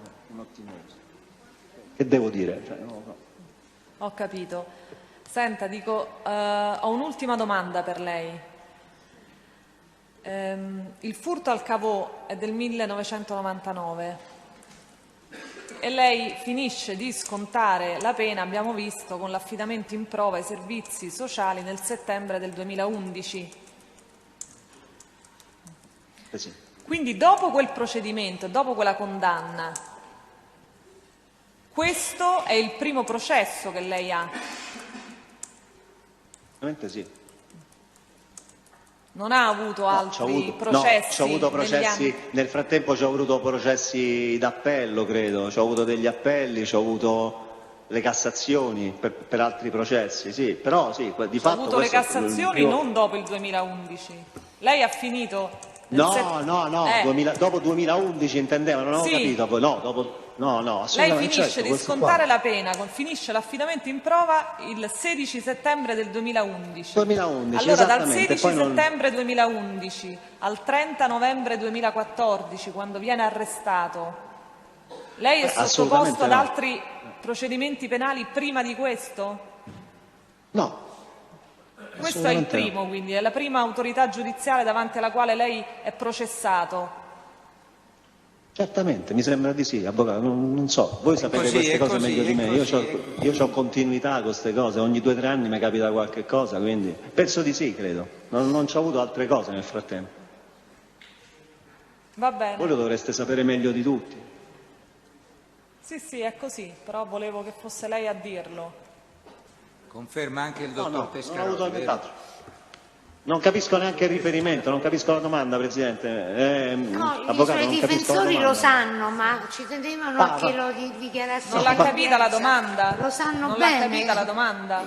che devo dire? Ho capito. Senta, ho un'ultima domanda per lei. Il furto al Cavò è del 1999 e lei finisce di scontare la pena, abbiamo visto, con l'affidamento in prova ai servizi sociali nel settembre del 2011. Sì. Quindi dopo quel procedimento, dopo quella condanna, questo è il primo processo che lei ha? Ovviamente sì. Non ha avuto altri processi? No, c'ho avuto processi, nel frattempo c'ho avuto processi d'appello, credo, c'ho avuto degli appelli, c'ho avuto le cassazioni per altri processi, sì, però sì, di fatto... C'ho avuto le cassazioni non dopo il 2011. Lei ha finito... dopo 2011 intendeva, non avevo capito, poi no, assolutamente. Lei finisce di scontare la pena, finisce l'affidamento in prova il 16 settembre del 2011. Allora dal 16 settembre 2011 al 30 novembre 2014, quando viene arrestato, lei è sottoposto ad altri procedimenti penali prima di questo? No. Questo è il primo, quindi, è la prima autorità giudiziaria davanti alla quale lei è processato. Certamente, mi sembra di sì, avvocato, non so, voi sapete queste cose meglio di me, io ho continuità con queste cose, ogni 2 o 3 anni mi capita qualche cosa, quindi penso di sì, credo, non ci ho avuto altre cose nel frattempo. Va bene. Voi lo dovreste sapere meglio di tutti. Sì, è così, però volevo che fosse lei a dirlo. Conferma anche il dottor Pescaroli. Non ho avuto nient'altro. Non capisco neanche il riferimento, non capisco la domanda, Presidente. Avvocato, i difensori lo sanno, ma ci tenevano a che lo dichiarasse. Non l'ha capita la domanda? Lo sanno non bene. Non l'ha capita la domanda?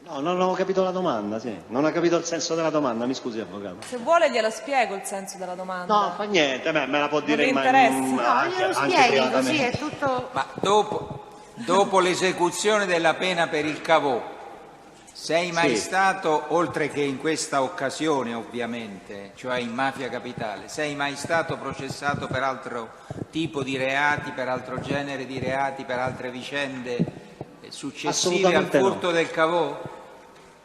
No, non ho capito la domanda, sì. Non ho capito il senso della domanda, mi scusi, Avvocato. Se vuole glielo spiego il senso della domanda. No, fa niente, me la può dire in No, glielo spieghi, così è tutto... Ma dopo l'esecuzione della pena per il Cavò, Sei mai Sì. stato, oltre che in questa occasione ovviamente, cioè in Mafia Capitale, sei mai stato processato per altro tipo di reati, per altro genere di reati, per altre vicende successive al Assolutamente furto no. del Cavò?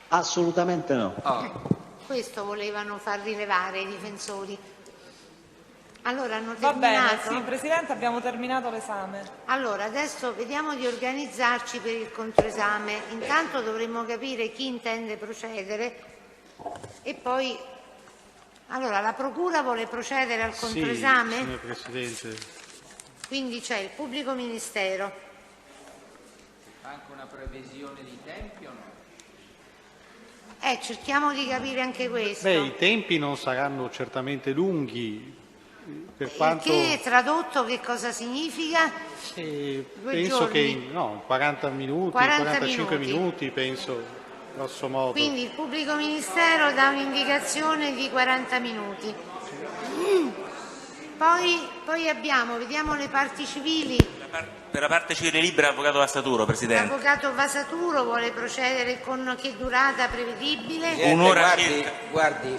Assolutamente no. Questo volevano far rilevare i difensori. Allora, hanno Va bene, terminato? sì, Presidente, abbiamo terminato l'esame. Allora, adesso vediamo di organizzarci per il controesame. Intanto dovremmo capire chi intende procedere e poi... Allora, la Procura vuole procedere al controesame? Sì, signor Presidente. Quindi c'è il Pubblico Ministero. Anche una previsione di tempi o no? Cerchiamo di capire anche questo. Beh, i tempi non saranno certamente lunghi, per quanto... Che tradotto che cosa significa? penso giorni? che 40 minuti, 45 minuti, penso, grosso modo. Quindi il Pubblico Ministero dà un'indicazione di 40 minuti. Poi abbiamo, vediamo le parti civili. Per la parte civile libera, Avvocato Vasaturo, Presidente. L'Avvocato Vasaturo vuole procedere con che durata prevedibile? Un'ora guardi.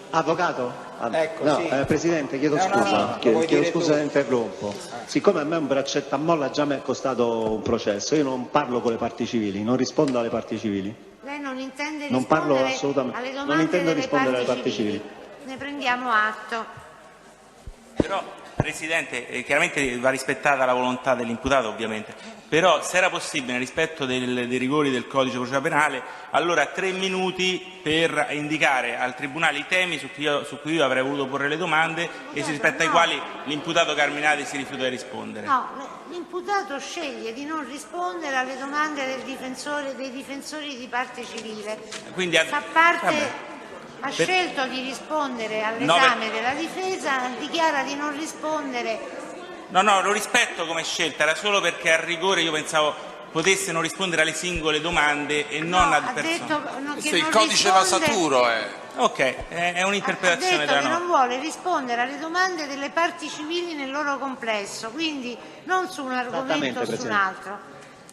Avvocato? Ecco, no, sì. Presidente, chiedo No, scusa, no, vuoi chiedo dire scusa tu? se interrompo. Siccome a me un braccetto a molla già mi è costato un processo, io non parlo con le parti civili, non rispondo alle parti civili. Lei non intende Non parlo rispondere assolutamente, alle non domande intendo delle rispondere alle parti parti civili. Ne prendiamo atto. Però, Presidente, chiaramente va rispettata la volontà dell'imputato, ovviamente. Però, se era possibile, nel rispetto dei rigori del Codice di procedura penale, allora 3 minuti per indicare al Tribunale i temi su cui io avrei voluto porre le domande e rispetto ai quali l'imputato Carminati si rifiuta di rispondere. No, l'imputato sceglie di non rispondere alle domande dei difensori di parte civile. Quindi, Fa parte... vabbè. Ha scelto di rispondere all'esame della difesa, dichiara di non rispondere. No, lo rispetto come scelta, era solo perché a rigore io pensavo potesse non rispondere alle singole domande e non ad persone. Questo è il codice Vasaturo, Ok, è un'interpretazione Ha detto della che non norma. vuole rispondere alle domande delle parti civili nel loro complesso, quindi non su un argomento o su un altro.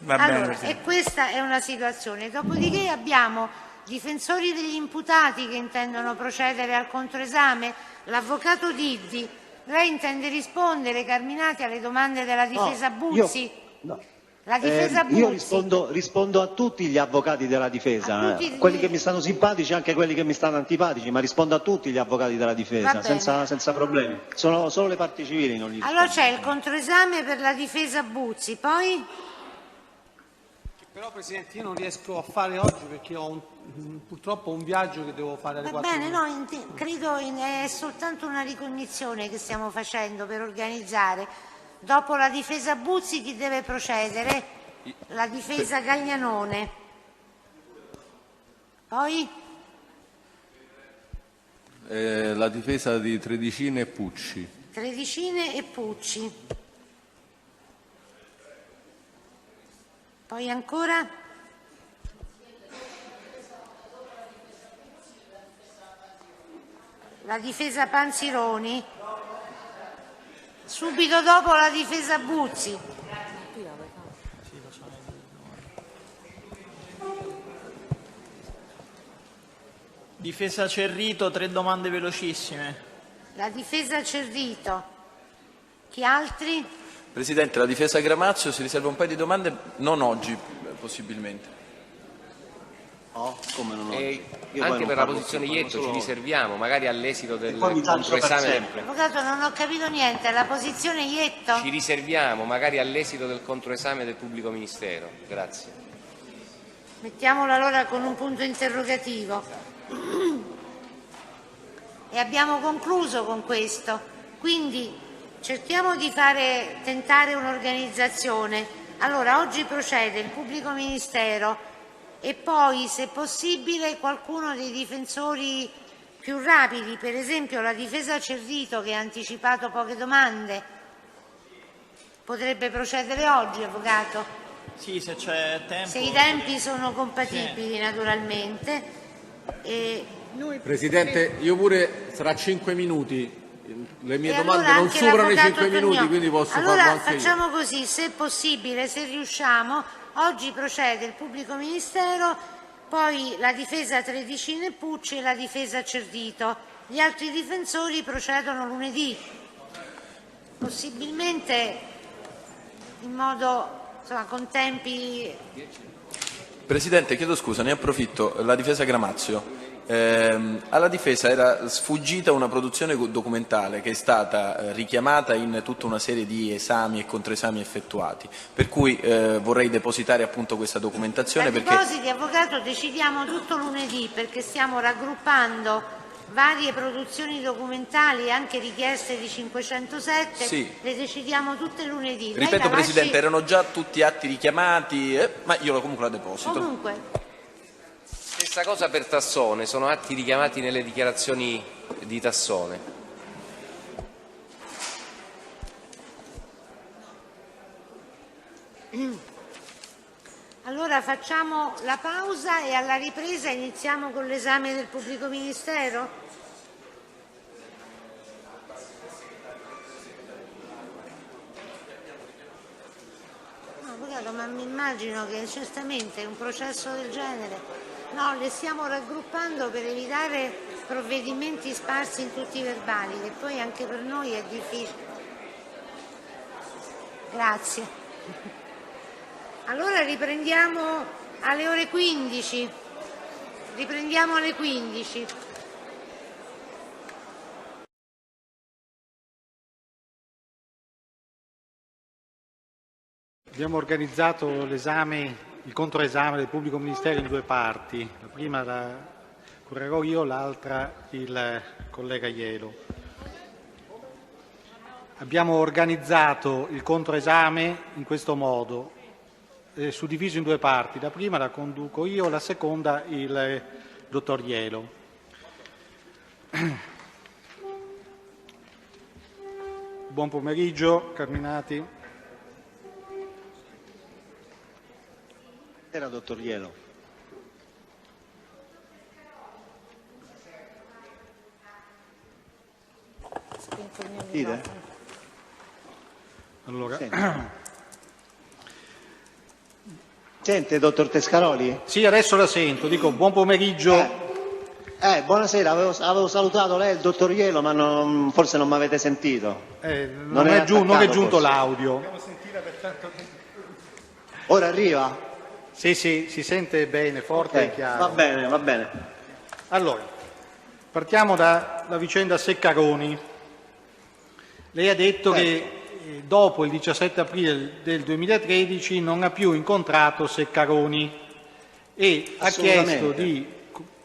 Va bene, Allora, Presidente. e questa è una situazione. Dopodiché abbiamo difensori degli imputati che intendono procedere al controesame, l'avvocato Diddi. Lei intende rispondere, Carminati, alle domande della difesa Buzzi? La difesa Io Buzzi. rispondo a tutti gli avvocati della difesa, tutti quelli che mi stanno simpatici e anche quelli che mi stanno antipatici, ma rispondo a tutti gli avvocati della Va difesa, bene. senza problemi. Sono solo le parti civili non gli Allora c'è il controesame per la difesa Buzzi, poi Però Presidente io non riesco a fare oggi perché ho purtroppo un viaggio che devo fare alle va 4. bene, no, credo è soltanto una ricognizione che stiamo facendo per organizzare. Dopo la difesa Buzzi chi deve procedere? La difesa Gaglianone. Poi? La difesa di Tredicine e Pucci. Tredicine e Pucci. Poi ancora? La difesa Panzironi. Subito dopo la difesa Buzzi. Difesa Cerrito, 3 domande velocissime. La difesa Cerrito. Chi altri? Presidente, la difesa Gramazio si riserva un paio di domande, non oggi possibilmente. Come non ho? Anche per la posizione Ietto ci riserviamo, magari all'esito del poi mi taccio per controesame. sempre. Avvocato, non ho capito niente. La posizione Ietto? Ci riserviamo, magari all'esito del controesame del pubblico ministero. Grazie. Mettiamolo allora con un punto interrogativo. E abbiamo concluso con questo. Quindi cerchiamo di tentare un'organizzazione. Allora, oggi procede il pubblico ministero e poi, se possibile, qualcuno dei difensori più rapidi, per esempio la difesa Cerrito che ha anticipato poche domande. Potrebbe procedere oggi, Avvocato? Sì, se c'è tempo. Se i tempi sono compatibili, naturalmente. Presidente, io pure tra 5 minuti, le mie E domande allora non anche superano i l'avvocato 5 minuti, Tognò. quindi posso allora farlo anche facciamo io. così, se possibile, se riusciamo, oggi procede il pubblico ministero poi la difesa Tredicine Pucci e la difesa Cerrito. Gli altri difensori procedono lunedì, possibilmente in modo, insomma, con tempi. Presidente, chiedo scusa, ne approfitto. La difesa Gramazio. Alla difesa era sfuggita una produzione documentale che è stata richiamata in tutta una serie di esami e controesami effettuati, per cui vorrei depositare appunto questa documentazione. Depositi, avvocato, decidiamo tutto lunedì perché stiamo raggruppando varie produzioni documentali, anche richieste di 507, sì. Le decidiamo tutte lunedì. Ripeto, Presidente, erano già tutti atti richiamati, ma io comunque la deposito. Comunque. Stessa cosa per Tassone, sono atti richiamati nelle dichiarazioni di Tassone. Allora facciamo la pausa e alla ripresa iniziamo con l'esame del pubblico ministero? No, avvocato, ma mi immagino che certamente un processo del genere. No, le stiamo raggruppando per evitare provvedimenti sparsi in tutti i verbali, che poi anche per noi è difficile. Grazie. Allora riprendiamo alle ore 15. Riprendiamo alle 15. Abbiamo organizzato l'esame, il controesame del pubblico ministero in due parti, la prima la curerò io, l'altra il collega Ielo. Abbiamo organizzato il controesame in questo modo, suddiviso in due parti, la prima la conduco io, la seconda il dottor Ielo. Buon pomeriggio, Carminati. Era dottor Ielo. Dite? Allora. Sente, dottor Tescaroli? Sì, adesso la sento. Dico buon pomeriggio. Buonasera, avevo salutato lei, il dottor Ielo, ma forse non mi avete sentito. Non è giunto l'audio. Ora arriva? Sì, si sente bene, forte e chiaro. Va bene, va bene. Allora, partiamo dalla vicenda Seccaroni. Lei ha detto che dopo il 17 aprile del 2013 non ha più incontrato Seccaroni e ha chiesto di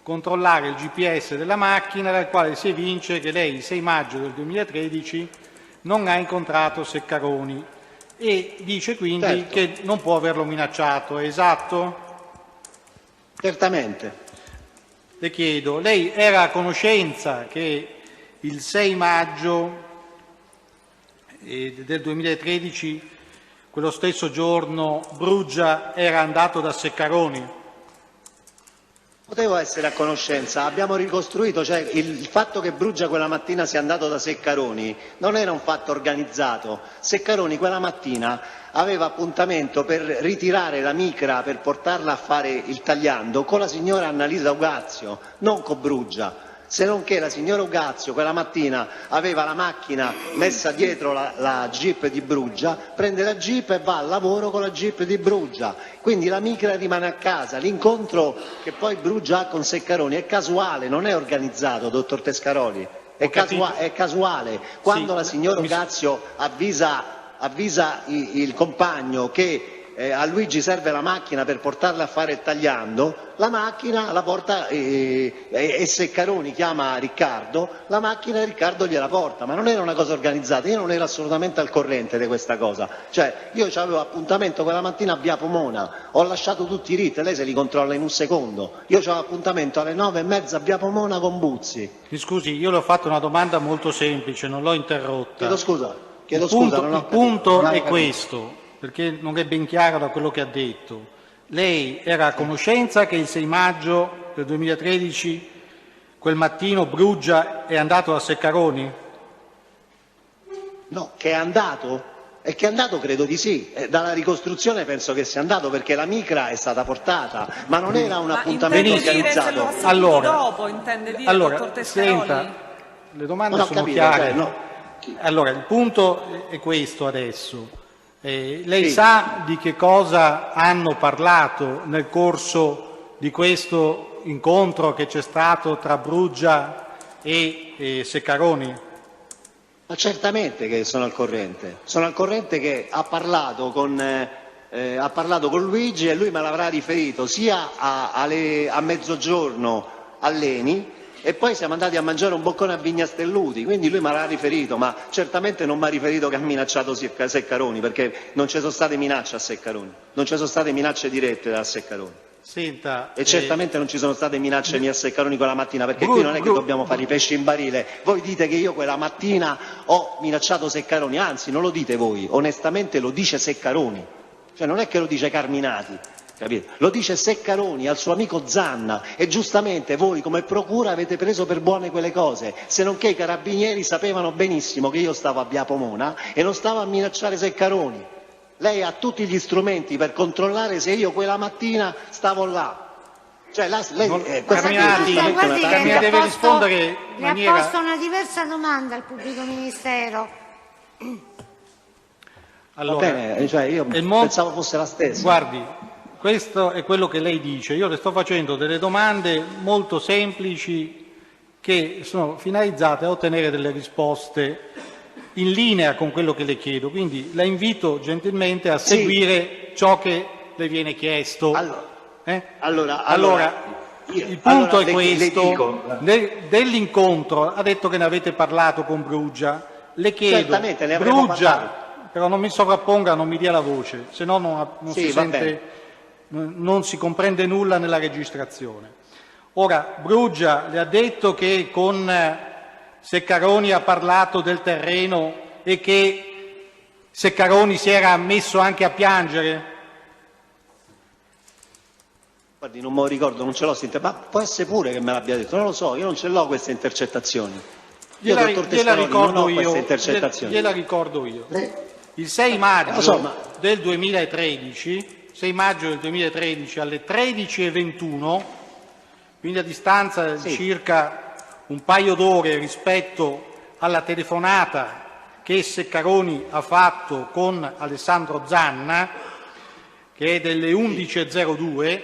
controllare il GPS della macchina, dal quale si evince che lei il 6 maggio del 2013 non ha incontrato Seccaroni. E dice quindi che non può averlo minacciato, è esatto? Certamente. Le chiedo, lei era a conoscenza che il 6 maggio del 2013, quello stesso giorno, Bruggia era andato da Seccaroni? Potevo essere a conoscenza, abbiamo ricostruito, cioè il fatto che Bruggia quella mattina sia andato da Seccaroni non era un fatto organizzato. Seccaroni quella mattina aveva appuntamento per ritirare la micra per portarla a fare il tagliando con la signora Annalisa Ugazio, non con Bruggia. Se non che la signora Ugazio quella mattina aveva la macchina messa dietro la Jeep di Bruggia, prende la Jeep e va al lavoro con la Jeep di Bruggia, quindi la micra rimane a casa. L'incontro che poi Bruggia ha con Seccaroni è casuale, non è organizzato, dottor Tescaroli, è casuale. Quando la signora Ugazio avvisa il compagno che a Luigi serve la macchina per portarla a fare il tagliando, la macchina la porta e Seccaroni chiama Riccardo, la macchina Riccardo gliela porta, ma non era una cosa organizzata, io non ero assolutamente al corrente di questa cosa, cioè io avevo appuntamento quella mattina a Via Pomona, ho lasciato tutti i RIT, lei se li controlla in un secondo, io avevo appuntamento alle 9:30 a Via Pomona con Buzzi. Mi scusi, io le ho fatto una domanda molto semplice, non l'ho interrotta. Chiedo scusa. Il punto è questo, perché non è ben chiaro da quello che ha detto. Lei era a conoscenza che il 6 maggio del 2013, quel mattino, Bruggia è andato da Seccaroni? No, che è andato E che è andato credo di sì, dalla ricostruzione penso che sia andato perché la micra è stata portata, ma non era un appuntamento organizzato. Dottor Tesseroli? senta, le domande Non ho sono capito, chiare. no. Allora, il punto è questo adesso. Lei sa di che cosa hanno parlato nel corso di questo incontro che c'è stato tra Bruggia e Ceccaroni? Ma certamente che sono al corrente che ha parlato con Luigi e lui me l'avrà riferito sia a mezzogiorno all'Eni e poi siamo andati a mangiare un boccone a Vignastelluti, quindi lui me l'ha riferito, ma certamente non mi ha riferito che ha minacciato Ceccaroni, perché non ci sono state minacce a Ceccaroni, non ci sono state minacce dirette da Ceccaroni. Senta, E certamente non ci sono state minacce né a Ceccaroni quella mattina, perché qui non è che dobbiamo fare i pesci in barile. Voi dite che io quella mattina ho minacciato Ceccaroni, anzi non lo dite voi, onestamente lo dice Ceccaroni, cioè non è che lo dice Carminati, capito? Lo dice Ceccaroni al suo amico Zanna e giustamente voi come procura avete preso per buone quelle cose, se non che i carabinieri sapevano benissimo che io stavo a Via Pomona e non stavo a minacciare Ceccaroni. Lei ha tutti gli strumenti per controllare se io quella mattina stavo là. Cioè, Carminati deve rispondere in Le maniera... ha posto una diversa domanda al pubblico ministero. Allora, Va bene, cioè io pensavo fosse la stessa. Guardi, questo è quello che lei dice. Io le sto facendo delle domande molto semplici che sono finalizzate a ottenere delle risposte in linea con quello che le chiedo, quindi la invito gentilmente a seguire ciò che le viene chiesto. Il punto è questo, dell'incontro, ha detto che ne avete parlato con Bruggia, le chiedo, Certamente, ne avremo Bruggia, però non mi sovrapponga, non mi dia la voce, se no non si sente, non si comprende nulla nella registrazione. Ora, Bruggia le ha detto che con Ceccaroni ha parlato del terreno e che Ceccaroni si era messo anche a piangere? Guardi, non me lo ricordo, non ce l'ho, ma può essere pure che me l'abbia detto, non lo so, io non ce l'ho queste intercettazioni. Gliela ricordo io. Gliela ricordo io. Il 6 maggio del 2013, 6 maggio del 2013 alle 13:21, quindi a distanza di circa un paio d'ore rispetto alla telefonata che Ceccaroni ha fatto con Alessandro Zanna, che è delle 11:02,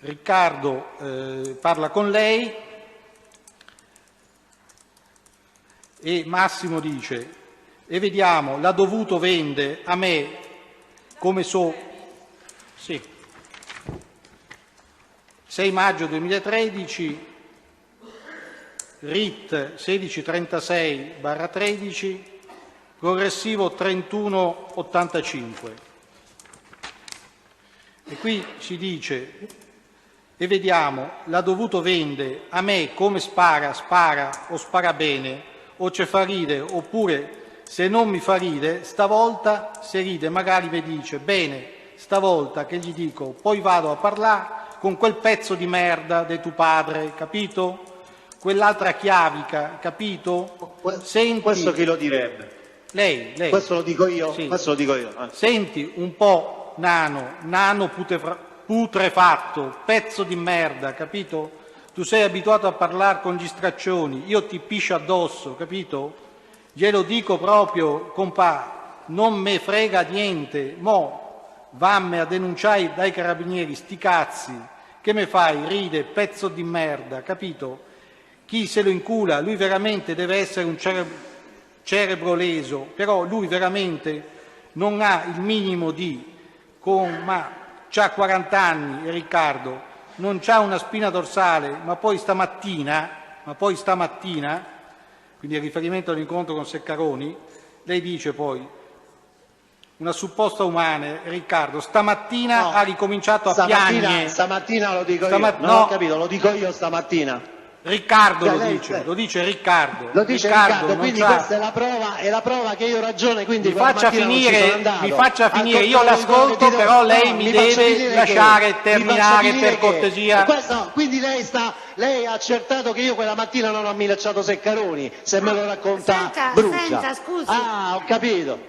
Riccardo parla con lei e Massimo dice: e vediamo, l'ha dovuto vendere a me come Sì. 6 maggio 2013, RIT 1636/13, progressivo 3185. E qui si dice: e vediamo, l'ha dovuto vendere a me come spara o spara bene, o ci fa ride, oppure se non mi fa ride, stavolta se ride magari mi dice bene, stavolta che gli dico, poi vado a parlare con quel pezzo di merda di tuo padre, capito? Quell'altra chiavica, capito? Senti, questo chi lo direbbe? Lei. Questo lo dico io? Sì. Questo lo dico io. Senti un po' nano putrefatto, pezzo di merda, capito? Tu sei abituato a parlare con gli straccioni, io ti piscio addosso, capito? Glielo dico proprio, compà, non me frega niente, mo' vamme a denunciare dai carabinieri, sti cazzi, che me fai? Ride, pezzo di merda, capito? Chi se lo incula, lui veramente deve essere un cerebro leso, però lui veramente non ha il minimo ma c'ha 40 anni, Riccardo, non c'ha una spina dorsale, ma poi stamattina, quindi in riferimento all'incontro con Ceccaroni, lei dice poi, una supposta umana, Riccardo, stamattina ha ricominciato a piangere. Stamattina lo dico io, non ho capito, lo dico io stamattina. Riccardo lo dice Riccardo. Lo dice Riccardo, quindi questa è la prova che io ho ragione, quindi mi faccia finire, io l'ascolto, però lei mi deve lasciare terminare per cortesia. Quindi lei ha accertato che io quella mattina non ho minacciato Ceccaroni, se me lo racconta Brugia. Senta, scusi. Ah, ho capito.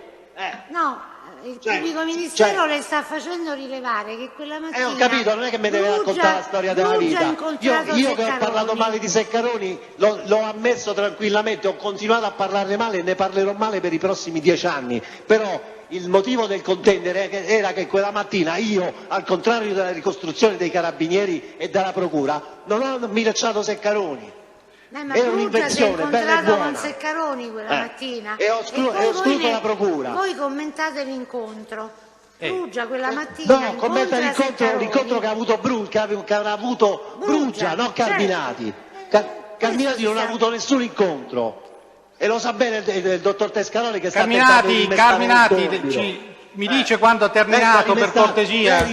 No. Il pubblico ministero le sta facendo rilevare che quella mattina ho capito, non è che mi deve raccontare la storia della vita. Io che ho parlato male di Ceccaroni l'ho ammesso tranquillamente, ho continuato a parlarne male e ne parlerò male per i prossimi 10 anni, però il motivo del contendere era che quella mattina io, al contrario della ricostruzione dei carabinieri e della procura, non ho minacciato Ceccaroni. Ma è un'invenzione bella e buona. Con Ceccaroni quella mattina e ho escluso la procura. Voi commentate l'incontro. Brugia quella mattina no, commenta l'incontro che ha avuto Brugia, non Carminati. Carminati non ha avuto nessun incontro e lo sa bene il dottor Tescaroli che sta Carminati mi dice quando ha terminato, per cortesia.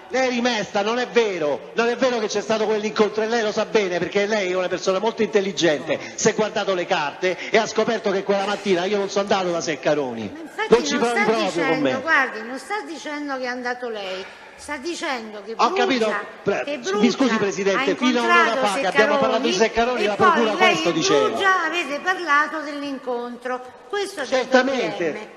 Lei è rimesta, non è vero che c'è stato quell'incontro e lei lo sa bene perché lei è una persona molto intelligente, si è guardato le carte e ha scoperto che quella mattina io non sono andato da Ceccaroni, non ci provi proprio con me. Guardi, non sta dicendo che è andato lei, sta dicendo che Brugia, ho capito, mi scusi Presidente, fino a un'ora fa che abbiamo parlato di Ceccaroni la procura questo diceva. Brugia avete parlato dell'incontro, questo certamente,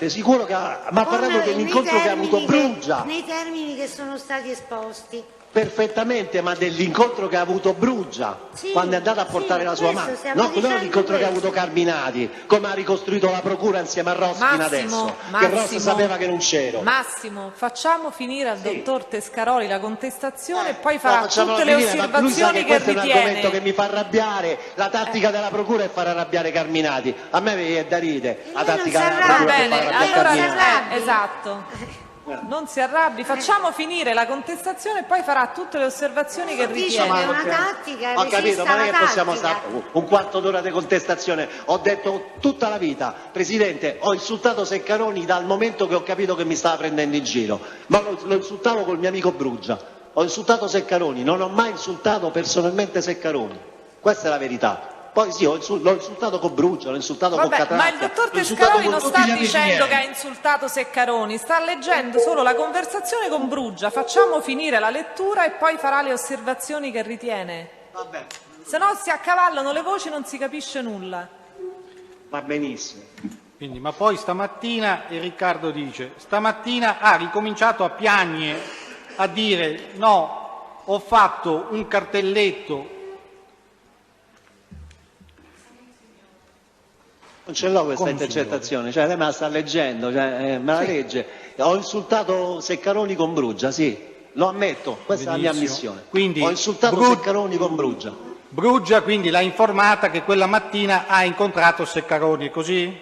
sicuro che ma ha parlato dell'incontro che ha avuto Brugia. Nei termini che sono stati esposti. Perfettamente, ma dell'incontro che ha avuto Brugia quando è andata a portare la sua mamma, non l'incontro che ha avuto Carminati, come ha ricostruito la procura insieme a Roskin adesso, che Roskin sapeva che non c'ero. Massimo, facciamo finire al dottor Tescaroli la contestazione e poi farà tutte le osservazioni che questo ritiene. Questo è un argomento che mi fa arrabbiare, la tattica della procura è far arrabbiare Carminati, a me viene da ridere, la tattica della procura è far arrabbiare Carminati. Esatto. Non si arrabbi, facciamo finire la contestazione e poi farà tutte le osservazioni che ritiene. È una tattica, ho capito, ma non è che possiamo stare un quarto d'ora di contestazione. Ho detto tutta la vita, Presidente, ho insultato Ceccaroni dal momento che ho capito che mi stava prendendo in giro, ma lo insultavo col mio amico Brugia, ho insultato Ceccaroni, non ho mai insultato personalmente Ceccaroni, questa è la verità. Poi sì, l'ho insultato con Brugia, l'ho insultato con Catracca. Ma il dottor Tescaroli non sta dicendo che ha insultato Ceccaroni, sta leggendo solo la conversazione con Brugia. Facciamo finire la lettura e poi farà le osservazioni che ritiene. Vabbè. Se no si accavallano le voci, non si capisce nulla. Va benissimo. Quindi, ma poi stamattina, e Riccardo dice, stamattina ha ricominciato a piagne, a dire no, ho fatto un cartelletto. Non ce l'ho questa intercettazione, cioè lei me la sta leggendo, me la legge. Ho insultato Ceccaroni con Brugia, sì, lo ammetto, questa è la mia ammissione. Quindi, ho insultato Ceccaroni con Brugia. Brugia quindi l'ha informata che quella mattina ha incontrato Ceccaroni, è così?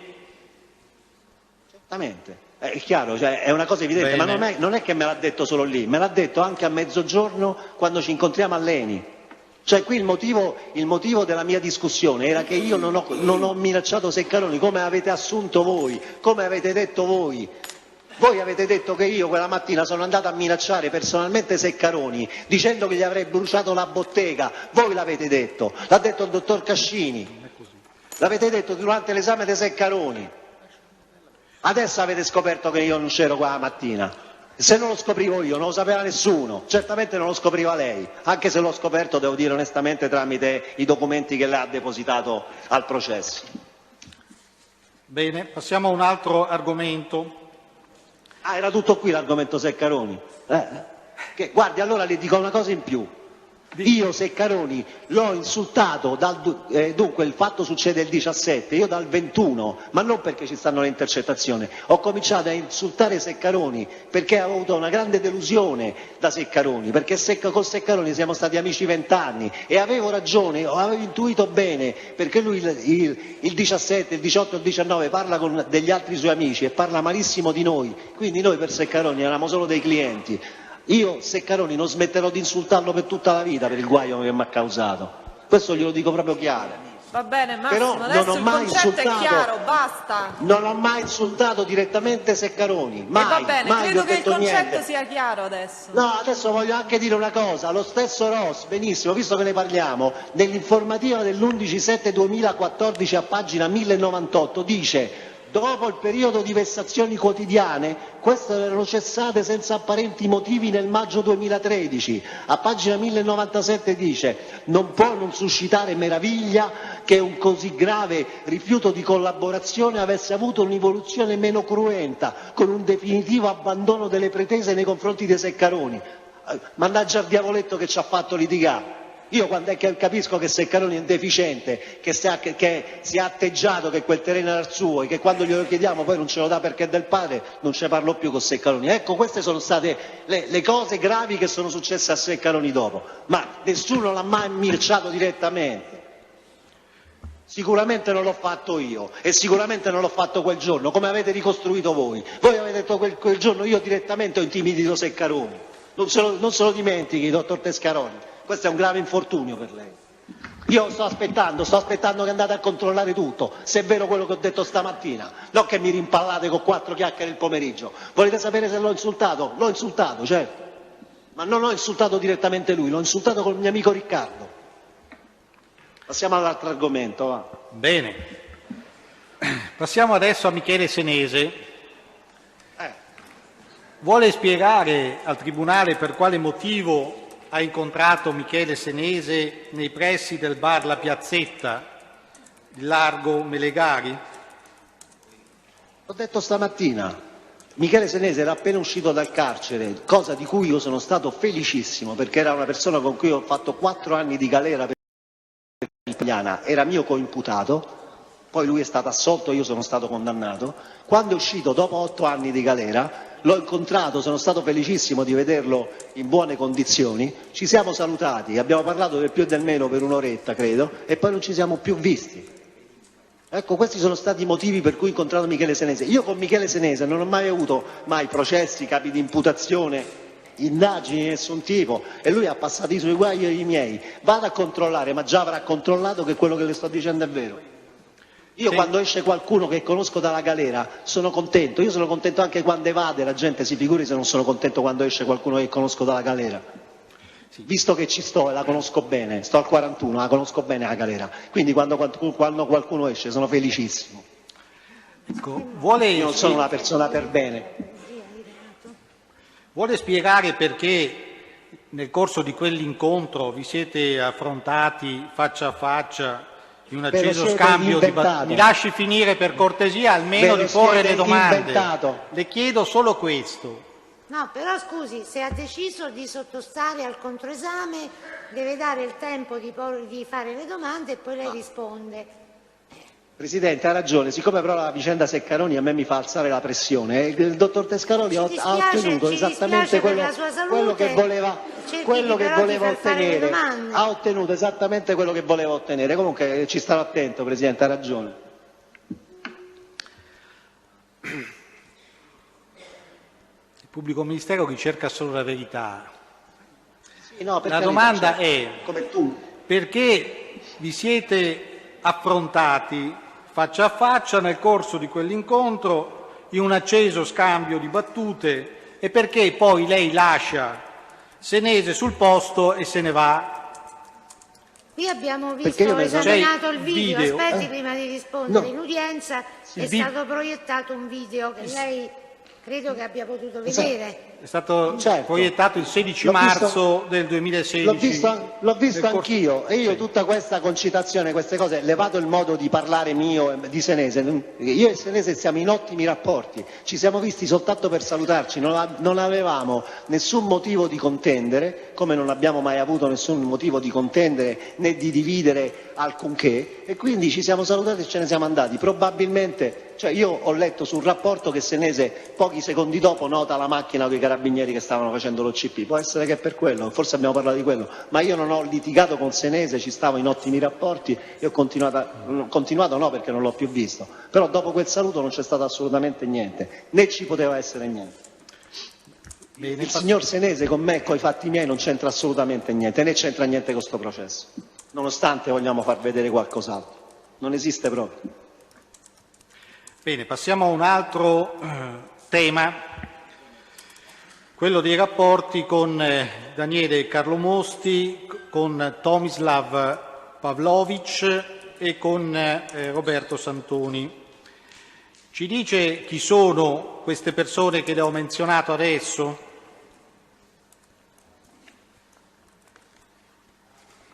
Certamente, è chiaro, cioè, è una cosa evidente, Bene. ma non è che me l'ha detto solo lì, me l'ha detto anche a mezzogiorno quando ci incontriamo a Leni. Cioè qui il motivo della mia discussione era che io non ho minacciato Ceccaroni come avete assunto voi, come avete detto voi. Voi avete detto che io quella mattina sono andato a minacciare personalmente Ceccaroni dicendo che gli avrei bruciato la bottega, voi l'avete detto, l'ha detto il dottor Cascini, l'avete detto durante l'esame di Ceccaroni. Adesso avete scoperto che io non c'ero quella mattina. Se non lo scoprivo io, non lo sapeva nessuno, certamente non lo scopriva lei, anche se l'ho scoperto, devo dire onestamente, tramite i documenti che lei ha depositato al processo. Bene, passiamo a un altro argomento. Ah, era tutto qui l'argomento Ceccaroni? Guardi, allora le dico una cosa in più. Io Ceccaroni l'ho insultato, dunque il fatto succede il 17, io dal 21, ma non perché ci stanno le intercettazioni, ho cominciato a insultare Ceccaroni perché avevo avuto una grande delusione da Ceccaroni, perché con Ceccaroni siamo stati amici 20 anni e avevo ragione, avevo intuito bene, perché lui il 17, il 18, il 19 parla con degli altri suoi amici e parla malissimo di noi, quindi noi per Ceccaroni eravamo solo dei clienti. Io Ceccaroni non smetterò di insultarlo per tutta la vita per il guaio che mi ha causato, questo glielo dico proprio chiaro. Va bene, Però Massimo, adesso non ho il mai concetto insultato, è chiaro, basta. Non ho mai insultato direttamente Seccaroni, mai, E va bene, mai credo ho che il detto concetto niente. sia chiaro adesso. No, adesso voglio anche dire una cosa, lo stesso Ross, benissimo, visto che ne parliamo, nell'informativa dell'11/7/2014 a pagina 1098 dice: dopo il periodo di vessazioni quotidiane, queste erano cessate senza apparenti motivi nel maggio 2013. A pagina 1097 dice: non può non suscitare meraviglia che un così grave rifiuto di collaborazione avesse avuto un'evoluzione meno cruenta, con un definitivo abbandono delle pretese nei confronti dei Seccaroni. Mannaggia il diavoletto che ci ha fatto litigare. Io quando è che capisco che Seccaroni è deficiente, che si è atteggiato che quel terreno era il suo e che quando glielo chiediamo poi non ce lo dà perché è del padre, non ce ne parlo più con Seccaroni. Ecco, queste sono state le cose gravi che sono successe a Seccaroni dopo, ma nessuno l'ha mai mirciato direttamente. Sicuramente non l'ho fatto io e sicuramente non l'ho fatto quel giorno, come avete ricostruito voi. Voi avete detto quel giorno io direttamente ho intimidito Seccaroni. Non se lo dimentichi, dottor Tescaroni. Questo è un grave infortunio per lei. Io sto aspettando che andate a controllare tutto, se è vero quello che ho detto stamattina, non che mi rimpallate con 4 chiacchiere il pomeriggio. Volete sapere se l'ho insultato? L'ho insultato, certo, ma non ho insultato direttamente lui, l'ho insultato col mio amico Riccardo. Passiamo all'altro argomento, va. Bene. Passiamo adesso a Michele Senese. Vuole spiegare al Tribunale per quale motivo ha incontrato Michele Senese nei pressi del bar La Piazzetta, di largo Melegari? L'ho detto stamattina, Michele Senese era appena uscito dal carcere, cosa di cui io sono stato felicissimo, perché era una persona con cui ho fatto 4 anni di galera per l'italiana, era mio coimputato, poi lui è stato assolto, io sono stato condannato. Quando è uscito dopo 8 anni di galera, l'ho incontrato, sono stato felicissimo di vederlo in buone condizioni, ci siamo salutati, abbiamo parlato del più e del meno per un'oretta, credo, e poi non ci siamo più visti. Ecco, questi sono stati i motivi per cui ho incontrato Michele Senese. Io con Michele Senese non ho mai avuto processi, capi di imputazione, indagini di nessun tipo, e lui ha passato i suoi guai e i miei. Vado a controllare, ma già avrà controllato che quello che le sto dicendo è vero. Io quando esce qualcuno che conosco dalla galera sono contento, io sono contento anche quando evade, la gente si figuri se non sono contento quando esce qualcuno che conosco dalla galera. Visto che ci sto e la conosco bene, sto al 41, la conosco bene la galera, quindi quando qualcuno esce sono felicissimo. Ecco, io non sono una persona per bene. Vuole spiegare perché nel corso di quell'incontro vi siete affrontati faccia a faccia in un acceso scambio di battute? Mi lasci finire per cortesia almeno di porre le domande. Inventato. Le chiedo solo questo. No, però scusi, se ha deciso di sottostare al controesame deve dare il tempo di fare le domande e poi lei risponde. Presidente, ha ragione, siccome però la vicenda Seccaroni a me mi fa alzare la pressione, il dottor Tescaroni ha ottenuto esattamente quello che voleva ottenere, ha ottenuto esattamente quello che voleva ottenere, comunque ci starò attento, Presidente, ha ragione. Il pubblico ministero ricerca solo la verità. Sì, no, la domanda è perché vi siete affrontati faccia a faccia nel corso di quell'incontro in un acceso scambio di battute e perché poi lei lascia Senese sul posto e se ne va? Qui abbiamo visto esaminato il video, aspetti prima di rispondere, in udienza è stato proiettato un video che lei credo che abbia potuto vedere. È stato proiettato il 16 marzo del 2016. L'ho visto anch'io e io tutta questa concitazione, queste cose, levato il modo di parlare mio di Senese, io e Senese siamo in ottimi rapporti, ci siamo visti soltanto per salutarci, non avevamo nessun motivo di contendere, come non abbiamo mai avuto nessun motivo di contendere né di dividere alcunché, e quindi ci siamo salutati e ce ne siamo andati. Probabilmente, io ho letto sul rapporto che Senese pochi secondi dopo nota la macchina con i carabinieri che stavano facendo l'OCP, può essere che è per quello, forse abbiamo parlato di quello, ma io non ho litigato con Senese, ci stavo in ottimi rapporti e ho continuato no perché non l'ho più visto, però dopo quel saluto non c'è stato assolutamente niente, né ci poteva essere niente. Il signor Senese con me e con i fatti miei non c'entra assolutamente niente, né c'entra niente con questo processo, nonostante vogliamo far vedere qualcos'altro. non esiste proprio. Bene, passiamo a un altro tema, quello dei rapporti con Daniele Carlo Mosti, con Tomislav Pavlovic e con Roberto Santoni. Ci dice chi sono queste persone che le ho menzionato adesso?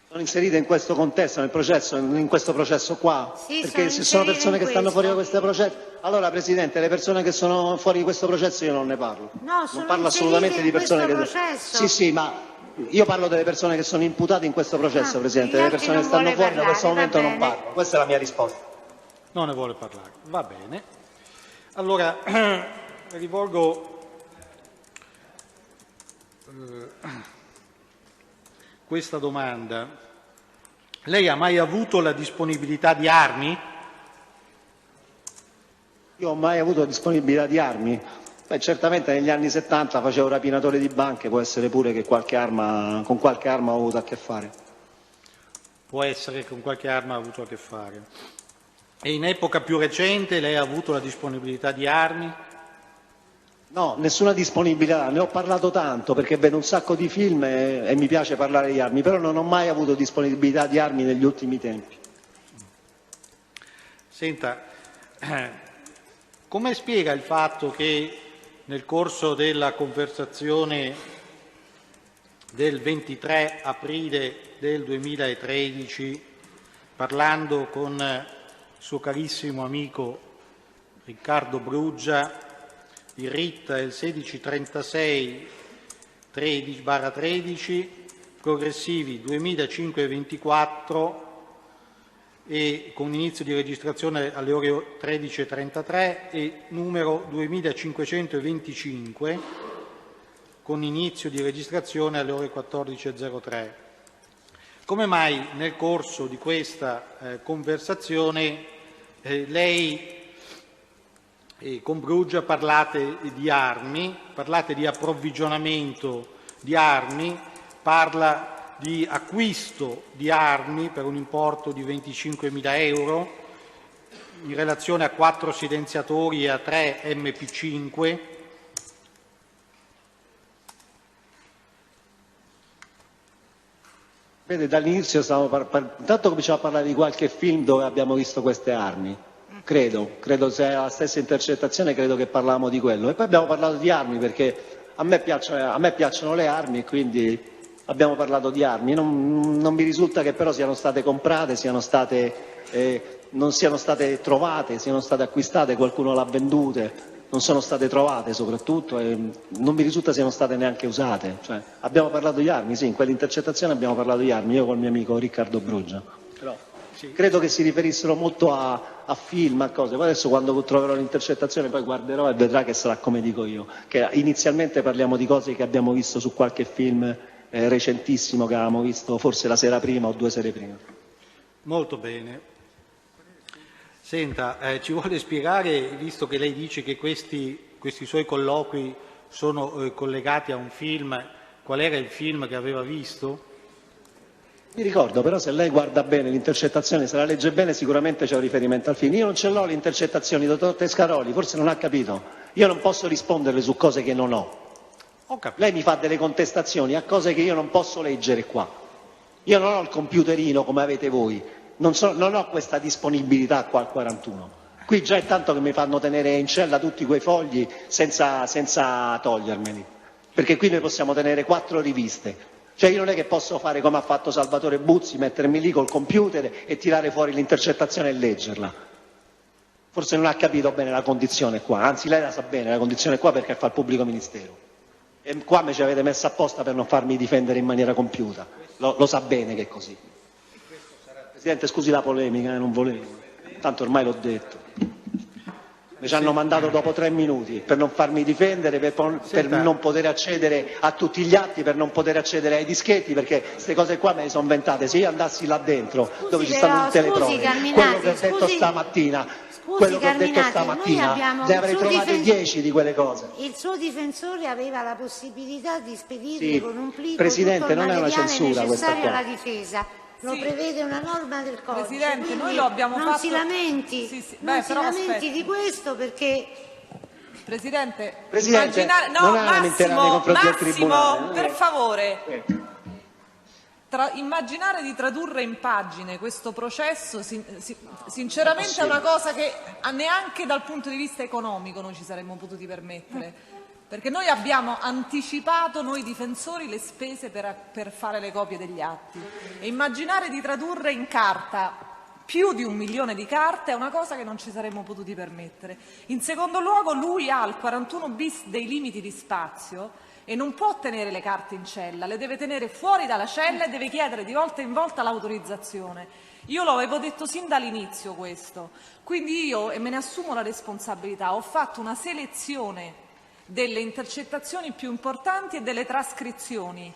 Sono inserite in questo contesto, in questo processo qua? Sì, perché se sono persone che stanno fuori da questo processo, allora Presidente, le persone che sono fuori di questo processo io non ne parlo. No, non parlo assolutamente di persone che... processo. Sì, ma io parlo delle persone che sono imputate in questo processo, Presidente, delle persone che stanno fuori da questo momento non parlo. Questa è la mia risposta. Non ne vuole parlare, va bene. Allora, rivolgo questa domanda. Lei ha mai avuto la disponibilità di armi? Io ho mai avuto disponibilità di armi? Beh, certamente negli anni 70 facevo rapinatore di banche, può essere pure che con qualche arma ho avuto a che fare. Può essere che con qualche arma ha avuto a che fare. E in epoca più recente lei ha avuto la disponibilità di armi? No, nessuna disponibilità, ne ho parlato tanto perché vedo un sacco di film e mi piace parlare di armi, però non ho mai avuto disponibilità di armi negli ultimi tempi. Senta, come spiega il fatto che nel corso della conversazione del 23 aprile del 2013, parlando con il suo carissimo amico Riccardo Bruggia, il RIT è il 1636/13, progressivi 2524 e con inizio di registrazione alle ore 13.33 e numero 2525 con inizio di registrazione alle ore 14.03. Come mai nel corso di questa conversazione lei con Bruggia parlate di armi, parlate di approvvigionamento di armi, parla di acquisto di armi per un importo di 25.000 euro in relazione a 4 silenziatori e a 3 MP5. Vede, dall'inizio intanto cominciamo a parlare di qualche film dove abbiamo visto queste armi. Credo sia la stessa intercettazione, credo che parlavamo di quello. E poi abbiamo parlato di armi perché a me piacciono le armi e quindi abbiamo parlato di armi. Non mi risulta che però siano state comprate, non siano state trovate, siano state acquistate, qualcuno l'ha vendute, non sono state trovate soprattutto e non mi risulta siano state neanche usate. Cioè, abbiamo parlato di armi, sì, in quell'intercettazione abbiamo parlato di armi, io col mio amico Riccardo Bruggia. Credo che si riferissero molto a film, a cose. Poi adesso quando troverò l'intercettazione poi guarderò e vedrà che sarà come dico io, che inizialmente parliamo di cose che abbiamo visto su qualche film recentissimo che avevamo visto forse la sera prima o 2 sere prima. Molto bene. Senta, ci vuole spiegare, visto che lei dice che questi suoi colloqui sono collegati a un film, qual era il film che aveva visto? Mi ricordo, però se lei guarda bene l'intercettazione, se la legge bene sicuramente c'è un riferimento al film. Io non ce l'ho le intercettazioni, dottor Tescaroli, forse non ha capito. Io non posso risponderle su cose che non ho. Lei mi fa delle contestazioni a cose che io non posso leggere qua. Io non ho il computerino come avete voi, non ho questa disponibilità qua al 41. Qui già è tanto che mi fanno tenere in cella tutti quei fogli senza togliermeli, perché qui noi possiamo tenere 4 riviste. Cioè io non è che posso fare come ha fatto Salvatore Buzzi, mettermi lì col computer e tirare fuori l'intercettazione e leggerla. Forse non ha capito bene la condizione qua, anzi lei la sa bene la condizione qua perché fa il pubblico ministero. E qua mi ci avete messo apposta per non farmi difendere in maniera compiuta, lo sa bene che è così. Presidente, scusi la polemica, non volevo, tanto ormai l'ho detto. Mi ci hanno mandato dopo 3 minuti per non farmi difendere, per non poter accedere a tutti gli atti, per non poter accedere ai dischetti, perché queste cose qua me le sono inventate. Se io andassi là dentro, dove ci stanno tutte le prove, quello che ho detto stamattina, ne avrei trovate 10 di quelle cose. Il suo difensore aveva la possibilità di spedirle con un plico Presidente, tutto il non è una materiale censura questa necessario qua. alla difesa. lo prevede una norma del codice. Presidente, noi lo abbiamo non fatto... si lamenti, non si lamenti di questo perché... Presidente, non ha lamenterà nei confronti del Tribunale. Massimo, per favore. Immaginare di tradurre in pagine questo processo sinceramente è una cosa che neanche dal punto di vista economico noi ci saremmo potuti permettere, perché noi abbiamo anticipato, noi difensori, le spese per fare le copie degli atti, e immaginare di tradurre in carta più di 1 milione di carte è una cosa che non ci saremmo potuti permettere. In secondo luogo, lui ha il 41 bis dei limiti di spazio e non può tenere le carte in cella, le deve tenere fuori dalla cella e deve chiedere di volta in volta l'autorizzazione. Io lo avevo detto sin dall'inizio questo, quindi io, e me ne assumo la responsabilità, ho fatto una selezione delle intercettazioni più importanti e delle trascrizioni,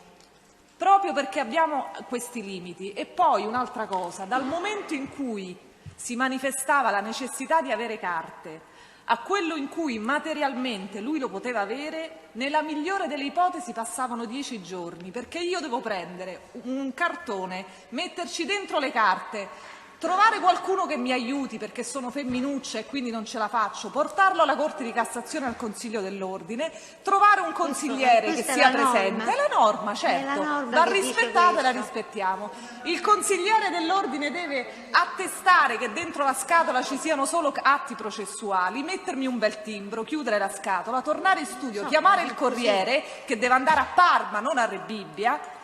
proprio perché abbiamo questi limiti. E poi un'altra cosa, dal momento in cui si manifestava la necessità di avere carte a quello in cui materialmente lui lo poteva avere, nella migliore delle ipotesi passavano 10 giorni, perché io devo prendere un cartone, metterci dentro le carte, trovare qualcuno che mi aiuti perché sono femminuccia e quindi non ce la faccio, portarlo alla Corte di Cassazione al Consiglio dell'Ordine, trovare un consigliere che sia presente. È la norma, certo, va rispettata e la rispettiamo. Il consigliere dell'Ordine deve attestare che dentro la scatola ci siano solo atti processuali, mettermi un bel timbro, chiudere la scatola, tornare in studio, chiamare il corriere che deve andare a Parma, non a Rebibbia.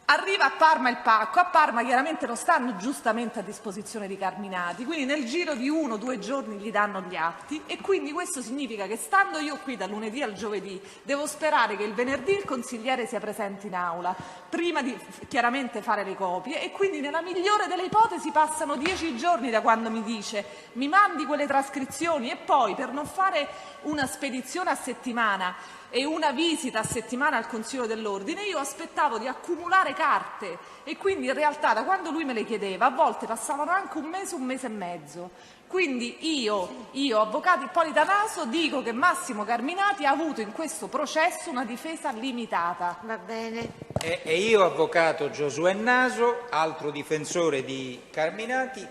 Arriva a Parma il pacco, a Parma chiaramente non stanno giustamente a disposizione di Carminati, quindi nel giro di 1 o 2 giorni gli danno gli atti, e quindi questo significa che stando io qui dal lunedì al giovedì devo sperare che il venerdì il consigliere sia presente in aula, prima di chiaramente fare le copie, e quindi nella migliore delle ipotesi passano 10 giorni da quando mi dice mi mandi quelle trascrizioni, e poi per non fare una spedizione a settimana e una visita a settimana al Consiglio dell'Ordine, io aspettavo di accumulare carte, e quindi in realtà da quando lui me le chiedeva a volte passavano anche 1 mese e mezzo. Quindi io avvocato Ippolita Naso, dico che Massimo Carminati ha avuto in questo processo una difesa limitata. Va bene. E io, avvocato Giosuè Naso, altro difensore di Carminati,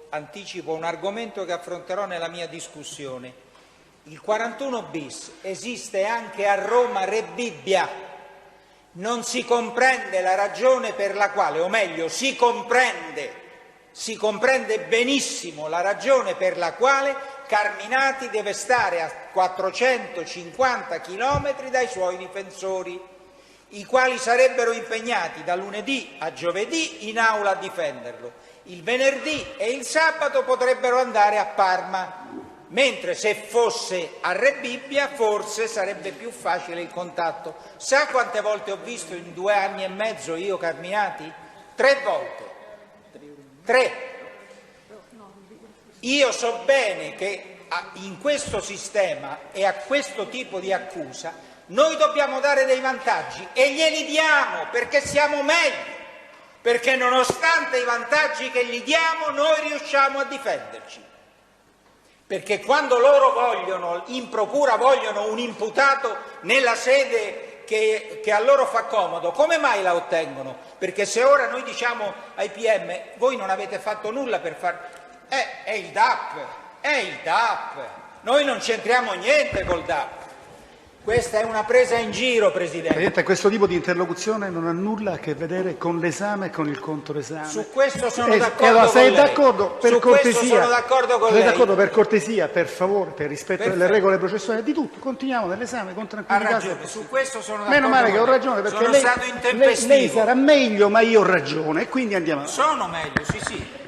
anticipo un argomento che affronterò nella mia discussione. Il 41 bis esiste anche a Roma Rebibbia, non si comprende la ragione per la quale, o meglio, si comprende benissimo la ragione per la quale Carminati deve stare a 450 chilometri dai suoi difensori, i quali sarebbero impegnati da lunedì a giovedì in aula a difenderlo. Il venerdì e il sabato potrebbero andare a Parma, mentre se fosse a Rebibbia forse sarebbe più facile il contatto. Sa quante volte ho visto in 2 anni e mezzo io Carminati? 3 volte. 3. Io so bene che in questo sistema e a questo tipo di accusa noi dobbiamo dare dei vantaggi, e glieli diamo perché siamo meglio, perché nonostante i vantaggi che gli diamo noi riusciamo a difenderci. Perché quando loro vogliono, in procura vogliono un imputato nella sede che a loro fa comodo, come mai la ottengono? Perché se ora noi diciamo ai PM voi non avete fatto nulla per far... è il DAP, noi non c'entriamo niente col DAP. Questa è una presa in giro, Presidente. Presidente, questo tipo di interlocuzione non ha nulla a che vedere con l'esame e con il controesame. Su questo sono d'accordo con sei lei. d'accordo? Per cortesia. Sono d'accordo con sei lei. d'accordo, per cortesia, per favore, per rispetto delle regole processuali di tutto, continuiamo nell'esame con tranquillità. Ha ragione, su questo sono d'accordo. Meno male che ho con lei. ragione, perché sono stato intempestivo. lei sarà meglio, ma io ho ragione, e quindi andiamo avanti. Sono meglio, sì.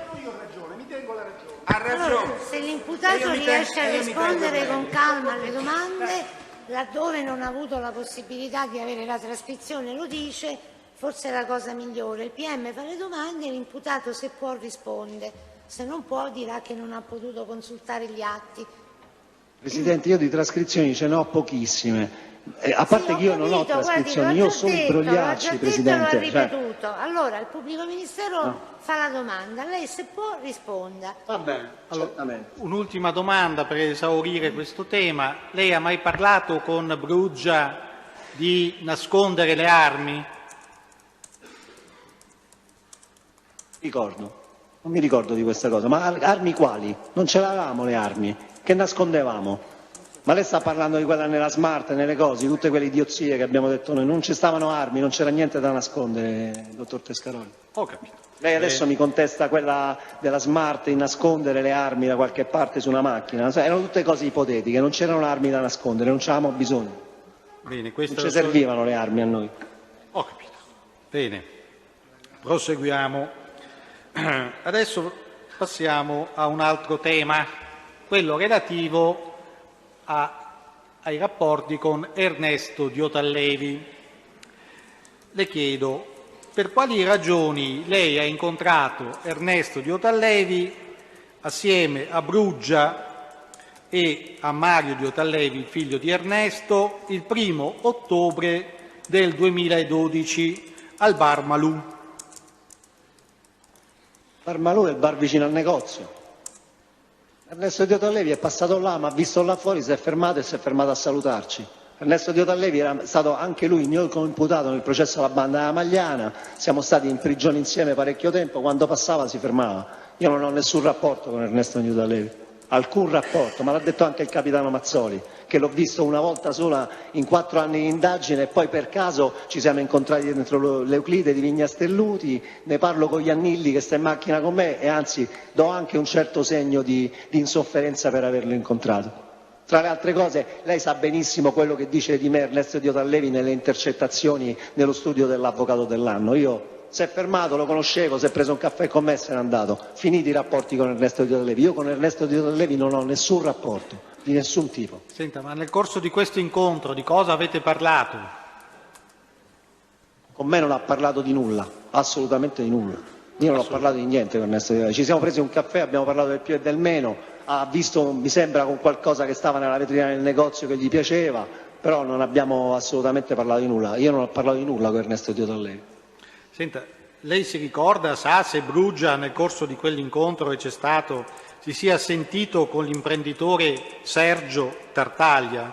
Ha ragione. Allora, se l'imputato riesce a rispondere con calma alle domande, laddove non ha avuto la possibilità di avere la trascrizione lo dice, forse è la cosa migliore. Il PM fa le domande e l'imputato, se può, risponde, se non può dirà che non ha potuto consultare gli atti. Presidente, io di trascrizioni ce ne ho pochissime. A parte che io non ho trascrizioni, io ho solo i brogliacci, Presidente. L'ho ripetuto. Allora il pubblico ministero fa la domanda, lei se può risponda. Va bene, certamente. Un'ultima domanda per esaurire questo tema. Lei ha mai parlato con Bruggia di nascondere le armi? Ricordo. Non mi ricordo di questa cosa, ma armi quali? Non ce l'avevamo le armi, che nascondevamo? Ma lei sta parlando di quella nella smart, nelle cose, tutte quelle idiozie che abbiamo detto noi, non ci stavano armi, non c'era niente da nascondere, dottor Tescaroli. Ho capito. Lei adesso mi contesta quella della smart, di nascondere le armi da qualche parte su una macchina, erano tutte cose ipotetiche, non c'erano armi da nascondere, non c'avevamo bisogno. Bene, non ci servivano le armi a noi. Ho capito. Bene, proseguiamo. Adesso passiamo a un altro tema, quello relativo ai rapporti con Ernesto Diotallevi. Le chiedo per quali ragioni lei ha incontrato Ernesto Diotallevi assieme a Bruggia e a Mario Diotallevi, il figlio di Ernesto, il 1° ottobre del 2012 al Bar Malù. Bar Malù è il bar vicino al negozio. Ernesto Diotallevi è passato là, ma ha visto là fuori, si è fermato a salutarci. Ernesto Diotallevi era stato anche lui mio coimputato nel processo alla banda della Magliana, siamo stati in prigione insieme parecchio tempo, quando passava si fermava. Io non ho nessun rapporto con Ernesto Diotallevi, alcun rapporto, ma l'ha detto anche il capitano Mazzoli, che l'ho visto una volta sola in 4 anni di indagine e poi per caso ci siamo incontrati dentro l'Euclide di Vigna Stelluti, ne parlo con Iannilli che sta in macchina con me e anzi do anche un certo segno di insofferenza per averlo incontrato. Tra le altre cose, lei sa benissimo quello che dice di me Ernesto Diotallevi nelle intercettazioni nello studio dell'avvocato dell'anno. Io si è fermato, lo conoscevo, si è preso un caffè con me e se n'è andato. Finiti i rapporti con Ernesto Diotallevi. Io con Ernesto Diotallevi non ho nessun rapporto, di nessun tipo. Senta, ma nel corso di questo incontro di cosa avete parlato? Con me non ha parlato di nulla, assolutamente di nulla. Io non ho parlato di niente con Ernesto Diotallevi. Ci siamo presi un caffè, abbiamo parlato del più e del meno. Ha visto, mi sembra, con qualcosa che stava nella vetrina del negozio che gli piaceva, però non abbiamo assolutamente parlato di nulla. Io non ho parlato di nulla con Ernesto Diotallevi. Senta, lei si ricorda, sa se Bruggia nel corso di quell'incontro che c'è stato si sia sentito con l'imprenditore Sergio Tartaglia?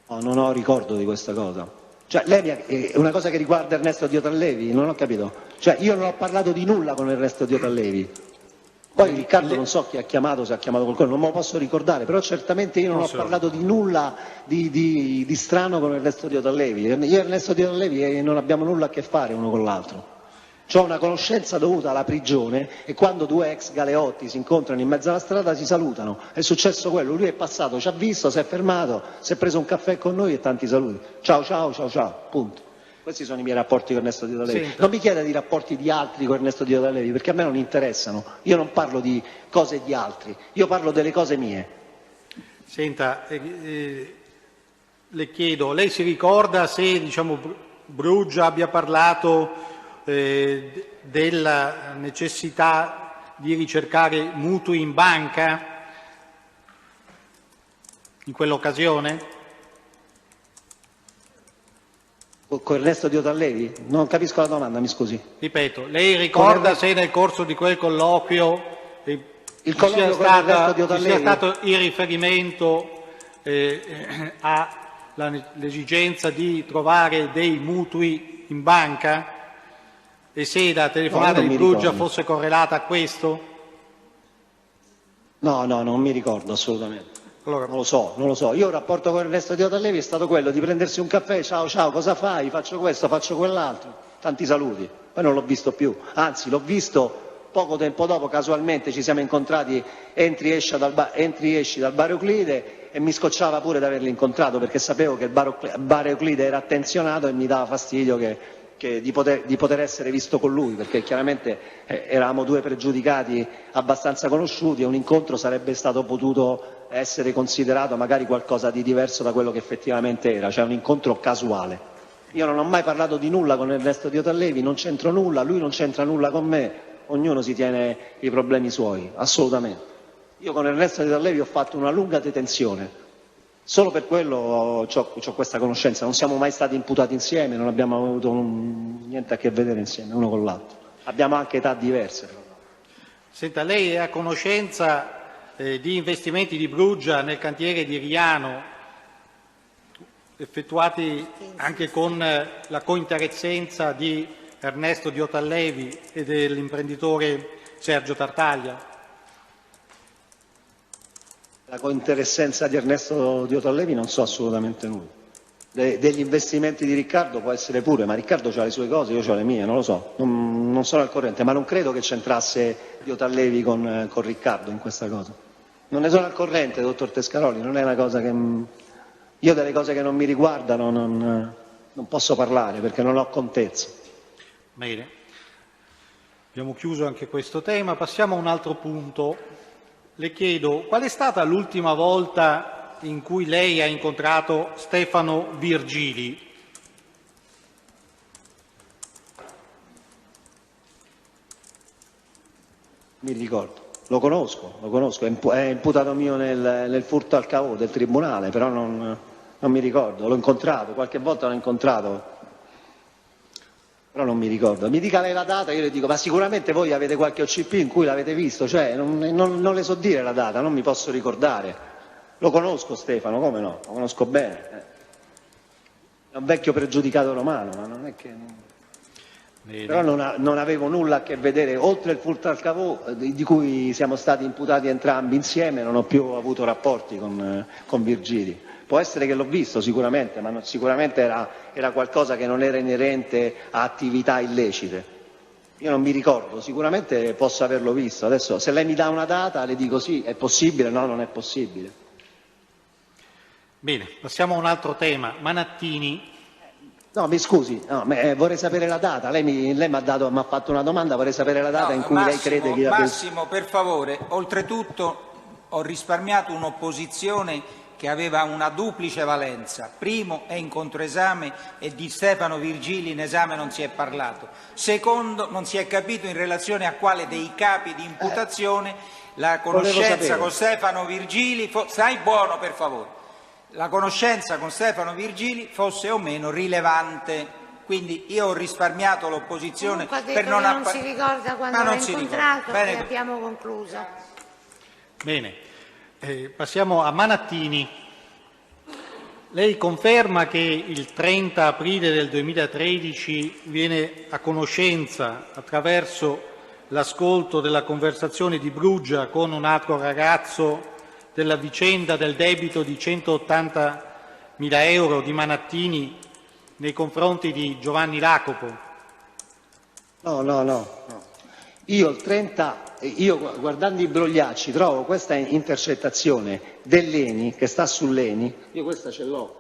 No, non ho ricordo di questa cosa. Cioè, lei è una cosa che riguarda Ernesto Diotallevi? Non ho capito. Cioè, io non ho parlato di nulla con Ernesto Diotallevi. Poi Riccardo non so chi ha chiamato, se ha chiamato qualcuno, non me lo posso ricordare, però certamente io non ho parlato di nulla di strano con Ernesto Diotallevi. Io e Ernesto Diotallevi non abbiamo nulla a che fare uno con l'altro. C'ho una conoscenza dovuta alla prigione e quando 2 ex galeotti si incontrano in mezzo alla strada si salutano. È successo quello, lui è passato, ci ha visto, si è fermato, si è preso un caffè con noi e tanti saluti. Ciao, ciao, ciao, ciao, punto. Questi sono i miei rapporti con Ernesto Diotallevi. Senta. Non mi chieda di rapporti di altri con Ernesto Diotallevi, perché a me non interessano. Io non parlo di cose di altri, io parlo delle cose mie. Senta, le chiedo, lei si ricorda se Bruggia abbia parlato della necessità di ricercare mutui in banca in quell'occasione? Con Ernesto Diotallevi? Non capisco la domanda, mi scusi. Ripeto, lei ricorda se nel corso di quel colloquio il colloquio con Ernesto Diotallevi sia stato il riferimento all'esigenza di trovare dei mutui in banca e se la telefonata di Bruggia fosse correlata a questo? No, non mi ricordo assolutamente. Allora, non lo so. Io il rapporto con Ernesto Diotallevi è stato quello di prendersi un caffè, ciao, cosa fai? Faccio questo, faccio quell'altro, tanti saluti. Poi non l'ho visto più, anzi l'ho visto poco tempo dopo, casualmente ci siamo incontrati, entri esci dal bar Euclide e mi scocciava pure di averlo incontrato perché sapevo che il bar Euclide era attenzionato e mi dava fastidio di poter essere visto con lui, perché chiaramente eravamo 2 pregiudicati abbastanza conosciuti e un incontro sarebbe stato potuto essere considerato magari qualcosa di diverso da quello che effettivamente era, cioè un incontro casuale. Io non ho mai parlato di nulla con Ernesto Diotallevi, non c'entro nulla, lui non c'entra nulla con me, ognuno si tiene i problemi suoi, assolutamente. Io con Ernesto Diotallevi ho fatto una lunga detenzione, solo per quello ho questa conoscenza, non siamo mai stati imputati insieme, non abbiamo avuto niente a che vedere insieme, uno con l'altro. Abbiamo anche età diverse. Senta, lei è a conoscenza di investimenti di Bruggia nel cantiere di Riano, effettuati anche con la cointeressenza di Ernesto Diotallevi e dell'imprenditore Sergio Tartaglia. La cointeressenza di Ernesto Diotallevi non so assolutamente nulla. Degli investimenti di Riccardo può essere pure, ma Riccardo ha le sue cose, io ho le mie, non lo so, non sono al corrente, ma non credo che c'entrasse Diotallevi con Riccardo in questa cosa. Non ne sono al corrente, dottor Tescaroli, non è una cosa che... Io delle cose che non mi riguardano non posso parlare perché non ho contezza. Bene, abbiamo chiuso anche questo tema, passiamo a un altro punto. Le chiedo, qual è stata l'ultima volta in cui lei ha incontrato Stefano Virgili? Mi ricordo, lo conosco, è imputato mio nel furto al cavò del tribunale, però non mi ricordo, l'ho incontrato, qualche volta l'ho incontrato, però non mi ricordo. Mi dica lei la data, io le dico, ma sicuramente voi avete qualche OCP in cui l'avete visto, cioè non le so dire la data, non mi posso ricordare. Lo conosco Stefano, come no? Lo conosco bene. È un vecchio pregiudicato romano, ma non è che... Però non avevo nulla a che vedere, oltre il furto al cavò, di cui siamo stati imputati entrambi insieme, non ho più avuto rapporti con Virgili. Può essere che l'ho visto sicuramente, ma sicuramente era qualcosa che non era inerente a attività illecite. Io non mi ricordo, sicuramente posso averlo visto. Adesso se lei mi dà una data le dico sì, è possibile, no, non è possibile. Bene, passiamo a un altro tema. Manattini. No, mi scusi, vorrei sapere la data. Lei mi ha fatto una domanda, vorrei sapere la data in cui lei crede che... Massimo, per favore, oltretutto ho risparmiato un'opposizione che aveva una duplice valenza. Primo, è in controesame e di Stefano Virgili in esame non si è parlato. Secondo, non si è capito in relazione a quale dei capi di imputazione la conoscenza con Stefano Virgili... Stai buono, per favore. La conoscenza con Stefano Virgili fosse o meno rilevante. Quindi io ho risparmiato l'opposizione per non si ricorda quando l'ha incontrato e abbiamo concluso. Bene, passiamo a Manattini. Lei conferma che il 30 aprile del 2013 viene a conoscenza, attraverso l'ascolto della conversazione di Brugia con un altro ragazzo, della vicenda del debito di 180.000 euro di Manattini nei confronti di Giovanni Lacopo? No. Io guardando i brogliacci trovo questa intercettazione dell'ENI, che sta sull'ENI, io questa ce l'ho,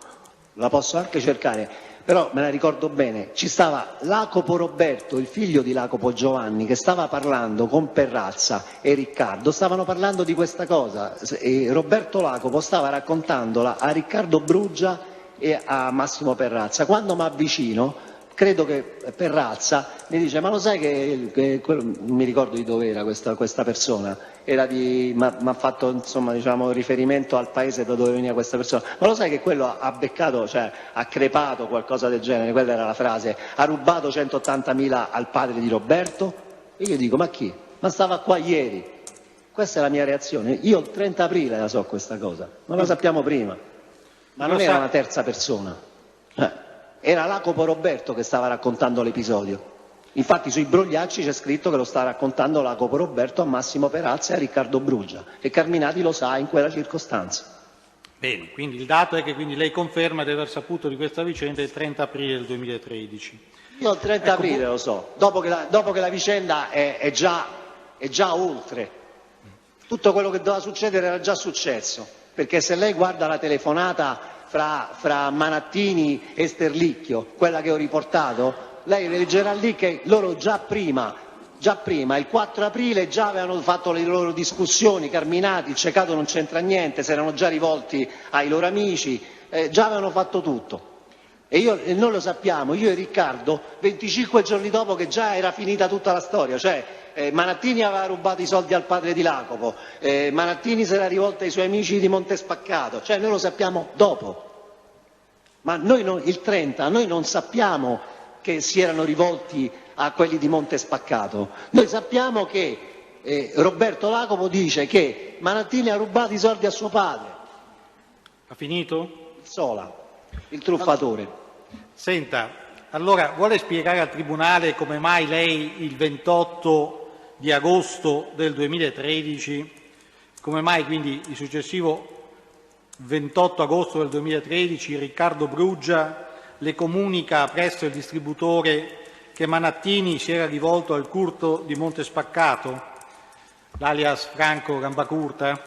la posso anche cercare, però me la ricordo bene, ci stava Lacopo Roberto, il figlio di Lacopo Giovanni, che stava parlando con Perrazza e Riccardo, stavano parlando di questa cosa, e Roberto Lacopo stava raccontandola a Riccardo Brugia e a Massimo Perrazza. Quando mi avvicino, credo che Perrazza mi dice, ma lo sai che non mi ricordo di dove era questa persona, mi ha fatto insomma, diciamo, riferimento al paese da dove veniva questa persona, ma lo sai che quello ha beccato, cioè ha crepato qualcosa del genere, quella era la frase, ha rubato 180.000 al padre di Roberto? E io dico, ma chi? Ma stava qua ieri. Questa è la mia reazione, io il 30 aprile la so questa cosa, non la sappiamo prima, ma non era una terza persona. Era Lacopo Roberto che stava raccontando l'episodio. Infatti sui brogliacci c'è scritto che lo sta raccontando Lacopo Roberto a Massimo Perazza e a Riccardo Brugia, e Carminati lo sa in quella circostanza. Bene, quindi il dato è che quindi lei conferma di aver saputo di questa vicenda il 30 aprile del 2013. Io il 30 aprile lo so, dopo che la vicenda è già oltre. Tutto quello che doveva succedere era già successo, perché se lei guarda la telefonata fra Manattini e Sterlicchio, quella che ho riportato, lei leggerà lì che loro già prima, il 4 aprile, già avevano fatto le loro discussioni, Carminati, il Cecato non c'entra niente, si erano già rivolti ai loro amici, già avevano fatto tutto. E noi lo sappiamo, io e Riccardo, 25 giorni dopo che già era finita tutta la storia, cioè Manattini aveva rubato i soldi al padre di Lacopo, Manattini si era rivolto ai suoi amici di Montespaccato, cioè noi lo sappiamo dopo. Ma il 30, noi non sappiamo che si erano rivolti a quelli di Montespaccato, noi sappiamo che Roberto Lacopo dice che Manattini ha rubato i soldi a suo padre. Ha finito? Sola, il truffatore. Senta, Allora, vuole spiegare al Tribunale come mai lei il 28 di agosto del 2013, come mai quindi il successivo 28 agosto del 2013 Riccardo Bruggia le comunica presso il distributore che Manattini si era rivolto al Curto di Montespaccato, l'alias Franco Gambacurta?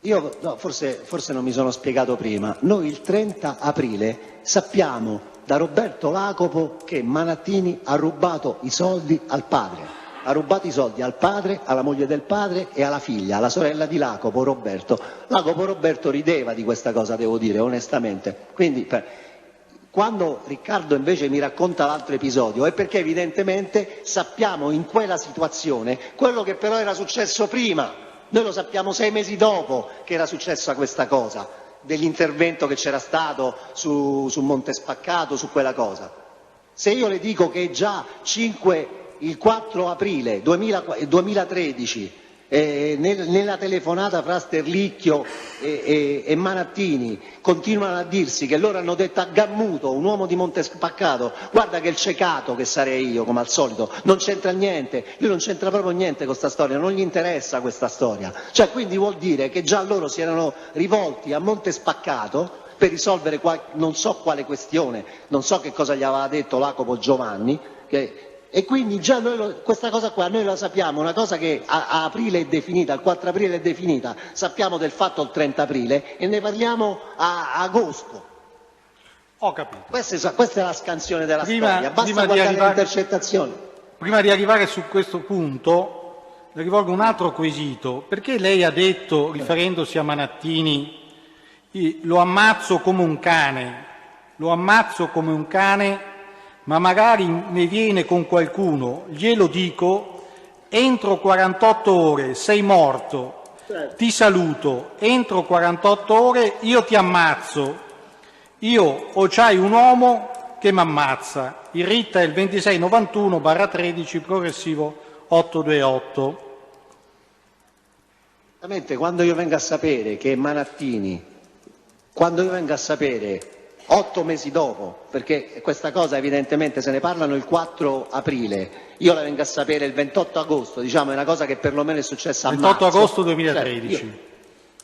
Io no, forse non mi sono spiegato prima. Noi il 30 aprile sappiamo da Roberto Lacopo che Manattini ha rubato i soldi al padre. Ha rubato i soldi al padre, alla moglie del padre e alla figlia, alla sorella di Lacopo, Roberto. Lacopo Roberto rideva di questa cosa, devo dire, onestamente. Quindi, quando Riccardo invece mi racconta l'altro episodio è perché evidentemente sappiamo in quella situazione quello che però era successo prima. Noi lo sappiamo 6 mesi dopo che era successa questa cosa, dell'intervento che c'era stato su Montespaccato, su quella cosa. Se io le dico che già il 4 aprile 2013 nella telefonata fra Sterlicchio e Manattini continuano a dirsi che loro hanno detto a Gammuto, un uomo di Montespaccato, guarda che il cecato che sarei io come al solito, non c'entra niente, lui non c'entra proprio niente con questa storia, non gli interessa questa storia, cioè quindi vuol dire che già loro si erano rivolti a Montespaccato per risolvere non so quale questione, non so che cosa gli aveva detto Lacopo Giovanni, e quindi già noi questa cosa qua noi la sappiamo, una cosa che a aprile è definita, il 4 aprile è definita, sappiamo del fatto il 30 aprile e ne parliamo a agosto. Ho capito. Questa è la scansione della storia, basta guardare le intercettazioni. Prima di arrivare su questo punto, le rivolgo un altro quesito. Perché lei ha detto, riferendosi a Manattini, lo ammazzo come un cane, ma magari ne viene con qualcuno, glielo dico, entro 48 ore sei morto, ti saluto, entro 48 ore io ti ammazzo, o c'hai un uomo che m'ammazza. Il RIT è il 2691/13 progressivo 828. Quando io vengo a sapere che Manattini, 8 mesi dopo, perché questa cosa evidentemente se ne parlano il 4 aprile, io la vengo a sapere il 28 agosto, diciamo, è una cosa che perlomeno è successa a 28 marzo. agosto 2013.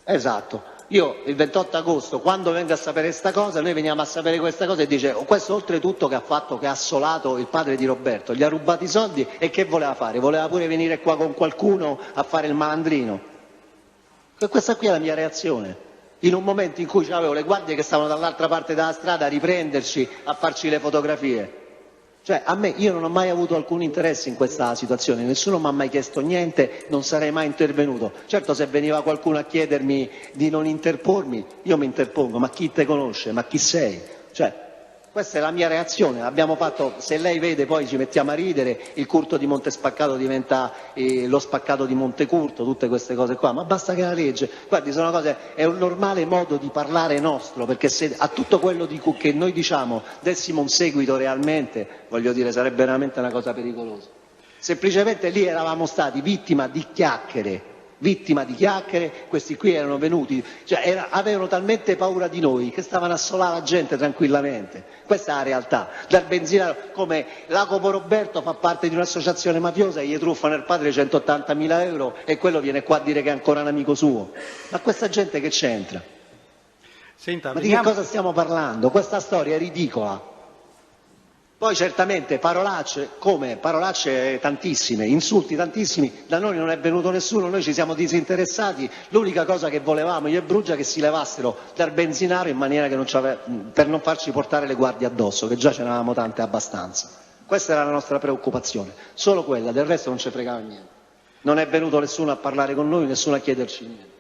Esatto, io il 28 agosto, quando vengo a sapere questa cosa, noi veniamo a sapere questa cosa e dice, questo oltretutto che ha assolato il padre di Roberto, gli ha rubato i soldi e che voleva fare? Voleva pure venire qua con qualcuno a fare il malandrino? E questa qui è la mia reazione. In un momento in cui avevo le guardie che stavano dall'altra parte della strada a riprenderci, a farci le fotografie. Cioè, io non ho mai avuto alcun interesse in questa situazione, nessuno mi ha mai chiesto niente, non sarei mai intervenuto. Certo, se veniva qualcuno a chiedermi di non interpormi, io mi interpongo, ma chi te conosce, ma chi sei? Cioè, questa è la mia reazione, abbiamo fatto, se lei vede poi ci mettiamo a ridere, il Curto di Montespaccato diventa lo Spaccato di Montecurto, tutte queste cose qua, ma basta che la legge, guardi, sono cose, è un normale modo di parlare nostro, perché se a tutto quello che noi diciamo dessimo un seguito realmente, voglio dire, sarebbe veramente una cosa pericolosa. Semplicemente lì eravamo stati vittima di chiacchiere, questi qui erano venuti, cioè avevano talmente paura di noi che stavano a assolare la gente tranquillamente. Questa è la realtà. Dal benzinaio, come Lacopo Roberto fa parte di un'associazione mafiosa e gli truffano il padre 180.000 euro e quello viene qua a dire che è ancora un amico suo. Ma questa gente che c'entra? Senta, ma di che cosa stiamo parlando? Questa storia è ridicola. Poi certamente parolacce tantissime, insulti tantissimi, da noi non è venuto nessuno, noi ci siamo disinteressati, l'unica cosa che volevamo io e Bruggia è che si levassero dal benzinario in maniera che per non farci portare le guardie addosso, che già ce ne avevamo tante abbastanza. Questa era la nostra preoccupazione, solo quella, del resto non ci fregava niente. Non è venuto nessuno a parlare con noi, nessuno a chiederci niente.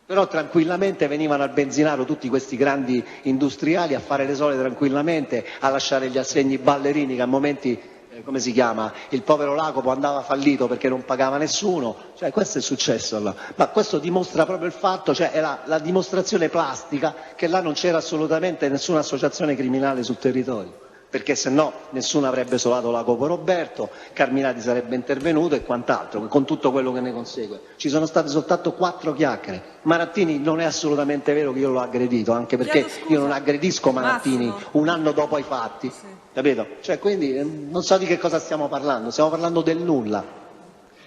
Però tranquillamente venivano al benzinario tutti questi grandi industriali a fare le sole tranquillamente, a lasciare gli assegni ballerini che a momenti, come si chiama, il povero Lacopo andava fallito perché non pagava nessuno, cioè questo è successo là. Ma questo dimostra proprio il fatto, cioè è la dimostrazione plastica che là non c'era assolutamente nessuna associazione criminale sul territorio. Perché se no nessuno avrebbe isolato Lacopo Roberto, Carminati sarebbe intervenuto e quant'altro, con tutto quello che ne consegue. Ci sono state soltanto 4 chiacchiere. Manattini non è assolutamente vero che io l'ho aggredito, anche perché io non aggredisco Manattini un anno dopo i fatti. capito? Cioè, quindi non so di che cosa stiamo parlando del nulla.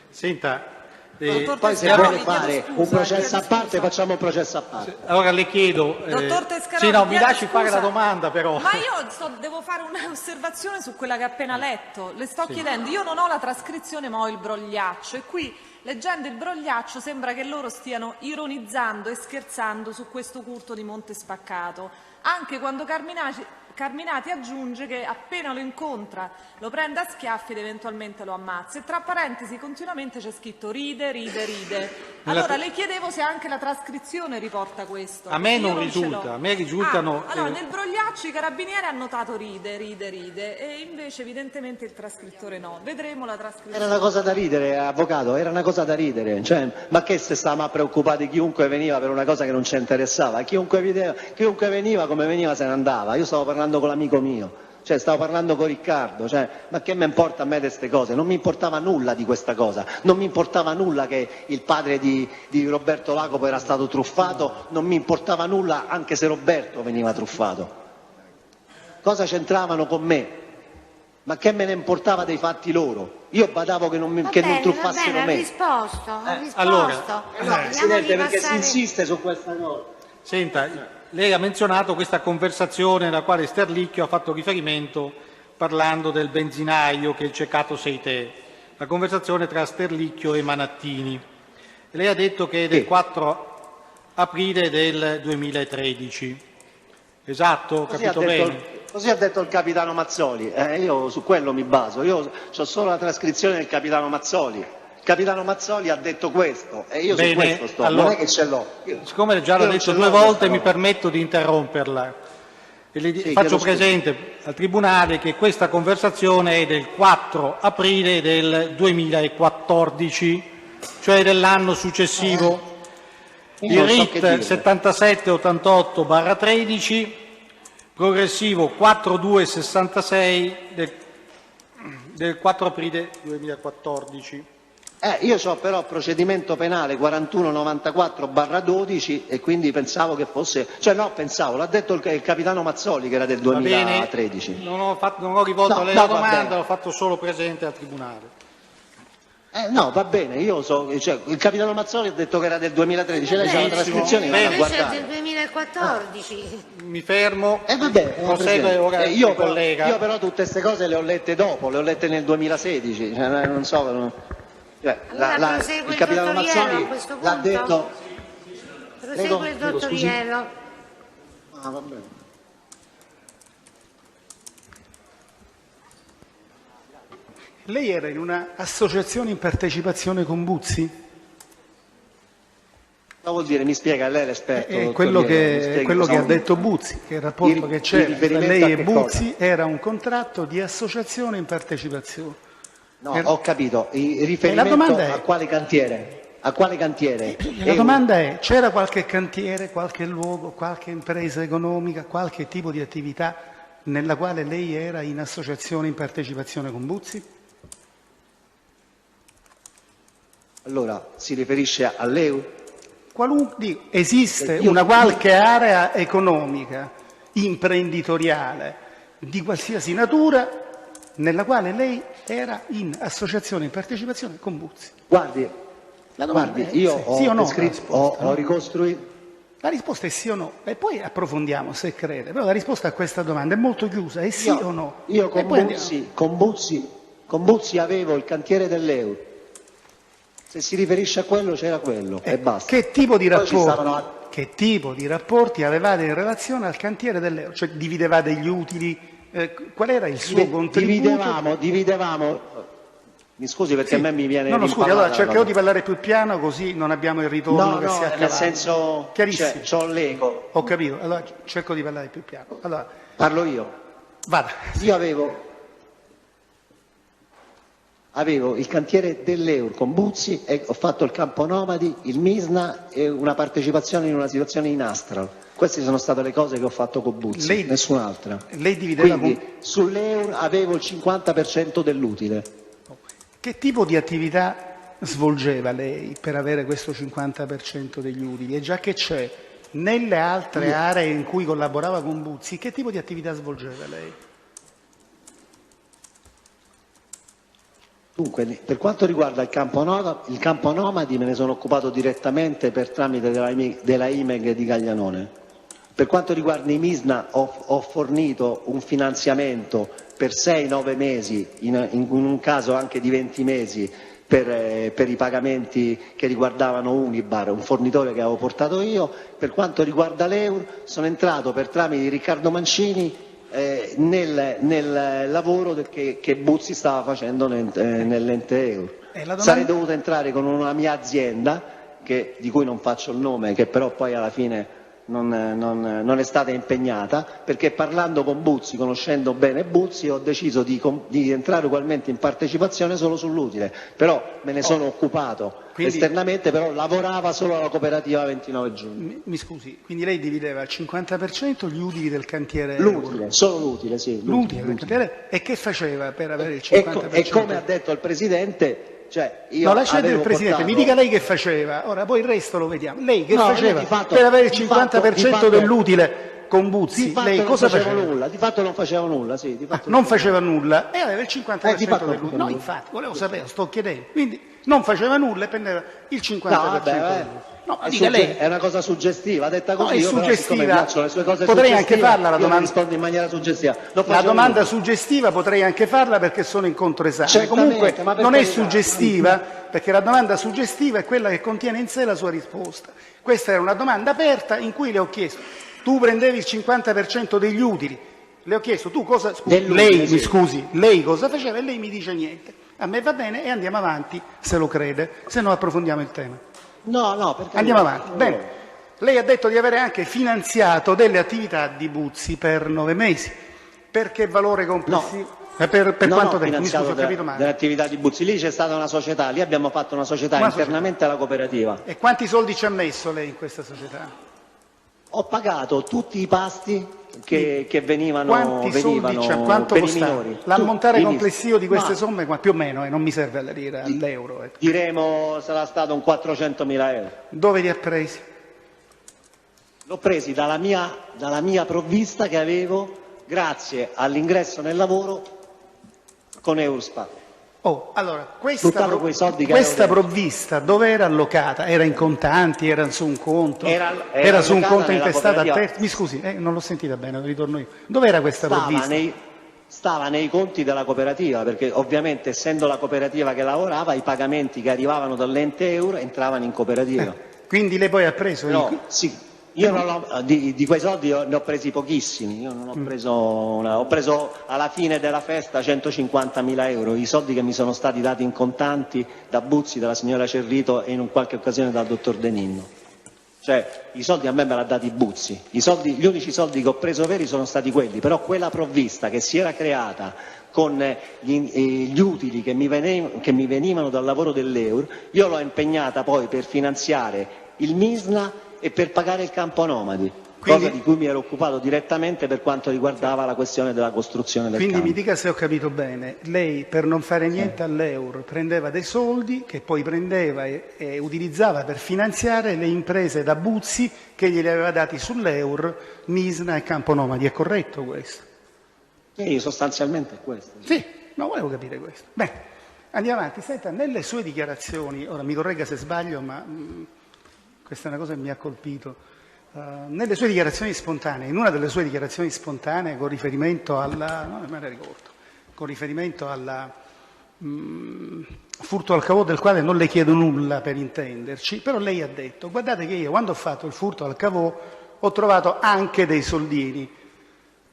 Senta, poi se vuole fare un processo a parte, facciamo un processo a parte. Allora le chiedo, Dottor Tescaroli, sì, no, mi lasci scusa, fare la domanda però. Ma io devo fare un'osservazione su quella che ha appena letto. Le sto chiedendo, io non ho la trascrizione ma ho il brogliaccio e qui leggendo il brogliaccio sembra che loro stiano ironizzando e scherzando su questo culto di Monte Spaccato, anche quando Carminati aggiunge che appena lo incontra lo prende a schiaffi ed eventualmente lo ammazza. E tra parentesi continuamente c'è scritto ride, ride, ride. Allora le chiedevo se anche la trascrizione riporta questo. A me Io non risulta, a me risultano... allora nel brogliaccio i carabinieri hanno notato ride, ride, ride e invece evidentemente il trascrittore no. Vedremo la trascrizione. Era una cosa da ridere, avvocato, era una cosa da ridere. Cioè, ma che se stavamo a preoccupare chiunque veniva per una cosa che non ci interessava? Chiunque veniva, come veniva se ne andava. Io stavo parlando con l'amico mio. Cioè, stavo parlando con Riccardo, ma che mi importa a me di queste cose? Non mi importava nulla di questa cosa, non mi importava nulla che il padre di Roberto Lacopo era stato truffato, non mi importava nulla anche se Roberto veniva truffato. Cosa c'entravano con me? Ma che me ne importava dei fatti loro? Io badavo che non truffassero me. Ha risposto. Allora, Presidente, perché si insiste su questa cosa. Senta, lei ha menzionato questa conversazione nella quale Sterlicchio ha fatto riferimento parlando del benzinaio che è il ceccato 6 la conversazione tra Sterlicchio e Manattini. Lei ha detto che è del 4 aprile del 2013. Esatto? Ho capito bene? Così ha detto il capitano Mazzoli, io su quello mi baso, io ho solo la trascrizione del capitano Mazzoli. Il capitano Mazzoli ha detto questo e io su questo sto, allora, non è che ce l'ho. Siccome già l'ho detto 2 volte mi permetto di interromperla e le faccio presente al Tribunale che questa conversazione è del 4 aprile del 2014, cioè dell'anno successivo. Il RIT 7788/13, progressivo 4266 del 4 aprile 2014. Io ho però procedimento penale 4194/12 e quindi pensavo che fosse, l'ha detto il capitano Mazzoli che era del 2013. Non ho rivolto a lei la domanda, l'ho fatto solo presente al Tribunale. No, va bene, il capitano Mazzoli ha detto che era del 2013, lei c'ha la trascrizione, vado a guardare. Del 2014. Mi fermo, prosegue ora il collega. Io però tutte queste cose le ho lette dopo, le ho lette nel 2016, non so... il capitano Mazzoli l'ha detto. Prosegue il dottor Iello. Va bene. Lei era in una associazione in partecipazione con Buzzi? Cosa vuol dire? Mi spiega, lei è l'esperto. È quello che ha detto Buzzi, che il rapporto che c'era tra lei e Buzzi era un contratto di associazione in partecipazione. No, ho capito. Il riferimento a quale cantiere? A quale cantiere? La domanda è: c'era qualche cantiere, qualche luogo, qualche impresa economica, qualche tipo di attività nella quale lei era in associazione in partecipazione con Buzzi? Allora, si riferisce all'EU? Esiste una qualche area economica, imprenditoriale, di qualsiasi natura, nella quale lei era in associazione in partecipazione con Buzzi? Guardi, io ho ricostruito. La risposta è sì o no, e poi approfondiamo se crede, però la risposta a questa domanda è molto chiusa, è sì o no. Io con Buzzi avevo il cantiere dell'EU. Se si riferisce a quello c'era quello e basta. Che tipo di rapporti avevate in relazione al cantiere dell'EU? Cioè dividevate gli utili? Qual era il suo contributo? Dividevamo. Mi scusi perché a me mi viene. No, scusi, allora cercherò di parlare più piano così non abbiamo il ritorno che si accade. Nel senso, chiarissimo. C'ho l'ego. Ho capito, allora cerco di parlare più piano. Allora, parlo io. Vada. Io avevo il cantiere dell'EUR con Buzzi e ho fatto il campo nomadi, il MISNA e una partecipazione in una situazione in Astral. Queste sono state le cose che ho fatto con Buzzi, nessun'altra. Lei divideva. Quindi sull'EUR avevo il 50% dell'utile. Che tipo di attività svolgeva lei per avere questo 50% degli utili? E già che c'è, nelle altre aree in cui collaborava con Buzzi, che tipo di attività svolgeva lei? Dunque, per quanto riguarda il campo nomadi me ne sono occupato direttamente per tramite della IMEG di Gaglianone. Per quanto riguarda i MISNA ho fornito un finanziamento per 6-9 mesi, in un caso anche di 20 mesi, per i pagamenti che riguardavano Unibar, un fornitore che avevo portato io. Per quanto riguarda l'EUR sono entrato per tramite di Riccardo Mancini nel lavoro che Buzzi stava facendo nell'ente EUR. Sarei dovuto entrare con una mia azienda, di cui non faccio il nome, che però poi alla fine non è stata impegnata, perché parlando con Buzzi, conoscendo bene Buzzi, ho deciso di entrare ugualmente in partecipazione solo sull'utile, però me ne sono occupato esternamente, però lavorava solo alla cooperativa 29 giugno. Mi scusi, quindi lei divideva al 50% gli utili del cantiere? L'utile, solo l'utile, sì. L'utile del cantiere, e che faceva per avere il 50%? E come ha detto il Presidente... no, lascia del Presidente, mi dica lei che faceva, ora poi il resto lo vediamo. Lei che faceva per avere il 50% dell'utile con Buzzi? Lei cosa faceva? Di fatto non faceva nulla, sì. Non faceva nulla e aveva il 50% dell'utile. No, infatti, volevo sapere, sto chiedendo. Quindi non faceva nulla e prendeva il 50% dell'utile. No, dica lei. È una cosa suggestiva, detta così. No, è io suggestiva. Però, piacciono le sue cose potrei anche farla la io domanda. Rispondo in maniera suggestiva. La domanda suggestiva potrei anche farla perché sono in controesame. Comunque non è suggestiva, perché la domanda suggestiva è quella che contiene in sé la sua risposta. Questa era una domanda aperta in cui le ho chiesto: tu prendevi il 50% degli utili, le ho chiesto tu cosa, lei cosa faceva, e lei mi dice niente. A me va bene e andiamo avanti, se lo crede, se no approfondiamo il tema. No, perché... Andiamo avanti. Bene. Lei ha detto di avere anche finanziato delle attività di Buzzi per 9 mesi. Per che valore complessivo? Per quanto tempo? Mi scusi, ho capito male. Delle attività di Buzzi. Lì c'è stata una società, lì abbiamo fatto una società internamente alla cooperativa. E quanti soldi ci ha messo lei in questa società? Ho pagato tutti i pasti che venivano, quanti soldi c'ha? Quanto per costava? i minori. L'ammontare complessivo di queste somme, più o meno, non mi serve alla lira, all'euro. Diremo sarà stato un 400.000 euro. Dove li ha presi? L'ho presi dalla mia provvista che avevo grazie all'ingresso nel lavoro con Eurospa. Allora, questa provvista dove era allocata? Era in contanti, era su un conto? Era su un conto intestato a terzi? Mi scusi, non l'ho sentita bene, ritorno io. Dove era questa provvista? Stava nei conti della cooperativa, perché ovviamente essendo la cooperativa che lavorava, i pagamenti che arrivavano dall'ente euro entravano in cooperativa. Quindi lei poi ha preso? No, sì. Io di quei soldi ne ho presi pochissimi, io non ho preso ho preso alla fine della festa 150.000 euro, i soldi che mi sono stati dati in contanti da Buzzi, dalla signora Cerrito e in qualche occasione dal dottor De Ninno. Cioè i soldi a me la dati Buzzi, gli unici soldi che ho preso veri sono stati quelli, però quella provvista che si era creata con gli utili che mi venivano dal lavoro dell'EUR, io l'ho impegnata poi per finanziare il MISNA e per pagare il campo nomadi, cosa di cui mi ero occupato direttamente per quanto riguardava la questione della costruzione del campo. Quindi mi dica se ho capito bene, lei per non fare niente all'euro prendeva dei soldi che poi prendeva e utilizzava per finanziare le imprese da Buzzi che glieli aveva dati sull'euro, MISNA e campo nomadi, è corretto questo? Sì, sostanzialmente è questo. Sì, no, volevo capire questo. Bene, andiamo avanti. Senta, nelle sue dichiarazioni, ora mi corregga se sbaglio, ma... questa è una cosa che mi ha colpito. Nelle sue dichiarazioni spontanee, in una delle sue dichiarazioni spontanee con riferimento alla... no, non me ne ricordo. Con riferimento al furto al cavò, del quale non le chiedo nulla per intenderci, però lei ha detto: guardate che io quando ho fatto il furto al cavò ho trovato anche dei soldini.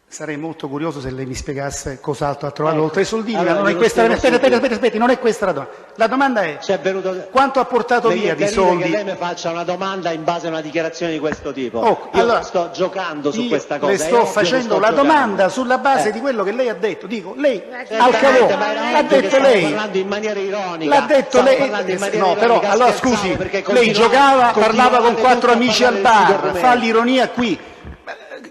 Sarei molto curioso se lei mi spiegasse cos'altro ha trovato oltre ai soldini, ma non è questa. Aspetti, non è questa la domanda. La domanda è: quanto ha portato via di soldi? Che lei mi faccia una domanda in base a una dichiarazione di questo tipo. Io sto giocando su questa cosa. Le sto facendo la domanda sulla base di quello che lei ha detto. Dico, lei al cavò l'ha detto lei. Parlando in maniera ironica. L'ha detto lei. No, però allora scusi, lei giocava, parlava con 4 amici al bar, fa l'ironia qui.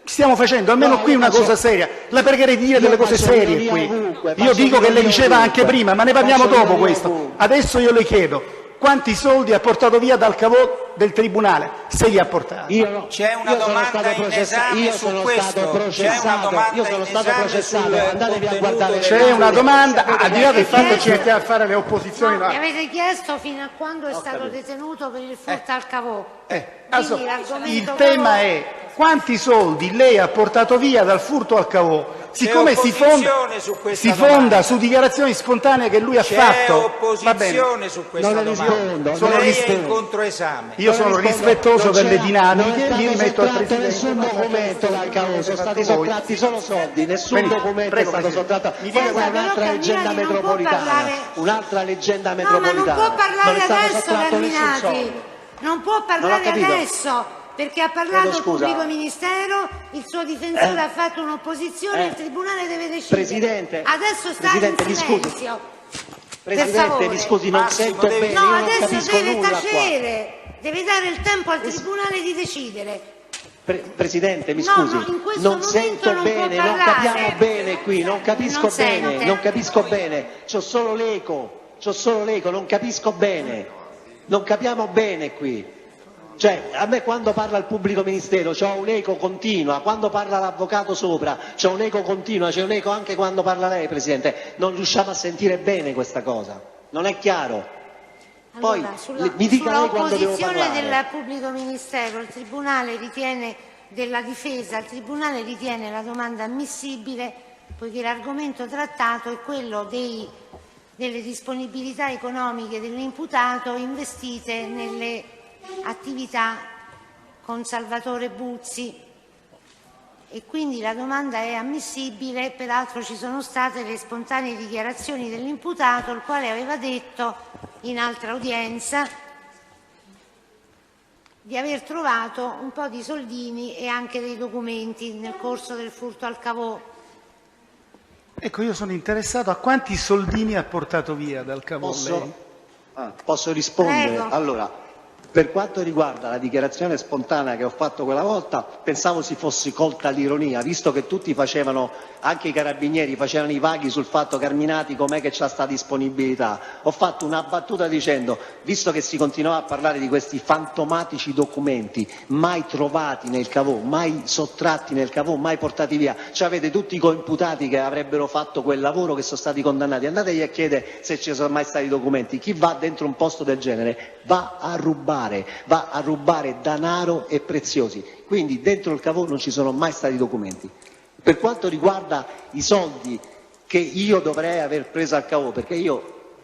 Stiamo facendo almeno qui una cosa seria, la pregherei di dire delle cose serie qui. Io dico che le diceva anche prima, ma ne parliamo dopo questo. Adesso io le chiedo: quanti soldi ha portato via dal cavò del Tribunale, se li ha portati. C'è una domanda in esame su questo. C'è una domanda in esame sul contenuto. C'è una domanda, al di là del fatto che ci mettiamo a fare le opposizioni. Mi avete chiesto fino a quando è stato detenuto per il furto al cavò. Il tema è quanti soldi lei ha portato via dal furto al cavò. Siccome si fonda su dichiarazioni spontanee che lui ha fatto, C'è opposizione su questa domanda. Lei è in controesame. Io sono rispettoso per le dinamiche, mi rimetto al Presidente. Nessun documento dal cavò, sono stati sottratti solo soldi, nessun documento è stato sottratto. Quella è un'altra leggenda metropolitana. Un'altra leggenda metropolitana. Ma non può parlare adesso, Carminati. Non può parlare adesso. Perché ha parlato il pubblico ministero, il suo difensore ha fatto un'opposizione, il Tribunale deve decidere. Presidente, adesso sta in silenzio. Presidente, mi scusi, non sento bene, io non adesso capisco deve nulla tacere, deve dare il tempo al Tribunale di decidere. Presidente, mi scusi, non sento bene, non capiamo bene qui, non capisco bene, non capisco bene, c'ho solo l'eco, non capisco bene, non capiamo bene qui. Cioè, a me quando parla il pubblico ministero c'ho un'eco continua, quando parla l'avvocato sopra c'ho un'eco continua, c'è un'eco anche quando parla lei, Presidente. Non riusciamo a sentire bene questa cosa, non è chiaro. Poi mi dica lei quando devo parlare. Sull'opposizione del pubblico ministero, il Tribunale ritiene, della difesa, il Tribunale ritiene la domanda ammissibile poiché l'argomento trattato è quello delle disponibilità economiche dell'imputato investite nelle attività con Salvatore Buzzi e quindi la domanda è ammissibile. Peraltro ci sono state le spontanee dichiarazioni dell'imputato, il quale aveva detto in altra udienza di aver trovato un po' di soldini e anche dei documenti nel corso del furto al cavò. Ecco, io sono interessato a quanti soldini ha portato via dal cavò lei? Posso rispondere? Prego. Allora, per quanto riguarda la dichiarazione spontanea che ho fatto quella volta, pensavo si fosse colta l'ironia, visto che tutti facevano, anche i carabinieri facevano i vaghi sul fatto Carminati com'è che c'ha sta disponibilità. Ho fatto una battuta dicendo, visto che si continuava a parlare di questi fantomatici documenti mai trovati nel cavò, mai sottratti nel cavò, mai portati via, cioè avete tutti i coimputati che avrebbero fatto quel lavoro che sono stati condannati, andategli a chiedere se ci sono mai stati documenti. Chi va dentro un posto del genere va a rubare denaro e preziosi, quindi dentro il cavò non ci sono mai stati documenti. Per quanto riguarda i soldi che io dovrei aver preso al cavò, perché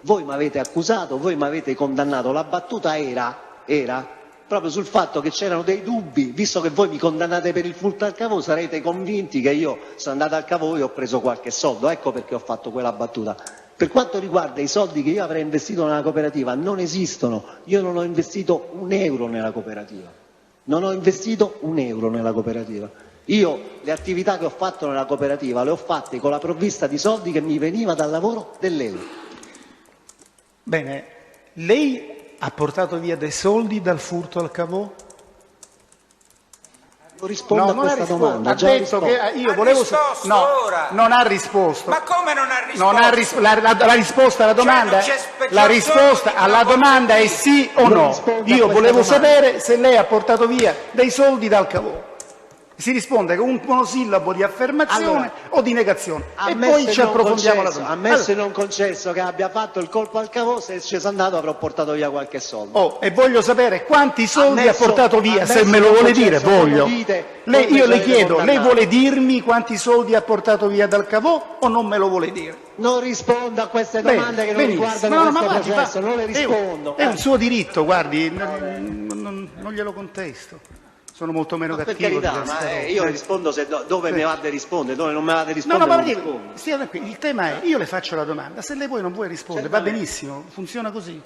voi mi avete accusato, voi mi avete condannato, la battuta era proprio sul fatto che c'erano dei dubbi, visto che voi mi condannate per il furto al cavò, sarete convinti che io sono andato al cavò e ho preso qualche soldo, ecco perché ho fatto quella battuta. Per quanto riguarda i soldi che io avrei investito nella cooperativa, non esistono, io non ho investito un euro nella cooperativa, Io le attività che ho fatto nella cooperativa le ho fatte con la provvista di soldi che mi veniva dal lavoro dell'euro. Bene, lei ha portato via dei soldi dal furto al cavò? Rispondo a questa domanda. Ha detto che io volevo. No, non ha risposto. Ma come non ha risposto? La risposta alla domanda, la risposta alla domanda è sì o no. Io volevo sapere se lei ha portato via dei soldi dal cavò. Si risponde con un monosillabo di affermazione o di negazione e poi ci approfondiamo la domanda. Ammesso e non concesso che abbia fatto il colpo al cavò, se ci sono andato avrò portato via qualche soldo. E voglio sapere quanti soldi ha portato via, se me lo vuole dire, voglio. Io le chiedo, lei vuole dirmi quanti soldi ha portato via dal cavò o non me lo vuole dire? Non rispondo a queste domande che non riguardano questo processo, non le rispondo. È un suo diritto, guardi, non glielo contesto. Sono molto meno cattivo. Per carità, ma io rispondo dove mi va di rispondere, dove non mi va di rispondere. Stia qui. Il tema è, io le faccio la domanda, se lei poi non vuole rispondere, va benissimo, funziona così.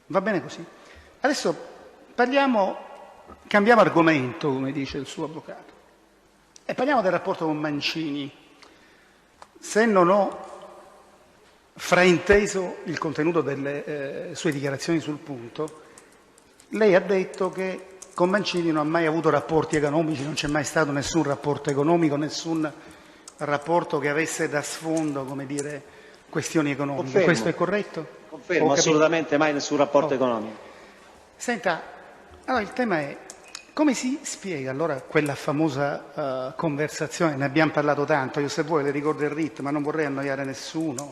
Va bene così. Adesso cambiamo argomento, come dice il suo avvocato, e parliamo del rapporto con Mancini. Se non ho frainteso il contenuto delle sue dichiarazioni sul punto, lei ha detto che con Mancini non ha mai avuto rapporti economici, non c'è mai stato nessun rapporto economico, nessun rapporto che avesse da sfondo, come dire, questioni economiche. Confermo. Questo è corretto? Confermo, assolutamente mai nessun rapporto economico. Senta, allora il tema è come si spiega allora quella famosa conversazione, ne abbiamo parlato tanto, io se vuoi le ricordo il ritmo, ma non vorrei annoiare nessuno,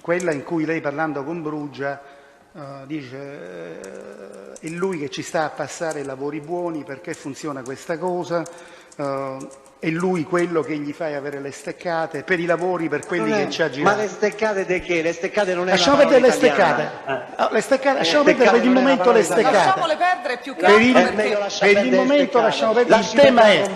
quella in cui lei parlando con Brugia dice è lui che ci sta a passare lavori buoni, perché funziona questa cosa, è lui quello che gli fa avere le steccate per i lavori, per quelli che ci ha girato. Ma le steccate di che? Le steccate non è lasciamo una parola perdere italiana. le steccate, lasciamo perdere per il momento le steccate. Lasciamole perdere più che Per il, altro perché... per il momento lasciamo perdere. Il tema è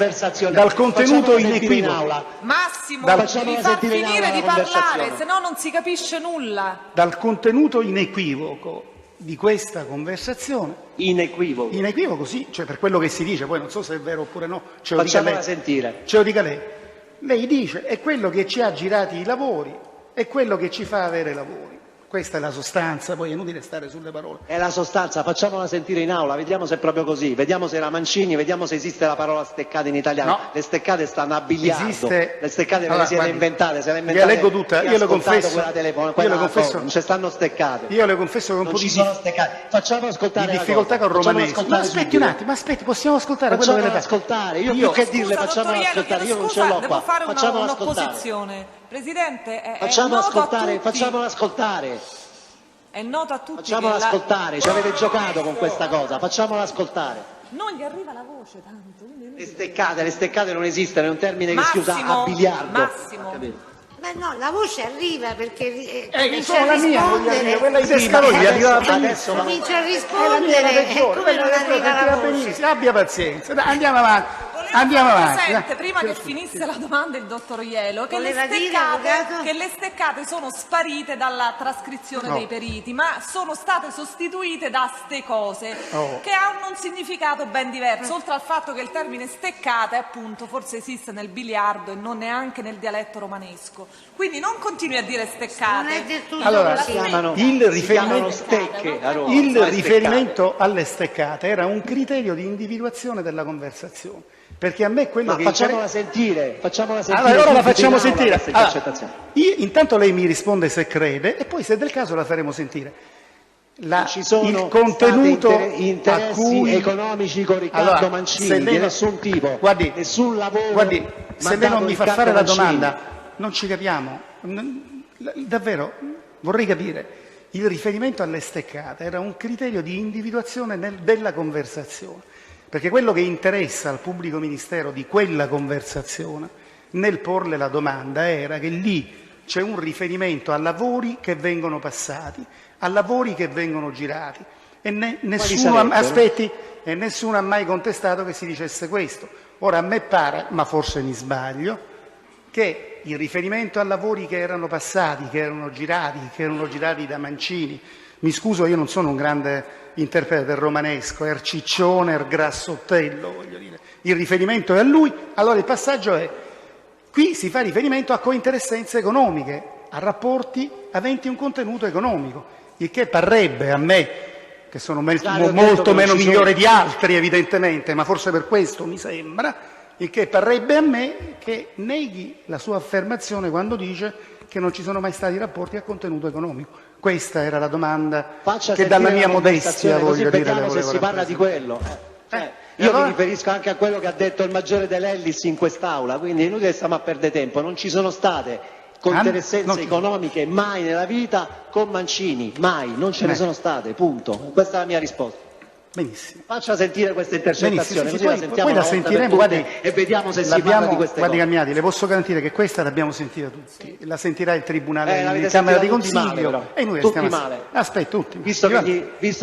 dal contenuto inequivoco. Massimo, Dal- devi far finire di parlare, se no non si capisce nulla. Dal contenuto inequivoco di questa conversazione. Inequivoco, sì, cioè per quello che si dice, poi non so se è vero oppure no, ce lo dica lei. Sentire. Ce lo dica lei. Lei dice è quello che ci ha girati i lavori, è quello che ci fa avere lavori. Questa è la sostanza, poi è inutile stare sulle parole. È la sostanza, facciamola sentire in aula, vediamo se è proprio così, vediamo se era Mancini, vediamo se esiste la parola steccate in italiano. No. Le steccate stanno a biliardo, Esiste... le steccate allora, le siete guardi, inventate, se le inventate. Io leggo tutta, io le confesso, non ci stanno steccate. Io le confesso che un po' di Facciamo ascoltare di difficoltà con Romanesco. Ma aspetti un attimo, possiamo ascoltare quello che le pare. Ascoltare, io più che dirle facciamolo ascoltare, io non ce l'ho qua. Fare Facciamolo ascoltare. un'opposizione. Presidente, Facciamolo ascoltare, tutti. facciamolo ascoltare. È nota a tutti Facciamolo che ascoltare, ci avete giocato con questa cosa, facciamolo ascoltare. non gli arriva la voce tanto. Le steccate non esistono, è un termine che si usa a biliardo. Massimo. Ma no, la voce arriva perché comincia sono a la mia, rispondere. quella di Pescaroli arriva adesso Comincia a rispondere e come non arriva la voce. Abbia pazienza, dai, andiamo avanti. Andiamo avanti. Presente, prima che finisse la domanda il dottor Ielo, che le steccate sono sparite dalla trascrizione dei periti, ma sono state sostituite da ste cose, che hanno un significato ben diverso, oltre al fatto che il termine steccate, appunto, forse esiste nel biliardo e non neanche nel dialetto romanesco. Quindi non continui a dire steccate. Non è del tutto Allora, così. il riferimento alle steccate era un criterio di individuazione della conversazione. Perché a me quello che facciamola sentire. Allora la facciamo sentire. Intanto lei mi risponde se crede e poi se del caso la faremo sentire. Ci sono il contenuto interessi a cui... economici con Riccardo Mancini di nessun tipo, nessun lavoro. Guardi, se lei non mi fa fare la domanda, non ci capiamo. Davvero, vorrei capire. Il riferimento alle steccate era un criterio di individuazione della conversazione. Perché quello che interessa al pubblico ministero di quella conversazione, nel porle la domanda, era che lì c'è un riferimento a lavori che vengono passati, a lavori che vengono girati. E nessuno ha mai contestato che si dicesse questo. Ora a me pare, ma forse mi sbaglio, che il riferimento a lavori che erano passati, che erano girati da Mancini, mi scuso, io non sono un grande interprete del romanesco, Erciccione, Grassottello, voglio dire. Il riferimento è a lui, allora il passaggio è, qui si fa riferimento a cointeressenze economiche, a rapporti aventi un contenuto economico, il che parrebbe a me, che sono molto meno migliore di altri evidentemente, ma forse per questo mi sembra, il che parrebbe a me che neghi la sua affermazione quando dice che non ci sono mai stati rapporti a contenuto economico. Questa era la domanda che dalla mia modestia voglio dire. Vediamo se si parla di quello. Io mi riferisco anche a quello che ha detto il maggiore dell'Ellis in quest'Aula, quindi inutile stiamo a perdere tempo. Non ci sono state cointeressenze economiche mai nella vita con Mancini, mai, non ce ne sono state, punto. Questa è la mia risposta. Benissimo. Faccia sentire questa intercettazione, sì, così la sentiamo poi la sentiremo, guardi, e vediamo se si parla di queste cose. Calmiati, le posso garantire che questa l'abbiamo sentita tutti, la sentirà il Tribunale di Camera di Consiglio e noi tutti male. Aspetta, tutti. Visto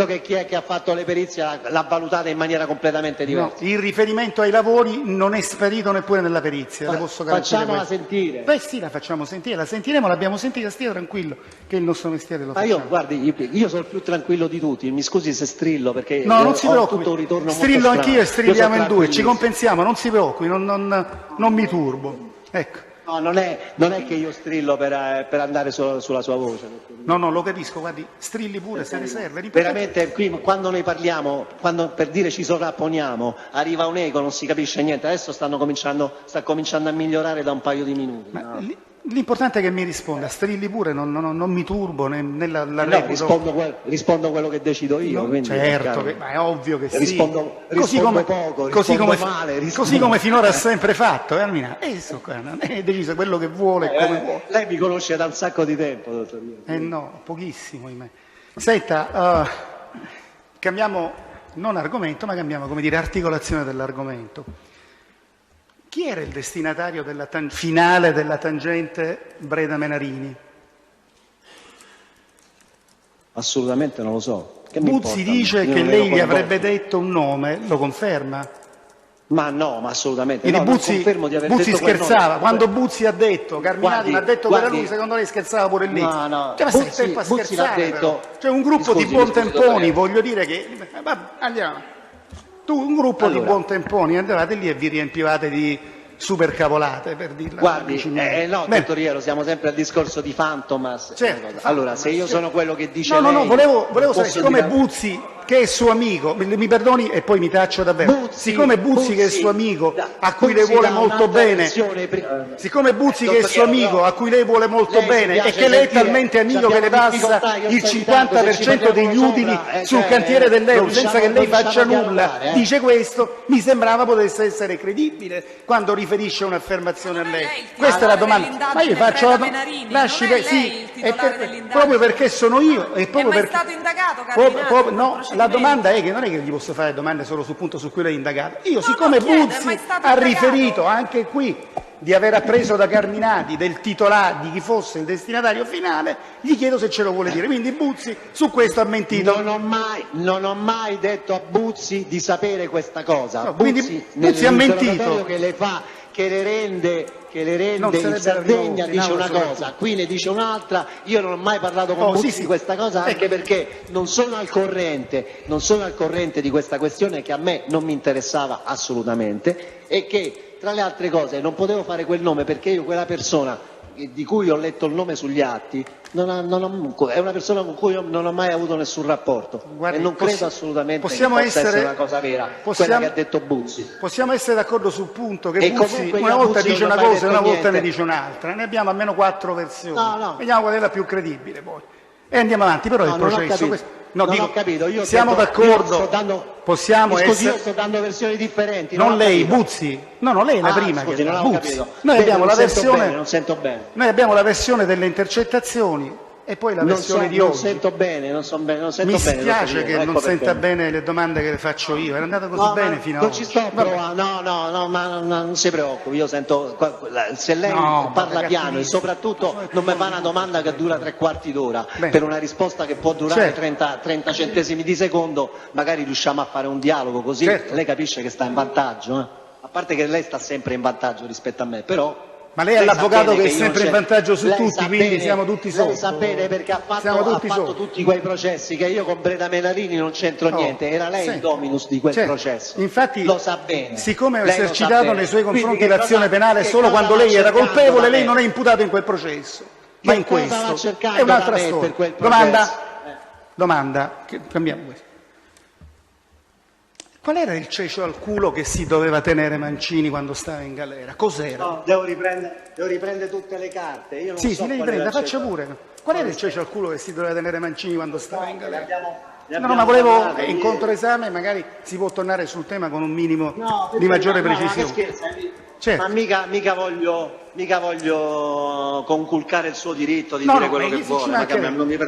che chi è che ha fatto le perizie l'ha valutata in maniera completamente diversa. No, il riferimento ai lavori non è sparito neppure nella perizia, le posso garantire. Facciamola sentire. Beh sì, la facciamo sentire, la sentiremo, l'abbiamo sentita, stia tranquillo che il nostro mestiere lo facciamo. Ma io, guardi, io sono il più tranquillo di tutti, mi scusi se strillo perché no, non si preoccupi. Strillo anch'io e strilliamo in due, ci compensiamo, non si preoccupi, non mi turbo. Ecco. No, non è che io strillo per andare sulla sua voce. No, lo capisco, guardi, strilli pure, se ne serve. Veramente, qui quando noi parliamo, quando per dire ci sovrapponiamo, arriva un eco, non si capisce niente. Adesso sta cominciando a migliorare da un paio di minuti. L'importante è che mi risponda, strilli pure, non mi turbo nella no, rispondo quello che decido io. No, certo, ma è ovvio che rispondo poco, male. Così come finora ha sempre fatto. Non è deciso quello che vuole, come vuole. Lei mi conosce da un sacco di tempo, dottor Io. No, pochissimo. Senta, cambiamo non argomento, ma cambiamo, come dire, articolazione dell'argomento. Chi era il destinatario finale della tangente Breda-Menarini? Assolutamente non lo so. Buzzi dice che lei gli avrebbe detto un nome, lo conferma? Ma no, ma assolutamente no. Buzzi, non confermo di aver Buzzi detto scherzava, quando Buzzi ha detto, Carminati mi ha detto che era lui, secondo lei scherzava pure lì? No, cioè, Buzzi, stai tempo a Buzzi scherzare, l'ha detto. Cioè un gruppo di buontemponi, voglio dire che... andiamo. Un gruppo di buontemponi andavate lì e vi riempivate di super cavolate, per dirla. Guardi, no, dottor Iero, siamo sempre al discorso di Fantomas. Certo, allora, se io sono quello che dice lei... No, volevo sapere, siccome dire... Buzzi, che è suo amico, mi perdoni e poi mi taccio davvero, siccome Buzzi che è suo amico, a cui lei vuole molto bene, siccome Buzzi che è suo amico, a cui lei vuole molto bene, e che lei è talmente amico che le passa il 50% degli utili sul cantiere dell'Euro senza che lei faccia nulla, dice questo, mi sembrava potesse essere credibile quando riferisce un'affermazione a lei. Questa è la domanda. Ma io faccio la lasci proprio perché sono io e proprio perché... È mai stato indagato Carminati? No, la domanda è che non è che gli posso fare domande solo sul punto su cui lei è indagato. Io, siccome Buzzi ha riferito anche qui di aver appreso da Carminati del titolare di chi fosse il destinatario finale, gli chiedo se ce lo vuole dire. Quindi Buzzi su questo ha mentito. Non ho mai detto a Buzzi di sapere questa cosa. No, Buzzi ha mentito. Che le fa, che le rende in Sardegna dice una cosa, qui ne dice un'altra. Io non ho mai parlato con Buzzi di questa cosa, anche perché non sono al corrente di questa questione, che a me non mi interessava assolutamente, e che tra le altre cose non potevo fare quel nome perché io quella persona di cui ho letto il nome sugli atti è una persona con cui non ho mai avuto nessun rapporto. Guardi, e non credo assolutamente che possa essere una cosa vera quella che ha detto Buzzi. Possiamo essere d'accordo sul punto che Buzzi una volta dice una cosa e una volta ne dice un'altra. Ne abbiamo almeno 4 versioni. Vediamo qual è la più credibile poi. E andiamo avanti, però il processo... Non ho capito, io siamo d'accordo, possiamo essere... Io sto dando versioni differenti. Non lei, Buzzi? No, lei è la prima scusi, che non ho capito. Noi abbiamo la versione... Non sento bene. Noi abbiamo la versione delle intercettazioni e poi la versione di oggi. Non sento bene, non sento bene. Mi spiace che non senta bene le domande che le faccio io, era andata così bene fino a oggi. Non ci sto provando, no, ma non si preoccupi, io sento, se lei parla piano e soprattutto non mi fa una domanda che dura 3/4 d'ora, per una risposta che può durare 30 centesimi di secondo, magari riusciamo a fare un dialogo così, lei capisce che sta in vantaggio, a parte che lei sta sempre in vantaggio rispetto a me, però... Ma lei è l'avvocato che è sempre in vantaggio su tutti, quindi siamo tutti sotto. Lei sa bene perché ha fatto tutti quei processi che io con Breda Menarini non c'entro niente, era lei il dominus di quel processo. Infatti, lo sa bene. Siccome ho esercitato nei suoi confronti l'azione penale solo quando lei era colpevole, lei non è imputato in quel processo, ma in questo. È un'altra storia. Domanda, cambiamo questo. Qual era il cecio al culo che si doveva tenere Mancini quando stava in galera? Cos'era? No, devo riprendere tutte le carte. Io non so si riprenda, faccia pure. Qual era il cecio al culo che si doveva tenere Mancini quando stava in galera? No, ma volevo, in controesame magari si può tornare sul tema con un minimo di maggiore precisione. Ma mica voglio conculcare il suo diritto di dire quello che vuole.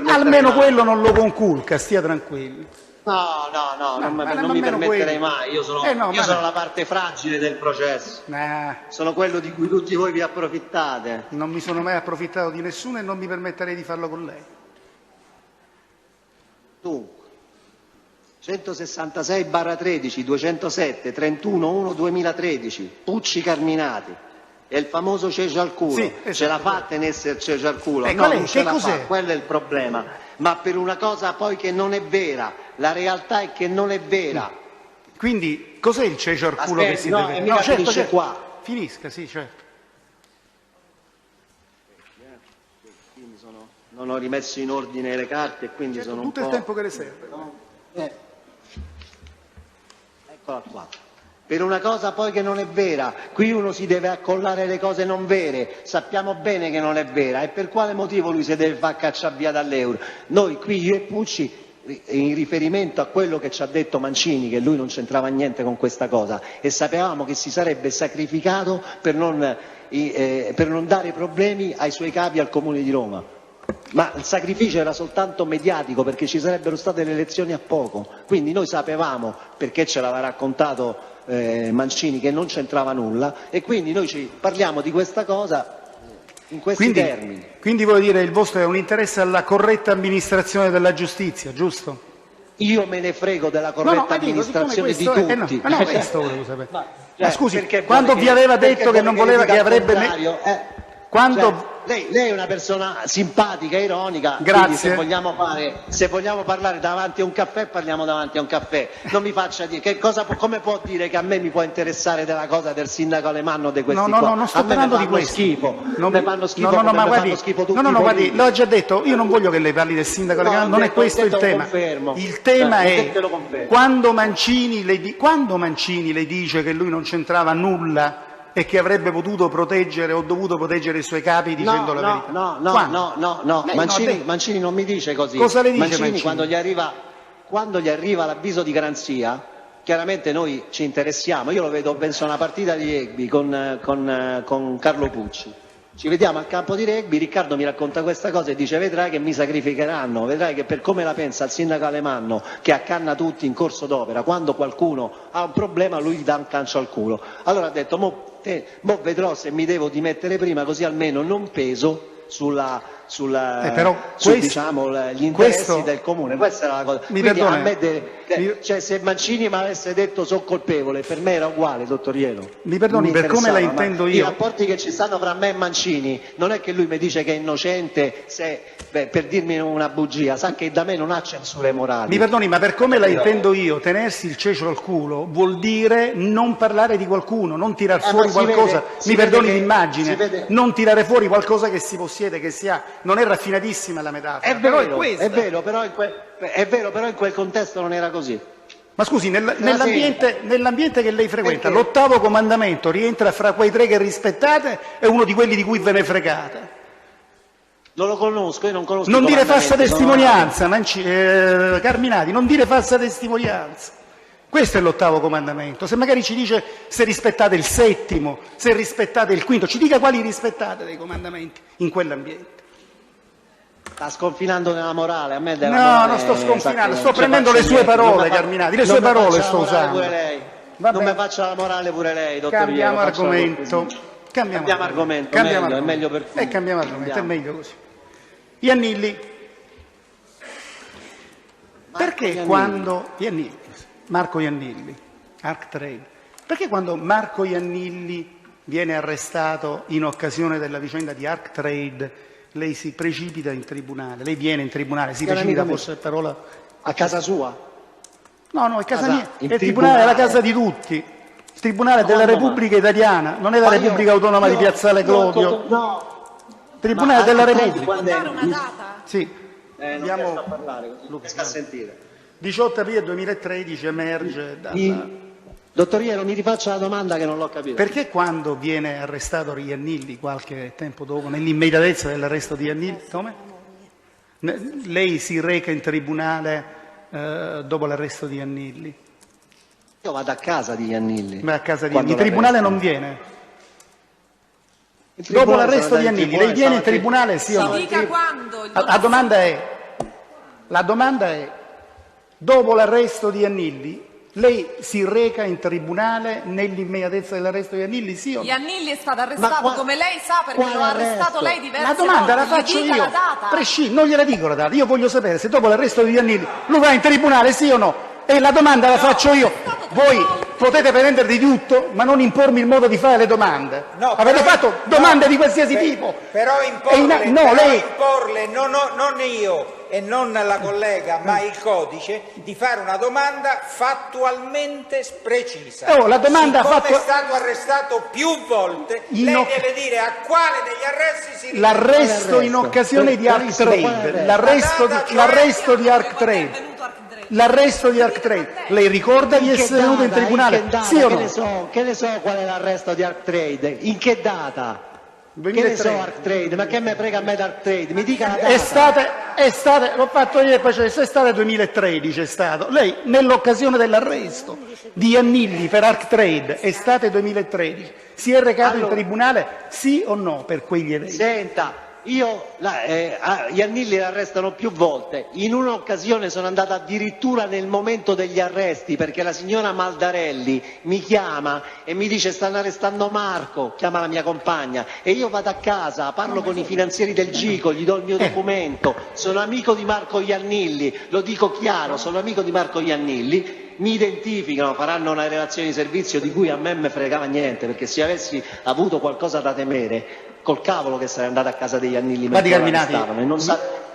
Almeno quello non lo conculca, stia tranquillo. No, non mi permetterei mai. Io sono la parte fragile del processo. Sono quello di cui tutti voi vi approfittate. Non mi sono mai approfittato di nessuno e non mi permetterei di farlo con lei. Dunque, 166/13, 207, 31/1/2013, Pucci Carminati. È il famoso cecio al culo. Ce la fa a tenersi il cecio al culo? No, non ce la fa, quello è il problema. Ma per una cosa poi che non è vera. La realtà è che non è vera. Quindi cos'è il cecio al culo che si deve... finisce qua. Finisca, sì, certo. Quindi non ho rimesso in ordine le carte e quindi sono un po'... Tutto il tempo che le serve. Eccola qua. per una cosa poi che non è vera. Qui uno si deve accollare le cose non vere, sappiamo bene che non è vera, e per quale motivo lui si deve far cacciare via dall'euro? Noi qui, io e Pucci, in riferimento a quello che ci ha detto Mancini, che lui non c'entrava niente con questa cosa, e sapevamo che si sarebbe sacrificato per non dare problemi ai suoi capi al Comune di Roma. Ma il sacrificio era soltanto mediatico, perché ci sarebbero state le elezioni a poco, quindi noi sapevamo, perché ce l'aveva raccontato Mancini, che non c'entrava nulla, e quindi noi ci parliamo di questa cosa in questi termini. Quindi vuol dire il vostro è un interesse alla corretta amministrazione della giustizia, giusto? Io me ne frego della corretta amministrazione di tutti. Questo volevo sapere. Ma scusi, quando vi aveva detto che non voleva, che avrebbe... Lei è una persona simpatica, ironica, quindi se vogliamo parlare davanti a un caffè, parliamo davanti a un caffè. Non mi faccia dire come può dire che a me mi può interessare della cosa del sindaco Alemanno, di questi qua. No, non sto parlando di questo. Schifo. Mi fanno schifo, guardi, l'ho già detto, io non voglio che lei parli del sindaco Alemanno, non è questo il tema. Il tema è quando Mancini le dice che lui non c'entrava nulla e che avrebbe potuto proteggere o dovuto proteggere i suoi capi dicendo la verità. No, Mancini non mi dice così. Cosa le dice Mancini? Quando gli arriva l'avviso di garanzia, chiaramente noi ci interessiamo. Io lo vedo, penso a una partita di rugby con Carlo Pucci. Ci vediamo al campo di rugby, Riccardo mi racconta questa cosa e dice: vedrai che mi sacrificheranno, vedrai che, per come la pensa il sindaco Alemanno, che accanna tutti in corso d'opera, quando qualcuno ha un problema lui gli dà un calcio al culo. Allora ha detto: mo vedrò se mi devo dimettere prima, così almeno non peso diciamo, gli interessi del comune. Questa era la cosa. Se Mancini mi avesse detto sono colpevole, per me era uguale, dottor Ielo. Mi perdoni, per come la intendo io, i rapporti che ci stanno fra me e Mancini, non è che lui mi dice che è innocente per dirmi una bugia, sa che da me non ha censure morali. Mi perdoni, ma per come la intendo io, tenersi il cecio al culo vuol dire non parlare di qualcuno, non tirar fuori qualcosa, mi perdoni l'immagine, non tirare fuori qualcosa che si possiede, che si ha. Non è raffinatissima la metafora. È vero, però in quel contesto non era così. Ma scusi, nell'ambiente che lei frequenta, l'8° comandamento rientra fra quei 3 che rispettate e uno di quelli di cui ve ne fregate? Non lo conosco, io non conosco. Non dire falsa testimonianza, Carminati, non dire falsa testimonianza. Questo è l'8° comandamento. Se magari ci dice se rispettate il 7°, se rispettate il 5°, ci dica quali rispettate dei comandamenti in quell'ambiente. Sta sconfinando nella morale, a me della No, morale, non sto sconfinando, sto prendendo le sue parole, Carminati, le sue parole sto usando. Non mi faccia la morale pure lei, dottor Cambiamo Iero, argomento. Cambiamo argomento, è meglio per tutti. Cambiamo argomento, è meglio così. Iannilli. Perché quando... Marco Iannilli, Arctrade. Perché quando Marco Iannilli viene arrestato in occasione della vicenda di Arctrade, lei si precipita in tribunale? Lei viene in tribunale, si precipita, forse parola... A casa sua? No, è casa mia. Il tribunale è la casa di tutti. Il tribunale della Repubblica Italiana, non è la Repubblica Autonoma di Piazzale Clodio. Tribunale della Repubblica. Una data? Sì. Non riesco a parlare, così sta a sentire. 18 aprile 2013 emerge dalla... Dottor Iero, mi rifaccia la domanda che non l'ho capito. Perché quando viene arrestato Iannilli, qualche tempo dopo, nell'immediatezza dell'arresto di Iannilli, lei si reca in tribunale dopo l'arresto di Iannilli? Io vado a casa di Iannilli. Ma a casa di Iannilli. In tribunale non viene? Dopo l'arresto di Iannilli, lei viene in tribunale sì o no? Dica quando. La domanda è, dopo l'arresto di Iannilli, lei si reca in tribunale nell'immediatezza dell'arresto di Iannilli, sì o no? Iannilli è stato arrestato, come lei sa, perché lo ha arrestato lei diverse volte. La domanda la faccio io, non gliela dico la data, io voglio sapere se dopo l'arresto di Iannilli lui va in tribunale, sì o no? E la domanda la faccio io. Voi potete pretendere di tutto, ma non impormi il modo di fare le domande. No, avete fatto domande di qualsiasi tipo. Però imporle, non io e non la collega, ma il codice, di fare una domanda fattualmente precisa. La domanda è stato arrestato più volte, lei deve dire a quale degli arresti si riferisce. L'arresto in occasione di Arctrade. L'arresto di Arctrade. l'arresto di Arctrade. Lei ricorda di essere venuto in tribunale? Sì o no? Che ne so qual è l'arresto di Arctrade? In che data? 2003. Che ne so Arctrade? Ma che me frega a me d'Arctrade? Mi dica la data. È stata, l'ho fatto ieri, è stato 2013 è stato. Lei nell'occasione dell'arresto di Iannilli per Arctrade, estate 2013, si è recato in tribunale sì o no per quegli eventi? Senta, Iannilli l'arrestano più volte, in un'occasione sono andata addirittura nel momento degli arresti perché la signora Maldarelli mi chiama e mi dice stanno arrestando Marco, chiama la mia compagna e io vado a casa, parlo con i finanzieri del GICO, gli do il mio documento, sono amico di Marco Iannilli, lo dico chiaro, sono amico di Marco Iannilli, mi identificano, faranno una relazione di servizio di cui a me me fregava niente perché se avessi avuto qualcosa da temere col cavolo che sarei andato a casa degli Iannilli mentre lo arrestavano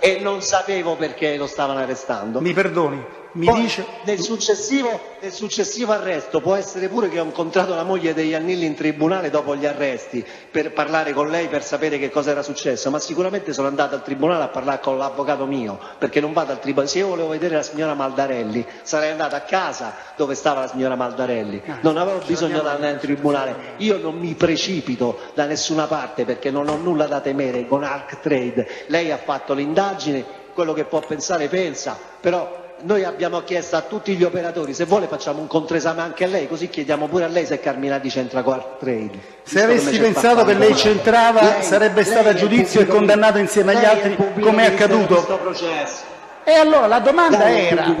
e non sapevo perché lo stavano arrestando. Mi perdoni, Poi, dice... Nel successivo arresto può essere pure che ho incontrato la moglie degli Iannilli in tribunale dopo gli arresti per parlare con lei, per sapere che cosa era successo, ma sicuramente sono andato al tribunale a parlare con l'avvocato mio, perché non vado al tribunale. Se io volevo vedere la signora Maldarelli sarei andato a casa dove stava la signora Maldarelli, non avevo bisogno di andare in tribunale. Io non mi precipito da nessuna parte perché non ho nulla da temere con Arctrade. Lei ha fatto l'indagine, quello che può pensare pensa, però noi abbiamo chiesto a tutti gli operatori, se vuole facciamo un controesame anche a lei, così chiediamo pure a lei se Carminati c'entra con Arctrade. Se avessi pensato che lei c'entrava sarebbe stata a giudizio e condannato insieme agli altri come è accaduto. E allora la domanda era,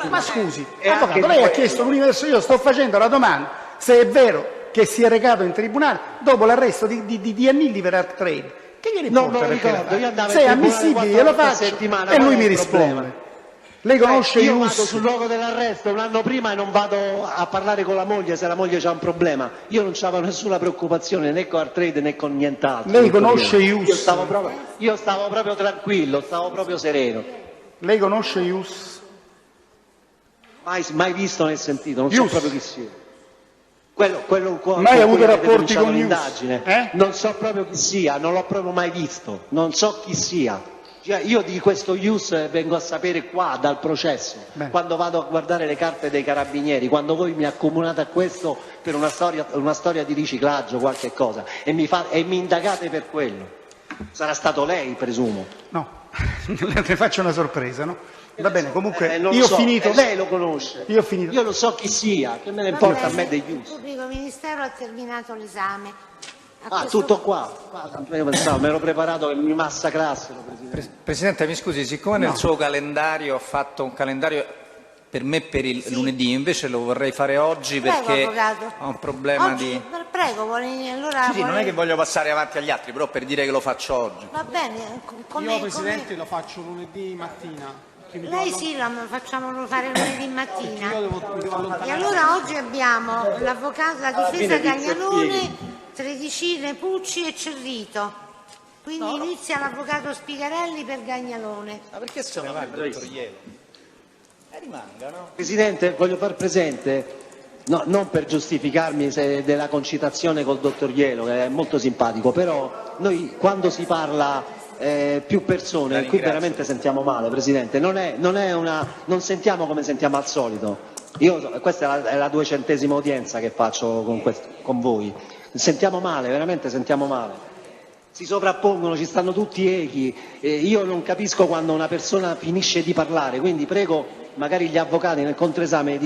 ma scusi, avvocato, lei ha chiesto l'universo, io sto facendo la domanda se è vero che si è recato in tribunale dopo l'arresto di Iannilli per Arctrade. Che gliene importa perché se è ammissibile glielo faccio e lui mi risponde. Lei conosce io vado sul luogo dell'arresto un anno prima e non vado a parlare con la moglie se la moglie c'ha un problema. Io non c'avevo nessuna preoccupazione né con Arctrade né con nient'altro. Lei conosce Ius? Io stavo proprio tranquillo, stavo proprio sereno. Lei conosce Ius? Mai visto né sentito, non so proprio chi sia. Quello mai avuto rapporti con l'indagine? Non so proprio chi sia, non l'ho proprio mai visto, non so chi sia. Io di questo ius vengo a sapere qua dal processo, quando vado a guardare le carte dei carabinieri, quando voi mi accomunate a questo per una storia di riciclaggio, qualche cosa, e mi indagate per quello. Sarà stato lei, presumo. No, le faccio una sorpresa, no? Va bene, comunque io ho finito. Lei lo conosce. Io ho finito. Io non so chi sia, che me ne importa a me dei ius. Il pubblico ministero ha terminato l'esame. Tutto qua. Io pensavo, mi ero preparato che mi massacrassero, Presidente. Presidente, mi scusi, siccome nel suo calendario ho fatto un calendario per me per il lunedì, invece lo vorrei fare oggi perché ho un problema oggi, Prego, allora... Sì, non è che voglio passare avanti agli altri, però per dire che lo faccio oggi. Va bene. Io, Presidente, lo faccio lunedì mattina. Lei sì, lo facciamo fare lunedì mattina. E allora oggi abbiamo l'avvocato, la difesa Gagnalone, Tredicine, Pucci e Cerrito. Quindi inizia l'avvocato Spigarelli per Gagnalone. Ma perché se ne va il dottor Ielo? Rimanga, no? Presidente, voglio far presente, non per giustificarmi della concitazione col dottor Ielo, che è molto simpatico, però noi quando si parla più persone, qui veramente sentiamo male, Presidente, non sentiamo come sentiamo al solito. Questa è la 200ª udienza che faccio con voi. Sentiamo male, veramente sentiamo male. Si sovrappongono, ci stanno tutti echi. Io non capisco quando una persona finisce di parlare, quindi prego magari gli avvocati nel controesame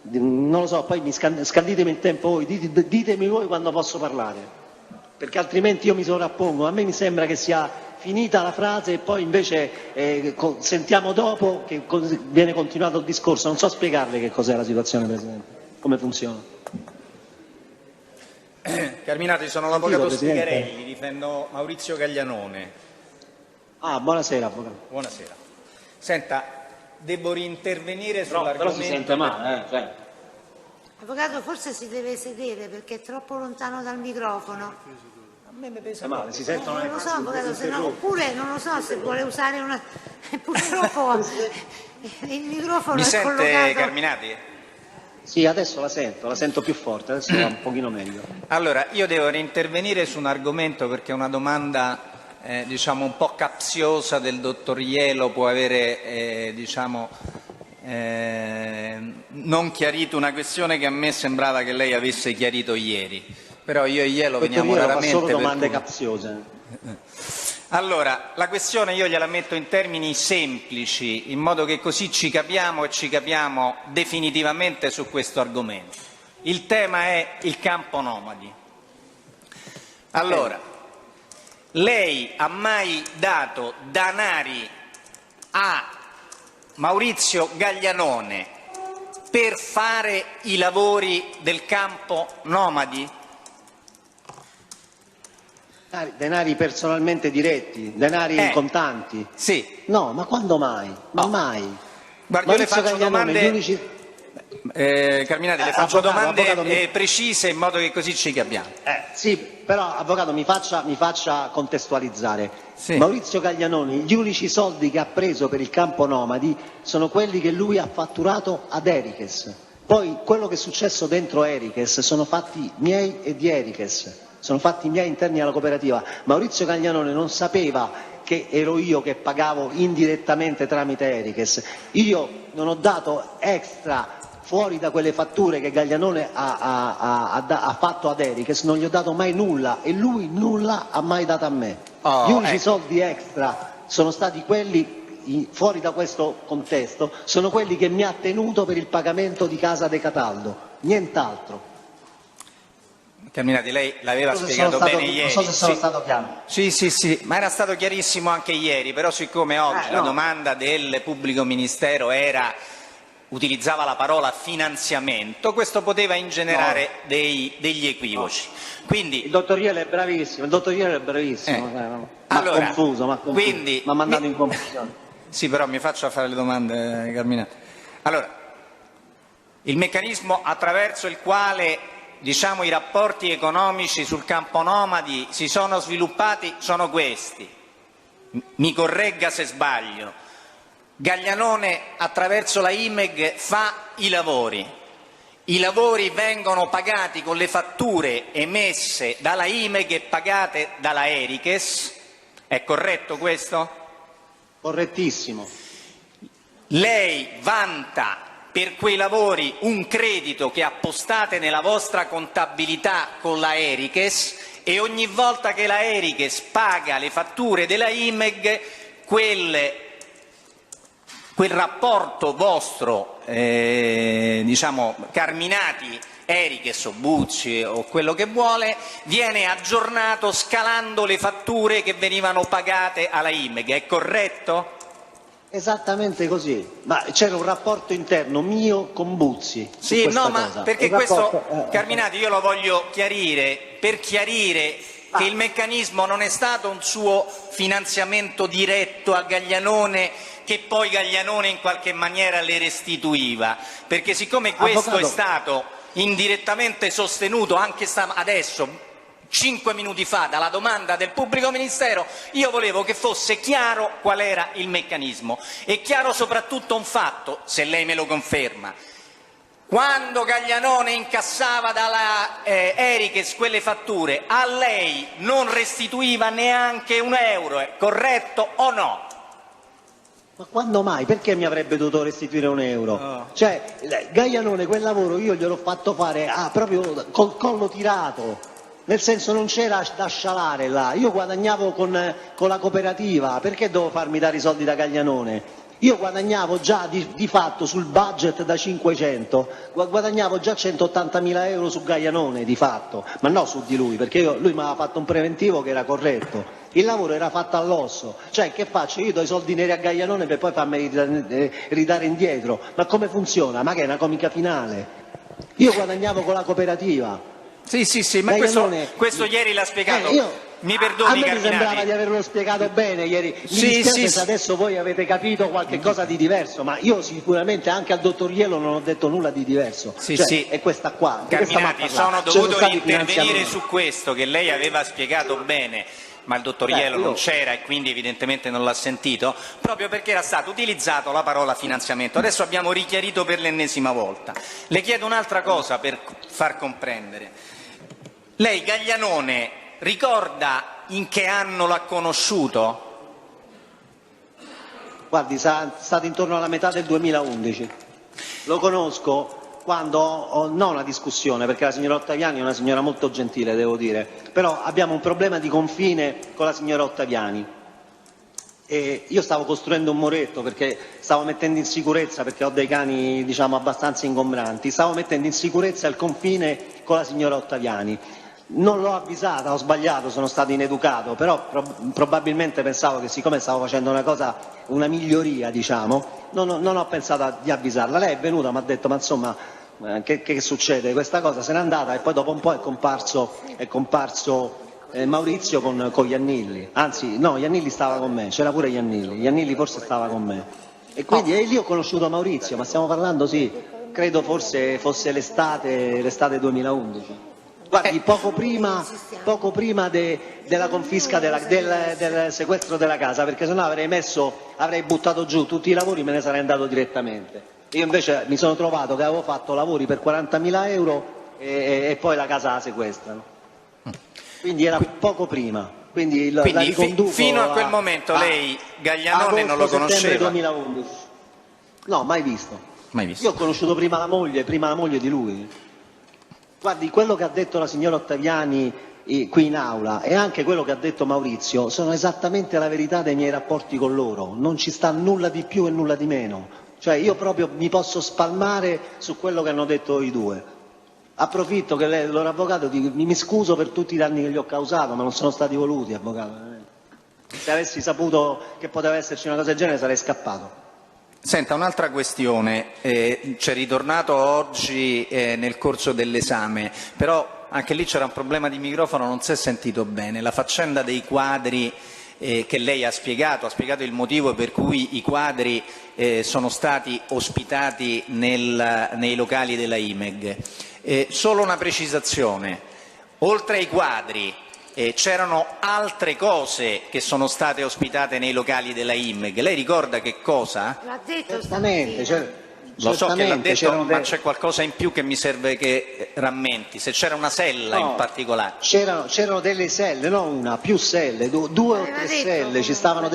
non lo so, poi scanditemi il tempo voi, ditemi voi quando posso parlare, perché altrimenti io mi sovrappongo. A me mi sembra che sia finita la frase e poi invece sentiamo dopo che viene continuato il discorso. Non so spiegarle che cos'è la situazione, Presidente, come funziona. Carminati, sono l'avvocato Spigarelli, difendo Maurizio Gaglianone. Buonasera, avvocato. Buonasera. Senta, devo rintervenire sull'argomento... Però si sente male, Avvocato, forse si deve sedere perché è troppo lontano dal microfono. A me mi pesa male, si sentono non lo so, avvocato, oppure non lo so se vuole usare una... Purtroppo il microfono mi è sente collocato... Carminati? Sì, adesso la sento più forte, adesso va un pochino meglio. Allora, io devo rintervenire su un argomento perché una domanda diciamo un po' capziosa del dottor Ielo può avere non chiarito una questione che a me sembrava che lei avesse chiarito ieri, però io e Ielo veniamo raramente. Fa solo domande capziose. Allora, la questione io gliela metto in termini semplici, in modo che così ci capiamo e ci capiamo definitivamente su questo argomento. Il tema è il campo nomadi. Allora, lei ha mai dato danari a Maurizio Gaglianone per fare i lavori del campo nomadi? Denari personalmente diretti, denari in contanti? Sì. No, ma quando mai? Ma mai. Guarda, io le faccio domande... Carminati, le faccio domande precise in modo che così ci capiamo. Sì, però Avvocato mi faccia contestualizzare. Sì. Maurizio Gaglianoni, gli unici soldi che ha preso per il campo nomadi sono quelli che lui ha fatturato ad Erikes. Poi quello che è successo dentro Erikes sono fatti miei e di Erikes, sono fatti miei interni alla cooperativa. Maurizio Gaglianone non sapeva che ero io che pagavo indirettamente tramite Erikes. Io non ho dato extra fuori da quelle fatture che Gaglianone ha fatto ad Erikes, non gli ho dato mai nulla e lui nulla ha mai dato a me. Gli unici soldi extra sono stati quelli, fuori da questo contesto, sono quelli che mi ha tenuto per il pagamento di Casa De Cataldo, nient'altro. Carminati, lei l'aveva spiegato bene ieri. Non so se sono stato chiaro. Sì, ma era stato chiarissimo anche ieri, però siccome oggi la domanda del pubblico ministero utilizzava la parola finanziamento, questo poteva ingenerare degli equivoci. Quindi, il dottor Ielo è bravissimo, allora, mi ha mandato in confusione. Sì, però mi faccia fare le domande, Carminati. Allora, il meccanismo attraverso il quale i rapporti economici sul campo nomadi si sono sviluppati sono questi. Mi corregga se sbaglio. Gaglianone attraverso la IMEG fa i lavori vengono pagati con le fatture emesse dalla IMEG e pagate dalla Erikes, è corretto questo? Correttissimo. Lei vanta per quei lavori un credito che appostate nella vostra contabilità con la Erikes e ogni volta che la Erikes paga le fatture della IMEG quel rapporto vostro, Carminati, Erikes o Bucci o quello che vuole, viene aggiornato scalando le fatture che venivano pagate alla IMEG, è corretto? Esattamente così, ma c'era un rapporto interno mio con Buzzi. Sì, no, ma perché questo, Carminati, io lo voglio chiarire, per chiarire che il meccanismo non è stato un suo finanziamento diretto a Gaglianone che poi Gaglianone in qualche maniera le restituiva, perché siccome questo è stato indirettamente sostenuto anche adesso, 5 minuti fa, dalla domanda del pubblico ministero, io volevo che fosse chiaro qual era il meccanismo e chiaro soprattutto un fatto, se lei me lo conferma. Quando Gaglianone incassava dalla Erikes quelle fatture, a lei non restituiva neanche un euro, è corretto o no? Ma quando mai? Perché mi avrebbe dovuto restituire un euro? Cioè, Gaglianone quel lavoro io gliel'ho fatto fare proprio col collo tirato, nel senso non c'era da scialare là, io guadagnavo con la cooperativa, perché dovevo farmi dare i soldi da Gaglianone? Io guadagnavo già di fatto sul budget da 500, guadagnavo già 180.000 euro su Gaglianone di fatto, ma non su di lui, perché lui mi aveva fatto un preventivo che era corretto. Il lavoro era fatto all'osso, cioè che faccio? Io do i soldi neri a Gaglianone per poi farmi ridare indietro, ma come funziona? Ma che è una comica finale? Io guadagnavo con la cooperativa. Sì, ma questo ieri l'ha spiegato. Mi perdoni, a me mi sembrava di averlo spiegato bene ieri. Mi dispiace se adesso voi avete capito qualche cosa di diverso, ma io sicuramente anche al dottor Ielo non ho detto nulla di diverso. È questa qua. Carminati, sono dovuto intervenire su questo che lei aveva spiegato bene, ma il dottor Ielo non c'era e quindi evidentemente non l'ha sentito, proprio perché era stata utilizzata la parola finanziamento. Adesso abbiamo richiarito per l'ennesima volta. Le chiedo un'altra cosa per far comprendere. Lei Gaglianone ricorda in che anno l'ha conosciuto? guardi, stato intorno alla metà del 2011. Lo conosco quando ho non una discussione, perché la signora Ottaviani è una signora molto gentile, devo dire, però abbiamo un problema di confine con la signora Ottaviani. E io stavo costruendo un muretto perché stavo mettendo in sicurezza, perché ho dei cani diciamo abbastanza ingombranti, stavo mettendo in sicurezza il confine con la signora Ottaviani. Non l'ho avvisata, ho sbagliato, sono stato ineducato, però probabilmente pensavo che siccome stavo facendo una miglioria, diciamo, non ho pensato di avvisarla. Lei è venuta, mi ha detto, ma insomma, che succede? Questa cosa se n'è andata e poi dopo un po' è comparso Maurizio con Iannilli. Anzi, no, Iannilli stava con me, c'era pure Iannilli forse stava con me. E quindi lì ho conosciuto Maurizio, ma stiamo parlando, sì, credo forse fosse l'estate 2011. Guardi, poco prima della confisca del sequestro della casa, perché sennò avrei buttato giù tutti i lavori e me ne sarei andato direttamente. Io invece mi sono trovato che avevo fatto lavori per 40.000 euro e poi la casa la sequestrano. Quindi era poco prima. Quindi la riconduco fino a quel momento lei Gaglianone non lo conosceva? 2011. No, mai visto. Io ho conosciuto prima la moglie di lui. Guardi, quello che ha detto la signora Ottaviani qui in aula e anche quello che ha detto Maurizio sono esattamente la verità dei miei rapporti con loro, non ci sta nulla di più e nulla di meno, cioè io proprio mi posso spalmare su quello che hanno detto i due. Approfitto che lei, loro avvocato, mi scuso per tutti i danni che gli ho causato, ma non sono stati voluti, avvocato. Se avessi saputo che poteva esserci una cosa del genere sarei scappato. Senta, un'altra questione, c'è ritornato oggi nel corso dell'esame, però anche lì c'era un problema di microfono, non si è sentito bene. La faccenda dei quadri che lei ha spiegato il motivo per cui i quadri sono stati ospitati nei locali della IMEG. Solo una precisazione, oltre ai quadri c'erano altre cose che sono state ospitate nei locali della IMEG. Lei ricorda che cosa? L'ha detto certamente. Lo so che l'ha detto, ma c'è qualcosa in più che mi serve che rammenti, se c'era una sella in particolare. C'erano delle selle, non una, più selle, 2 o 3 selle, ci stavano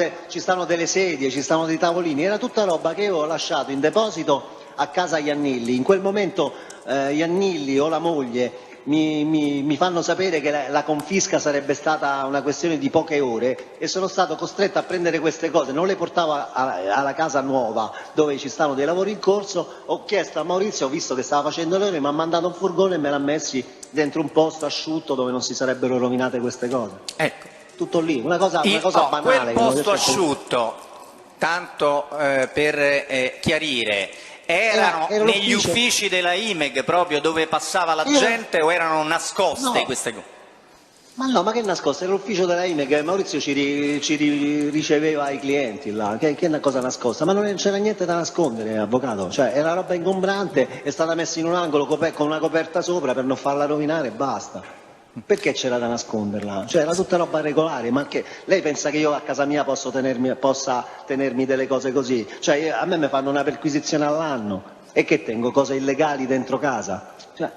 delle sedie, ci stavano dei tavolini, era tutta roba che io ho lasciato in deposito a casa Iannilli. In quel momento Iannilli o la moglie mi fanno sapere che la confisca sarebbe stata una questione di poche ore e sono stato costretto a prendere queste cose, non le portavo alla casa nuova dove ci stanno dei lavori in corso, ho chiesto a Maurizio, ho visto che stava facendo le ore, mi ha mandato un furgone e me l'ha messi dentro un posto asciutto dove non si sarebbero rovinate queste cose. Ecco. Tutto lì, una cosa banale. Quel posto asciutto, tanto per chiarire, erano negli uffici della IMEG proprio dove passava la gente o erano nascoste queste cose? Ma no, ma che nascoste? Era l'ufficio della IMEG, Maurizio ci riceveva i clienti là, che è una cosa nascosta, ma non c'era niente da nascondere, avvocato, cioè era roba ingombrante, è stata messa in un angolo con una coperta sopra per non farla rovinare e basta. Perché c'era da nasconderla? Cioè era tutta roba regolare, ma che lei pensa che io a casa mia possa tenermi delle cose così? Cioè a me mi fanno una perquisizione all'anno e che tengo cose illegali dentro casa? Cioè,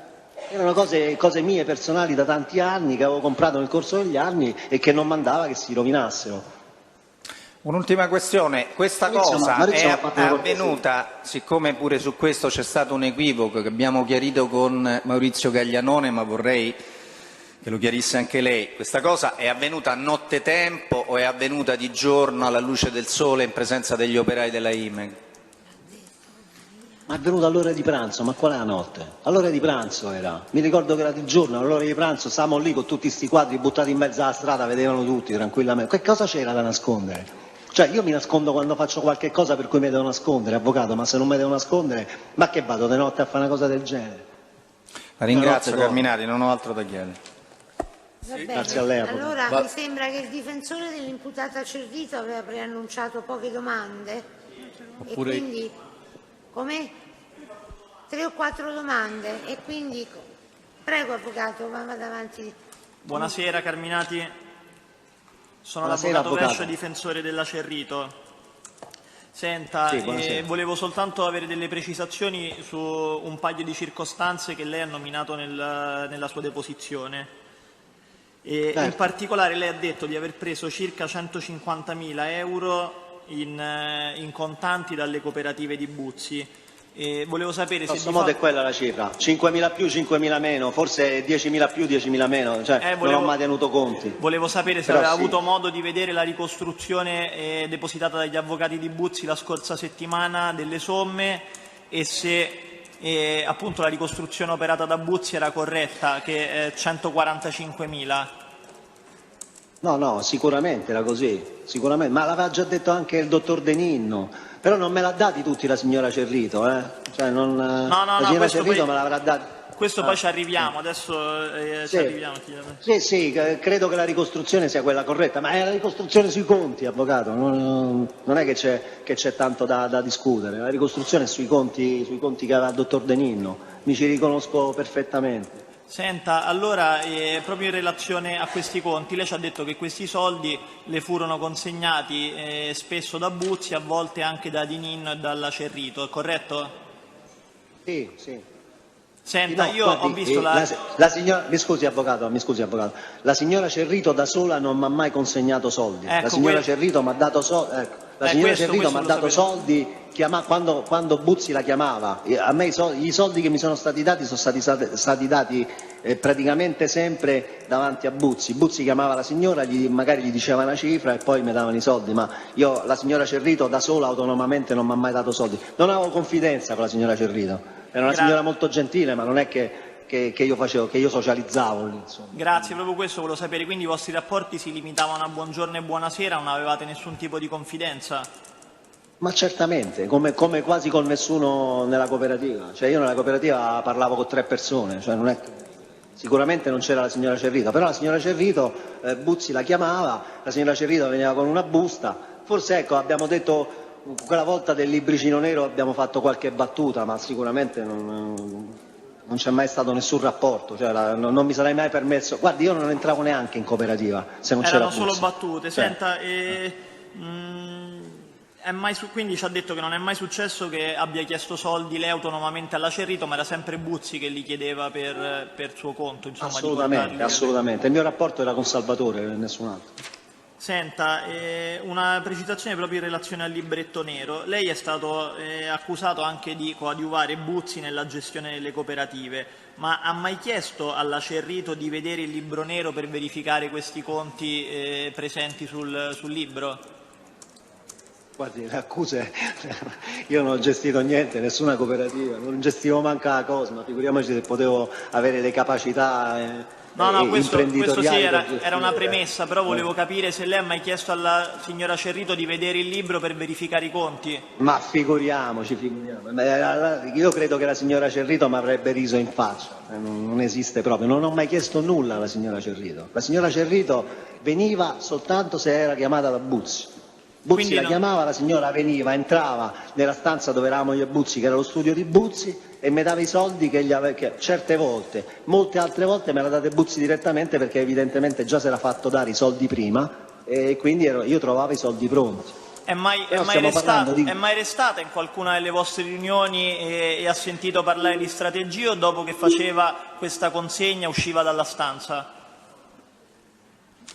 erano cose mie personali da tanti anni che avevo comprato nel corso degli anni e che non mandava che si rovinassero. Un'ultima questione, questa cosa è avvenuta, siccome pure su questo c'è stato un equivoco che abbiamo chiarito con Maurizio Gaglianone, ma vorrei che lo chiarisse anche lei, questa cosa è avvenuta a nottetempo o è avvenuta di giorno alla luce del sole in presenza degli operai della IMEG? Ma è venuta all'ora di pranzo, ma qual è la notte? All'ora di pranzo era, mi ricordo che era di giorno, all'ora di pranzo stavamo lì con tutti sti quadri buttati in mezzo alla strada, vedevano tutti tranquillamente, che cosa c'era da nascondere? Cioè io mi nascondo quando faccio qualche cosa per cui mi devo nascondere, avvocato, ma se non mi devo nascondere, ma che vado di notte a fare una cosa del genere? La ringrazio Carminati, non ho altro da chiedere. Va bene. Grazie a lei. Allora mi sembra che il difensore dell'imputata Cerrito aveva preannunciato poche domande e quindi come? 3 o 4 domande e quindi prego avvocato, vada avanti. Buonasera Carminati, sono l'avvocato Vescio, difensore della Cerrito. Senta, volevo soltanto avere delle precisazioni su un paio di circostanze che lei ha nominato nella sua deposizione. In particolare lei ha detto di aver preso circa 150.000 euro in contanti dalle cooperative di Buzzi. Volevo sapere se grosso modo è quella la cifra, 5.000 più, 5.000 meno, forse 10.000 più, 10.000 meno, cioè non ho mai tenuto conti. Volevo sapere se aveva avuto modo di vedere la ricostruzione depositata dagli avvocati di Buzzi la scorsa settimana delle somme e se appunto la ricostruzione operata da Buzzi era corretta, che 145.000. No, sicuramente era così, sicuramente, ma l'aveva già detto anche il dottor De Ninno, però non me l'ha dati tutti la signora Cerrito, cioè non, la signora Cerrito me l'avrà dati. Questo poi ci arriviamo, adesso ci arriviamo. Sì, credo che la ricostruzione sia quella corretta, ma è la ricostruzione sui conti, avvocato, non è che c'è tanto da discutere, la ricostruzione è sui conti che aveva il dottor De Ninno, mi ci riconosco perfettamente. Senta, allora proprio in relazione a questi conti, lei ci ha detto che questi soldi le furono consegnati spesso da Buzzi, a volte anche da Di Ninno e dalla Cerrito, è corretto? Sì. Senta, no, io guardi, ho visto la signora, mi scusi avvocato, la signora Cerrito da sola non mi ha mai consegnato soldi, ecco, la signora Cerrito mi ha dato soldi, la signora Cerrito mi ha dato soldi quando Buzzi la chiamava, a me i soldi che mi sono stati dati sono stati dati praticamente sempre davanti a Buzzi. Buzzi chiamava la signora, magari gli diceva una cifra e poi mi davano i soldi, ma la signora Cerrito da sola autonomamente non mi ha mai dato soldi, non avevo confidenza con la signora Cerrito, era una signora molto gentile, ma non è che io socializzavo lì, insomma. Grazie, proprio questo volevo sapere, quindi i vostri rapporti si limitavano a buongiorno e buonasera, non avevate nessun tipo di confidenza? Ma certamente, come quasi con nessuno nella cooperativa, cioè io nella cooperativa parlavo con 3 persone, cioè non è che... Sicuramente non c'era la signora Cerrito, però la signora Cerrito Buzzi la chiamava, la signora Cerrito veniva con una busta, forse abbiamo detto quella volta del libricino nero abbiamo fatto qualche battuta, ma sicuramente non c'è mai stato nessun rapporto, cioè non mi sarei mai permesso, guardi io non entravo neanche in cooperativa se non c'era Buzzi. Erano solo battute, senta, quindi ci ha detto che non è mai successo che abbia chiesto soldi lei autonomamente alla Cerrito, ma era sempre Buzzi che li chiedeva per suo conto, insomma. Assolutamente, il mio rapporto era con Salvatore, nessun altro. Senta, una precisazione proprio in relazione al libretto nero. Lei è stato accusato anche di coadiuvare Buzzi nella gestione delle cooperative, ma ha mai chiesto alla Cerrito di vedere il libro nero per verificare questi conti presenti sul libro? Guardi, le accuse, io non ho gestito niente, nessuna cooperativa, non gestivo manca la Cosma, figuriamoci se potevo avere le capacità questo sì, imprenditoriali. era una premessa, però volevo capire se lei ha mai chiesto alla signora Cerrito di vedere il libro per verificare i conti. Ma figuriamoci. Io credo che la signora Cerrito mi avrebbe riso in faccia, non esiste proprio, non ho mai chiesto nulla alla signora Cerrito. La signora Cerrito veniva soltanto se era chiamata da Buzzi. Buzzi la chiamava, la signora veniva, entrava nella stanza dove eravamo io e Buzzi, che era lo studio di Buzzi, e mi dava i soldi che certe volte, molte altre volte me la date Buzzi direttamente perché evidentemente già si era fatto dare i soldi prima e quindi io trovavo i soldi pronti. È mai restata in qualcuna delle vostre riunioni e ha sentito parlare di strategie o dopo che faceva questa consegna usciva dalla stanza?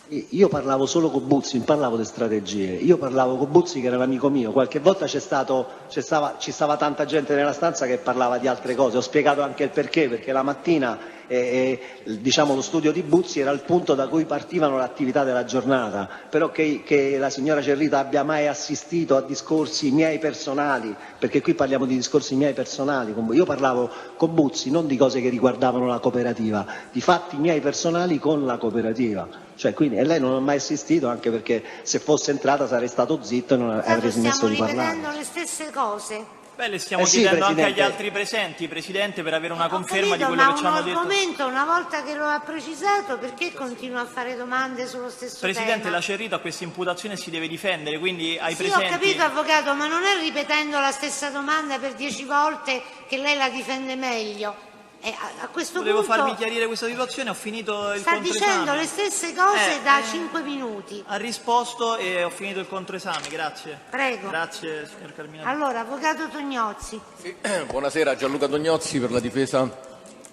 Io parlavo solo con Buzzi, non parlavo di strategie, io parlavo con Buzzi che era l'amico mio, qualche volta ci stava tanta gente nella stanza che parlava di altre cose, ho spiegato anche il perché la mattina lo studio di Buzzi era il punto da cui partivano le attività della giornata, però che la signora Cerrito abbia mai assistito a discorsi miei personali, perché qui parliamo di discorsi miei personali, io parlavo con Buzzi non di cose che riguardavano la cooperativa, di fatti miei personali con la cooperativa. Quindi, e lei non ha mai assistito, anche perché se fosse entrata sarei stato zitto e non avrei smesso di parlare. Stiamo ripetendo le stesse cose. Le stiamo chiedendo anche agli altri presenti, Presidente, per avere una conferma di quello che ci hanno detto. Ma un argomento, una volta che lo ha precisato, perché continua a fare domande sullo stesso Presidente, tema? la Cerrito a questa imputazione si deve difendere, quindi ai sì, presenti... ho capito, Avvocato, ma non è ripetendo la stessa domanda per 10 volte che lei la difende meglio. A questo Volevo punto farvi chiarire questa situazione, ho finito il sta controesame. dicendo le stesse cose da 5 minuti. Ha risposto e ho finito il controesame, grazie. Prego. Grazie, signor Carminati. Allora, Avvocato Tognozzi. Sì. Buonasera, Gianluca Tognozzi per la difesa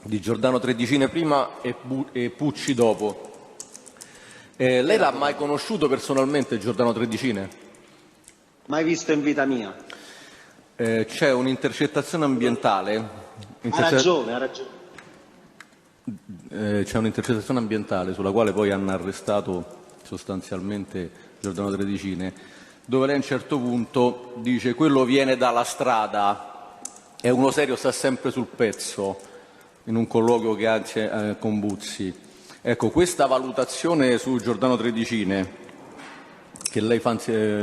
di Giordano Tredicine prima e Pucci dopo. Lei l'ha mai conosciuto personalmente Giordano Tredicine? Mai visto in vita mia. C'è un'intercettazione ambientale. Ha ragione. C'è un'intercettazione ambientale sulla quale poi hanno arrestato sostanzialmente Giordano Tredicine, dove lei a un certo punto dice quello viene dalla strada, e uno serio sta sempre sul pezzo, in un colloquio che ha con Buzzi. Ecco, questa valutazione su Giordano Tredicine che lei fa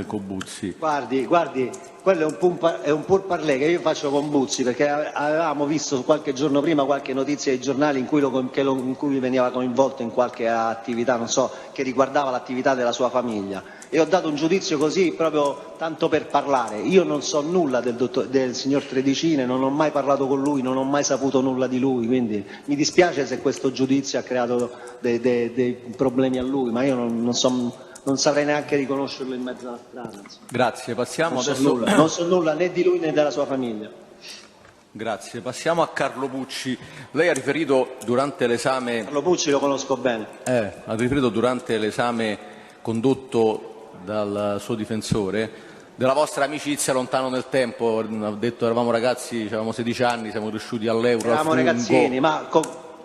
con Buzzi. Guardi, quello è un pourparlers che io faccio con Buzzi, perché avevamo visto qualche giorno prima qualche notizia ai giornali in cui veniva coinvolto in qualche attività, non so, che riguardava l'attività della sua famiglia. E ho dato un giudizio così proprio tanto per parlare. Io non so nulla del signor Tredicine, non ho mai parlato con lui, non ho mai saputo nulla di lui, quindi mi dispiace se questo giudizio ha creato dei problemi a lui, ma io non saprei neanche riconoscerlo in mezzo alla strada. Grazie, passiamo adesso. Non so nulla né di lui né della sua famiglia. Grazie, passiamo a Carlo Pucci. Lei ha riferito durante l'esame. Carlo Pucci lo conosco bene. Ha riferito durante l'esame condotto dal suo difensore della vostra amicizia lontano nel tempo. Ha detto eravamo ragazzi, avevamo 16 anni, siamo cresciuti all'Euro. Eravamo ragazzini, ma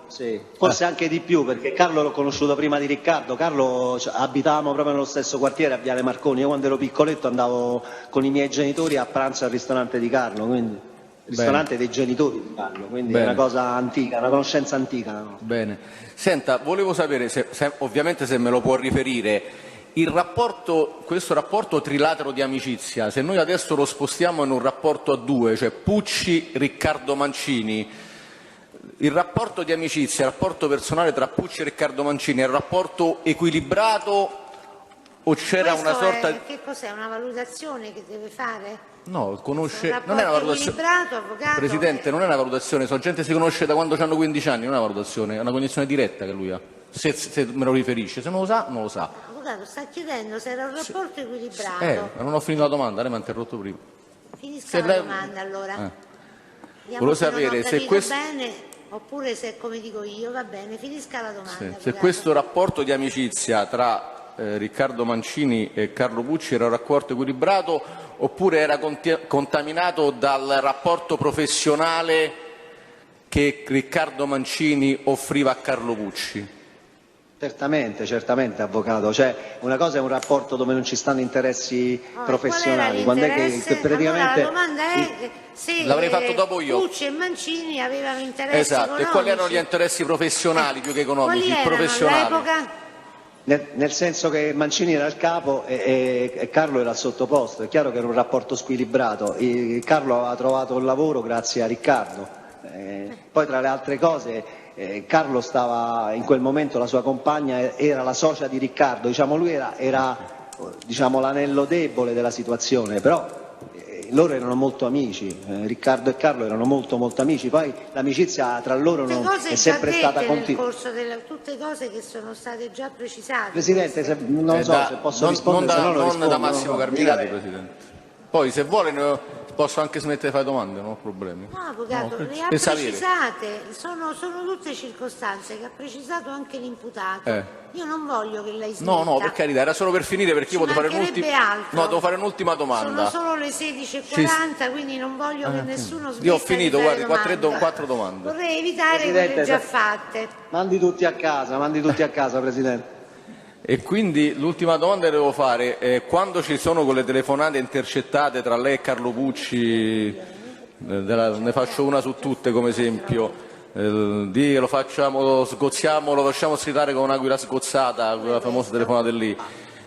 sì, forse anche di più, perché Carlo l'ho conosciuto prima di Riccardo. Carlo, abitavamo proprio nello stesso quartiere a Viale Marconi. Io quando ero piccoletto andavo con i miei genitori a pranzo al ristorante di Carlo, quindi il ristorante dei genitori di Carlo, quindi è una cosa antica, una conoscenza antica. No? Bene. Senta, volevo sapere, ovviamente se me lo può riferire, questo rapporto trilatero di amicizia, se noi adesso lo spostiamo in un rapporto a due, cioè Pucci, Riccardo Mancini, il rapporto di amicizia, il rapporto personale tra Pucci e Riccardo Mancini è un rapporto equilibrato o c'era una sorta di... Che cos'è? Una valutazione che deve fare? No, non è una valutazione. Avvocato, Presidente, non è una valutazione, la gente si conosce da quando hanno 15 anni, non è una valutazione, è una cognizione diretta che lui ha, se me lo riferisce, se non lo sa, non lo sa. Avvocato, sta chiedendo se era un rapporto equilibrato. Non ho finito la domanda, lei mi ha interrotto prima. Finisca la domanda allora. Volevo sapere se questo... bene, oppure se come dico io, va bene, finisca la domanda. Se questo rapporto di amicizia tra Riccardo Mancini e Carlo Pucci era un rapporto equilibrato oppure era contaminato dal rapporto professionale che Riccardo Mancini offriva a Carlo Pucci? Certamente, avvocato. Cioè, una cosa è un rapporto dove non ci stanno interessi professionali. Quando è che praticamente... Allora, la domanda è se l'avrei fatto dopo io. Pucci e Mancini avevano interessi economici. E quali erano gli interessi professionali più che economici? Quali professionali. All'epoca? Nel senso che Mancini era il capo e Carlo era il sottoposto. È chiaro che era un rapporto squilibrato. Carlo aveva trovato il lavoro grazie a Riccardo. Poi tra le altre cose Carlo stava in quel momento, la sua compagna era la socia di Riccardo, diciamo lui era diciamo, l'anello debole della situazione, però loro erano molto amici, Riccardo e Carlo erano molto amici, poi l'amicizia tra loro è sempre stata continua. Nel corso tutte cose che sono state già precisate. Presidente, non lo so se posso rispondere, non da Massimo Carminati, Presidente. Poi se vuole posso anche smettere di fare domande, non ho problemi. No, avvocato, le ha precisate, sono tutte circostanze che ha precisato anche l'imputato. Io non voglio che lei smetta. No, per carità, era solo per finire perché io devo fare un'ultima domanda. Sono solo le 16:40, quindi non voglio che nessuno smetta. Io ho finito, guardi, 4 domande. Vorrei evitare quelle già fatte. Mandi tutti a casa, Presidente. E quindi l'ultima domanda che devo fare è quando ci sono quelle telefonate intercettate tra lei e Carlo Pucci, ne faccio una su tutte come esempio, lo facciamo sfidare con un'aquila sgozzata, quella famosa telefonata lì.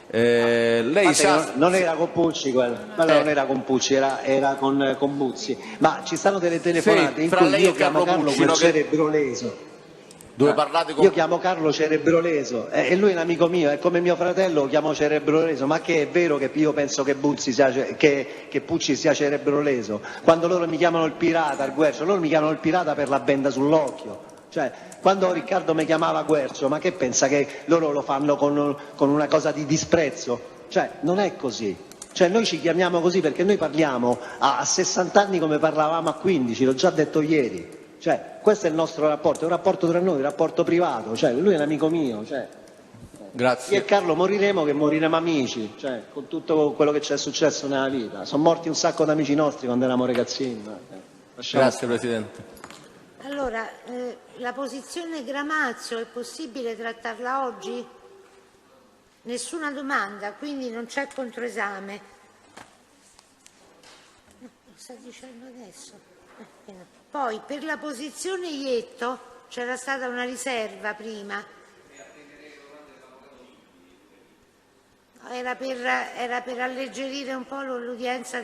Lei sa... Non era con Pucci quella, non era con Pucci, era con Buzzi, ma ci stanno delle telefonate in cui io chiamo Carlo quel cerebro leso. Dove parlate con... Io chiamo Carlo cerebroleso e lui è un amico mio, è come mio fratello, lo chiamo cerebroleso, ma che è vero che io penso che Pucci sia cerebroleso? Quando loro mi chiamano il pirata, il Guercio, loro mi chiamano il pirata per la benda sull'occhio. Cioè, quando Riccardo mi chiamava Guercio, ma che pensa che loro lo fanno con una cosa di disprezzo? Cioè, non è così. Cioè, noi ci chiamiamo così perché noi parliamo a 60 anni come parlavamo a 15, l'ho già detto ieri. Cioè, questo è il nostro rapporto, è un rapporto tra noi, un rapporto privato, cioè, lui è un amico mio. Cioè. Grazie. Io e Carlo moriremo che moriremo amici, cioè con tutto quello che ci è successo nella vita. Sono morti un sacco di amici nostri quando eravamo ragazzini. Grazie Presidente. Allora, la posizione Gramazio è possibile trattarla oggi? Nessuna domanda, quindi non c'è controesame. Lo sta dicendo adesso. Poi per la posizione Ietto c'era stata una riserva prima. Era per alleggerire un po' l'udienza.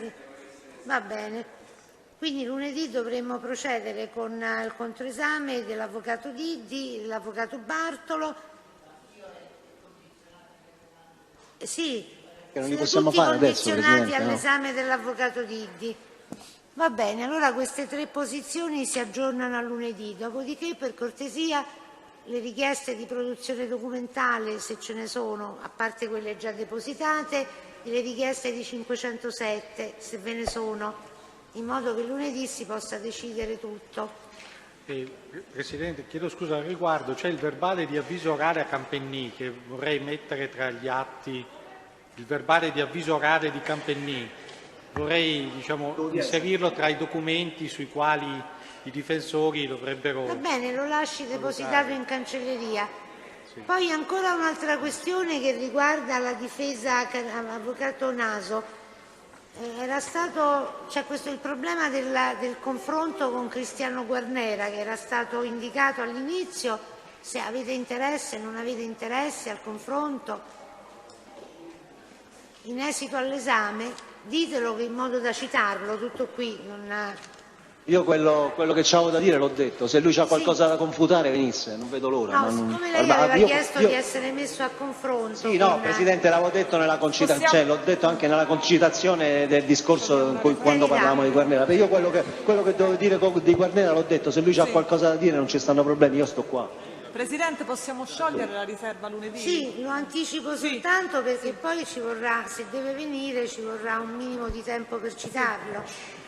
Va bene. Quindi lunedì dovremmo procedere con il controesame dell'avvocato Diddi, dell'avvocato Bartolo. Sì, che non li possiamo fare adesso, condizionati all'esame dell'avvocato Diddi. Va bene, allora queste 3 posizioni si aggiornano a lunedì, dopodiché per cortesia le richieste di produzione documentale, se ce ne sono, a parte quelle già depositate, e le richieste di 507, se ve ne sono, in modo che lunedì si possa decidere tutto. Presidente, chiedo scusa al riguardo, c'è il verbale di avviso orale a Campennì che vorrei mettere tra gli atti, il verbale di avviso orale di Campennì, vorrei inserirlo tra i documenti sui quali i difensori dovrebbero... Va bene, lo lasci depositato in cancelleria. Sì. Poi ancora un'altra questione che riguarda la difesa avvocato Naso. C'è il problema del confronto con Cristiano Guarnera che era stato indicato all'inizio, se avete interesse, non avete interesse al confronto. In esito all'esame ditelo in modo da citarlo, tutto qui. Io quello che c'avevo da dire l'ho detto, se lui c'ha qualcosa da confutare venisse, non vedo l'ora. No, siccome lei aveva chiesto di essere messo a confronto. Sì, no, Presidente, l'avevo detto nella concitazione, l'ho detto anche nella concitazione del discorso quando parlavamo di Guarnera. Io quello che devo dire di Guarnera l'ho detto, se lui c'ha qualcosa da dire non ci stanno problemi, io sto qua. Presidente, possiamo sciogliere la riserva lunedì? Sì, lo anticipo soltanto perché poi ci vorrà, se deve venire, ci vorrà un minimo di tempo per citarlo.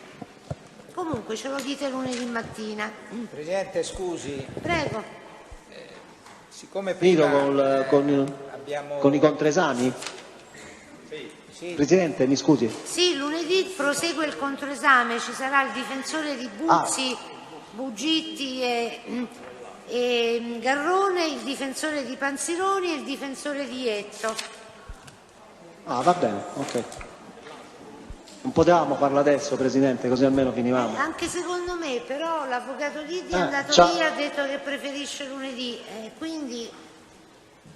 Comunque ce lo dite lunedì mattina. Presidente, scusi. Prego. Siccome prima con i controesami? Sì. Presidente, mi scusi. Sì, lunedì prosegue il controesame, ci sarà il difensore di Buzzi, Bugitti e Garrone, il difensore di Panzironi e il difensore di Ietto. Va bene, ok. Non potevamo farlo adesso, Presidente, così almeno finivamo. Anche secondo me, però l'avvocato Diddi è andato via, ha detto che preferisce lunedì, quindi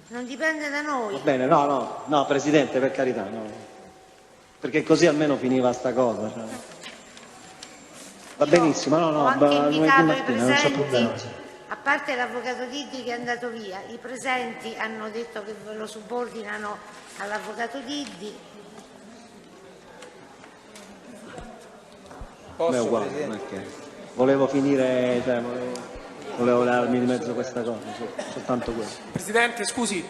non dipende da noi. Va bene, no, Presidente, per carità, no. Perché così almeno finiva sta cosa. Cioè. Va benissimo, ho anche invitato i presenti, a parte l'avvocato Diddi che è andato via, i presenti hanno detto che lo subordinano all'avvocato Diddi. Posso, uguale, volevo finire, volevo darmi di mezzo questa cosa, soltanto questo. Presidente, scusi,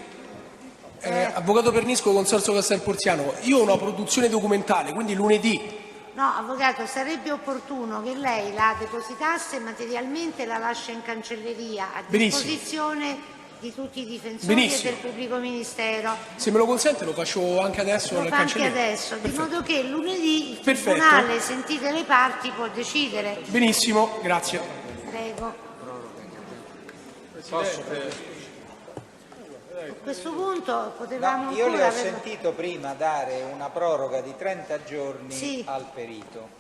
avvocato Pernisco, Consorzio Castel Porziano, io ho una produzione documentale, quindi lunedì. No, avvocato, sarebbe opportuno che lei la depositasse materialmente e la lascia in cancelleria a disposizione di tutti i difensori e del pubblico ministero. Se me lo consente lo faccio anche adesso. Lo fa anche adesso, di modo che lunedì il Tribunale, sentite le parti, può decidere. Benissimo, grazie. Prego. A questo punto potevamo io le ho sentito prima dare una proroga di 30 giorni al perito.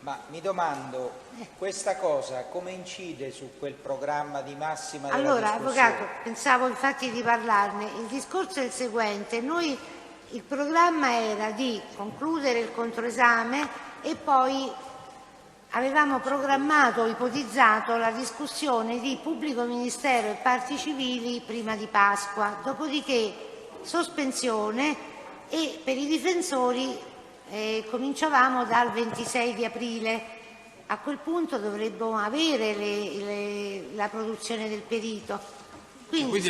Ma mi domando, questa cosa come incide su quel programma di massima della discussione? Allora, avvocato, pensavo infatti di parlarne. Il discorso è il seguente. Il programma era di concludere il controesame e poi avevamo programmato, ipotizzato la discussione di pubblico ministero e parti civili prima di Pasqua. Dopodiché sospensione e per i difensori cominciavamo dal 26 di aprile. A quel punto dovremmo avere la produzione del perito. Quindi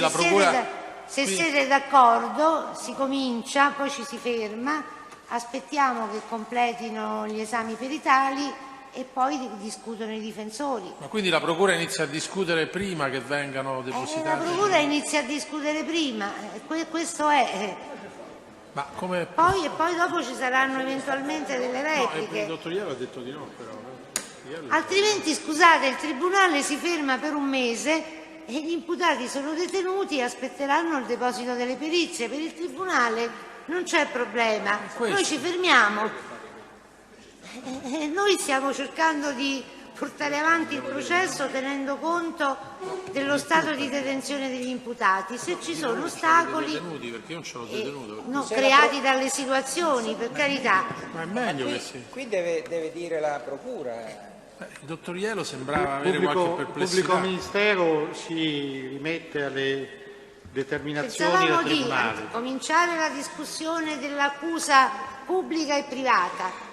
se siete d'accordo si comincia, poi ci si ferma, aspettiamo che completino gli esami peritali e poi discutono i difensori. Ma quindi la Procura inizia a discutere prima che vengano depositati? La Procura inizia a discutere prima, questo è. Ma come... Poi dopo ci saranno eventualmente delle repliche. Il dottor Iello ha detto di no, però. Altrimenti, scusate, il Tribunale si ferma per un mese e gli imputati sono detenuti e aspetteranno il deposito delle perizie. Per il Tribunale non c'è problema, noi ci fermiamo. Noi stiamo cercando di portare avanti il processo tenendo conto dello stato di detenzione degli imputati. Se ci sono ostacoli creati dalle situazioni, per carità. Ma è meglio che sì. Qui deve dire la Procura. Il dottor Iello sembrava avere qualche perplessità. Il pubblico ministero si rimette alle determinazioni del Tribunale. Pensavamo di cominciare la discussione dell'accusa pubblica e privata,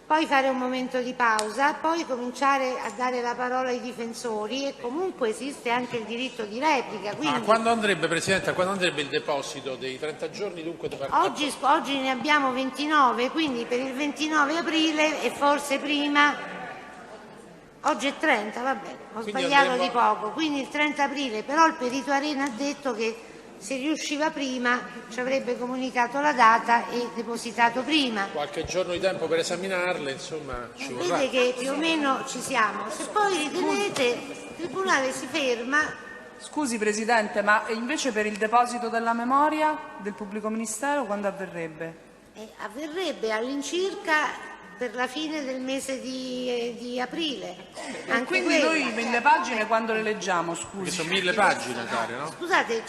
poi fare un momento di pausa, poi cominciare a dare la parola ai difensori e comunque esiste anche il diritto di replica. Quindi... quando andrebbe, Presidente, quando andrebbe il deposito dei 30 giorni? Dunque oggi ne abbiamo 29, quindi per il 29 aprile e forse prima, oggi è 30, vabbè, ho sbagliato di poco, quindi il 30 aprile, però il perito Arena ha detto che se riusciva prima ci avrebbe comunicato la data e depositato prima. Qualche giorno di tempo per esaminarle, insomma, ci vorrà. Vede che più o meno ci siamo. Se poi ritenete, il Tribunale si ferma. Scusi Presidente, ma invece per il deposito della memoria del Pubblico Ministero quando avverrebbe? Avverrebbe all'incirca per la fine del mese di aprile. E quindi noi 1000 pagine quando le leggiamo, scusi? Che sono 1000 pagine, Dario, no? Scusate,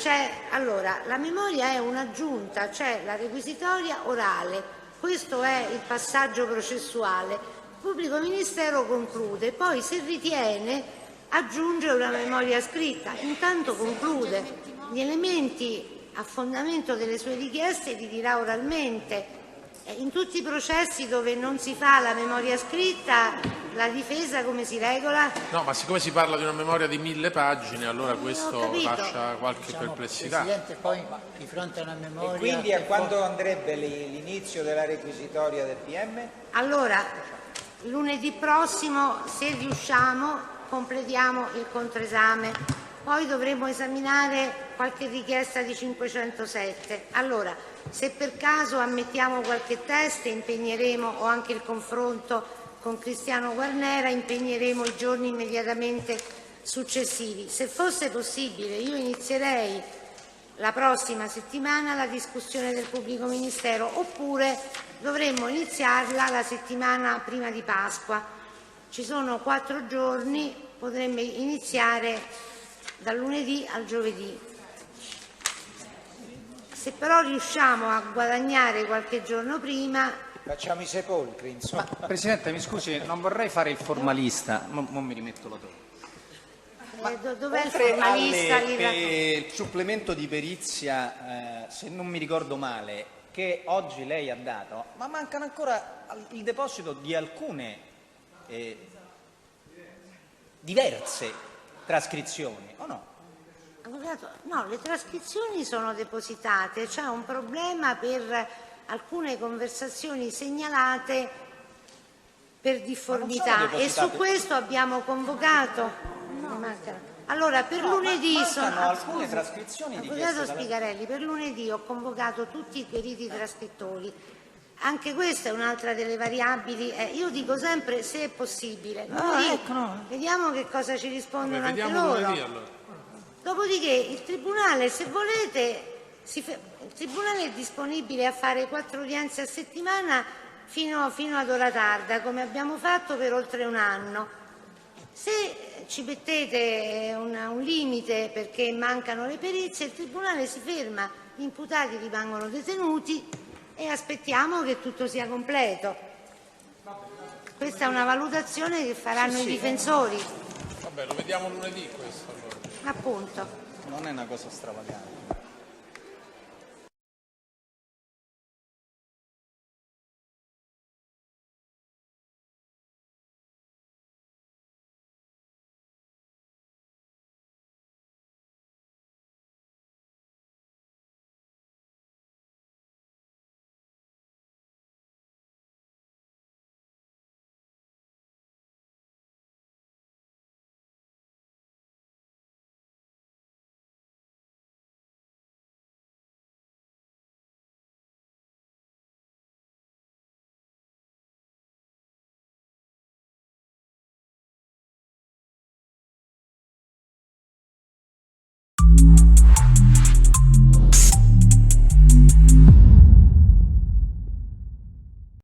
allora, la memoria è un'aggiunta, c'è la requisitoria orale, questo è il passaggio processuale. Il Pubblico Ministero conclude, poi se ritiene aggiunge una memoria scritta, intanto conclude. Gli elementi a fondamento delle sue richieste li dirà oralmente. In tutti i processi dove non si fa la memoria scritta, la difesa come si regola? No, ma siccome si parla di una memoria di 1000 pagine, allora questo lascia qualche perplessità. Presidente, poi di fronte a una memoria... E quindi a quando andrebbe l'inizio della requisitoria del PM? Allora, lunedì prossimo, se riusciamo, completiamo il controesame. Poi dovremo esaminare qualche richiesta di 507. Allora, se per caso ammettiamo qualche test, impegneremo, o anche il confronto con Cristiano Guarnera, impegneremo i giorni immediatamente successivi. Se fosse possibile, io inizierei la prossima settimana la discussione del Pubblico Ministero, oppure dovremmo iniziarla la settimana prima di Pasqua. Ci sono 4 giorni, potremmo iniziare dal lunedì al giovedì. Se però riusciamo a guadagnare qualche giorno prima... Facciamo i sepolcri, insomma. Ma, Presidente, mi scusi, non vorrei fare il formalista, non mi rimetto la torre. Dov'è il formalista? Il supplemento di perizia, se non mi ricordo male, che oggi lei ha dato, ma mancano ancora il deposito di alcune diverse trascrizioni, o no? Avvocato, no, le trascrizioni sono depositate, c'è un problema per alcune conversazioni segnalate per difformità e su questo abbiamo convocato. Allora, per lunedì sono alcune trascrizioni di Avvocato Spigarelli, per lunedì ho convocato tutti i periti trascrittori. Anche questa è un'altra delle variabili. Io dico sempre se è possibile. Vediamo che cosa ci rispondono anche loro. Lunedì, allora. Dopodiché il Tribunale, se volete, il Tribunale è disponibile a fare 4 udienze a settimana fino ad ora tarda, come abbiamo fatto per oltre un anno. Se ci mettete un limite perché mancano le perizie, il Tribunale si ferma, gli imputati rimangono detenuti e aspettiamo che tutto sia completo. Questa è una valutazione che faranno i difensori. Vabbè, lo vediamo lunedì questo allora. Appunto. Non è una cosa stravagante.